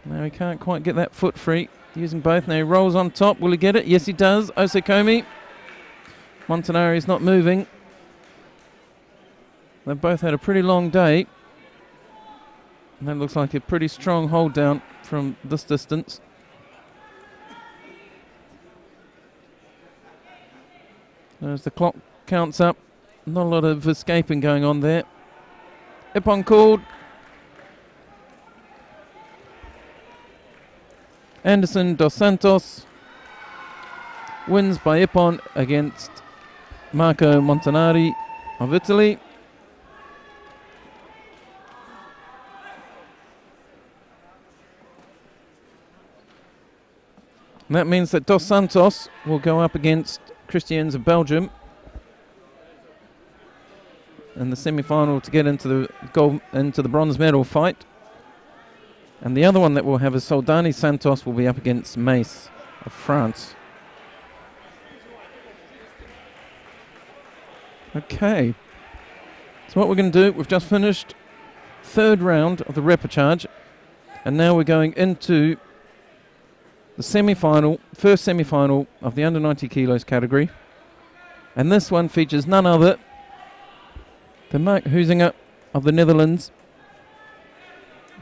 Now he can't quite get that foot free. Using both. Now he rolls on top. Will he get it? Yes, he does. Osakomi. Montanari is not moving. They've both had a pretty long day. And that looks like a pretty strong hold down from this distance. As the clock counts up, not a lot of escaping going on there. Ippon called. Anderson Dos Santos wins by Ippon against Marco Montanari of Italy. And that means that Dos Santos will go up against Christians of Belgium in the semi-final to get into the bronze medal fight. And the other one that will have is Soldani Santos will be up against Mace of France. Okay. So what we're going to do, we've just finished third round of the repechage, and now we're going into the semi-final, first semi-final of the under 90 kilos category. And this one features none other than Mark Huizinga of the Netherlands.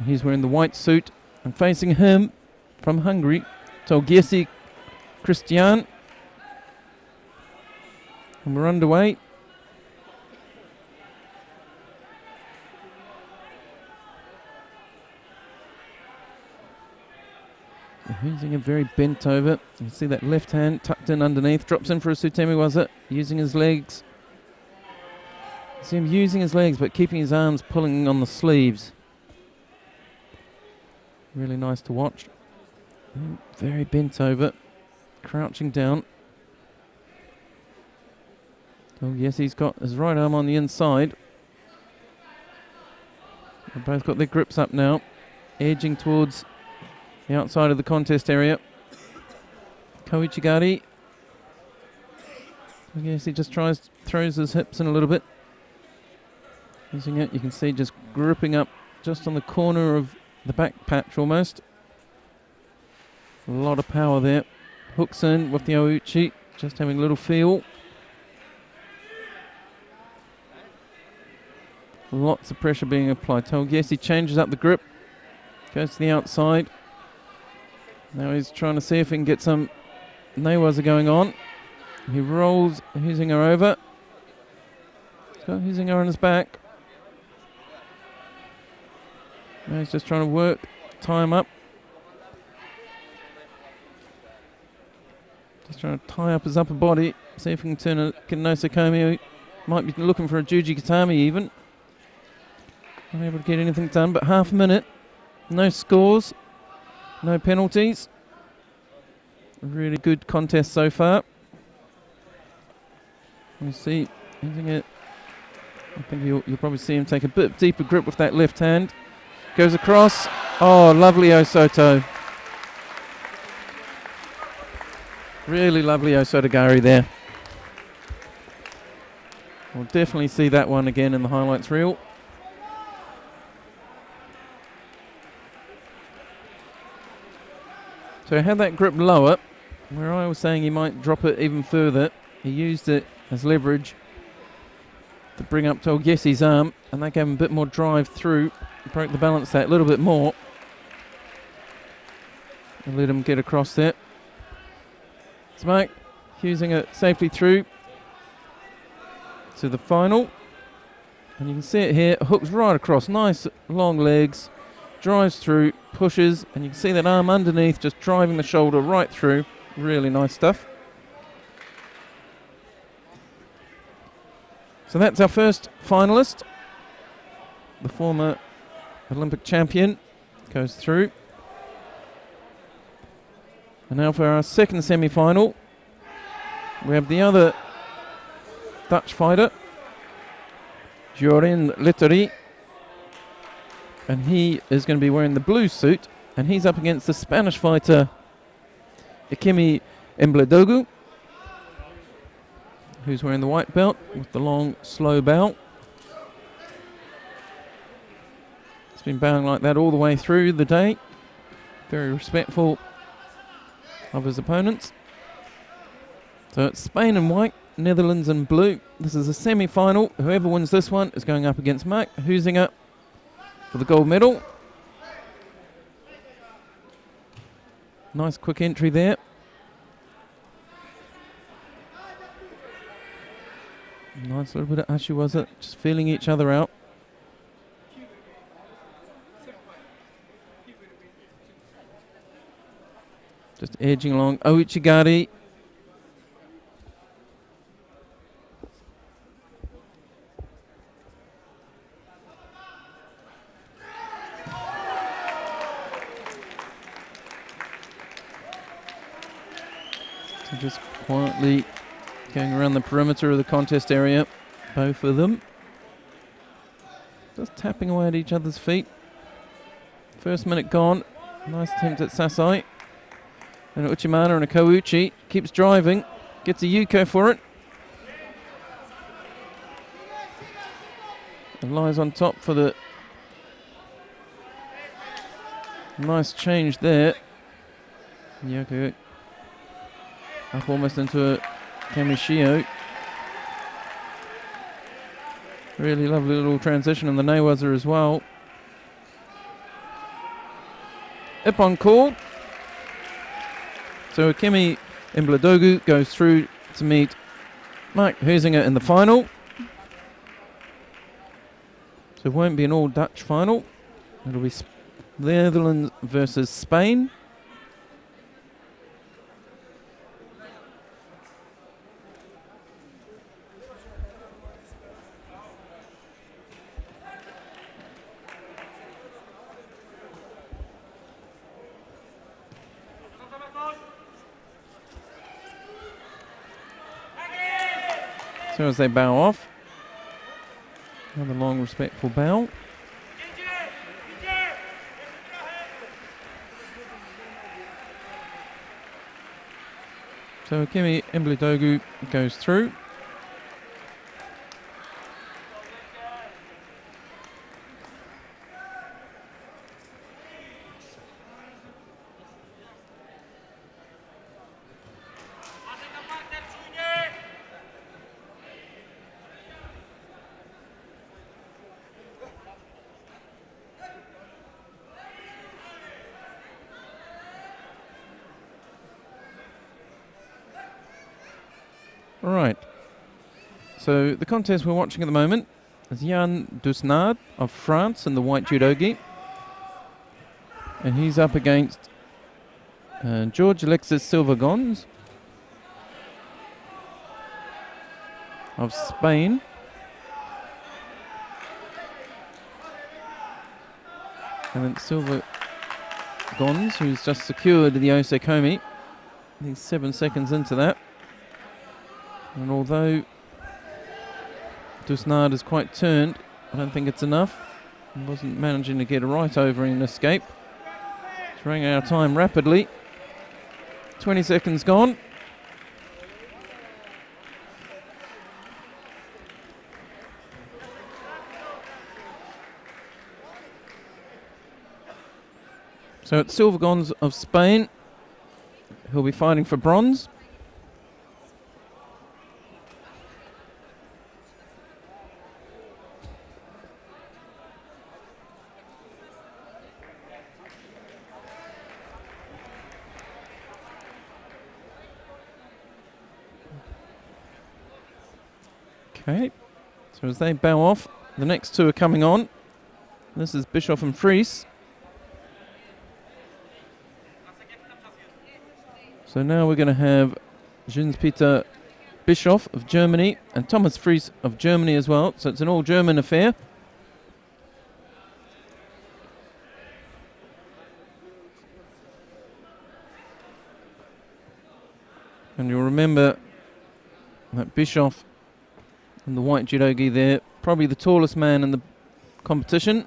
He's wearing the white suit, and facing him from Hungary, Tolgiesi Christian. And we're underway. Huizinga very bent over. You can see that left hand tucked in underneath. Drops in for a Sutemi, was it? Using his legs. See him using his legs, but keeping his arms pulling on the sleeves. Really nice to watch. Very bent over. Crouching down. Oh yes, he's got his right arm on the inside. They've both got their grips up now. Edging towards the outside of the contest area. Koichigari. I guess he just throws his hips in a little bit. Using it, you can see just gripping up just on the corner of the back patch almost. A lot of power there. Hooks in with the Ouchi, just having a little feel. Lots of pressure being applied. Tolgiesi changes up the grip. Goes to the outside. Now he's trying to see if he can get some Newaza going on. He rolls Huizinga over. He's got Huizinga on his back. Now he's just trying to tie him up. Just trying to tie up his upper body. See if he can turn a Kinosakomi. Might be looking for a Juji Katami even. Not able to get anything done, but half a minute. No scores. No penalties. A really good contest so far. You see, I think you'll probably see him take a bit deeper grip with that left hand. Goes across. Oh, lovely Osoto. Really lovely Osotogari there. We'll definitely see that one again in the highlights reel. So he had that grip lower, where I was saying he might drop it even further. He used it as leverage to bring up Tolgiesi's arm, and that gave him a bit more drive through. Broke the balance that a little bit more. And let him get across there. Smack, using it safely through to the final. And you can see it here, hooks right across, nice long legs, drives through, pushes, and you can see that arm underneath just driving the shoulder right through. Really nice stuff. So that's our first finalist. The former Olympic champion goes through. And Now for our second semi-final, we have the other Dutch fighter, Jorin Littery, and he is going to be wearing the blue suit, and he's up against the Spanish fighter, Ikimi Embledogu, who's wearing the white belt with the long, slow bow. He's been bowing like that all the way through the day. Very respectful of his opponents. So it's Spain in white, Netherlands in blue. This is a semi-final. Whoever wins this one is going up against Mark Huizinga for the gold medal. Nice quick entry there. Nice little bit of Ashiwaza, just feeling each other out. Just edging along. Ouchigari. So just quietly going around the perimeter of the contest area, both of them. Just tapping away at each other's feet. First minute gone. Nice attempt at Sasai. And Uchimana and a Kouchi keeps driving, gets a Yuko for it. And lies on top for the nice change there. Yuko up almost into a Kamishio. Really lovely little transition on the Newaza as well. Ippon called. So Ikimi Embledogu goes through to meet Mark Huizinga in the final. So it won't be an all-Dutch final. It'll be the Netherlands versus Spain. So as they bow off, another long respectful bow. So Ikimi Embledogu goes through. Right, so the contest we're watching at the moment is Jan Dusnard of France in the white judogi. And he's up against George Alexis Silva-Gons of Spain. And then Silva-Gons, who's just secured the Osekomi. He's 7 seconds into that. And although Dusnard is quite turned, I don't think it's enough. He wasn't managing to get a right over in escape. He's running out of time rapidly. 20 seconds gone. So it's Silva-Gons of Spain who'll be fighting for bronze. Okay, so as they bow off, the next two are coming on. This is Bischoff and Fries. So now we're going to have Jens-Peter Bischoff of Germany and Thomas Fries of Germany as well. So it's an all-German affair. remember that Bischoff and the white judogi there, probably the tallest man in the competition.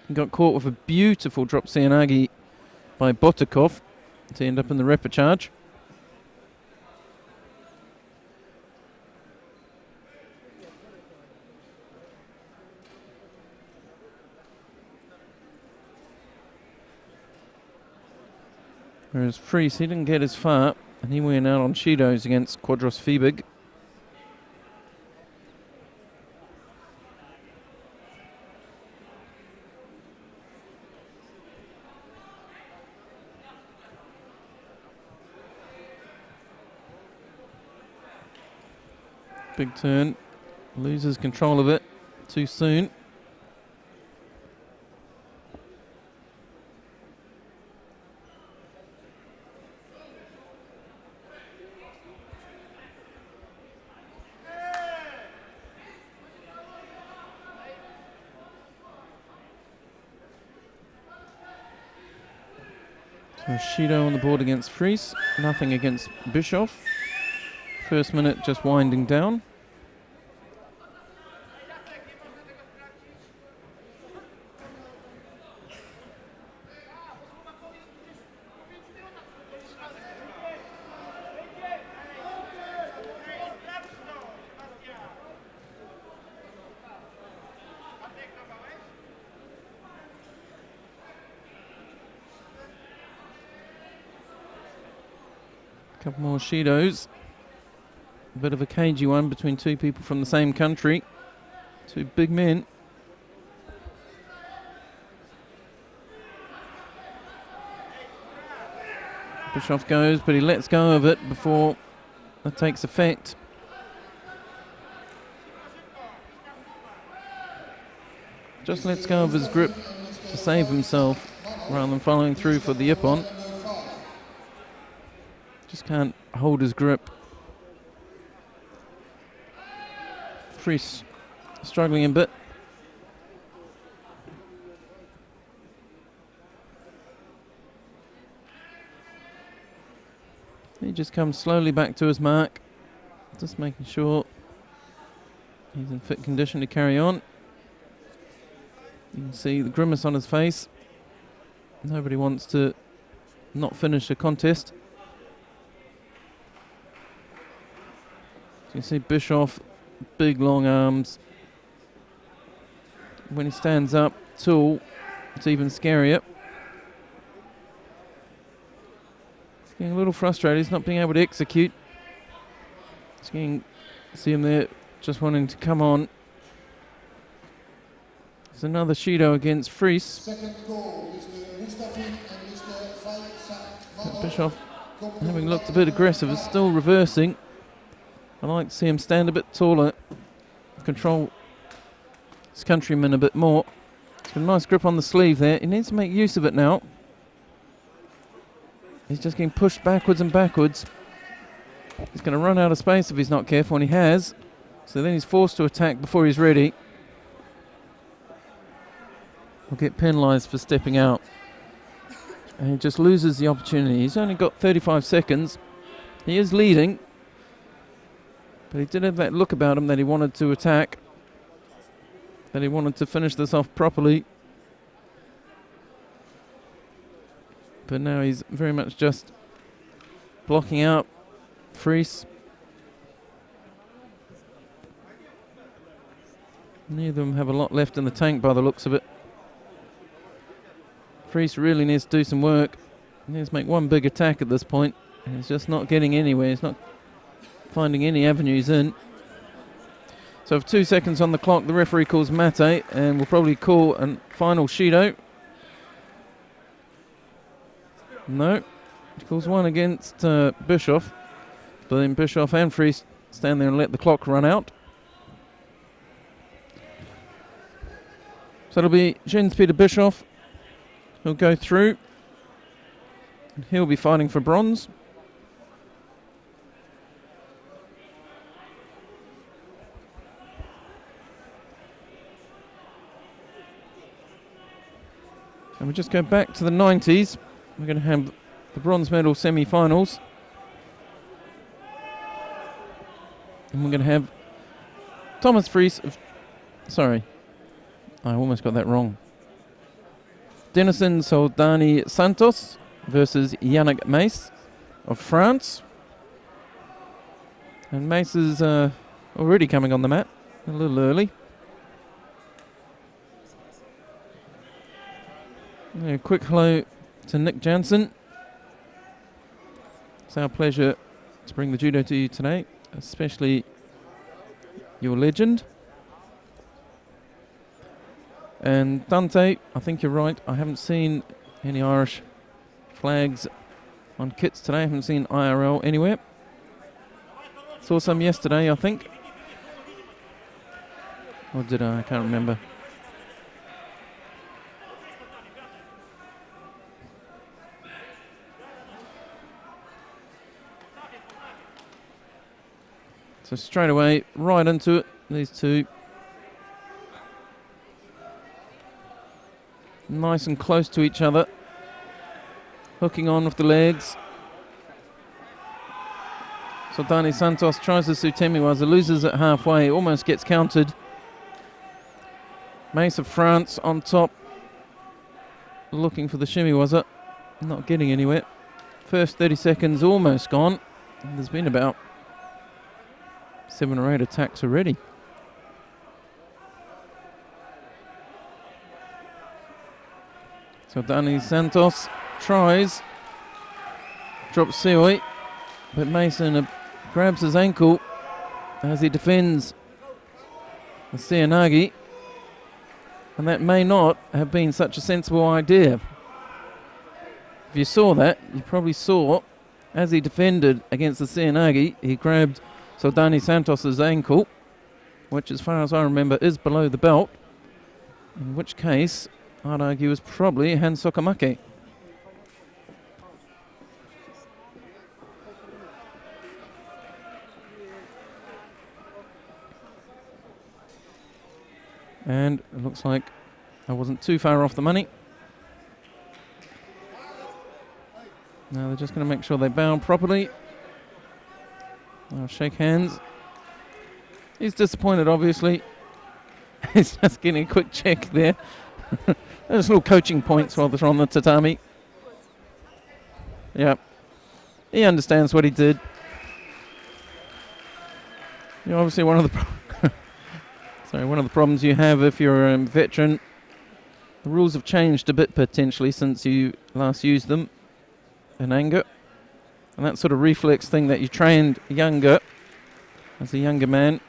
He got caught with a beautiful drop Seonagi by Botakov to end up in the repechage. Whereas Fries, he didn't get as far, and he went out on Shidos against Quadros Fiebig. Big turn, loses control of it too soon. So Shido on the board against Fries, nothing against Bischoff. First minute just winding down. Couple more Shidos. A bit of a cagey one between two people from the same country. Two big men. Bischoff goes, but he lets go of it before that takes effect. Just lets go of his grip to save himself rather than following through for the Ippon. Just can't hold his grip. Fries struggling a bit. He just comes slowly back to his mark, just making sure he's in fit condition to carry on. You can see the grimace on his face. Nobody wants to not finish a contest. So you see Bischoff, big long arms. When he stands up tall, it's even scarier. He's getting a little frustrated, he's not being able to execute. See him there just wanting to come on. There's another Shido against Fries.
Second goal, Mr. Mustafi and Mr.
Bischoff, having looked a bit aggressive, is still reversing. I'd like to see him stand a bit taller, control his countryman a bit more. He's got a nice grip on the sleeve there. He needs to make use of it now. He's just getting pushed backwards and backwards. He's going to run out of space if he's not careful, and he has. So then he's forced to attack before he's ready. He'll get penalised for stepping out. And he just loses the opportunity. He's only got 35 seconds. He is leading. But he did have that look about him that he wanted to attack, that he wanted to finish this off properly. But now he's very much just blocking out Fries. Neither of them have a lot left in the tank by the looks of it. Fries really needs to do some work. He needs to make one big attack at this point. And he's just not getting anywhere. He's not finding any avenues in. So with 2 seconds on the clock, the referee calls mate, and will probably call a final Shido. No, he calls one against Bischoff, but then Bischoff and Fries stand there and let the clock run out. So it'll be Jens Peter Bischoff. He'll go through, and he'll be fighting for bronze. And we just go back to the 90s. We're going to have the bronze medal semi-finals. And we're going to have Thomas Fries of... Sorry, I almost got that wrong. Denison Soldani Santos versus Yannick Mace of France. And Mace is already coming on the mat a little early. A quick hello to Nick Jansen. It's our pleasure to bring the judo to you today, especially your legend. And Dante, I think you're right. I haven't seen any Irish flags on kits today. I haven't seen IRL anywhere. Saw some yesterday, I think. Or did I? I can't remember. So straight away, right into it, these two. Nice and close to each other. Hooking on with the legs. So Dani Santos tries the Sutemi-waza, loses it halfway, almost gets countered. Mace of France on top. Looking for the shimmy-waza, not getting anywhere. First 30 seconds almost gone. And there's been about 7 or 8 attacks already. So Dani Santos tries, drops Sioi, but Mason grabs his ankle as he defends the Seoinage, and that may not have been such a sensible idea. If you saw that, you probably saw as he defended against the Seoinage, he grabbed Soldani Santos's ankle, which as far as I remember is below the belt, in which case I'd argue is probably Hans Sokamake. And it looks like I wasn't too far off the money. Now they're just going to make sure they bow properly. I'll shake hands. He's disappointed, obviously. He's just getting a quick check there. There's little coaching points while they're on the tatami. Yeah, he understands what he did. You know, obviously one of the one of the problems you have if you're a veteran, the rules have changed a bit potentially since you last used them in anger. And that sort of reflex thing that you trained younger, as a younger man,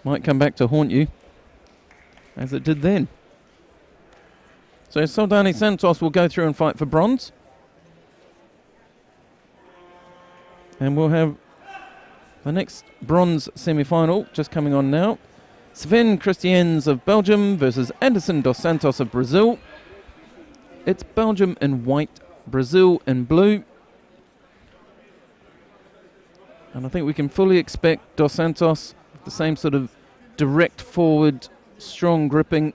might come back to haunt you, as it did then. So Soldani Santos will go through and fight for bronze. And we'll have the next bronze semi-final just coming on now. Sven Christians of Belgium versus Anderson dos Santos of Brazil. It's Belgium in white, Brazil in blue. And I think we can fully expect dos Santos with the same sort of direct forward, strong gripping,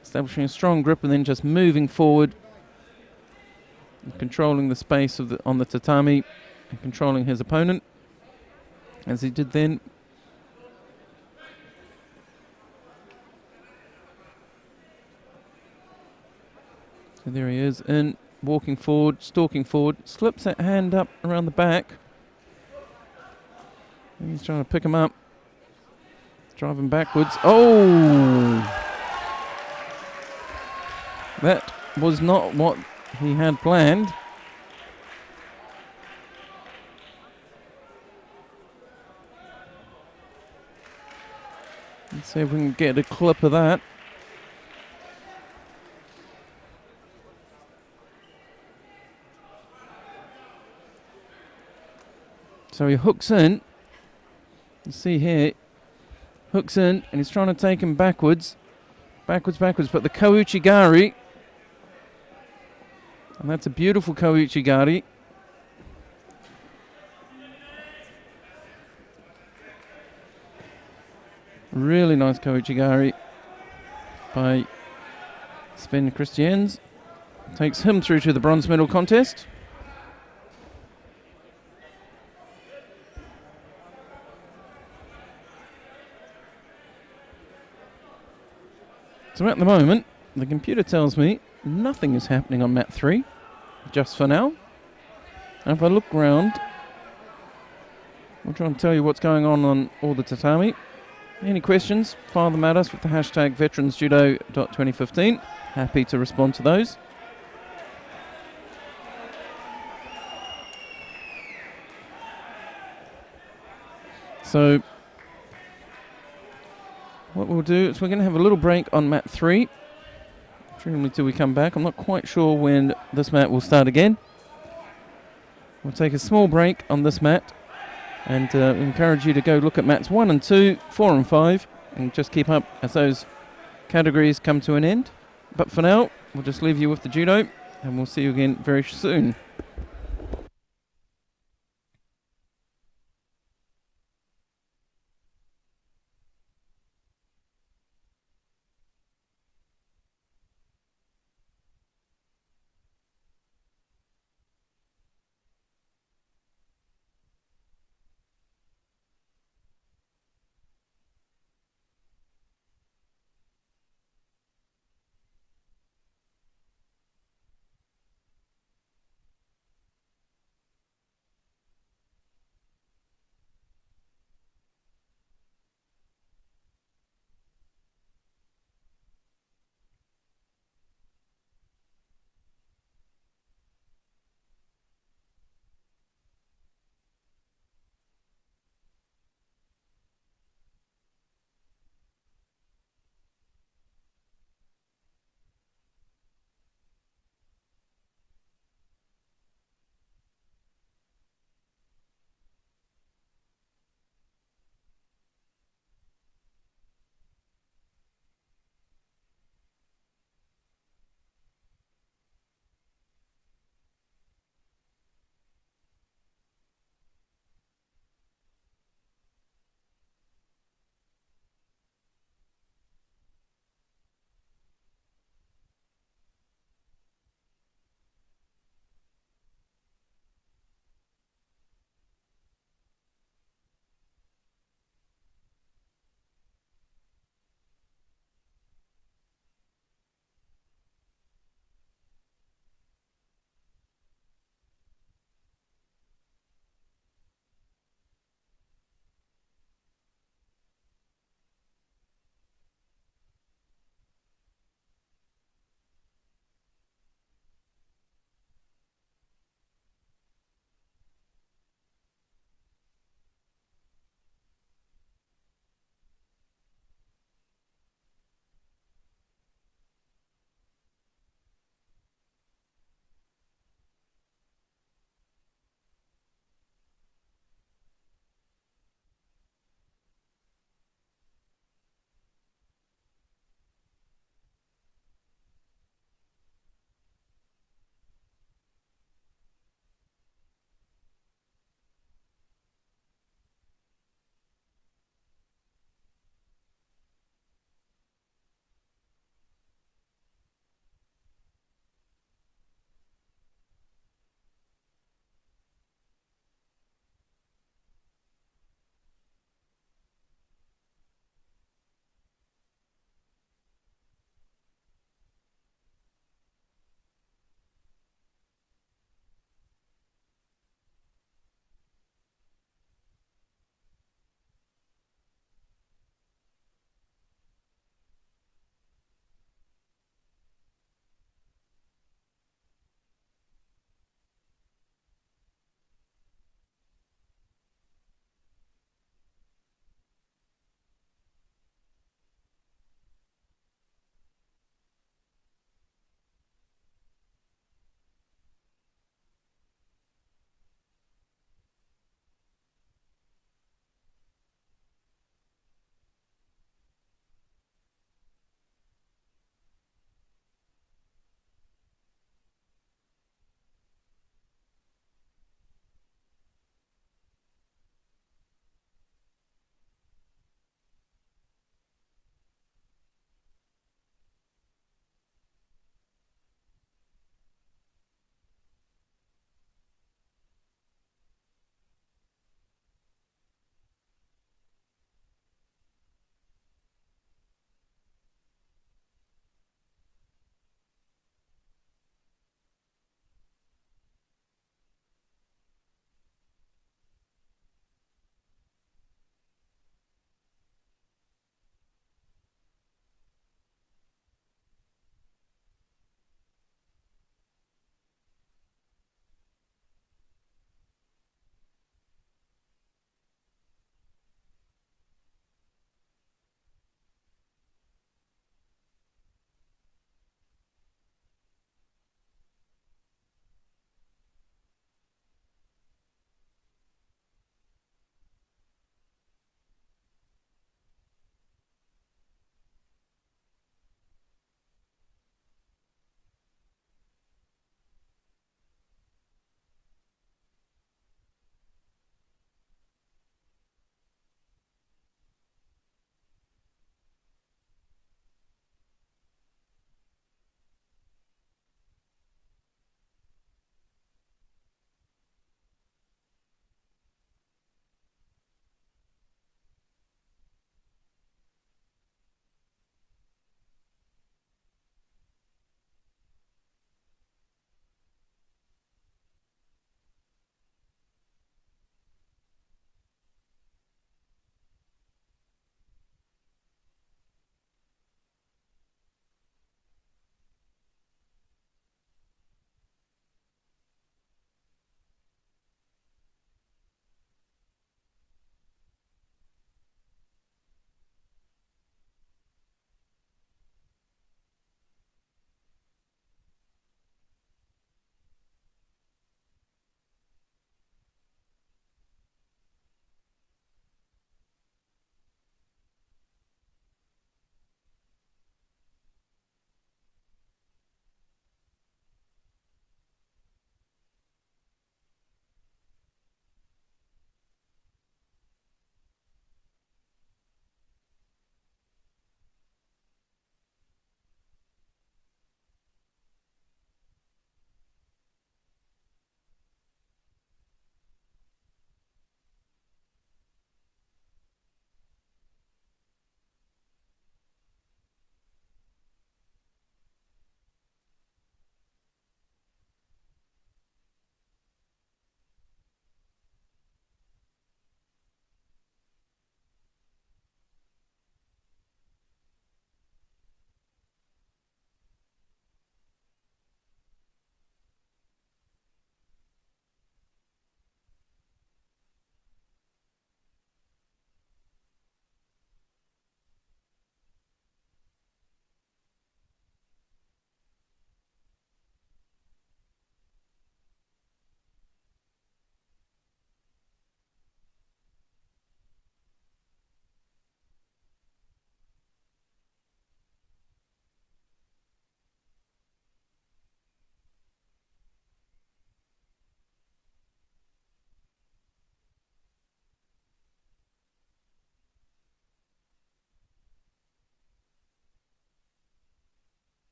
establishing a strong grip and then just moving forward and controlling the space of on the tatami and controlling his opponent as he did then. So there he is, in, walking forward, stalking forward, slips that hand up around the back. And he's trying to pick him up, drive him backwards. Oh! That was not what he had planned. Let's see if we can get a clip of that. So he hooks in. You see here, hooks in, and he's trying to take him backwards. Backwards, but the Kouchigari, and that's a beautiful Kouchigari. Really nice Kouchigari by Sven Christians. Takes him through to the bronze medal contest. So at the moment, the computer tells me nothing is happening on mat 3, just for now. And if I look around, I'll try and tell you what's going on all the tatami. Any questions, fire them at us with the hashtag veteransjudo.2015. Happy to respond to those. So what we'll do is we're going to have a little break on mat 3, until we come back. I'm not quite sure when this mat will start again. We'll take a small break on this mat and encourage you to go look at mats 1 and 2, 4 and 5, and just keep up as those categories come to an end. But for now, we'll just leave you with the judo, and we'll see you again very soon.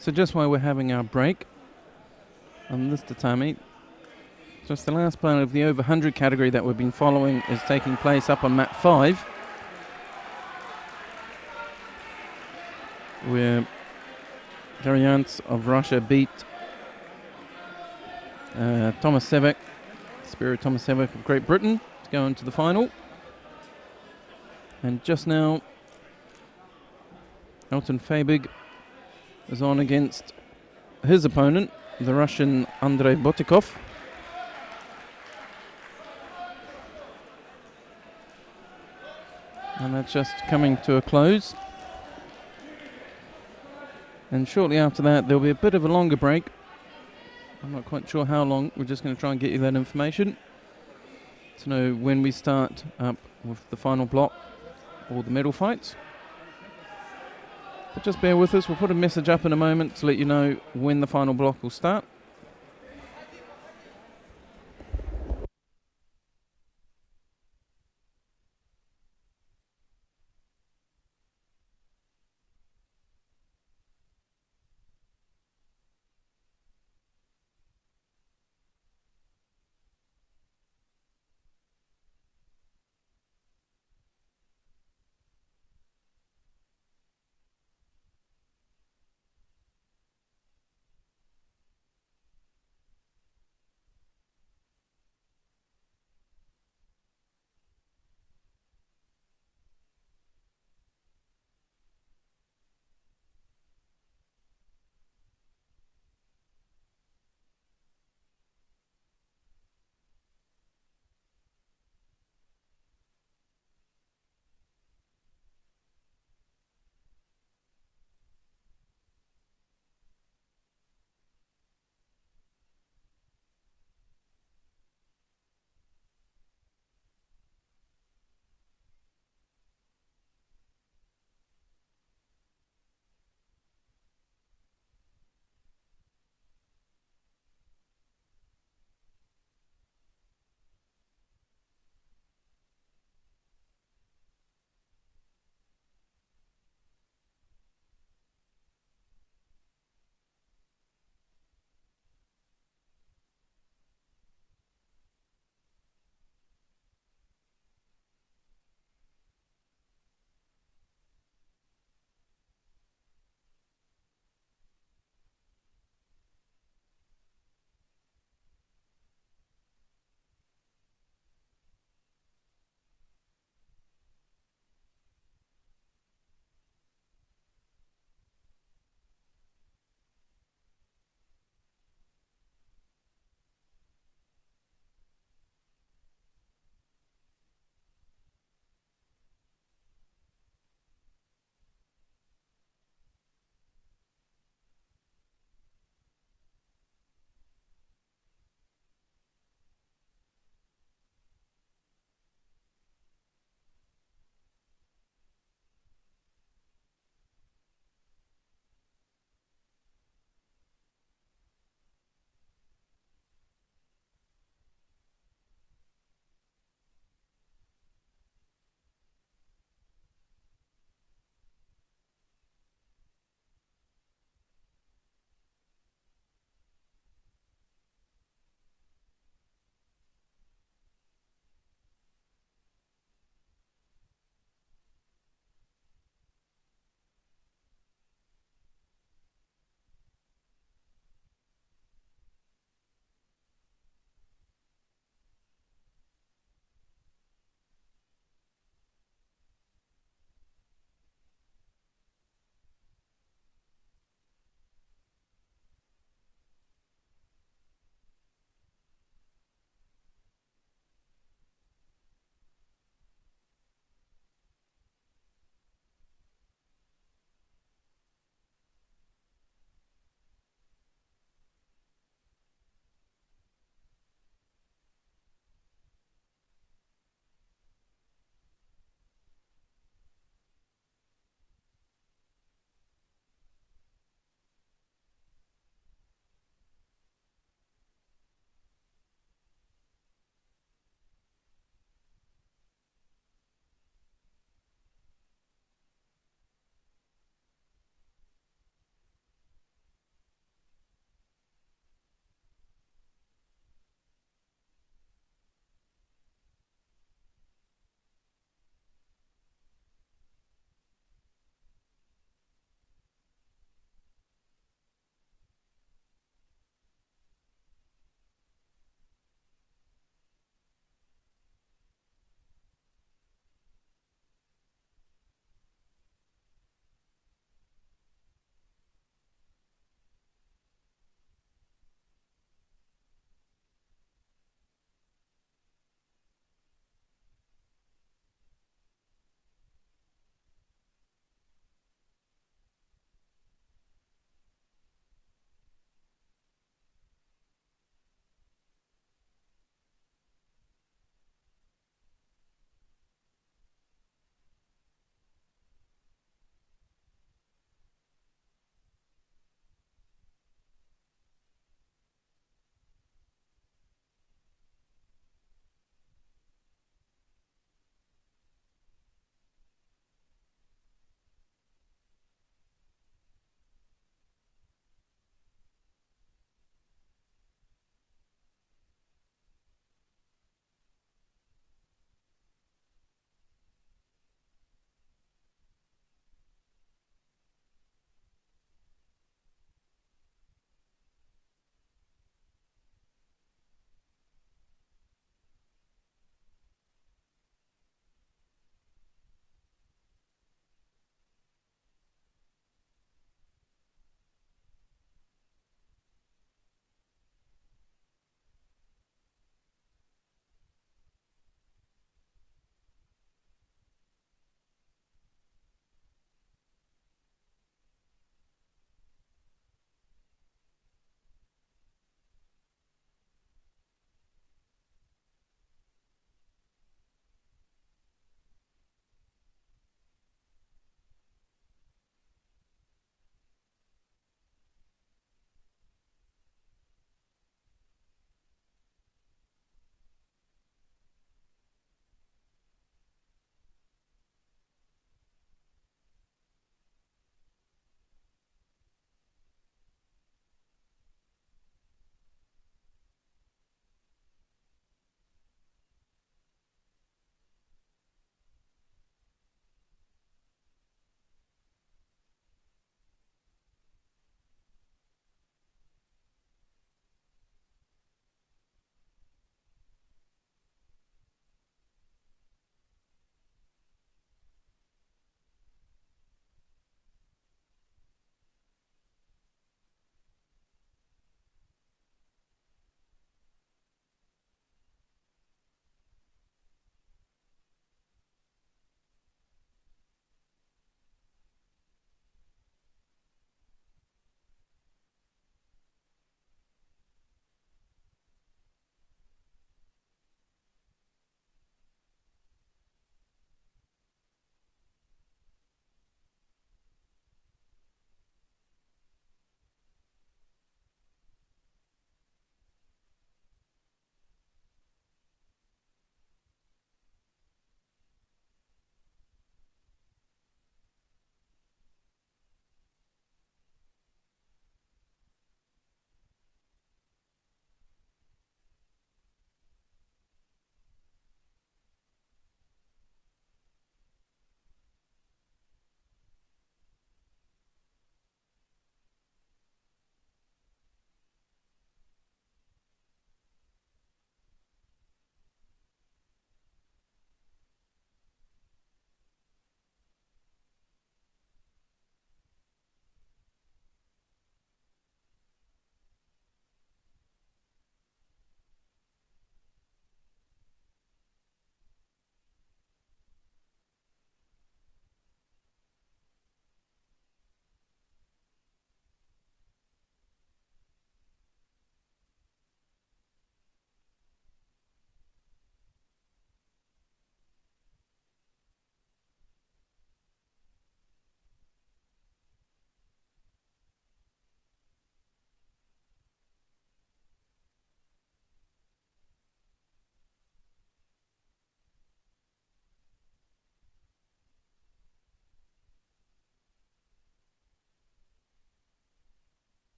So just while we're having our break on this tatami, just the last part of the over 100 category that we've been following is taking place up on mat 5, where Gariants of Russia beat Tomasevich, Spiro Tomasevich of Great Britain, to go into the final. And just now, Elton Fabig is on against his opponent, the Russian Andrei Botikov. And that's just coming to a close. And shortly after that, there'll be a bit of a longer break. I'm not quite sure how long. We're just going to try and get you that information to know when we start up with the final block or the medal fights. But just bear with us. We'll put a message up in a moment to let you know when the final block will start.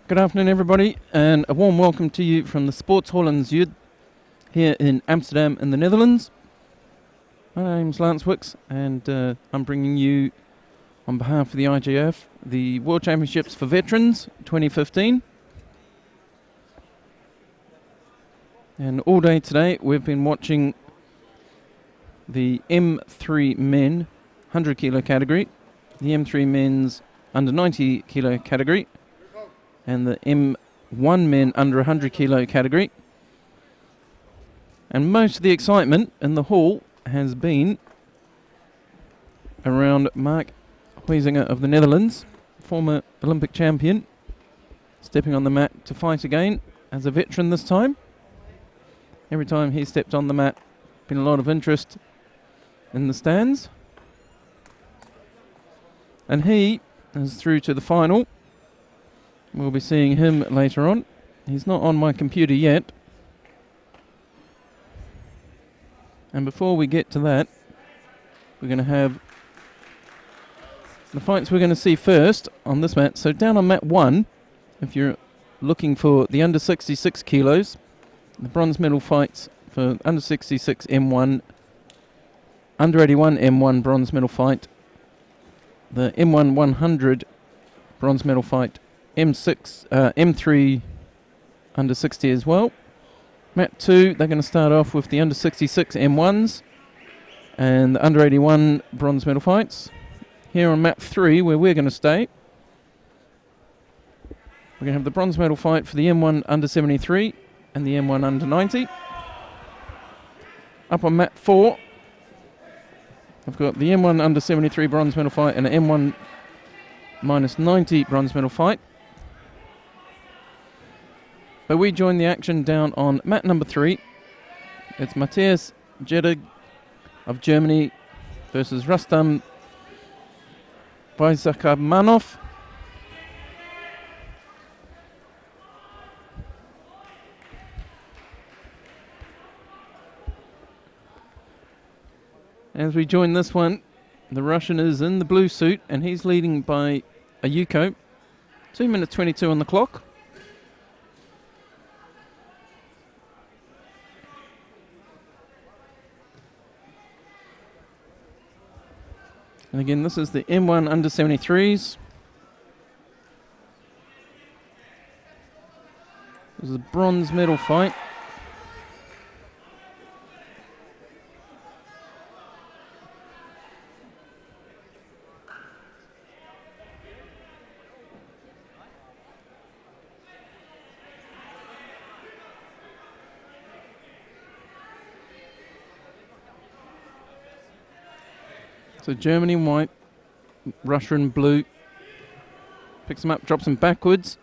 Good afternoon, everybody, and a warm welcome to you from the Sports Hall in Zuid here in Amsterdam in the Netherlands. My name's Lance Wicks, and I'm bringing you, on behalf of the IGF, the World Championships for Veterans 2015. And all day today, we've been watching the M3 men 100 kilo category, the M3 men's under 90 kilo category, and the M1 men under 100 kilo category. And most of the excitement in the hall has been around Mark Huizinga of the Netherlands, former Olympic champion, stepping on the mat to fight again as a veteran this time. Every time he stepped on the mat, been a lot of interest in the stands. And he is through to the final. We'll be seeing him later on. He's not on my computer yet. And before we get to that, we're going to have the fights we're going to see first on this mat. So down on mat 1, if you're looking for the under 66 kilos, the bronze medal fights for under 66 M1, under 81 M1 bronze medal fight, the M1 100 bronze medal fight, M3 under 60 as well. Mat 2, they're going to start off with the under 66 M1s and the under 81 bronze medal fights. Here on mat 3, where we're going to stay, we're going to have the bronze medal fight for the M1 under 73 and the M1 under 90. Up on mat 4, I've got the M1 under 73 bronze medal fight and the M1 minus 90 bronze medal fight. But we join the action down on mat number 3. It's Matthias Jedig of Germany versus Rustam Vaizakamanov. As we join this one, the Russian is in the blue suit and he's leading by a Yuko. 2 minutes 22 on the clock. And again, this is the M1 under 73s. This is a bronze medal fight. So Germany in white, Russia in blue. Picks him up, drops him backwards.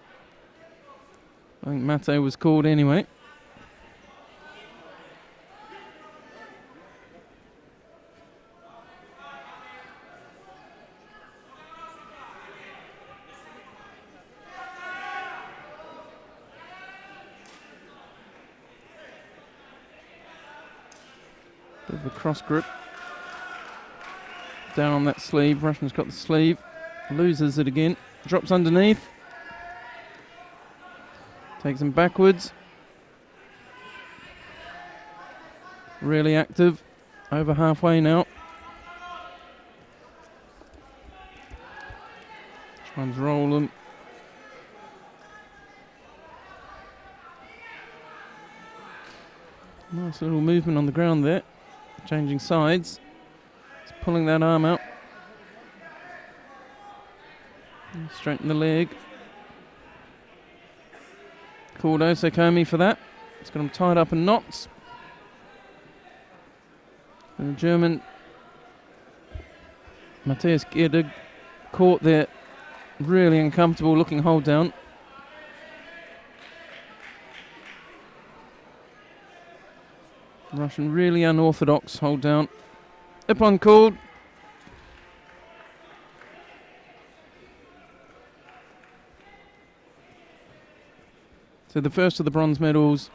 I think Mate was called anyway. Bit of a cross grip. Down on that sleeve, Russian's got the sleeve, loses it again, drops underneath, takes him backwards, really active, over halfway now, tries to roll him, nice little movement on the ground there, changing sides. Pulling that arm out. Straighten the leg. Kordo Sekomi for that. It's got him tied up in knots. And the German Matthias Gedig caught there. Really uncomfortable looking hold down. Russian really unorthodox hold down. Ippon called. So the first of the bronze medals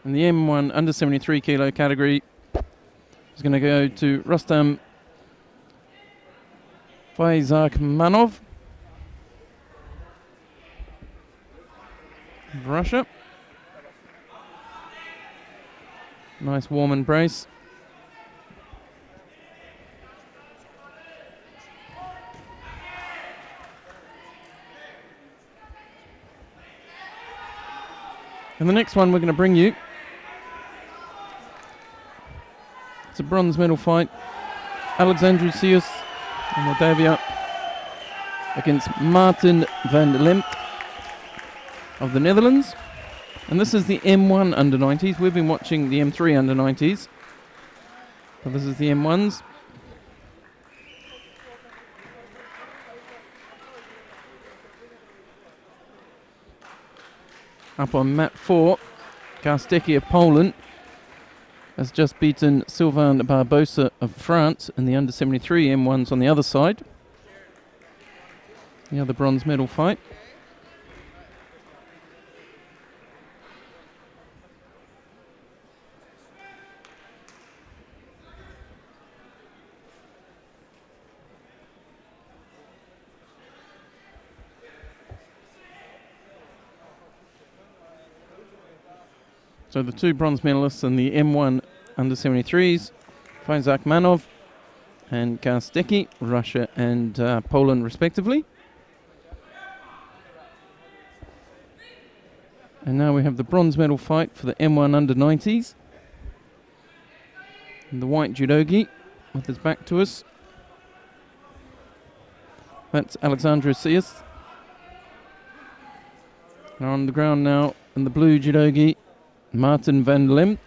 in the M1 under 73 kilo category is going to go to Rustam Vaizakmanov. of Russia. Nice warm embrace. And the next one we're going to bring you, it's a bronze medal fight. Alexander Sius in Moldavia against Martin van der Lempt of the Netherlands. And this is the M1 under 90s. We've been watching the M3 under 90s. But this is the M1s. Up on mat 4, Garstecki of Poland has just beaten Sylvain Barbosa of France in the under 73 M1s on the other side. The other bronze medal fight. So the two bronze medalists in the M1 under 73s, Huizinga and Garstecki, Russia and Poland respectively. And now we have the bronze medal fight for the M1 under 90s. And the white judogi with his back to us. That's Alexander Sius. And on the ground now in the blue judogi, Martin van der Lempt.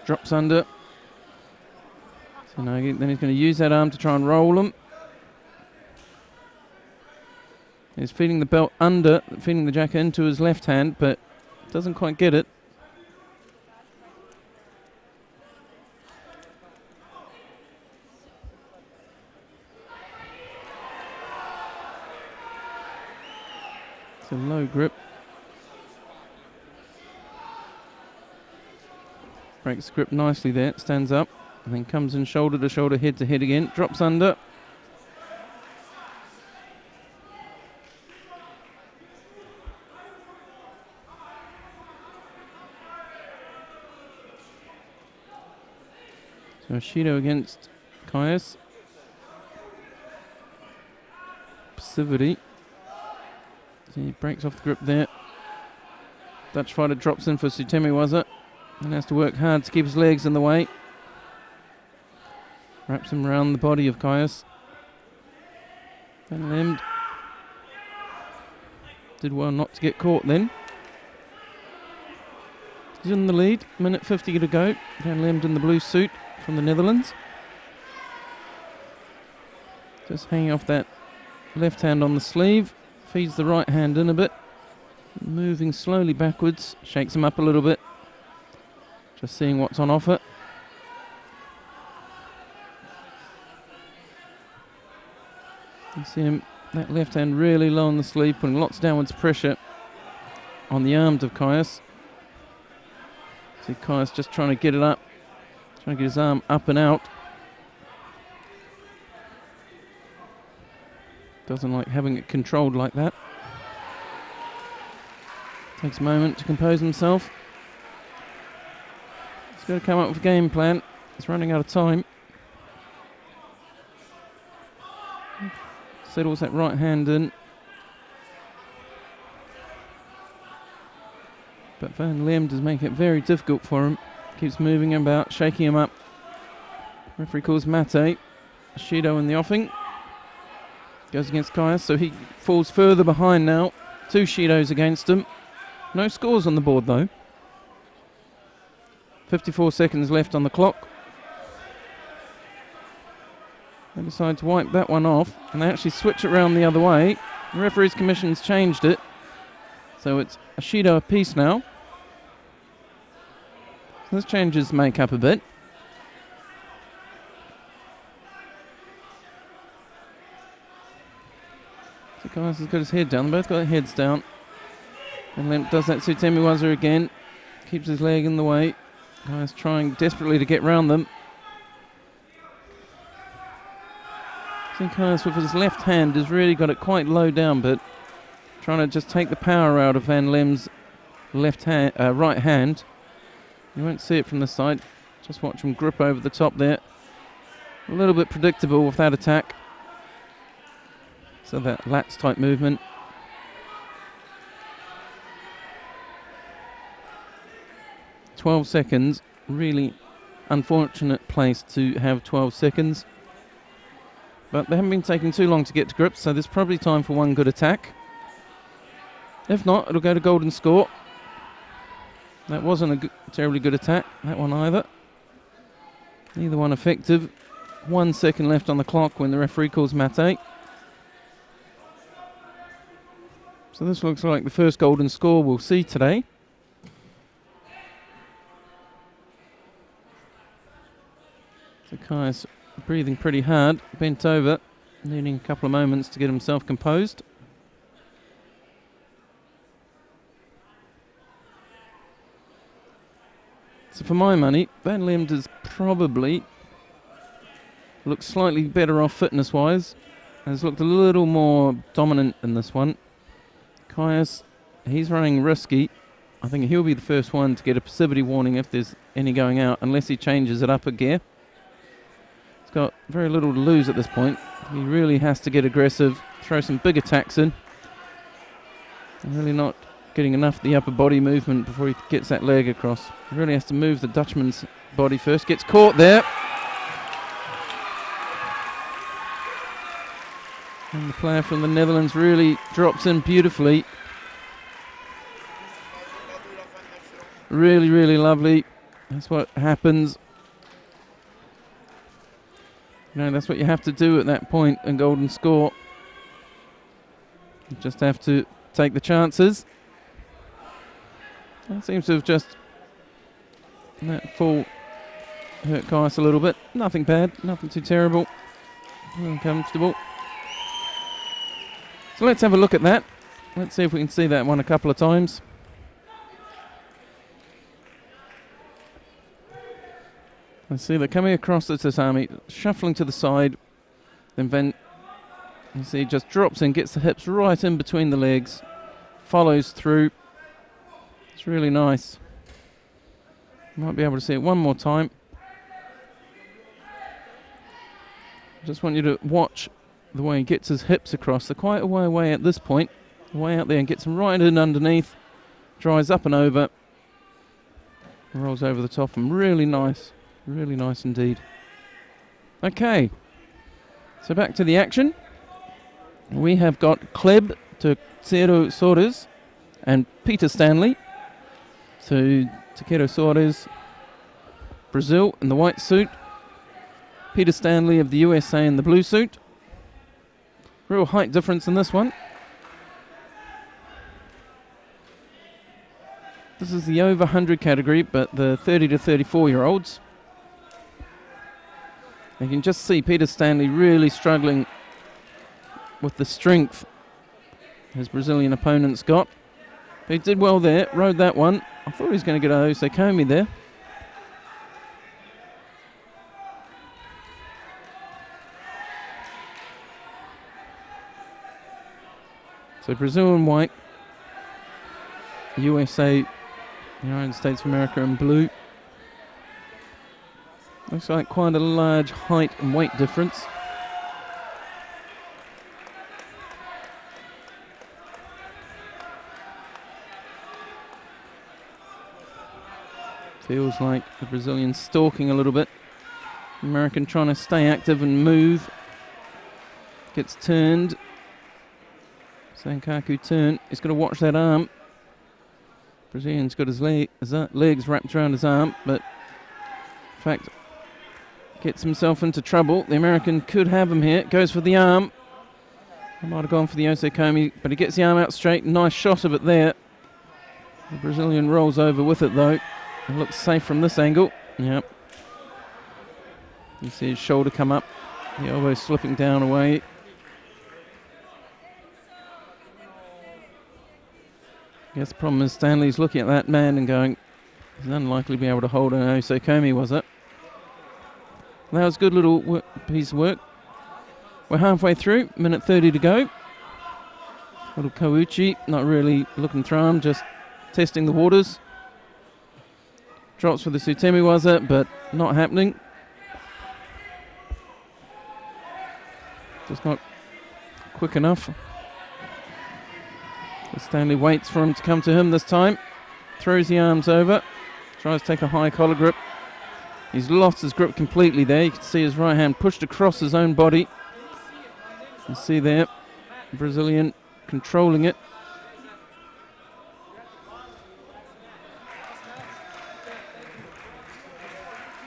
Drops under. So now then he's going to use that arm to try and roll him. He's feeding the belt under, feeding the jacket into his left hand, but doesn't quite get it. A low grip. Breaks the grip nicely there, stands up, and then comes in shoulder to shoulder, head to head again, drops under. So Shido against Kaius. Passivity. He breaks off the grip there. Dutch fighter drops in for Sutemiwaza and has to work hard to keep his legs in the way. Wraps him around the body of Kaius. Van Lempt did well not to get caught then. He's in the lead, minute 50 to go. Van Lempt in the blue suit from the Netherlands. Just hanging off that left hand on the sleeve. Feeds the right hand in a bit, moving slowly backwards, shakes him up a little bit, just seeing what's on offer. You see him, that left hand really low on the sleeve, putting lots of downwards pressure on the arms of Kaius. See Kaius just trying to get it up, trying to get his arm up and out. Doesn't like having it controlled like that. Takes a moment to compose himself. He's got to come up with a game plan. He's running out of time. Settles that right hand in. But Van Lempt is making it very difficult for him. Keeps moving him about, shaking him up. Referee calls Mate. Shido in the offing. Goes against Kaius, so he falls further behind now. 2 Shidos against him. No scores on the board though. 54 seconds left on the clock. They decide to wipe that one off, and they actually switch it around the other way. The referee's commission's changed it, so it's a Shido apiece now. So this changes make-up a bit. So Kaius has got his head down. They both got their heads down. And Lempt does that Sutemiwaza again. Keeps his leg in the way. Kaius trying desperately to get round them. think Kaius with his left hand has really got it quite low down, but trying to just take the power out of Van Lem's right hand. You won't see it from the side. Just watch him grip over the top there. A little bit predictable with that attack. So that lats type movement. "12 seconds, really unfortunate place to have 12 seconds. But they haven't been taking too long to get to grips, so there's probably time for one good attack. If not, it'll go to golden score. That wasn't a terribly good attack, that one either. Neither one effective. 1 second left on the clock when the referee calls mate. So this looks like the first golden score we'll see today. So Kaius breathing pretty hard, bent over, needing a couple of moments to get himself composed. So for my money, Van Lem does probably look slightly better off fitness-wise. Has looked a little more dominant in this one. Kaius, he's running risky. I think he'll be the first one to get a passivity warning if there's any going out, unless he changes it up a gear. He's got very little to lose at this point. He really has to get aggressive, throw some big attacks in. And really not getting enough of the upper body movement before he gets that leg across. He really has to move the Dutchman's body first. Gets caught there. And the player from the Netherlands really drops in beautifully. Really, really lovely. That's what happens. You know, that's what you have to do at that point in golden score. You just have to take the chances. That seems to have just, that fall hurt Kaius a little bit. Nothing bad, nothing too terrible. Uncomfortable. So let's have a look at that. Let's see if we can see that one a couple of times. Let's see, they're coming across the tatami, shuffling to the side. Then you see, just drops in, gets the hips right in between the legs, follows through. It's really nice. Might be able to see it one more time. Just want you to watch the way he gets his hips across. They're quite a way away at this point. Way out there and gets them right in underneath. Dries up and over. Rolls over the top and really nice. Really nice indeed. Okay. So back to the action. We have got Kleb Takeru Soares and Peter Stanley. So Takeru Soares, Brazil in the white suit. Peter Stanley of the USA in the blue suit. Real height difference in this one. This is the over 100 category, but the 30 to 34-year-olds. You can just see Peter Stanley really struggling with the strength his Brazilian opponent's got. But he did well there, rode that one. I thought he was going to get a Osakomi there. So Brazil in white, USA, United States of America in blue. Looks like quite a large height and weight difference. Feels like the Brazilian stalking a little bit. American trying to stay active and move. Gets turned. Sankaku turn. He's got to watch that arm. Brazilian's got his legs wrapped around his arm, but in fact gets himself into trouble. The American could have him here. Goes for the arm. I might have gone for the Osakomi, but he gets the arm out straight. Nice shot of it there. The Brazilian rolls over with it though. It looks safe from this angle. Yep. You see his shoulder come up. The elbow slipping down away. I guess the problem is Stanley's looking at that man and going, he's unlikely to be able to hold an Osakomi, was it? That was a good little piece of work. We're halfway through, minute 30 to go. Little Kouchi, not really looking through him, just testing the waters. Drops for the Sutemiwaza, but not happening. Just not quick enough. So Stanley waits for him to come to him this time. Throws the arms over. Tries to take a high collar grip. He's lost his grip completely there. You can see his right hand pushed across his own body. You can see there, Brazilian controlling it.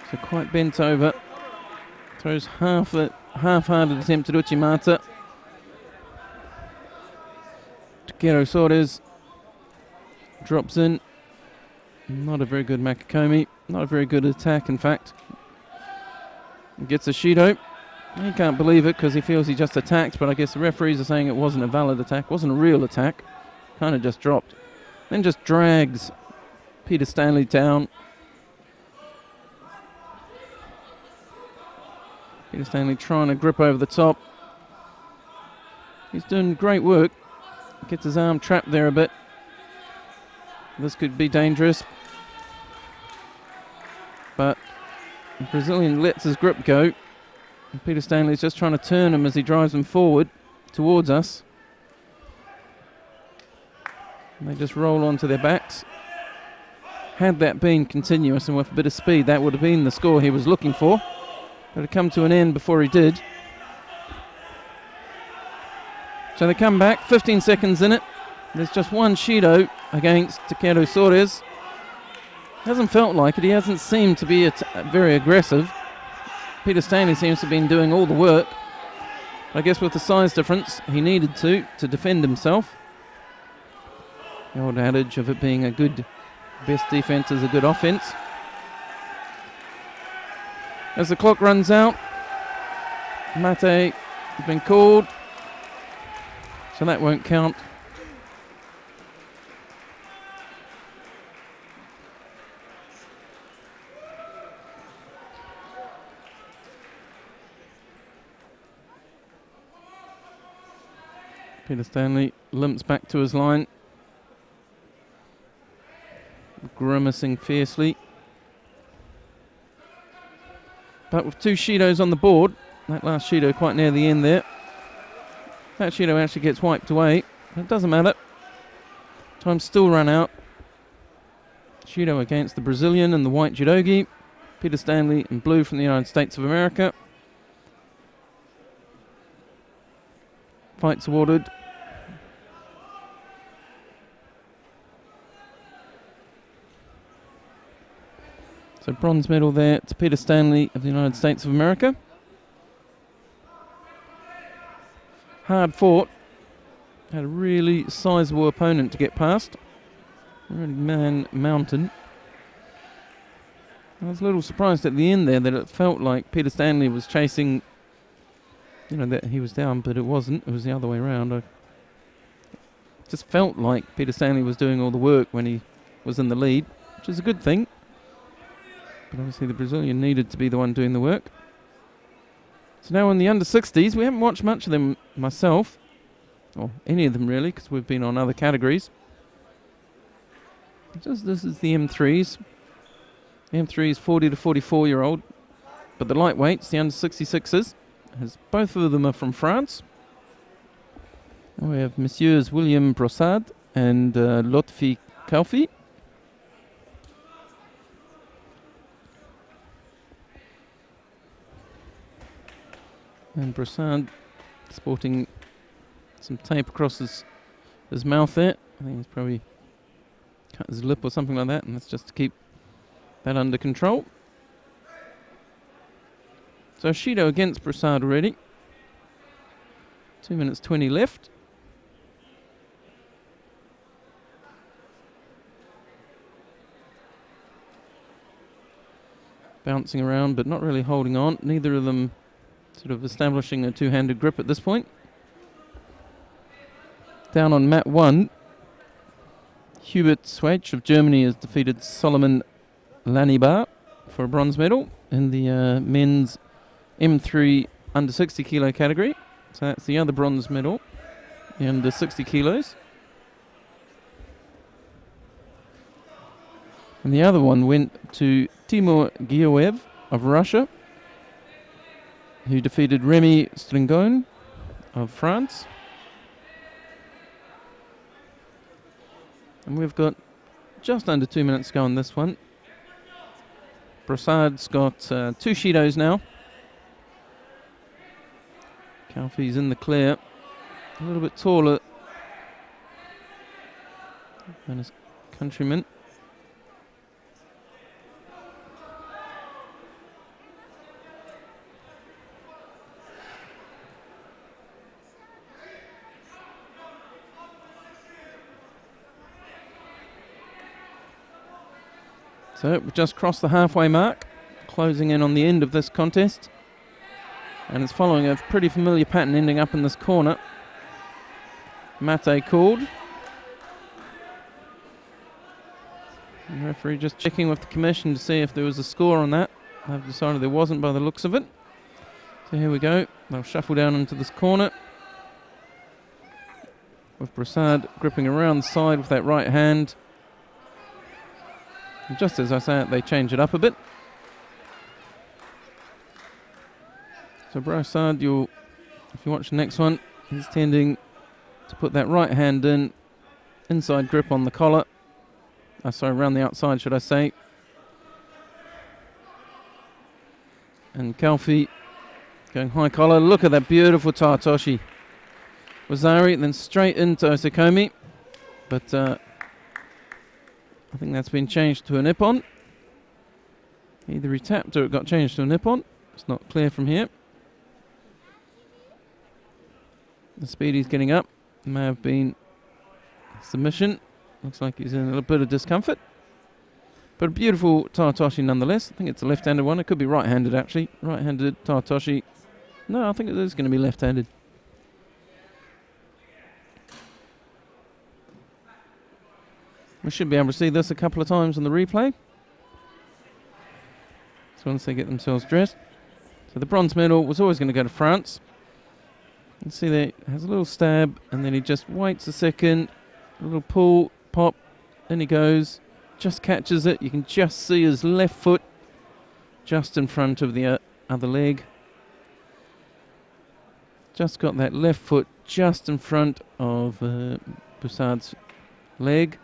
So quite bent over. Throws half-hearted attempt at Uchimata. Takeru Soares drops in. Not a very good Makakomi. Not a very good attack, in fact. Gets a Shido. He can't believe it because he feels he just attacked, but I guess the referees are saying it wasn't a valid attack, wasn't a real attack. Kind of just dropped. Then just drags Peter Stanley down. Peter Stanley trying to grip over the top. He's doing great work. Gets his arm trapped there a bit. This could be dangerous. But the Brazilian lets his grip go. And Peter Stanley's just trying to turn him as he drives him forward towards us. And they just roll onto their backs. Had that been continuous and with a bit of speed, that would have been the score he was looking for. But it come to an end before he did. So they come back, 15 seconds in it. There's just one Shido against Takeru Soares. Hasn't felt like it. He hasn't seemed to be very aggressive. Peter Stanley seems to have been doing all the work. I guess with the size difference, he needed to defend himself. The old adage of it being a good, best defense is a good offense. As the clock runs out, Mate has been called, so that won't count. Peter Stanley limps back to his line, grimacing fiercely. But with two Shidos on the board, that last Shido quite near the end there, that Shido actually gets wiped away. It doesn't matter. Time's still run out. Shido against the Brazilian and the white judogi. Peter Stanley in blue from the United States of America. Fights awarded. So bronze medal there to Peter Stanley of the United States of America. Hard fought. Had a really sizable opponent to get past. Really mountain. I was a little surprised at the end there that it felt like Peter Stanley was chasing, that he was down, but it wasn't. It was the other way around. I just felt like Peter Stanley was doing all the work when he was in the lead, which is a good thing. But obviously the Brazilian needed to be the one doing the work. So now in the under 60s, we haven't watched much of them myself, or any of them really, because we've been on other categories. This is the M3s. The M3s 40 to 44-year-old, but the lightweights, the under 66s, both of them are from France. And we have Messieurs William Brossard and Lotfi Kaufi. And Brossard sporting some tape across his mouth there. I think he's probably cut his lip or something like that, and that's just to keep that under control. So Shido against Brossard already. 2 minutes 20 left. Bouncing around, but not really holding on. Neither of them sort of establishing a two-handed grip at this point. Down on mat 1, Hubert Swetsch of Germany has defeated Solomon Lanibar for a bronze medal in the men's M3 under 60 kilo category. So that's the other bronze medal, the under 60 kilos. And the other one went to Timur Gioev of Russia, who defeated Remy Stringon of France. And we've got just under 2 minutes to go on this one. Prasad's got 2 Shidos now. Kalfi's in the clear, a little bit taller than his countryman. So we've just crossed the halfway mark, closing in on the end of this contest. And it's following a pretty familiar pattern, ending up in this corner. Mate called. The referee just checking with the commission to see if there was a score on that. They've decided there wasn't by the looks of it. So here we go. They'll shuffle down into this corner, with Prasad gripping around the side with that right hand. And just as I say it, they change it up a bit. So Prasad, if you watch the next one, he's tending to put that right hand in, inside grip on the collar. Around the outside, should I say. And Kalfi going high collar. Look at that beautiful Tartoshi. Wazari, then straight into Osikomi. But I think that's been changed to an Ippon. Either he tapped or it got changed to an Ippon. It's not clear from here. The speed he's getting up may have been submission. Looks like he's in a little bit of discomfort. But a beautiful Tartoshi nonetheless. I think it's a left-handed one. It could be right-handed actually. Right-handed Tartoshi. No, I think it is going to be left-handed. We should be able to see this a couple of times on the replay. So once they get themselves dressed. So the bronze medal was always going to go to France. You see there, has a little stab, and then he just waits a second. A little pull, pop, then he goes. Just catches it. You can just see his left foot just in front of the other leg. Just got that left foot just in front of Prasad's leg.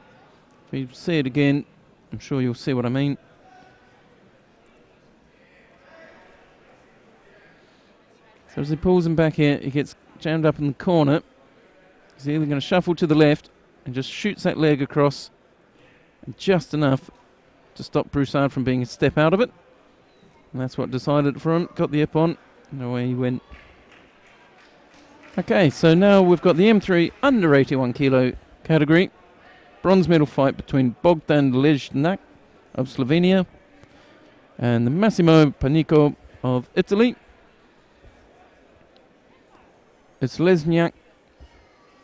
If you see it again, I'm sure you'll see what I mean. So as he pulls him back here, he gets jammed up in the corner. He's either going to shuffle to the left and just shoots that leg across, and just enough to stop Prasad from being a step out of it. And that's what decided it for him. Got the Ippon, and away he went. Okay, so now we've got the M3 under 81 kilo category. Bronze medal fight between Bogdan Lejnak of Slovenia and the Massimo Panico of Italy. It's Lesniak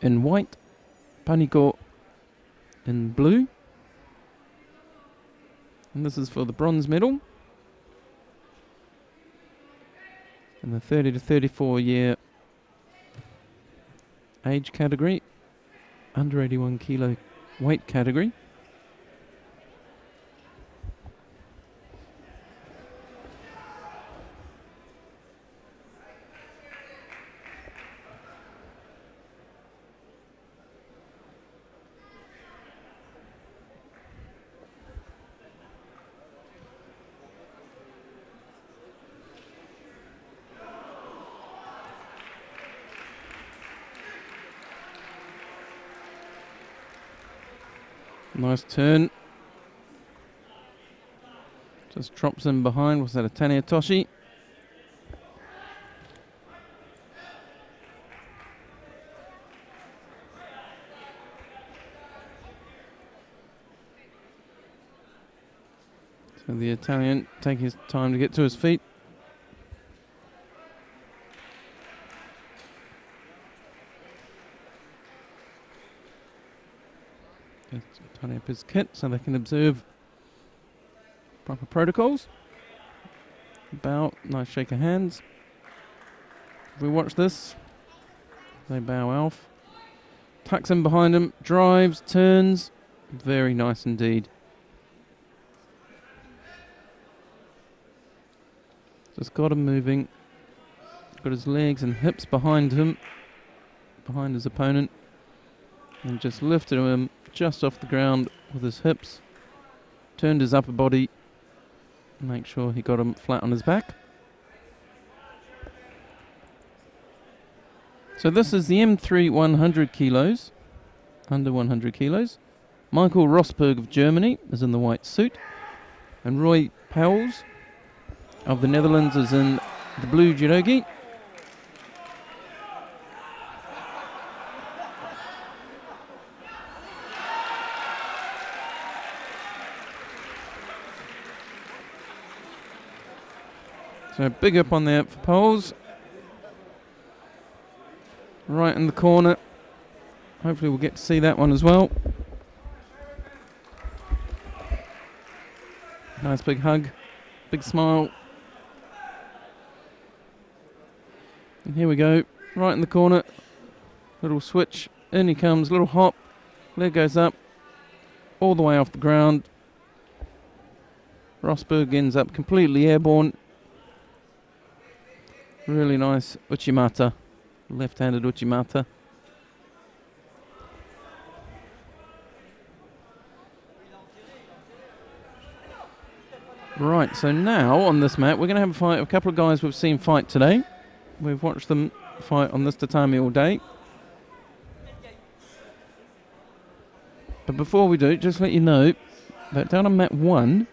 in white, Panico in blue. And this is for the bronze medal. In the 30 to 34 year age category, under 81 kilo weight category. Nice turn. Just drops in behind. Was that a Taniatoshi? So the Italian taking his time to get to his feet. Tidy up his kit so they can observe proper protocols. Bow, nice shake of hands. If we watch this, They bow off. Tucks in behind him, drives, turns. Very nice indeed. Just got him moving. Got his legs and hips behind him, behind his opponent. And just lifted him just off the ground with his hips. Turned his upper body. Make sure he got him flat on his back. So this is the M3 100 kilos, under 100 kilos. Michael Rosberg of Germany is in the white suit. And Roy Pauwels of the Netherlands is in the blue judogi. So big up on there for Pauwels. Right in the corner. Hopefully we'll get to see that one as well. Nice big hug. Big smile. And here we go. Right in the corner. Little switch. In he comes. Little hop. Leg goes up. All the way off the ground. Rosberg ends up completely airborne. Really nice Uchimata. Left-handed Uchimata. Right, so now on this mat we're going to have a fight. A couple of guys we've seen fight today. We've watched them fight on this tatami all day. But before we do, just let you know that down on mat 1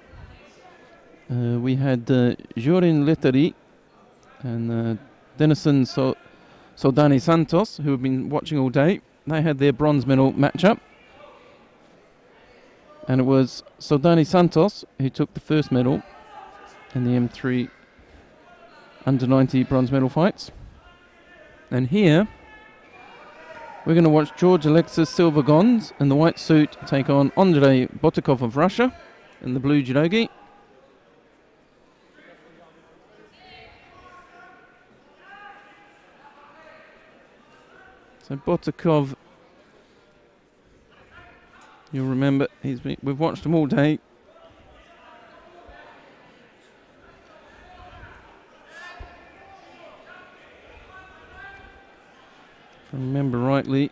we had Jorin Letteri and Denison Soldani Santos, who have been watching all day. They had their bronze medal matchup. And it was Soldani Santos who took the first medal in the M3 under 90 bronze medal fights. And here we're going to watch George Alexis Silvergons in the white suit take on Andrei Botikov of Russia in the blue judogi. So Botikov, you'll remember, we've watched him all day. If I remember rightly,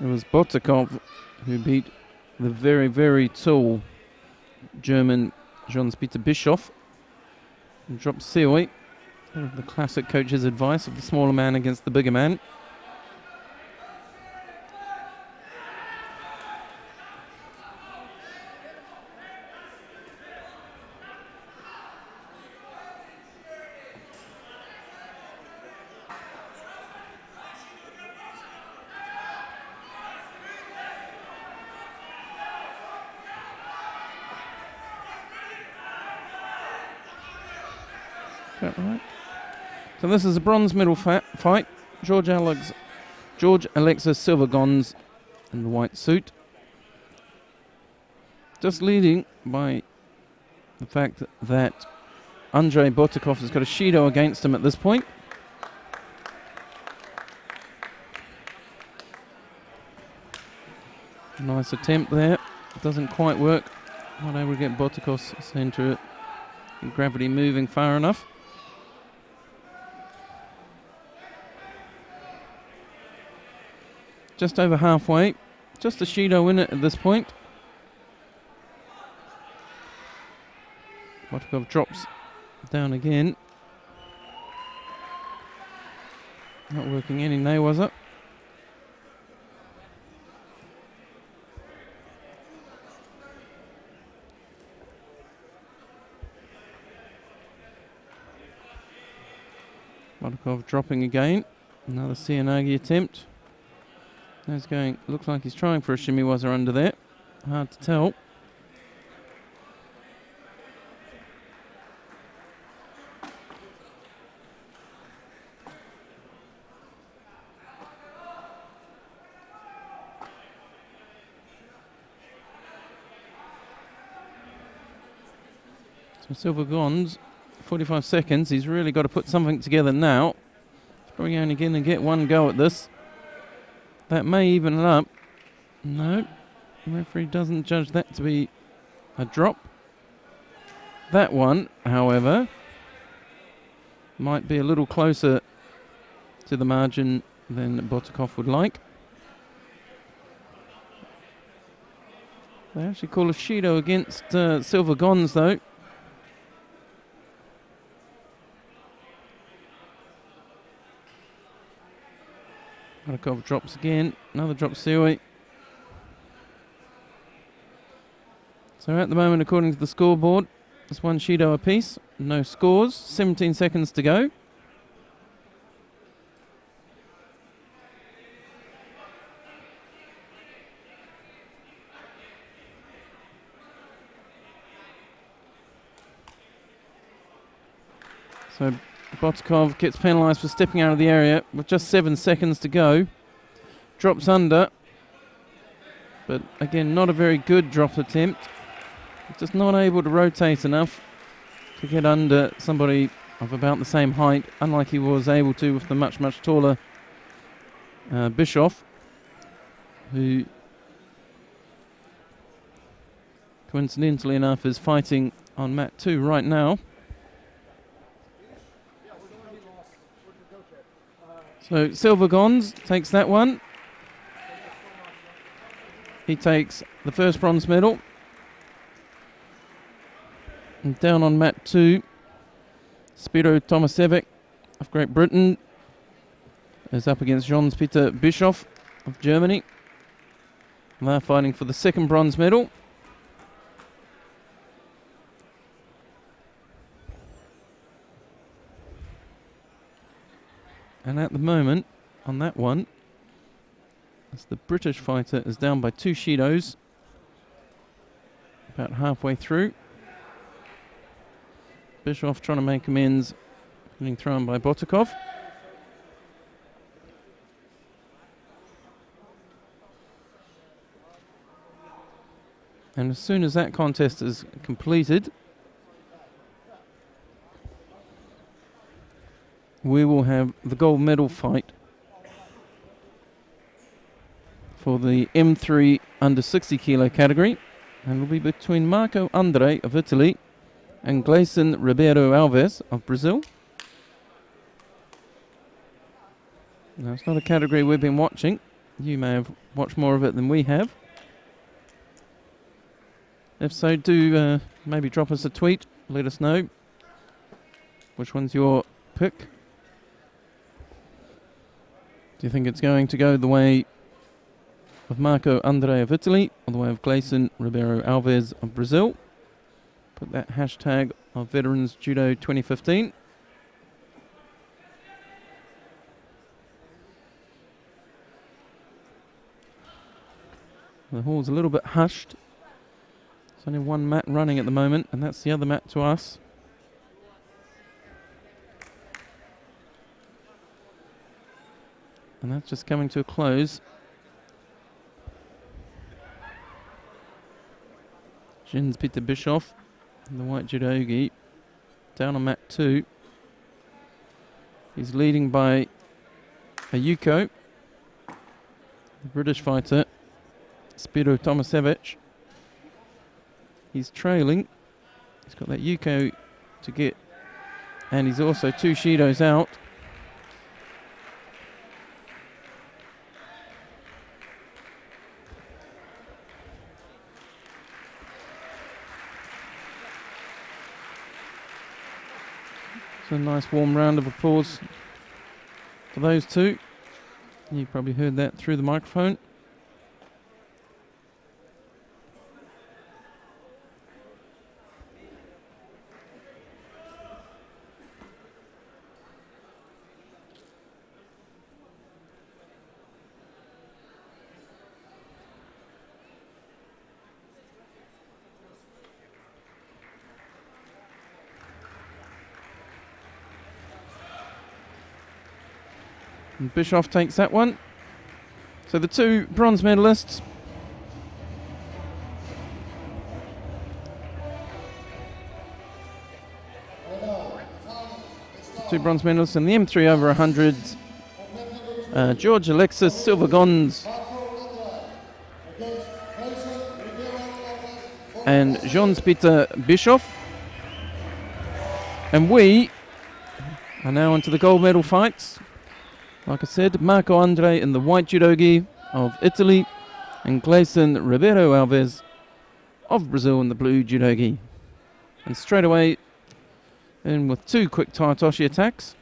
it was Botikov who beat the very, very tall German Jans-Peter Bischoff and dropped Seoi. The classic coach's advice of the smaller man against the bigger man. Right. So this is a bronze medal fight. George Alexis Silvergons in the white suit. Just leading by the fact that Andrei Botikov has got a Shido against him at this point. Nice attempt there. Doesn't quite work. Not able to get Botikov's centre gravity moving far enough. Just over halfway. Just a Shido in it at this point. Botikov drops down again. Not working any now, was it? Botikov dropping again. Another Seoinage attempt. He's going, looks like he's trying for a shimiwaza under there. Hard to tell. So silver bronze, 45 seconds. He's really got to put something together now. He's probably only going to get one go at this. That may even it up. No, the referee doesn't judge that to be a drop. That one, however, might be a little closer to the margin than Botikov would like. They actually call a Shido against silver gonz though. Botikov drops again, another drop Sioi. So at the moment, according to the scoreboard, it's one Shido apiece, no scores, 17 seconds to go. So Botikov gets penalised for stepping out of the area with just 7 seconds to go. Drops under, but again, not a very good drop attempt. Just not able to rotate enough to get under somebody of about the same height, unlike he was able to with the much, much taller Bischoff, who coincidentally enough is fighting on mat 2 right now. So silver gonz takes that one. He takes the first bronze medal. And down on mat 2, Spiro Tomasevic of Great Britain is up against Jens-Peter Bischoff of Germany. And they're fighting for the second bronze medal. And at the moment, on that one, as the British fighter is down by 2 Shidos, about halfway through. Bischoff trying to make amends, getting thrown by Botikov. And as soon as that contest is completed, we will have the gold medal fight for the M3 under 60 kilo category, and will be between Marco Andre of Italy and Gleison Ribeiro Alves of Brazil. Now, it's not a category we've been watching. You may have watched more of it than we have. If so, do maybe drop us a tweet, let us know which one's your pick. Do you think it's going to go the way of Marco Andre of Italy or the way of Gleison Ribeiro Alves of Brazil? Put that hashtag of Veterans Judo 2015. The hall's a little bit hushed. There's only one mat running at the moment, and that's the other mat to us. And that's just coming to a close. Jens-Peter Bischoff, the white judogi, down on mat 2. He's leading by a Yuko, the British fighter, Spiro Tomasevic. He's trailing. He's got that Yuko to get, and he's also 2 Shidos out. So a nice warm round of applause for those two. You probably heard that through the microphone. And Bischoff takes that one. So the 2 bronze medalists. two bronze medalists in the M3 over 100s. George Alexis Silvergons and Jans-Peter Bischoff. And we are now into the gold medal fights. Like I said, Marco Andre in the white judogi of Italy and Gleison Ribeiro Alves of Brazil in the blue judogi. And straight away in with two quick Taitoshi attacks.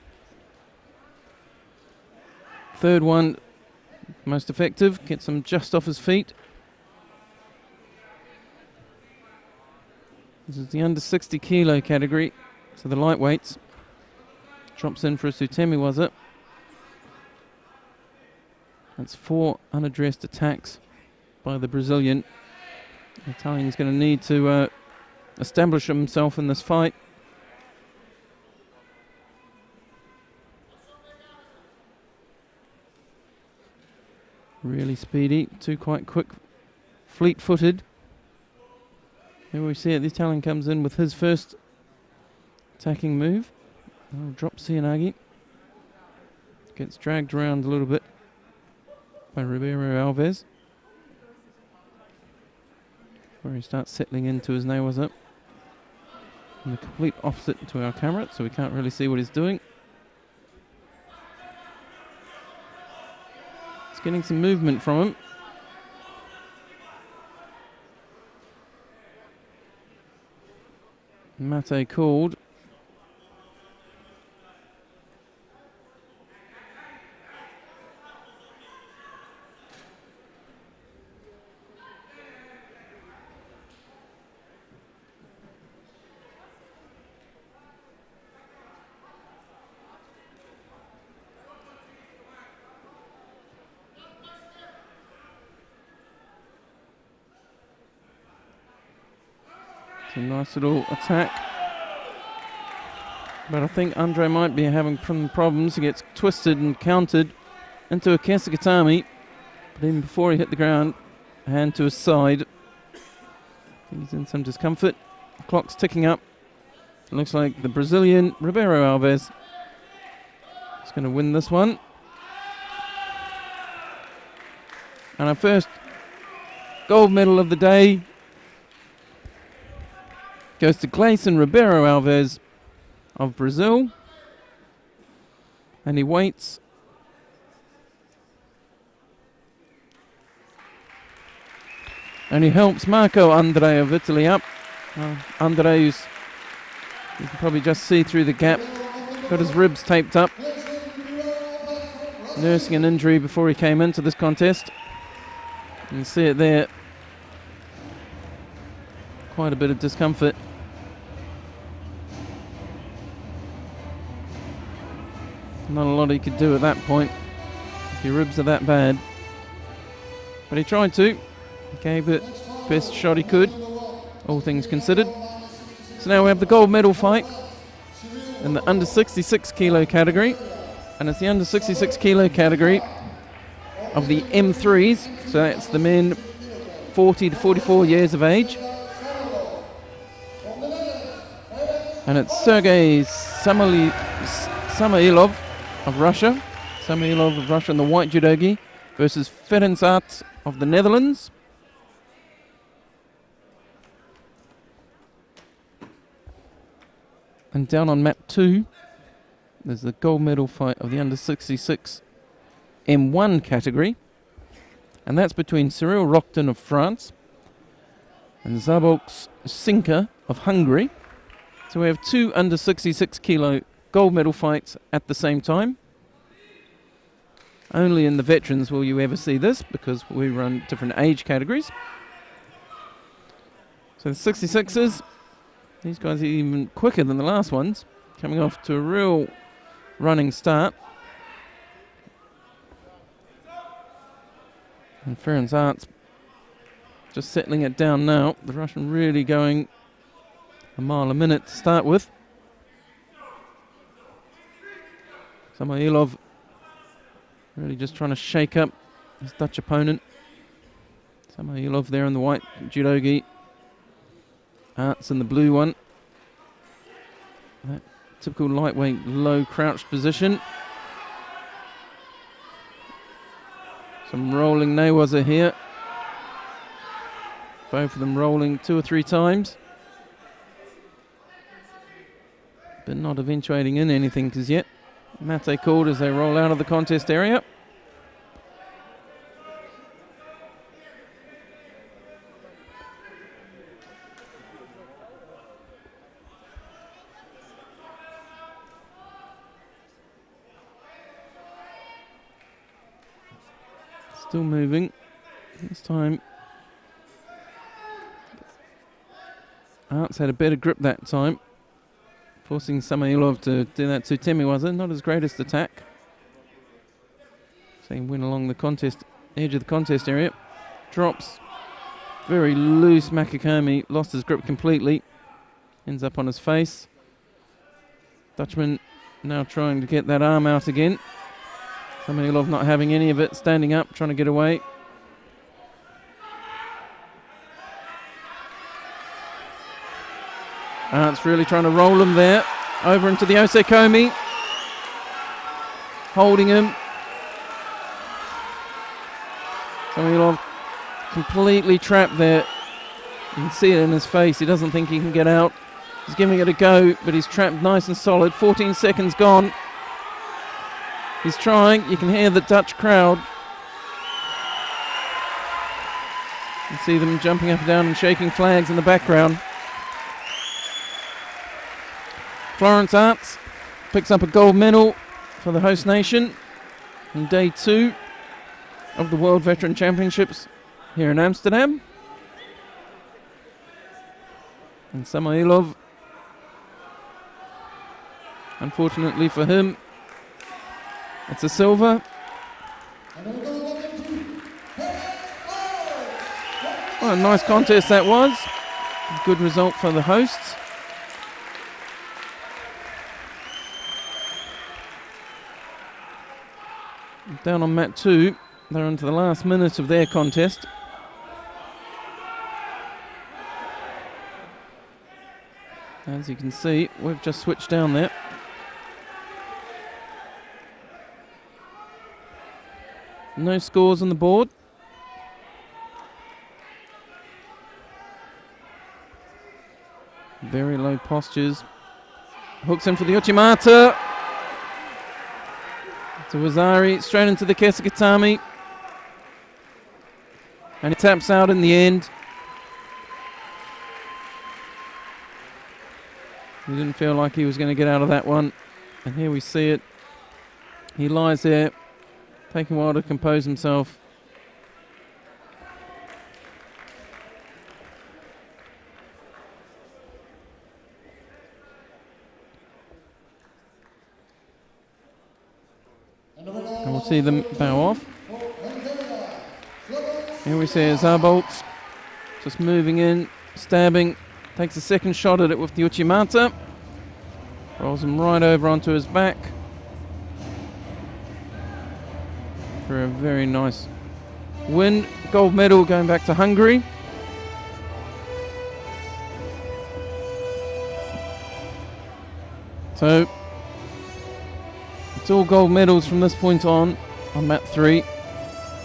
Third one, most effective, gets him just off his feet. This is the under 60 kilo category, so the lightweights. Drops in for a Sutemi, was it? That's 4 unaddressed attacks by the Brazilian. The Italian's going to need to establish himself in this fight. Really speedy, two quite quick, fleet-footed. Here we see it, the Italian comes in with his first attacking move. Oh, drops Cianagi. Gets dragged around a little bit by Ribeiro Alves. Where he starts settling into his nails up. And the complete opposite to our camera, so we can't really see what he's doing. It's getting some movement from him. Mate called. It's a nice little attack. But I think Andre might be having problems. He gets twisted and countered into a Kesagatami. But even before he hit the ground, a hand to his side. He's in some discomfort. The clock's ticking up. It looks like the Brazilian, Ribeiro Alves, is going to win this one. And our first gold medal of the day goes to Gleison Ribeiro Alves of Brazil. And he waits. And he helps Marco Andre of Italy up. Andre, you can probably just see through the gap, got his ribs taped up, nursing an injury before he came into this contest. You can see it there. Quite a bit of discomfort. Not a lot he could do at that point if your ribs are that bad. But he tried to. He gave it the best shot he could, all things considered. So now we have the gold medal fight in the under 66 kilo category. And it's the under 66 kilo category of the M3s. So that's the men 40 to 44 years of age. And it's Sergei Samoilov of Russia. Samoilov of Russia in the white judogi versus Ferenc Arts of the Netherlands. And down on map 2, there's the gold medal fight of the under 66 M1 category. And that's between Cyril Rockton of France and Szabolcs Sinka of Hungary. So we have two under 66 kilo gold medal fights at the same time. Only in the veterans will you ever see this, because we run different age categories. So the 66ers, these guys are even quicker than the last ones, coming off to a real running start. And Ferenc Arts just settling it down now. The Russian really going a mile a minute to start with. Samoilov really just trying to shake up his Dutch opponent. Samoilov there in the white judogi. Arts in the blue one. That typical lightweight low crouched position. Some rolling Newaza here. Both of them rolling 2 or 3 times. But not eventuating in anything as yet. Mate called as they roll out of the contest area. Still moving. This time Arts had a better grip that time, forcing Samailov to do that to Temiwaza. Not his greatest attack. So he went along the contest edge of the contest area. Drops. Very loose Makikomi. Lost his grip completely. Ends up on his face. Dutchman now trying to get that arm out again. Samailov not having any of it. Standing up, trying to get away. Arts really trying to roll him there. Over into the Osekomi. Holding him. Samailov completely trapped there. You can see it in his face. He doesn't think he can get out. He's giving it a go, but he's trapped nice and solid. 14 seconds gone. He's trying. You can hear the Dutch crowd. You can see them jumping up and down and shaking flags in the background. Florence Arts picks up a gold medal for the host nation on day 2 of the World Veteran Championships here in Amsterdam. And Samailov, unfortunately for him, it's a silver. What a nice contest that was. Good result for the hosts. Down on mat 2, they're into the last minute of their contest. As you can see, we've just switched down there. No scores on the board. Very low postures. Hooks in for the Uchimata. To Wazari, straight into the Kesikatami. And he taps out in the end. He didn't feel like he was going to get out of that one. And here we see it. He lies there, taking a while to compose himself. And we'll see them bow off. Here we see Zabolts just moving in, stabbing, takes a second shot at it with the Uchimata. Rolls him right over onto his back. For a very nice win. Gold medal going back to Hungary. So it's all gold medals from this point on mat 3.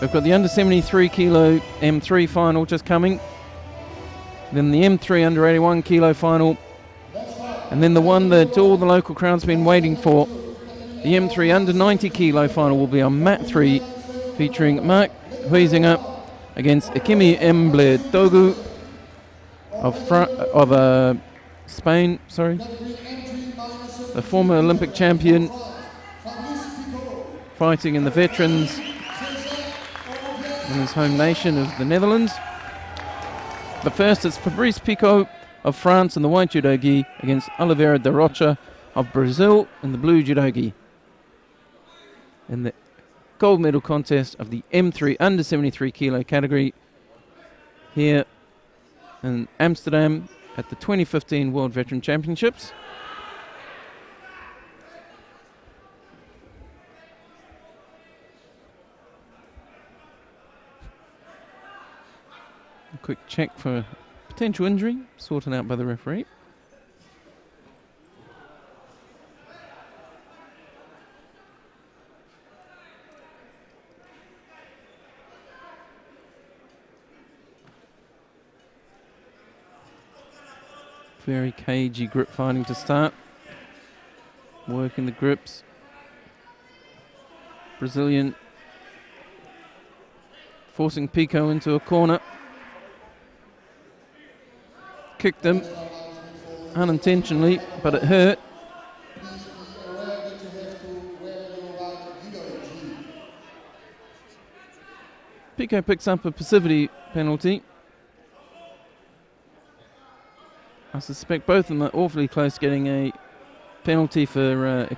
We've got the under 73 kilo M3 final just coming. Then the M3 under 81 kilo final. And then the one that all the local crowd's been waiting for. The M3 under 90 kilo final will be on mat 3, featuring Mark Huizinga against Ikimi Emble Dogu of Spain, the former Olympic champion, fighting in the veterans in his home nation of the Netherlands. But first it's Fabrice Picot of France in the white judogi against Oliveira de Rocha of Brazil in the blue judogi. In the gold medal contest of the M3 under 73 kilo category here in Amsterdam at the 2015 World Veteran Championships. A quick check for potential injury, sorted out by the referee. Very cagey grip fighting to start. Working the grips. Brazilian forcing Pico into a corner. Kicked him unintentionally, but it hurt.
Please be aware that you have to wear your right Judo gi.
Pico picks up a passivity penalty. I suspect both of them are awfully close to getting a penalty for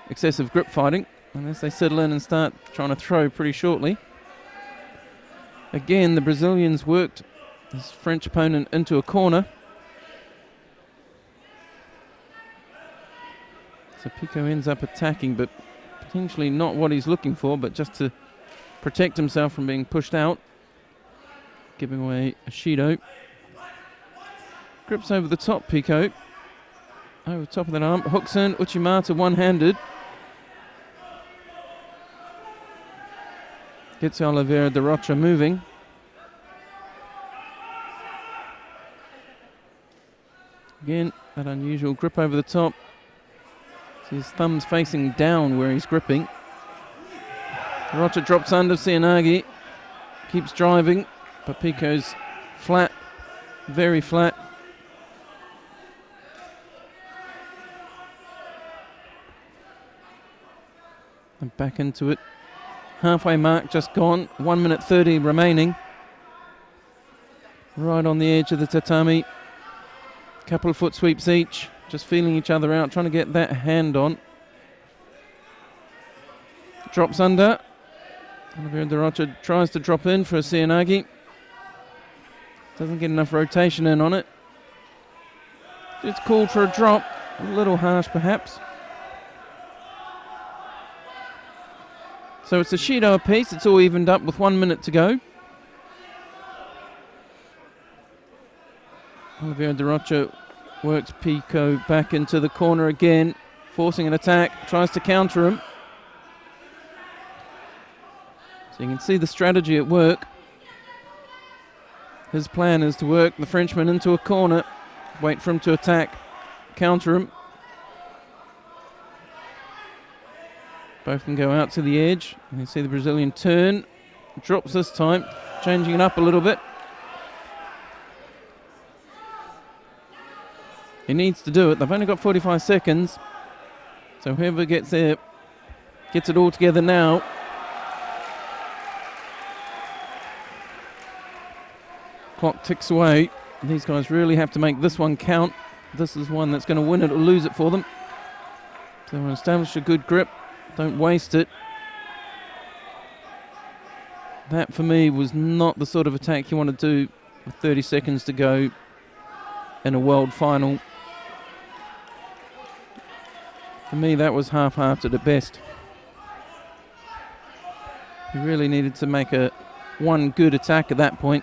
excessive grip fighting, unless they settle in and start trying to throw pretty shortly. Again, the Brazilians worked his French opponent into a corner. So Pico ends up attacking, but potentially not what he's looking for, but just to protect himself from being pushed out. Giving away a Shido. Grips over the top, Pico. Over the top of that arm. Hooks in, Uchimata one-handed. Gets Oliveira de Rocha moving. Again, that unusual grip over the top. See his thumb's facing down where he's gripping. De Rocha drops under Cianagi. Keeps driving, but Pico's flat, very flat. And back into it. Halfway mark just gone. 1 minute 30 remaining. Right on the edge of the tatami. Couple of foot sweeps each. Just feeling each other out. Trying to get that hand on. Drops under. Oliveira de Rocha tries to drop in for a Cianagi. Doesn't get enough rotation in on it. It's called for a drop. A little harsh perhaps. So it's a Shido apiece. It's all evened up with 1 minute to go. Oliveira de Rocha works Pico back into the corner again, forcing an attack, tries to counter him. So you can see the strategy at work. His plan is to work the Frenchman into a corner, wait for him to attack, counter him. Both can go out to the edge. And you see the Brazilian turn. Drops this time, changing it up a little bit. He needs to do it. They've only got 45 seconds. So whoever gets there gets it all together now. Clock ticks away. These guys really have to make this one count. This is one that's going to win it or lose it for them. So they want to establish a good grip. Don't waste it. That, for me, was not the sort of attack you want to do with 30 seconds to go in a world final. For me, that was half-hearted at best. You really needed to make one good attack at that point.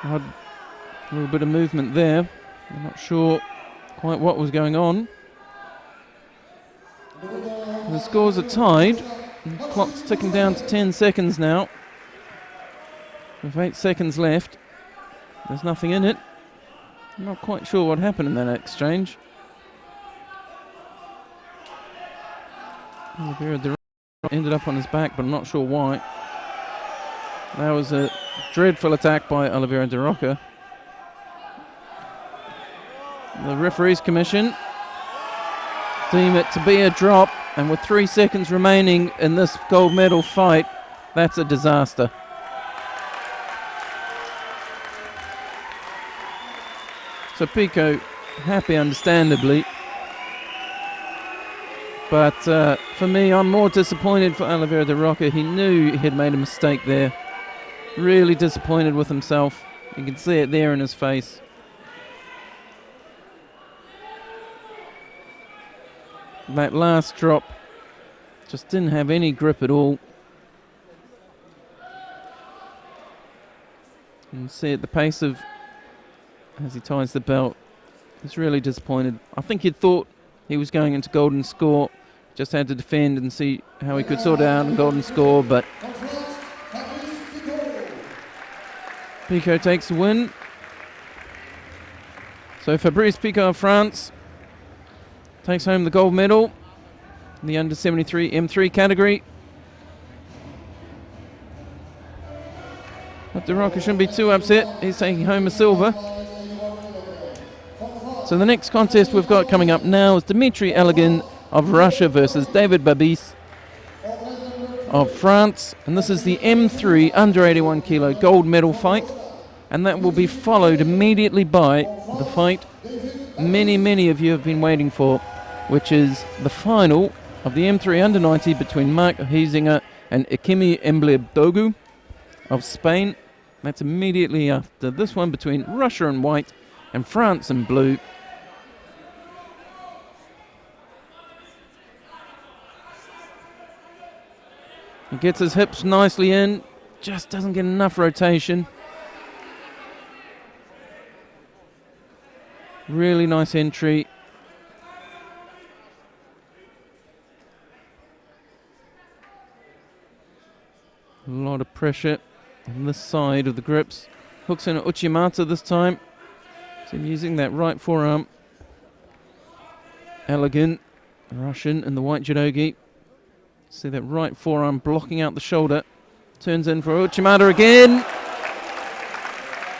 Had a little bit of movement there. I'm not sure quite what was going on. The scores are tied. The clock's ticking down to 10 seconds now. With 8 seconds left. There's nothing in it. I'm not quite sure what happened in that exchange. Oliveira de Rocha ended up on his back, but I'm not sure why. That was a dreadful attack by Oliveira de Rocha. The referees commission deem it to be a drop, and with 3 seconds remaining in this gold medal fight, that's a disaster. So Pico happy, understandably, but for me, I'm more disappointed for Oliveira de Rocha. He knew he had made a mistake there. Really disappointed with himself. You can see it there in his face. That last drop just didn't have any grip at all. You can see at the pace of as he ties the belt. He's really disappointed. I think he'd thought he was going into golden score. Just had to defend and see how he could sort out a golden score, but Pico takes the win. So Fabrice Pico of France takes home the gold medal in the under 73 M3 category. But De Rocca shouldn't be too upset. He's taking home a silver. So the next contest we've got coming up now is Dmitry Elegin of Russia versus David Babis of France. And this is the M3 under 81 kilo gold medal fight. And that will be followed immediately by the fight many of you have been waiting for, which is the final of the M3 under 90 between Mark Huizinga and Ikimi Emblebdogu of Spain. That's immediately after this one between Russia in white and France in blue. He gets his hips nicely in, just doesn't get enough rotation. Really nice entry. A lot of pressure on this side of the grips. Hooks in at Uchimata this time. So using that right forearm. Elegant, Russian in the white judogi. See that right forearm blocking out the shoulder. Turns in for Uchimata again.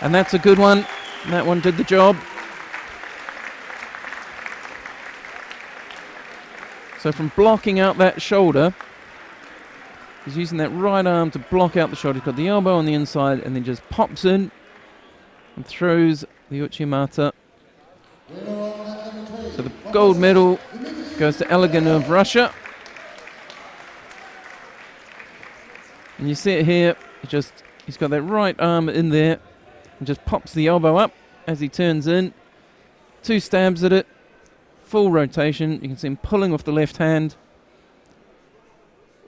And that's a good one. That one did the job. So from blocking out that shoulder, he's using that right arm to block out the shoulder. He's got the elbow on the inside and then just pops in and throws the Uchimata. So the gold medal goes to Elegin of Russia. And you see it here, he's got that right arm in there and just pops the elbow up as he turns in. 2 stabs at it. Full rotation. You can see him pulling off the left hand.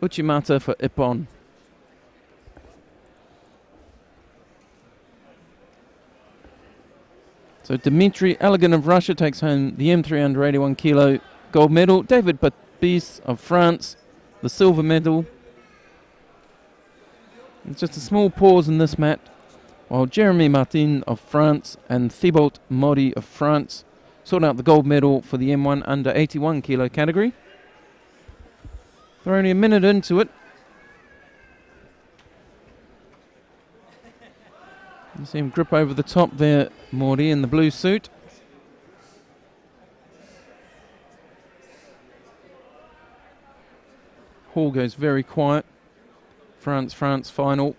Uchimata for Ippon. So Dmitry Elegin of Russia takes home the M3 under 81 kilo gold medal. David Babis of France, the silver medal. It's just a small pause in this match, while Jeremy Martin of France and Thibault Modi of France sort out the gold medal for the M1 under 81 kilo category. They're only a minute into it. You see him grip over the top there, Morty, in the blue suit. Hall goes very quiet. France final.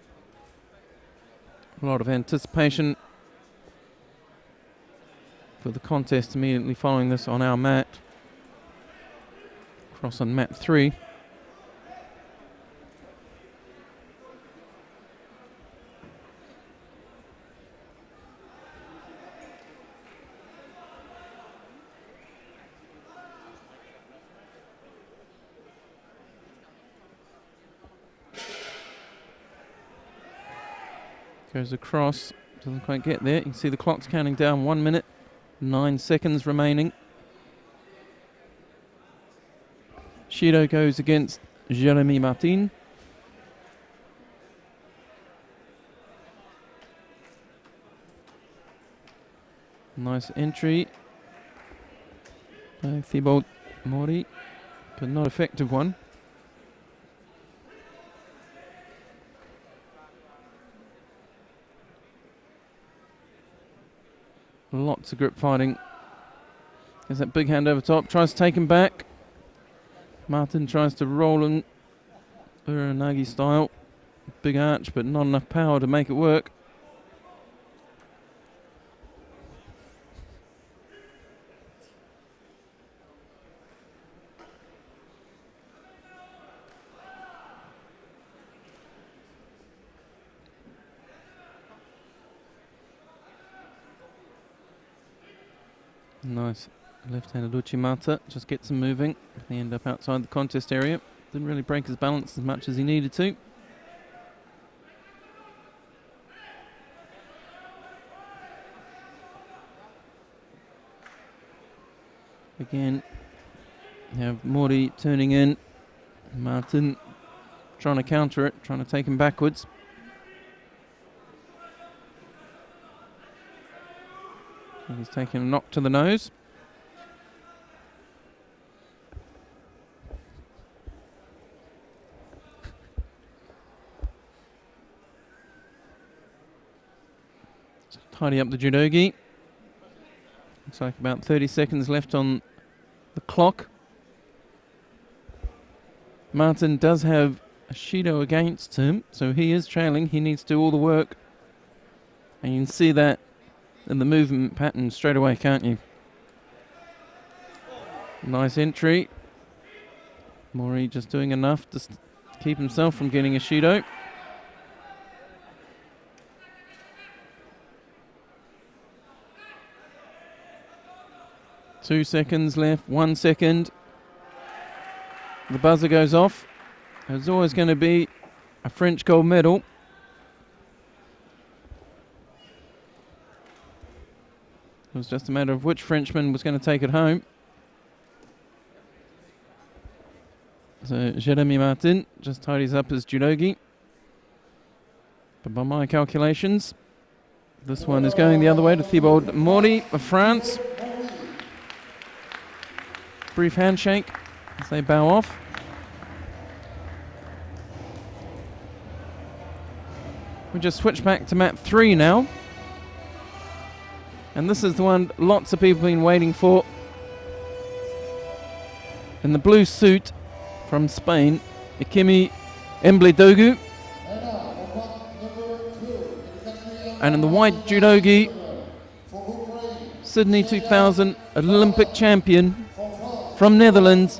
A lot of anticipation for the contest immediately following this on our mat. Cross on mat 3. Goes across, doesn't quite get there. You can see the clock's counting down, 1 minute, 9 seconds remaining. Shido goes against Jeremy Martin. Nice entry by Thibault Mori, but not effective one. Lots of grip fighting. There's that big hand over top. Tries to take him back. Martin tries to roll him Uranagi style. Big arch, but not enough power to make it work. Nice left-handed Uchimata, just gets him moving. They end up outside the contest area. Didn't really break his balance as much as he needed to. Again, you have Mori turning in. Martin trying to counter it, trying to take him backwards. He's taking a knock to the nose. Tidy up the judogi. Looks like about 30 seconds left on the clock. Martin does have a Shido against him, so he is trailing. He needs to do all the work. And you can see that in the movement pattern straight away, can't you? Nice entry. Mori just doing enough to keep himself from getting a Shido. Two seconds left, 1 second. The buzzer goes off. There's always going to be a French gold medal. It was just a matter of which Frenchman was going to take it home. So Jeremy Martin just tidies up his judogi. But by my calculations, this one is going the other way to Thibault Mori of France. Brief handshake as they bow off. We just switch back to map 3 now. And this is the one lots of people have been waiting for. In the blue suit from Spain, Ikemi Embledogu. And in the white judogi, Sydney 2000 Olympic champion from Netherlands,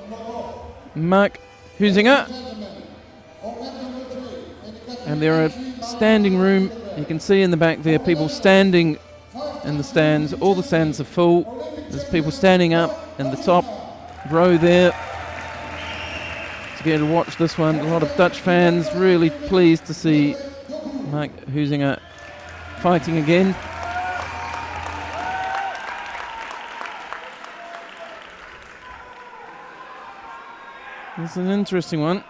Mark Huizinga. And there are standing room, you can see in the back there, people standing in the stands. All the stands are full. There's people standing up in the top row there to get to watch this one. A lot of Dutch fans really pleased to see Mark Huizinga fighting again. This is an interesting one.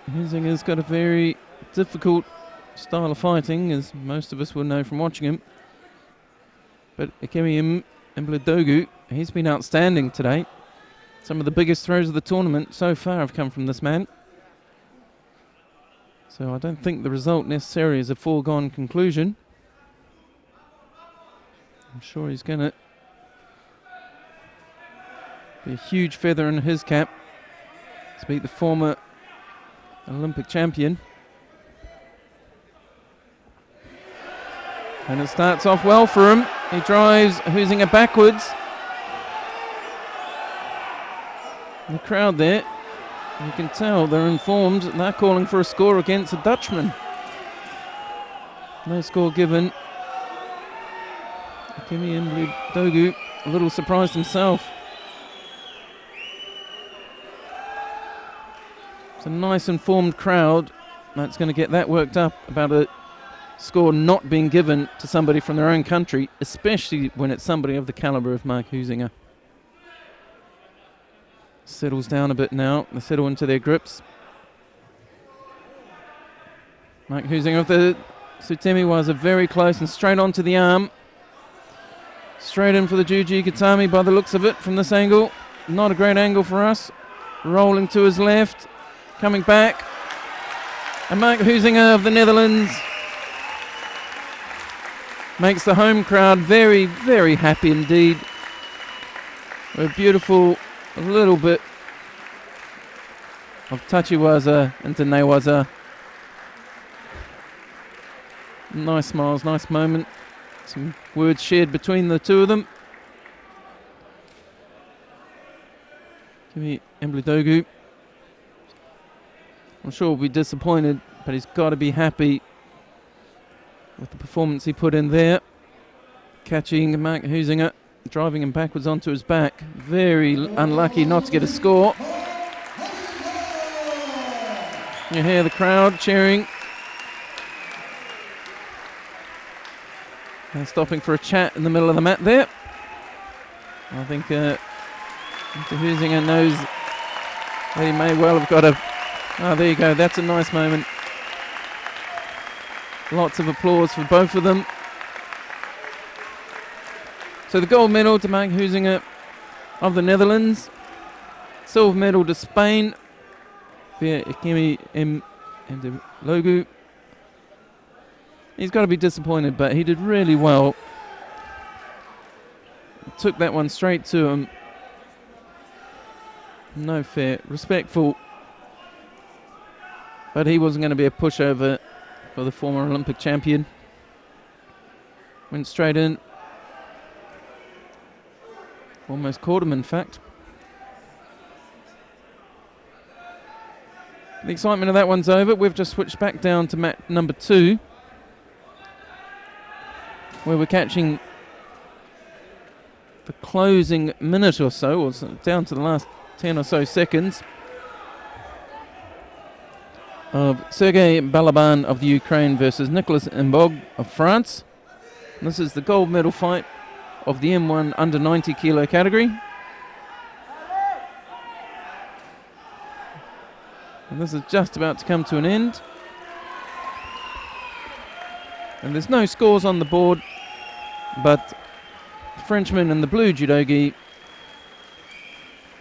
Huizinga's got a very difficult style of fighting, as most of us will know from watching him. But Ikemi Embledogu, he's been outstanding today. Some of the biggest throws of the tournament so far have come from this man. So I don't think the result necessarily is a foregone conclusion. I'm sure he's going to be a huge feather in his cap to beat the former Olympic champion. And it starts off well for him. He drives Huizinga backwards. The crowd there, you can tell they're informed. They're calling for a score against a Dutchman. No score given. Ikemi Embledogu a little surprised himself. It's a nice informed crowd that's going to get that worked up about a score not being given to somebody from their own country, especially when it's somebody of the caliber of Mark Huizinga. Settles down a bit now. They settle into their grips. Mark Huizinga with the Sutemi was very close and straight onto the arm. Straight in for the Juji Gatami by the looks of it from this angle. Not a great angle for us. Rolling to his left. Coming back. And Mark Huizinga of the Netherlands makes the home crowd very, very happy indeed. A beautiful little bit of tachiwaza into newaza. Nice smiles, nice moment. Some words shared between the two of them. Ikemi Embledogu, I'm sure will be disappointed, but he's got to be happy with the performance he put in there. Catching Mark Huizinga, driving him backwards onto his back. Very unlucky not to get a score. You hear the crowd cheering. And stopping for a chat in the middle of the mat there. I think Mr. Huizinga knows that he may well have got a... Oh, there you go. That's a nice moment. Lots of applause for both of them. So the gold medal to Mark Huizinga of the Netherlands. Silver medal to Spain via Ikemi Logu. He's got to be disappointed, but he did really well. Took that one straight to him. No fair, respectful. But he wasn't going to be a pushover for the former Olympic champion. Went straight in. Almost caught him, in fact. The excitement of that one's over. We've just switched back down to mat number 2, where we're catching the closing minute or so, or down to the last 10 or so seconds, of Sergei Balaban of the Ukraine versus Nicolas Imbog of France. And this is the gold medal fight of the M1 under 90 kilo category. And this is just about to come to an end. And there's no scores on the board, but the Frenchman in the blue judogi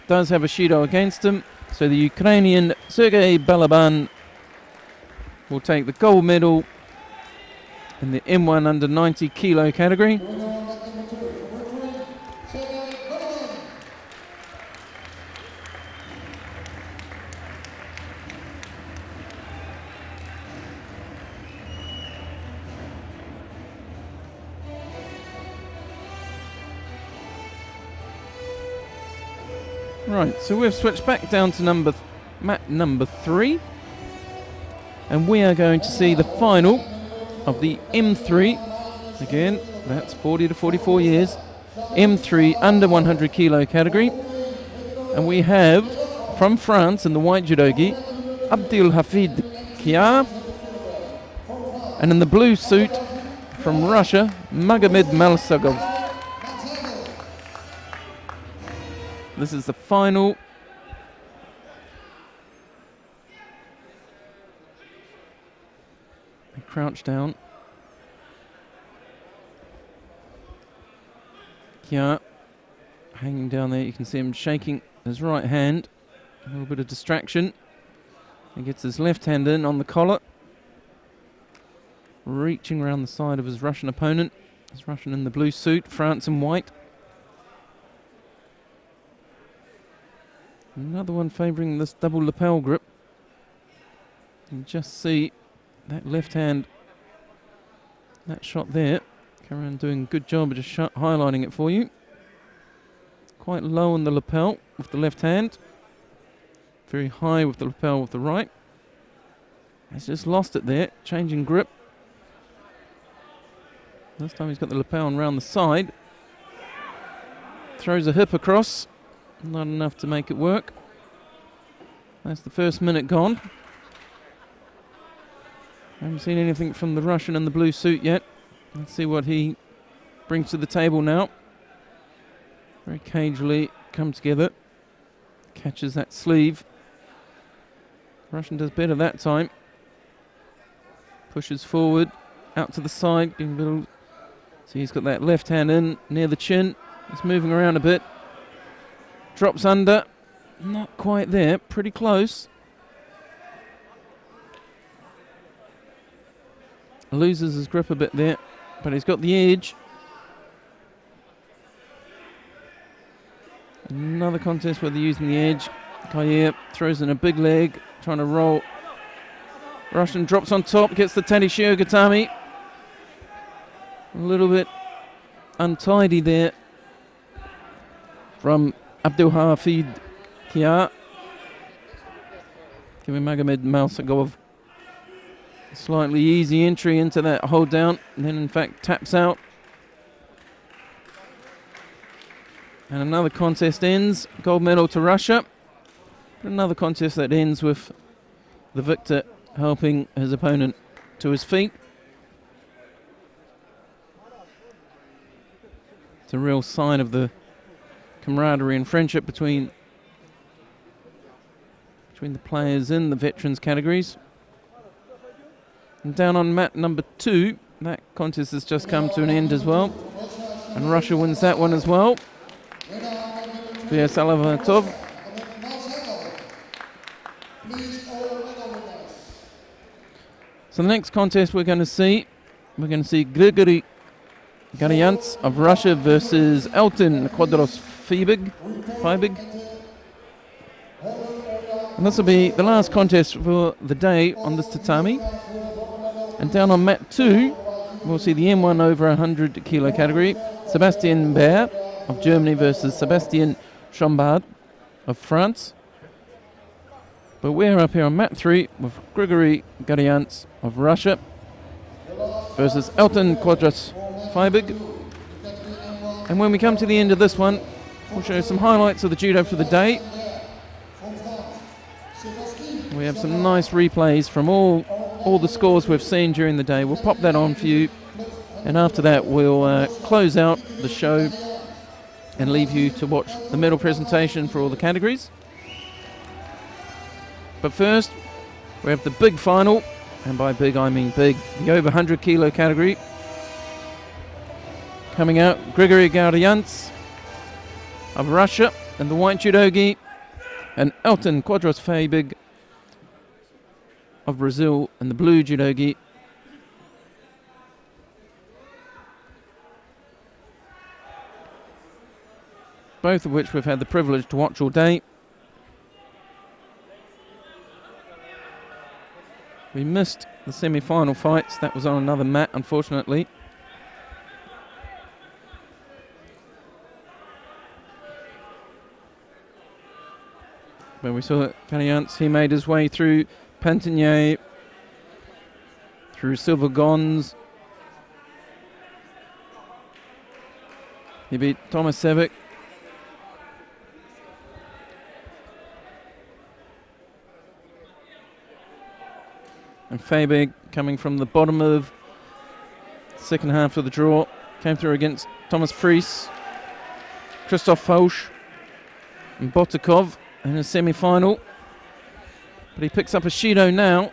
does have a Shido against him. So the Ukrainian Sergei Balaban will take the gold medal in the M1 under 90 kilo category. Right, so we've switched back down to mat number 3, and we are going to see the final of the M3. Again, that's 40 to 44 years. M3 under 100 kilo category. And we have, from France in the white judogi, Abdel Hafid Kia. And in the blue suit, from Russia, Magomed Malsagov. This is the final. They crouch down. Kia hanging down there. You can see him shaking his right hand. A little bit of distraction. He gets his left hand in on the collar. Reaching around the side of his Russian opponent. His Russian in the blue suit, France in white. Another one favouring this double lapel grip. You can just see that left hand, that shot there. Karen doing a good job of just highlighting it for you. Quite low on the lapel with the left hand. Very high with the lapel with the right. He's just lost it there, changing grip. This time he's got the lapel around the side. Throws a hip across. Not enough to make it work. That's the first minute gone. Haven't seen anything from the Russian in the blue suit yet. Let's see what he brings to the table now. Very cagily come together. Catches that sleeve. Russian does better that time. Pushes forward, out to the side. See, he's got that left hand in near the chin. He's moving around a bit. Drops under, not quite there, pretty close. Loses his grip a bit there, but he's got the edge. Another contest where they're using the edge. Kayer throws in a big leg, trying to roll. Russian drops on top, gets the Teddy Shiogatami. A little bit untidy there from Abdel Hafid Kia. Giving Magomed Malsagov a slightly easy entry into that hold down, and then in fact taps out. And another contest ends, gold medal to Russia. Another contest that ends with the victor helping his opponent to his feet. It's a real sign of the camaraderie and friendship between the players in the veterans categories. And down on mat number 2, that contest has just come to an end as well. And Russia wins that one as well. Via Salavatov. So the next contest we're going to see Grigory Garyants of Russia versus Elton Quadros Fibig. And this will be the last contest for the day on this tatami. And down on mat 2, we'll see the M1 over 100 kilo category. Sebastian Baer of Germany versus Sebastian Chambard of France. But we're up here on mat 3 with Grigory Garyants of Russia versus Elton Quadros Fibig. And when we come to the end of this one, we'll show some highlights of the judo for the day. We have some nice replays from all the scores we've seen during the day. We'll pop that on for you, and after that we'll close out the show and leave you to watch the medal presentation for all the categories. But first, we have the big final, and by big I mean big, the over 100 kilo category. Coming out, Grigory Garyants of Russia and the white judogi, and Elton Quadros Fibig of Brazil and the blue judogi. Both of which we've had the privilege to watch all day. We missed the semi-final fights. That was on another mat, unfortunately. When we saw Garyants, he made his way through Pantinier, through Silvergons. He beat Tomasevic. And Fabig, coming from the bottom of the second half of the draw, came through against Thomas Fries, Christoph Fausch and Botakov in a semi-final. But he picks up a Shido now,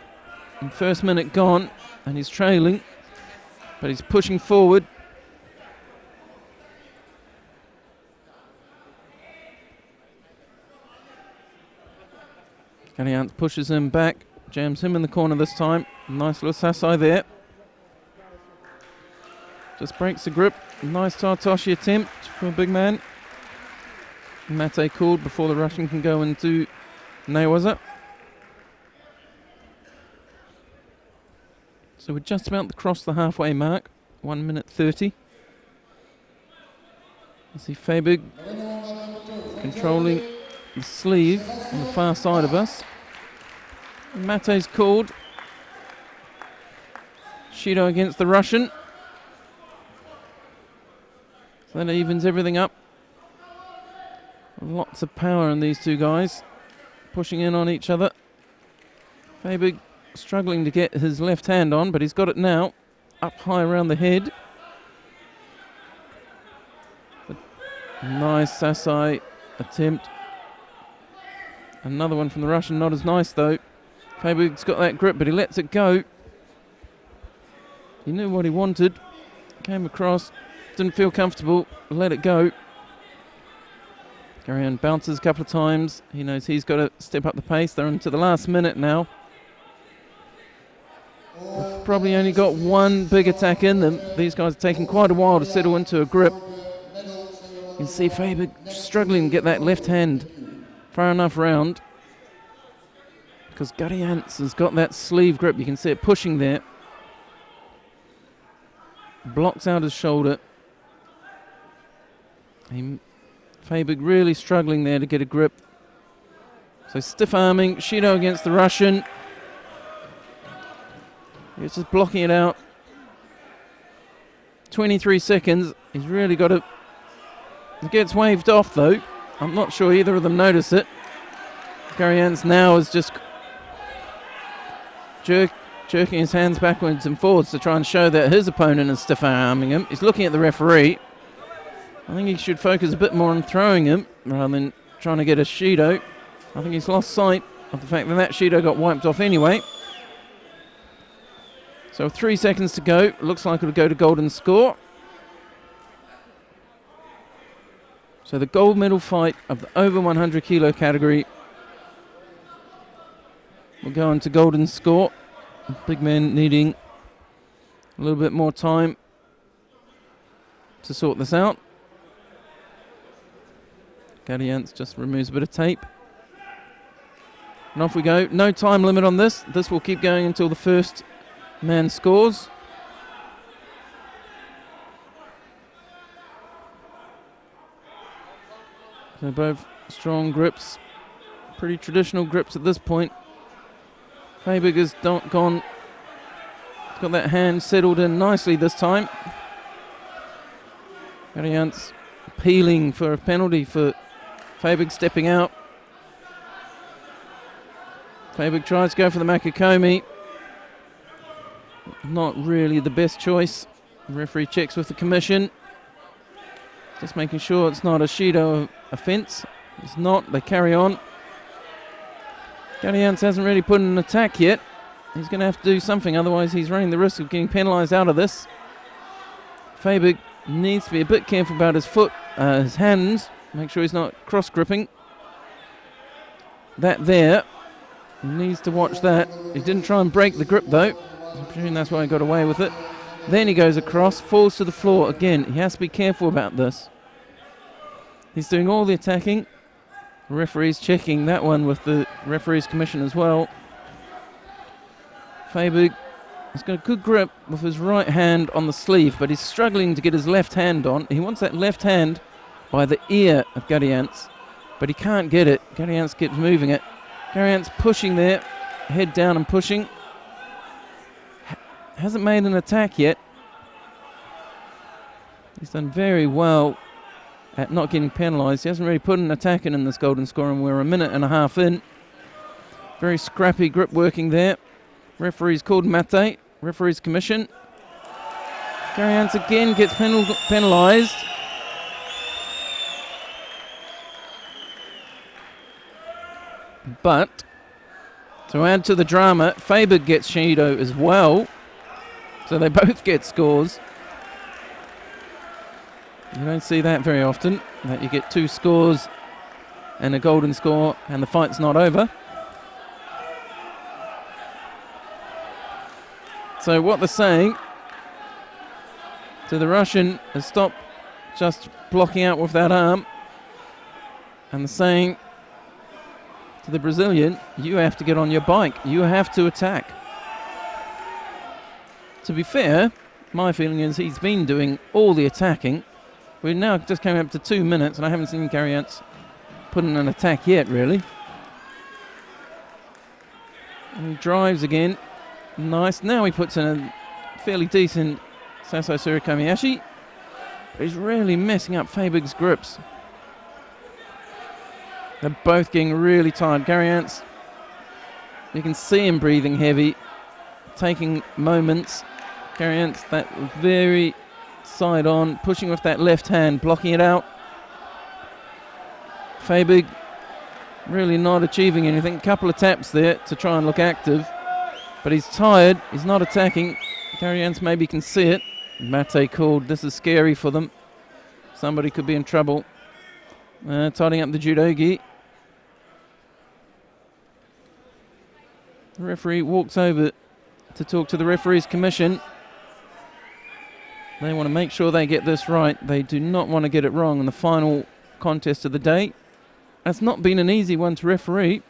and first minute gone, and he's trailing, but he's pushing forward. Garyants pushes him back, jams him in the corner this time. Nice little sasai there. Just breaks the grip. Nice Tartoshi attempt from a big man. Mate called before the Russian can go into Newaza. So we're just about to cross the halfway mark, 1 minute 30. You see Fabig controlling the sleeve on the far side of us. Mate's called. Shido against the Russian. So that evens everything up. Lots of power in these two guys, pushing in on each other. Fabig struggling to get his left hand on, but he's got it now, up high around the head. But nice Sasai attempt. Another one from the Russian, not as nice though. Fabig's got that grip, but he lets it go. He knew what he wanted, came across, didn't feel comfortable, let it go. Garyant bounces a couple of times. He knows he's got to step up the pace. They're into the last minute now. They've probably only got one big attack in them. These guys are taking quite a while to settle into a grip. You can see Fabig struggling to get that left hand far enough round, because Garyants has got that sleeve grip. You can see it pushing there. Blocks out his shoulder. Fabig really struggling there to get a grip. So stiff arming, Shido against the Russian. He's just blocking it out. 23 seconds. He's really got to... It gets waved off though. I'm not sure either of them notice it. Garyants now is just jerking his hands backwards and forwards to try and show that his opponent is stiff arming him. He's looking at the referee. I think he should focus a bit more on throwing him rather than trying to get a Shido. I think he's lost sight of the fact that that Shido got wiped off anyway. So 3 seconds to go. Looks like it'll go to golden score. So the gold medal fight of the over 100 kilo category will go on to golden score. Big man needing a little bit more time to sort this out. Gadians just removes a bit of tape. And off we go. No time limit on this. This will keep going until the first man scores. So both strong grips, pretty traditional grips at this point. Fabig has got that hand settled in nicely this time. Gadians appealing for a penalty for Fabig stepping out. Fabig tries to go for the Makakomi. Not really the best choice. The referee checks with the commission. Just making sure it's not a Judo offence. It's not. They carry on. Gadians hasn't really put in an attack yet. He's going to have to do something, otherwise he's running the risk of getting penalised out of this. Fabig needs to be a bit careful about his foot, his hands. Make sure he's not cross-gripping. That there. He needs to watch that. He didn't try and break the grip though. I'm presuming that's why he got away with it. Then he goes across, falls to the floor again. He has to be careful about this. He's doing all the attacking. The referee's checking that one with the referee's commission as well. Fabig has got a good grip with his right hand on the sleeve, but he's struggling to get his left hand on. He wants that left hand by the ear of Gadians, but he can't get it. Gadians keeps moving it. Gadians pushing there, head down and pushing. Hasn't made an attack yet. He's done very well at not getting penalised. He hasn't really put an attack in this golden score, and we're a minute and a half in. Very scrappy grip working there. Referee's called Mate. Referee's commission. Gadians again gets penalised. But to add to the drama, Fabig gets Judo as well. So they both get scores. You don't see that very often, that you get two scores and a golden score and the fight's not over. So what they're saying to the Russian is stop just blocking out with that arm. And they're saying to the Brazilian, you have to get on your bike. You have to attack. To be fair, my feeling is he's been doing all the attacking. We now just came up to 2 minutes and I haven't seen Gadians put in an attack yet, really. And he drives again. Nice. Now he puts in a fairly decent Saso Surikomiyashi. But he's really messing up Fabig's grips. They're both getting really tired. Gadians, you can see him breathing heavy, taking moments. Gadians, that very side on, pushing with that left hand, blocking it out. Fabig really not achieving anything. Couple of taps there to try and look active. But he's tired. He's not attacking. Gadians maybe can see it. Mate called. This is scary for them. Somebody could be in trouble. Tidying up the judogi. The referee walks over to talk to the referee's commission. They want to make sure they get this right. They do not want to get it wrong in the final contest of the day. It's not been an easy one to referee.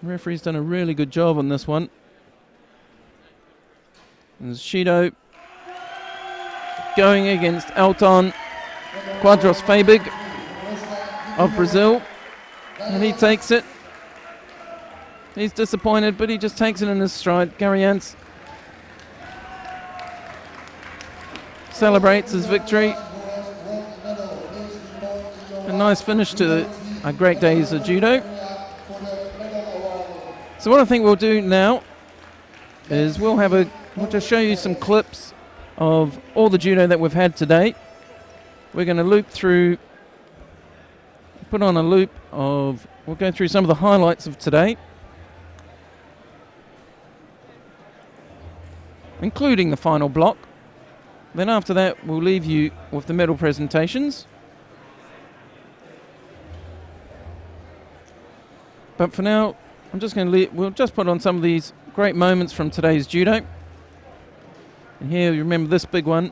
The referee's done a really good job on this one. There's Judo going against Elton Quadros Fabig of Brazil. And he takes it. He's disappointed, but he just takes it in his stride. Gadians celebrates his victory. A nice finish to a great days of judo. So what I think we'll do now is we'll just show you some clips of all the judo that we've had today. We're going to loop through, put on a loop of, we'll go through some of the highlights of today, including the final block. Then after that, we'll leave you with the medal presentations. But for now, I'm just going to we'll just put on some of these great moments from today's judo. And here, you remember this big one.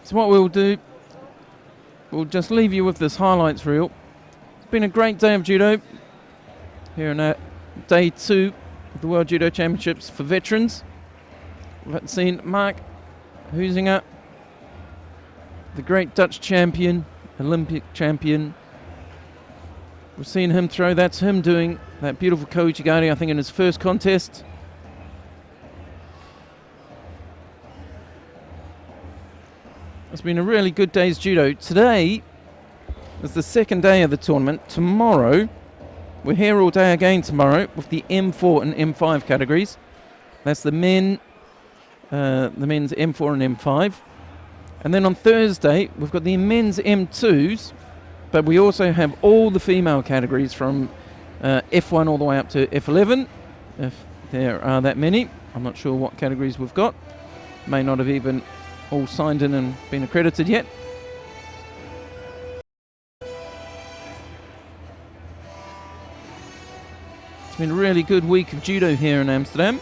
So what we'll do, we'll just leave you with this highlights reel. It's been a great day of judo here on day 2 of the World Judo Championships for veterans. We've seen Mark Huizinga, the great Dutch champion, Olympic champion. We've seen him throw. That's him doing that beautiful Koichigari, I think, in his first contest. It's been a really good day's judo. Today is the second day of the tournament. Tomorrow, we're here all day again tomorrow with the M4 and M5 categories. That's the men's M4 and M5. And then on Thursday, we've got the men's M2s, but we also have all the female categories from F1 all the way up to F11, if there are that many. I'm not sure what categories we've got. May not have even all signed in and been accredited yet. It's been a really good week of judo here in Amsterdam.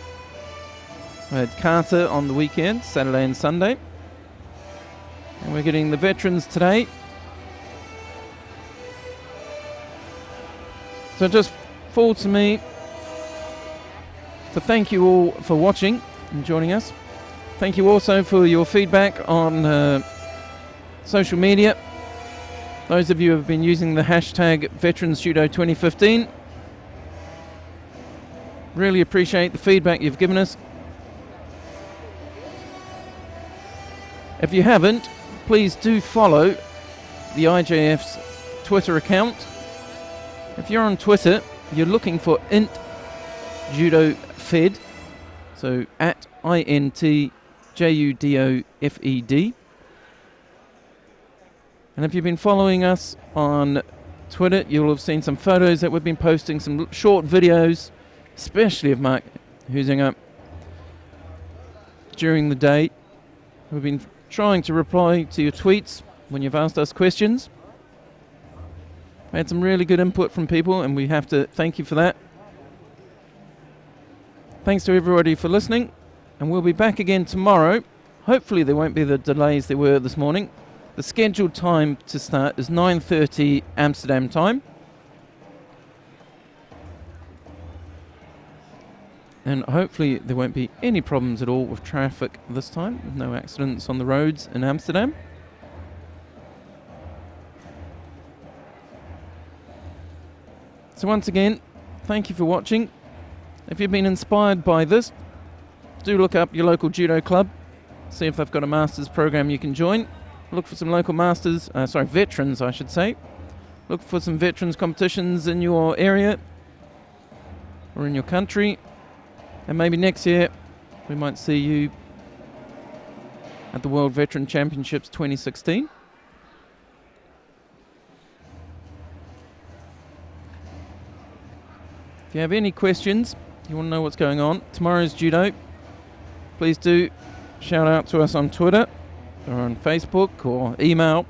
I had kata on the weekend, Saturday and Sunday. And we're getting the veterans today. So it just falls to me to thank you all for watching and joining us. Thank you also for your feedback on social media. Those of you who have been using the hashtag VeteransJudo2015. Really appreciate the feedback you've given us. If you haven't, please do follow the IJF's Twitter account. If you're on Twitter, you're looking for int judo fed, so at INTJUDOFED. And if you've been following us on Twitter, you'll have seen some photos that we've been posting, some short videos, especially of Mark Huizinga during the day. We've been trying to reply to your tweets when you've asked us questions. We had some really good input from people, and we have to thank you for that. Thanks to everybody for listening, and we'll be back again tomorrow. Hopefully there won't be the delays there were this morning. The scheduled time to start is 9:30 Amsterdam time. And hopefully there won't be any problems at all with traffic this time. No accidents on the roads in Amsterdam. So once again, thank you for watching. If you've been inspired by this, do look up your local judo club. See if they've got a masters program you can join. Look for some local veterans I should say. Look for some veterans competitions in your area or in your country. And maybe next year we might see you at the World Veteran Championships 2016. If you have any questions, you want to know what's going on, tomorrow's judo, please do shout out to us on Twitter or on Facebook or email.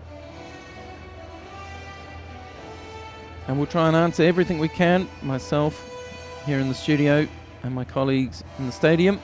And we'll try and answer everything we can, myself here in the studio and my colleagues in the stadium.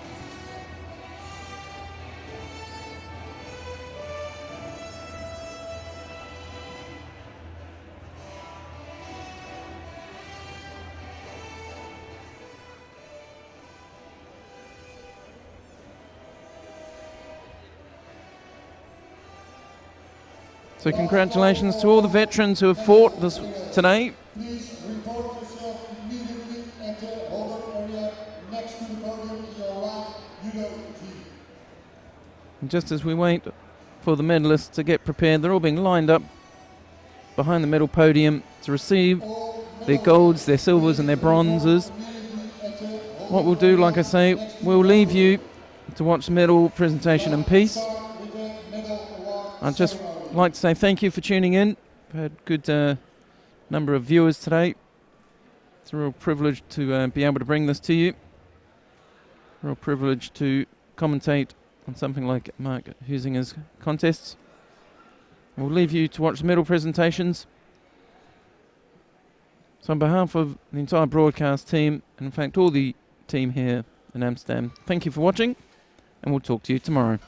So congratulations to all the veterans who have fought this today.
Please report yourself immediately at the holder area next to the podium in your right judo team.
And just as we wait for the medalists to get prepared, they're all being lined up behind the medal podium to receive their golds, their silvers and their bronzes. What we'll do, like I say, we'll leave you to watch the medal presentation in peace. I'd just like to say thank you for tuning in. We've had a good number of viewers today. It's a real privilege to be able to bring this to you. real privilege to commentate on something like Mark Huizinga's contests. We'll leave you to watch the medal presentations. So on behalf of the entire broadcast team, and in fact all the team here in Amsterdam, thank you for watching, and we'll talk to you tomorrow.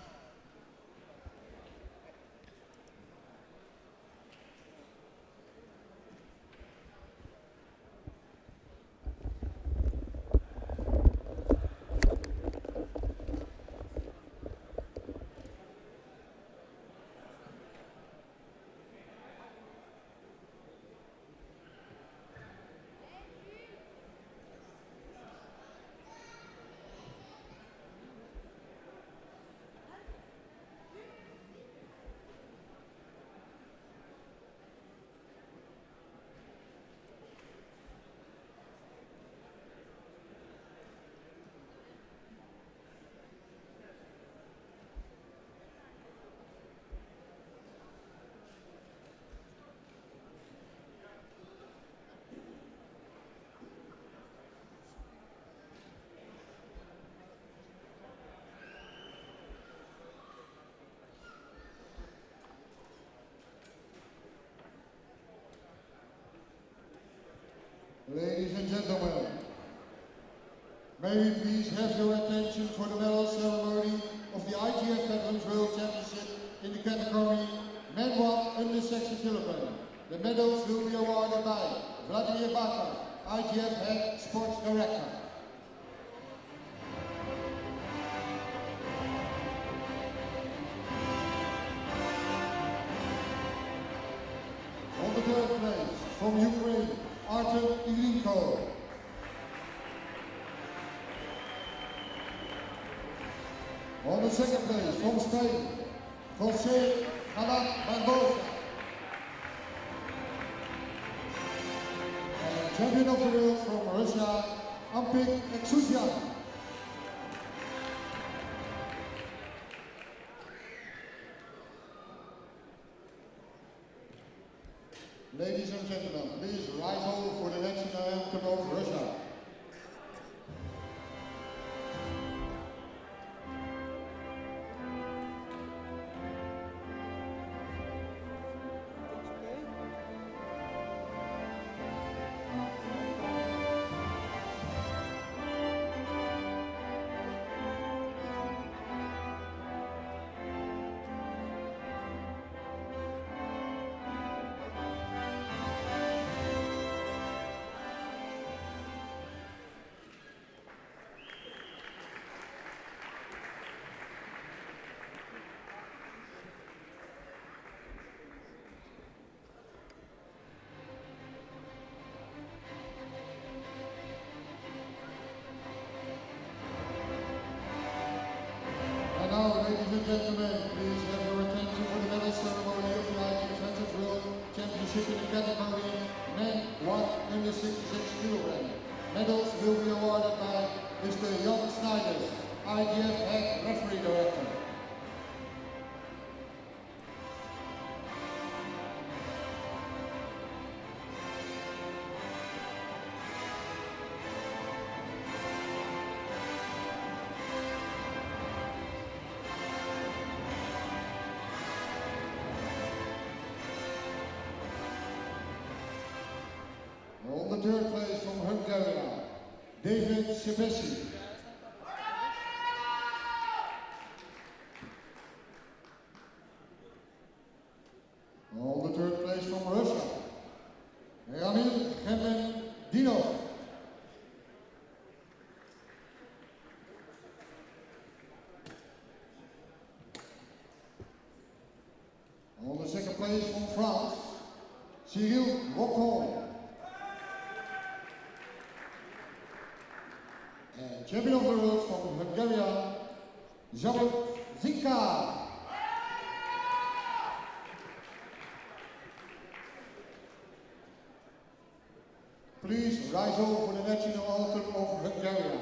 Ladies and gentlemen, may we please have your attention for the medal ceremony of the IGF Veterans World Championship in the category Men 1 under 60 kg. The medals will be awarded by Vladimir Bata, IGF Head Sports Director. On the third place, from Ukraine, Artem Ilinko. On the second place, from Spain, Jose Halat Barbosa. And champion of the world from Russia, Ampik Exusyan. Ladies and gentlemen, please rise all for the national anthem of Russia. And now, ladies and gentlemen, please have your attention for the medal ceremony of the IGF Veterans World Championship in the category Men 1 under 66 kg. Medals will be awarded by Mr. Jan Snijders, IGF Head Referee Director. On the third place from Hungarian, David Sebesi. On the third place from Russia, Ramil Khemendinov. On the second place from France, Cyril Rockholm. And champion of the world from Hungarian, Huizinga. Please rise all for the national anthem of Hungarian.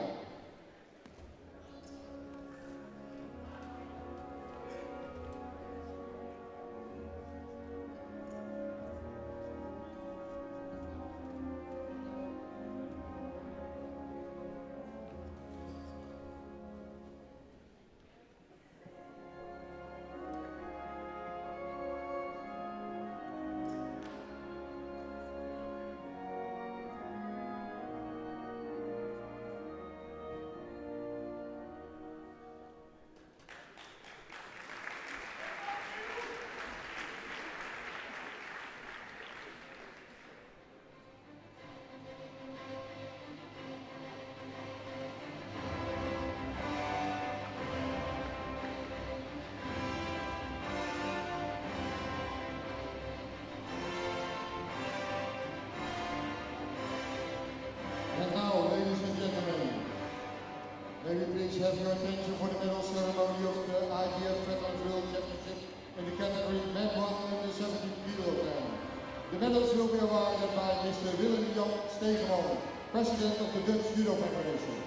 Stegenman, President of the Dutch Judo Federation.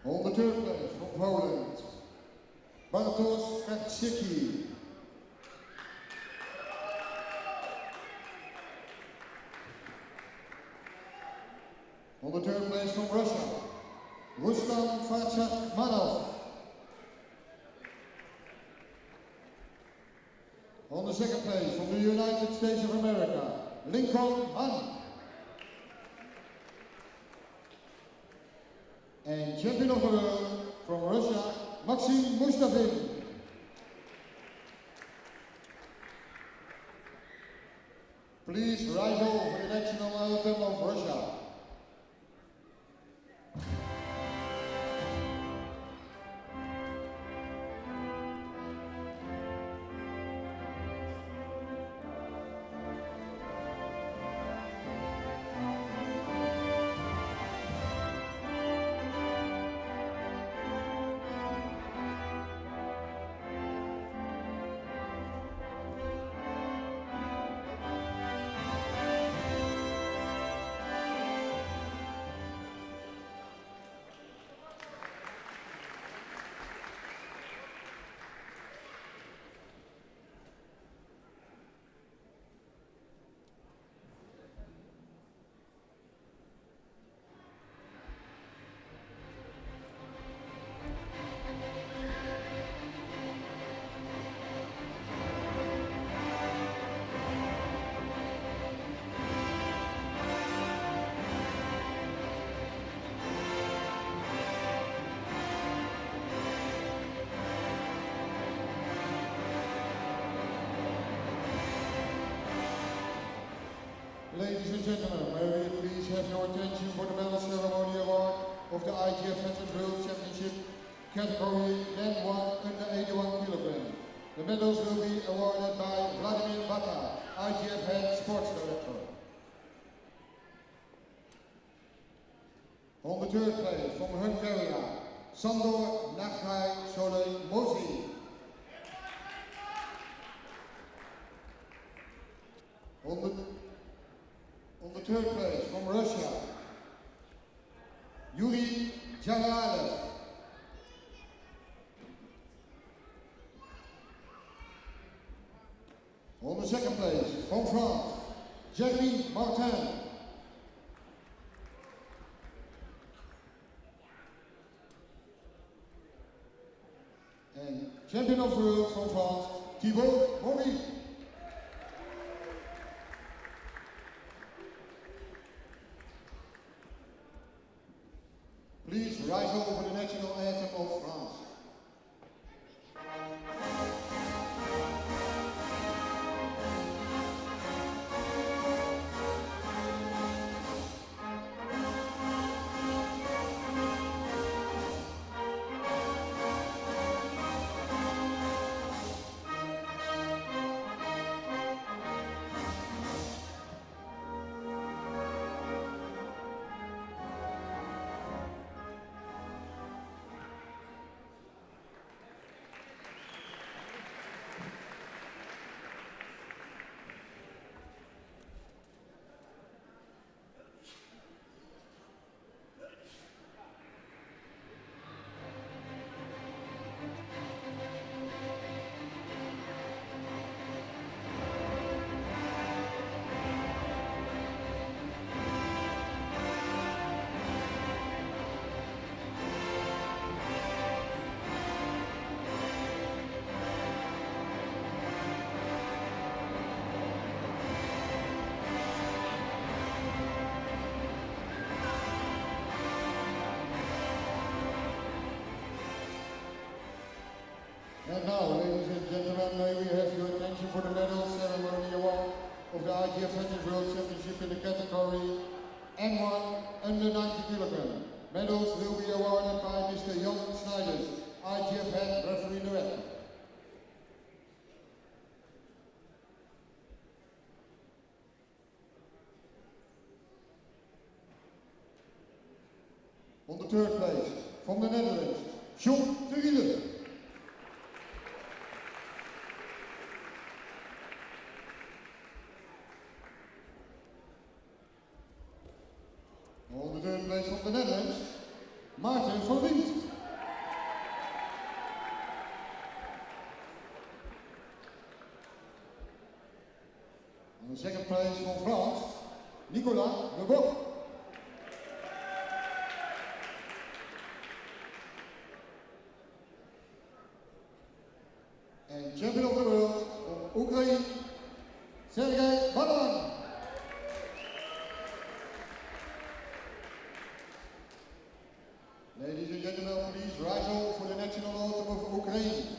On the third place from Poland, Bartosz Kaczycki. On the third place from Russia, Rustam Farchakmanov. On the second place from the United States of America, Lincoln Hahn. And champion of the world from Russia, Maxim Mustafin. Please rise all for the national anthem of Russia. Ladies and gentlemen, may we please have your attention for the medal ceremony award of the IGF Veterans World Championship category Men 1 under 81 kilograms. The medals will be awarded by Vladimir Bata, IGF Head Sports Director. On the third place from Hungarian, Sandor Nagai Solej Mosi. On the third place from Russia, Yuri Jaralev. On the second place from France, Jeremy Martin. And champion of the world from France, Thibaut Maurice. Please rise over the national anthem of France. And now, ladies and gentlemen, may we have your attention for the medal ceremony award of the IGF Veterans World Championship in the category N1 under 90 kilograms. Medals will be awarded by Mr. Jan Snijders, IGF Head Referee Director. the third place, from the Netherlands, John de Riele. On the third place from the Netherlands, Maarten van Wiet. On the second place from France, Nicolas Le Boc. And champion of the world from Ukraine, Sergei Balan. Ladies and gentlemen, please rise all for the national anthem of Ukraine.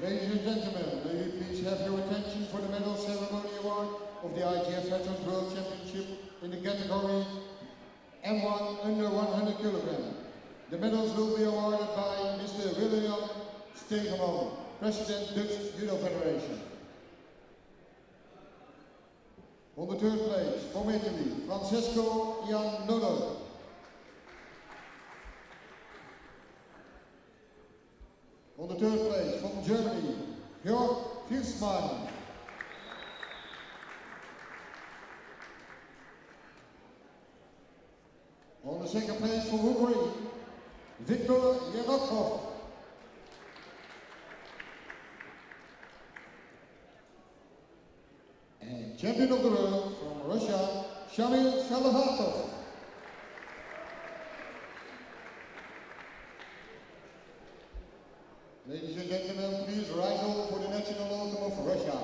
Ladies and gentlemen, may we please have your attention for the medal ceremony award of the IGF Veterans World Championship in the category M1 under 100 kilogram. The medals will be awarded by Mr. William Stegeman, President Dutch Judo Federation. On the third place, from Italy, Francesco Iannolo. On the third place, from Germany, Jörg Fiersmann. On the second place, from Hungary, Viktor Yerokov. And champion of the world from Russia, Shamil Shalahatov. Ladies and gentlemen, please rise all for the national anthem of Russia.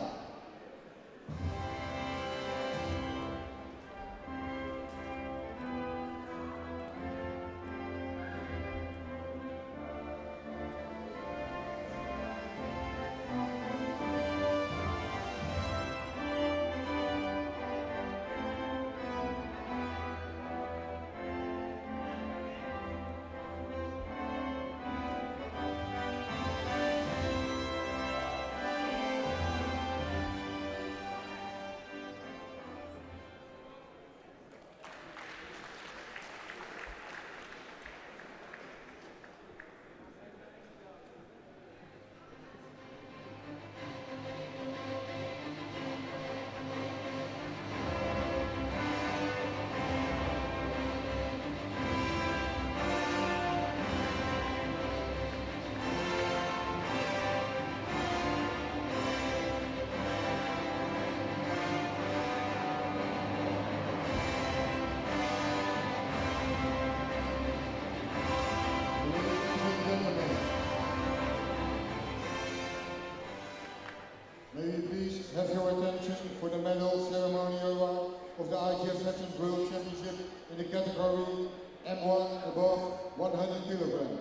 May we please have your attention for the medal ceremony award of the IGF Veterans World Championship in the category M1 above 100 kilogram.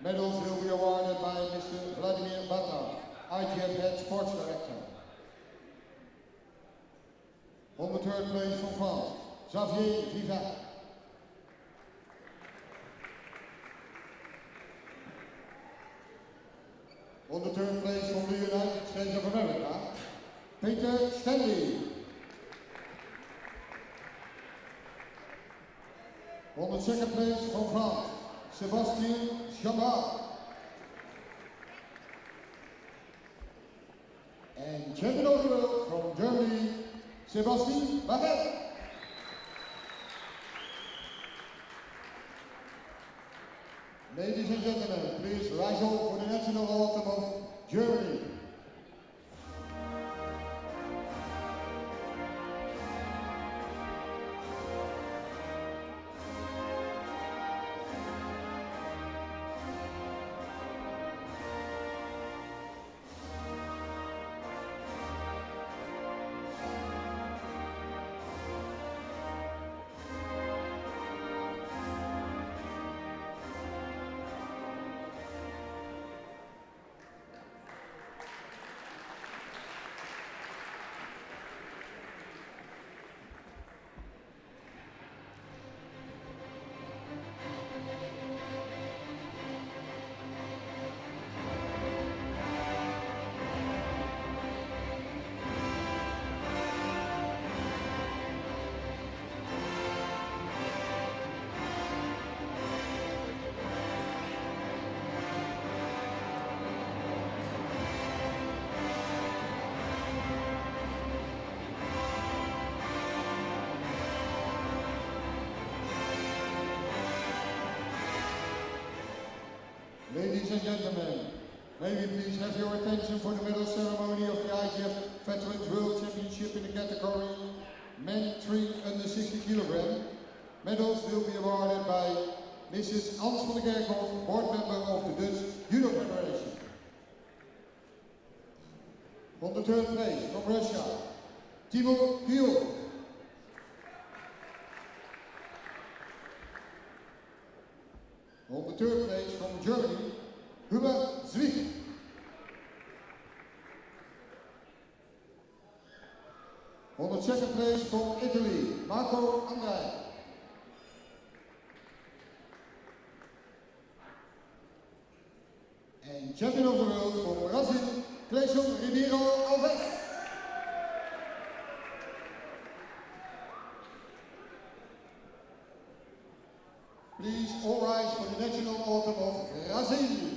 Medals will be awarded by Mr. Vladimir Bata, IGF Head Sports Director. On the third place from France, Xavier Vivat. On the third place from the United States of America, Peter Stanley. On the second place from France, Sébastien Chamard. And champion of the world from Germany, Sébastien Bahel. Ladies and gentlemen, please rise up for the national anthem of Germany. Ladies and gentlemen, may we please have your attention for the medal ceremony of the IGF Veterans World Championship in the category Men 3 under 60 kg. Medals will be awarded by Mrs. Hans van der Kerkhoff, board member of the Dutch Judo Federation. On the third place from Russia, Timo Hill. On the third place from Germany, Hubert Zwick. On the second place from Italy, Marco Andrea. And champion of the world from Brazil, Cleison Ribeiro Alves. Please all rise for the national anthem of Brazil.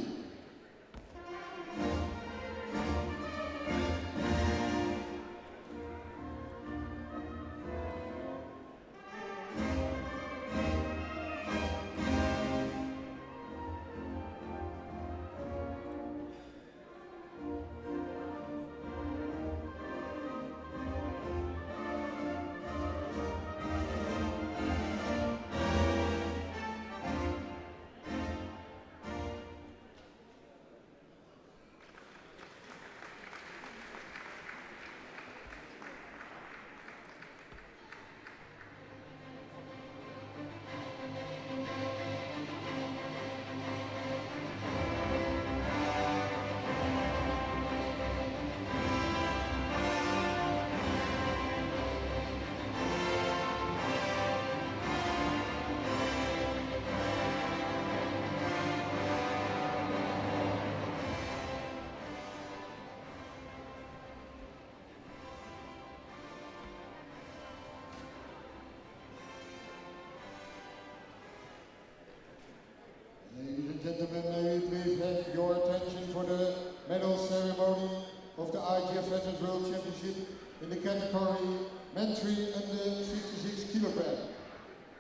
Gentlemen, may we please have your attention for the medal ceremony of the IGF Veterans World Championship in the category Men 3 under 66 kg.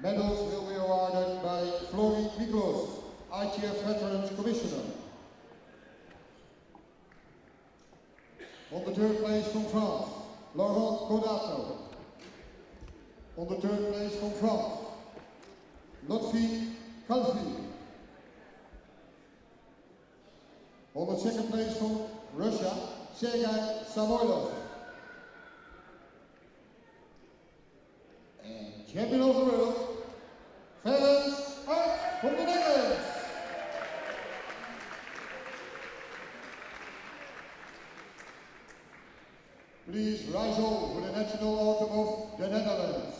Medals will be awarded by Flory Miklos, IGF Veterans Commissioner. On the third place from France, Laurent Codato. On the third place from France, Lotfi Kalfi. On the second place from Russia, Sergei Samoylov. And champion of the world, Ferenc Art from the Netherlands. Please rise up for the national anthem of the Netherlands.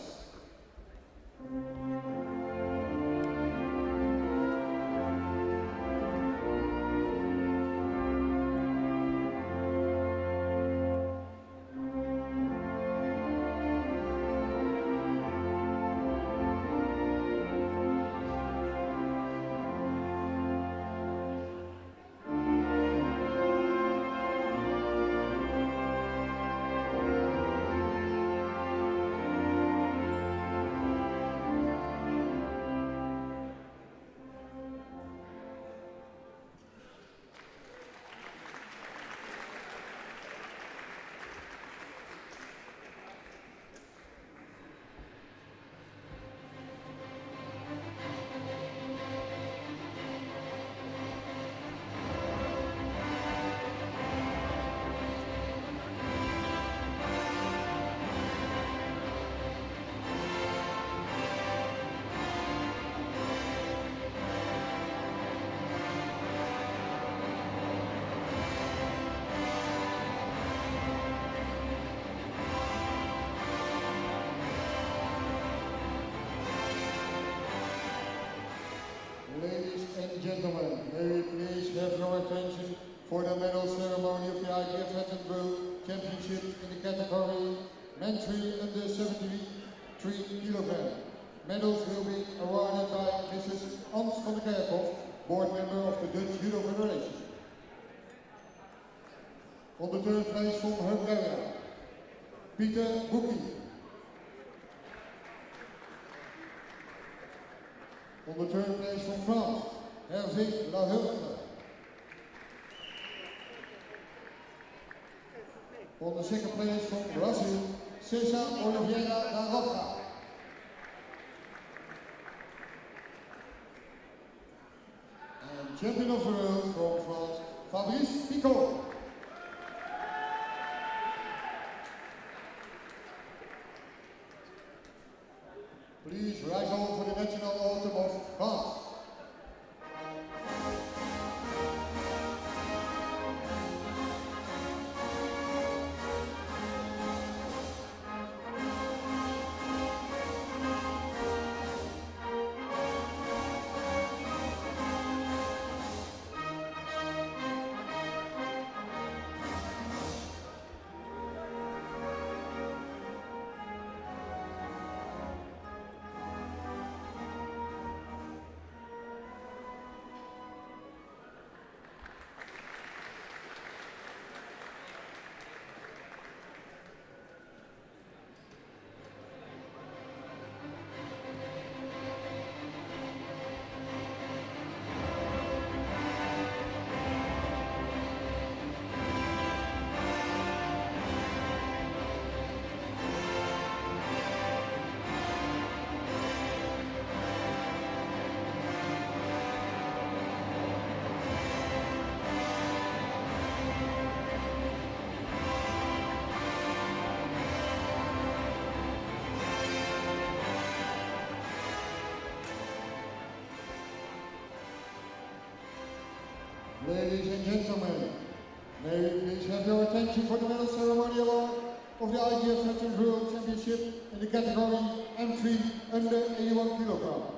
category men 3 under 73 kilograms. Medals will be awarded by Mrs. Hans van der Kerkhoff, board member of the Dutch Judo Federation. On the third place from Hungarian, Peter Buki. On the third place from France, Hervé Lahultre. On the second place from Brazil, Cesar Oliveira da Rocha. And champion of the world from France, Fabrice Picot. Please rise on for the national anthem of France. Ladies and gentlemen, may we please have your attention for the medal ceremony award of the IGF Veterans World Championship in the category M3 under 81 kg.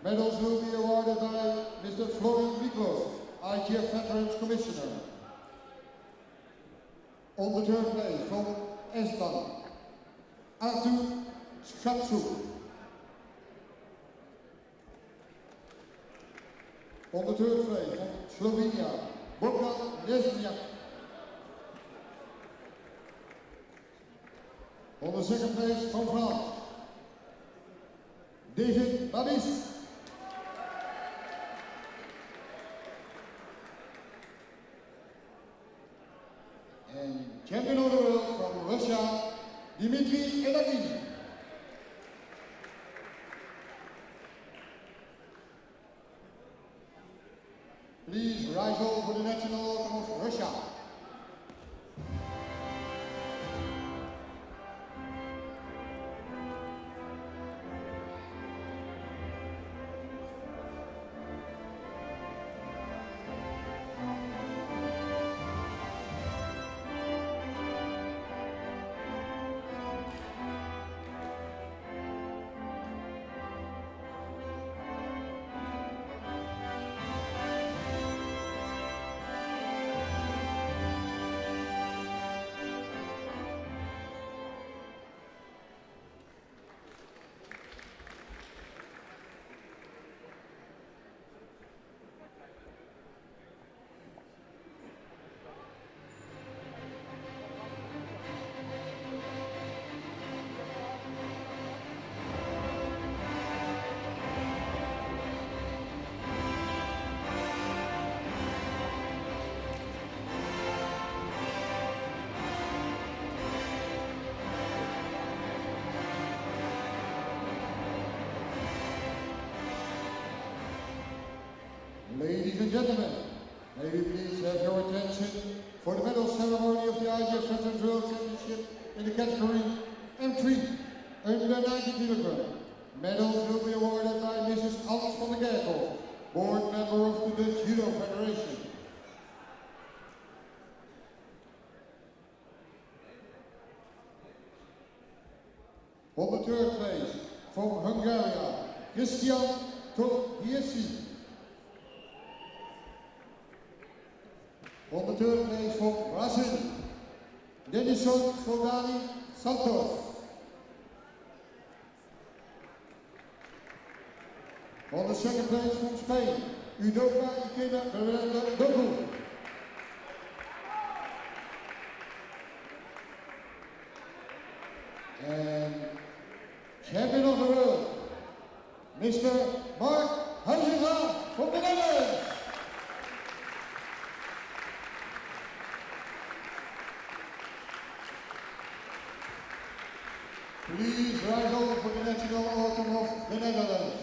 Medals will be awarded by Mr. Florian Miklos, IGF Veterans Commissioner. On the third place from Estland, Artur Schatsu. On the third place from Slovenia, Bogdan Lesniak. On the second place from France, David Babis. And champion of the world from Russia, Dmitry Elagin. Please rise all for the national anthem of Russia. Ladies and gentlemen, may we please have your attention for the medal ceremony of the IGF Veterans World Championship in the category M3 under 90 kg. Medals will be awarded by Mrs. Hans van der Kerkhoff, board member of the Dutch Judo Federation. On the third place from Hungary, Christian Togiesi. On the third place from Brazil, Denison Soldani Santos. On the second place from Spain, Udoka Ikeda Berenda Dogu. And champion of the world, Mr. Mark Huizinga from the Netherlands. Please rise over for the national anthem of the Netherlands.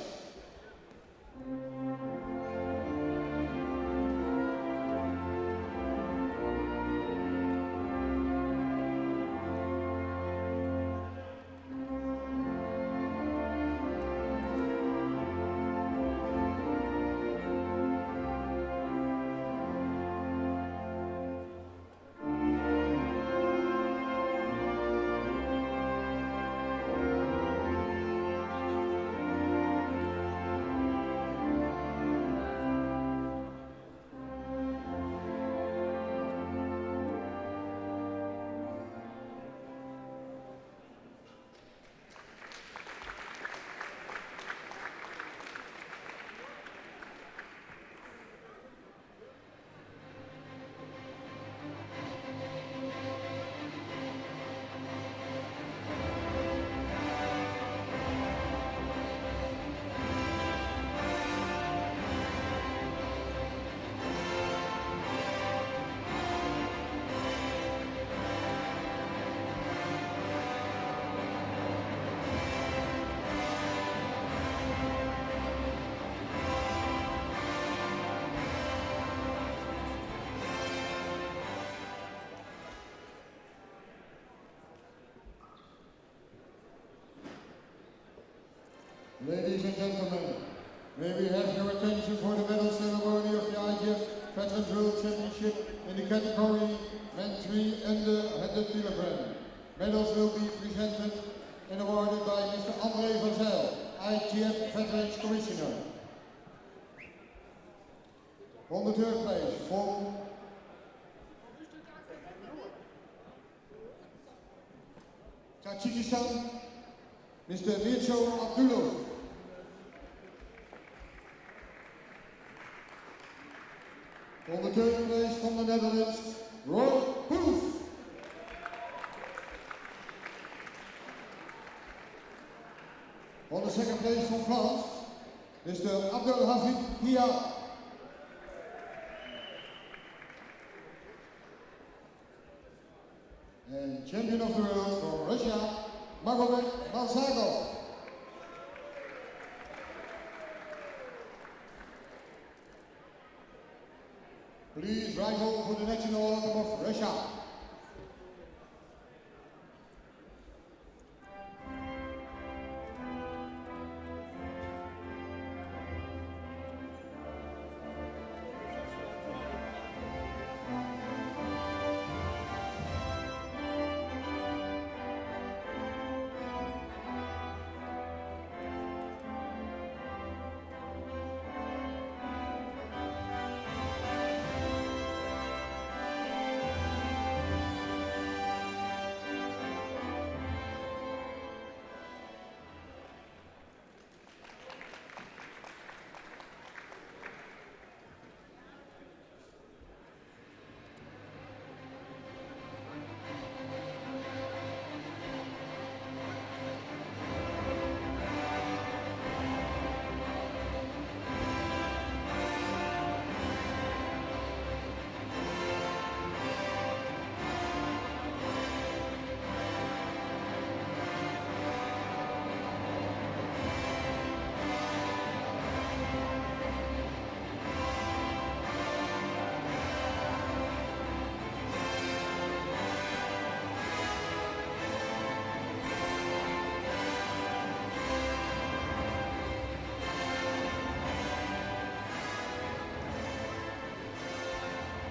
Ladies and gentlemen, may we have your attention for the medal ceremony of the IGF Veterans World Championship in the category Men 3 under 100 kilogram. Medals will be presented and awarded by Mr. André van Zijl, IGF Veterans Commissioner. On the third place, from Tajikistan, Mr. Mircho Abdulov. On the third place from the Netherlands, Roy Poes. On the second place from France, Mr. Abdelhafid Hia. And champion of the world from Russia, Magomed Malzagov. Please rise over for the national anthem of Russia.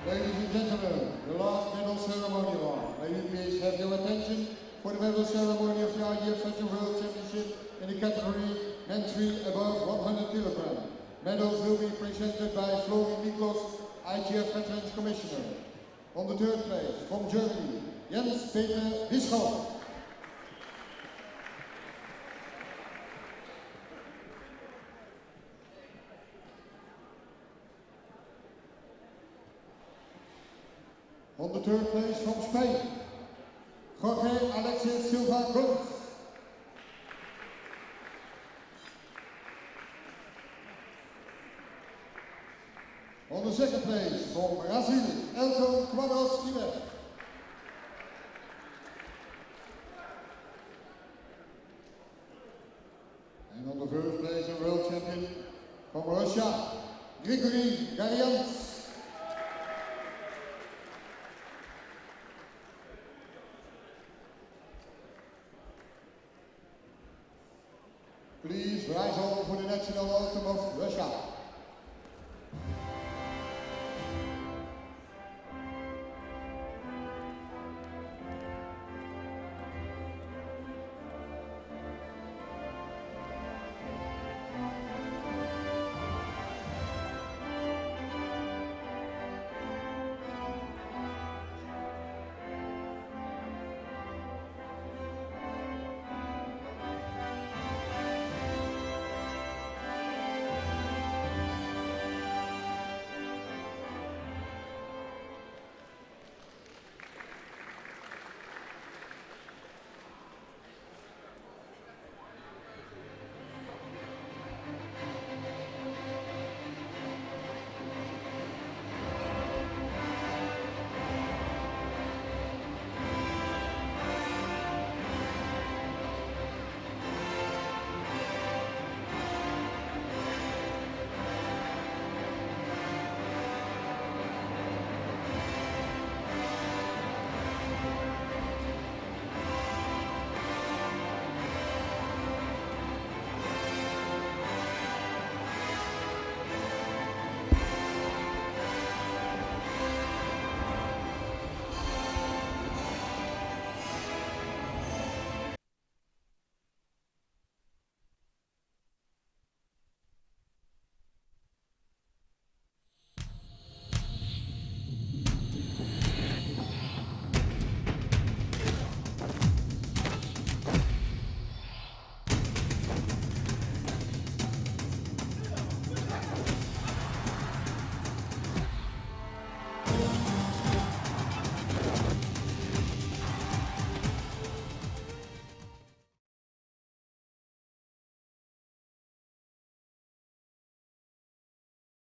Ladies and gentlemen, the last medal ceremony round. May we please have your attention for the medal ceremony of the IGF Veterans World Championship in the category Men 3 above 100 kilogram. Medals will be presented by Flori Miklos, IGF Veterans Commissioner. On the third place, from Germany, Jens Peter Bischoff. On the third place from Spain, Jorge Alexis Silva Gomes. On the second place from Brazil, Elton Quadros River. And on the first place, a world champion from Russia, Grigory Garyans. Please rise on for the national anthem of Russia.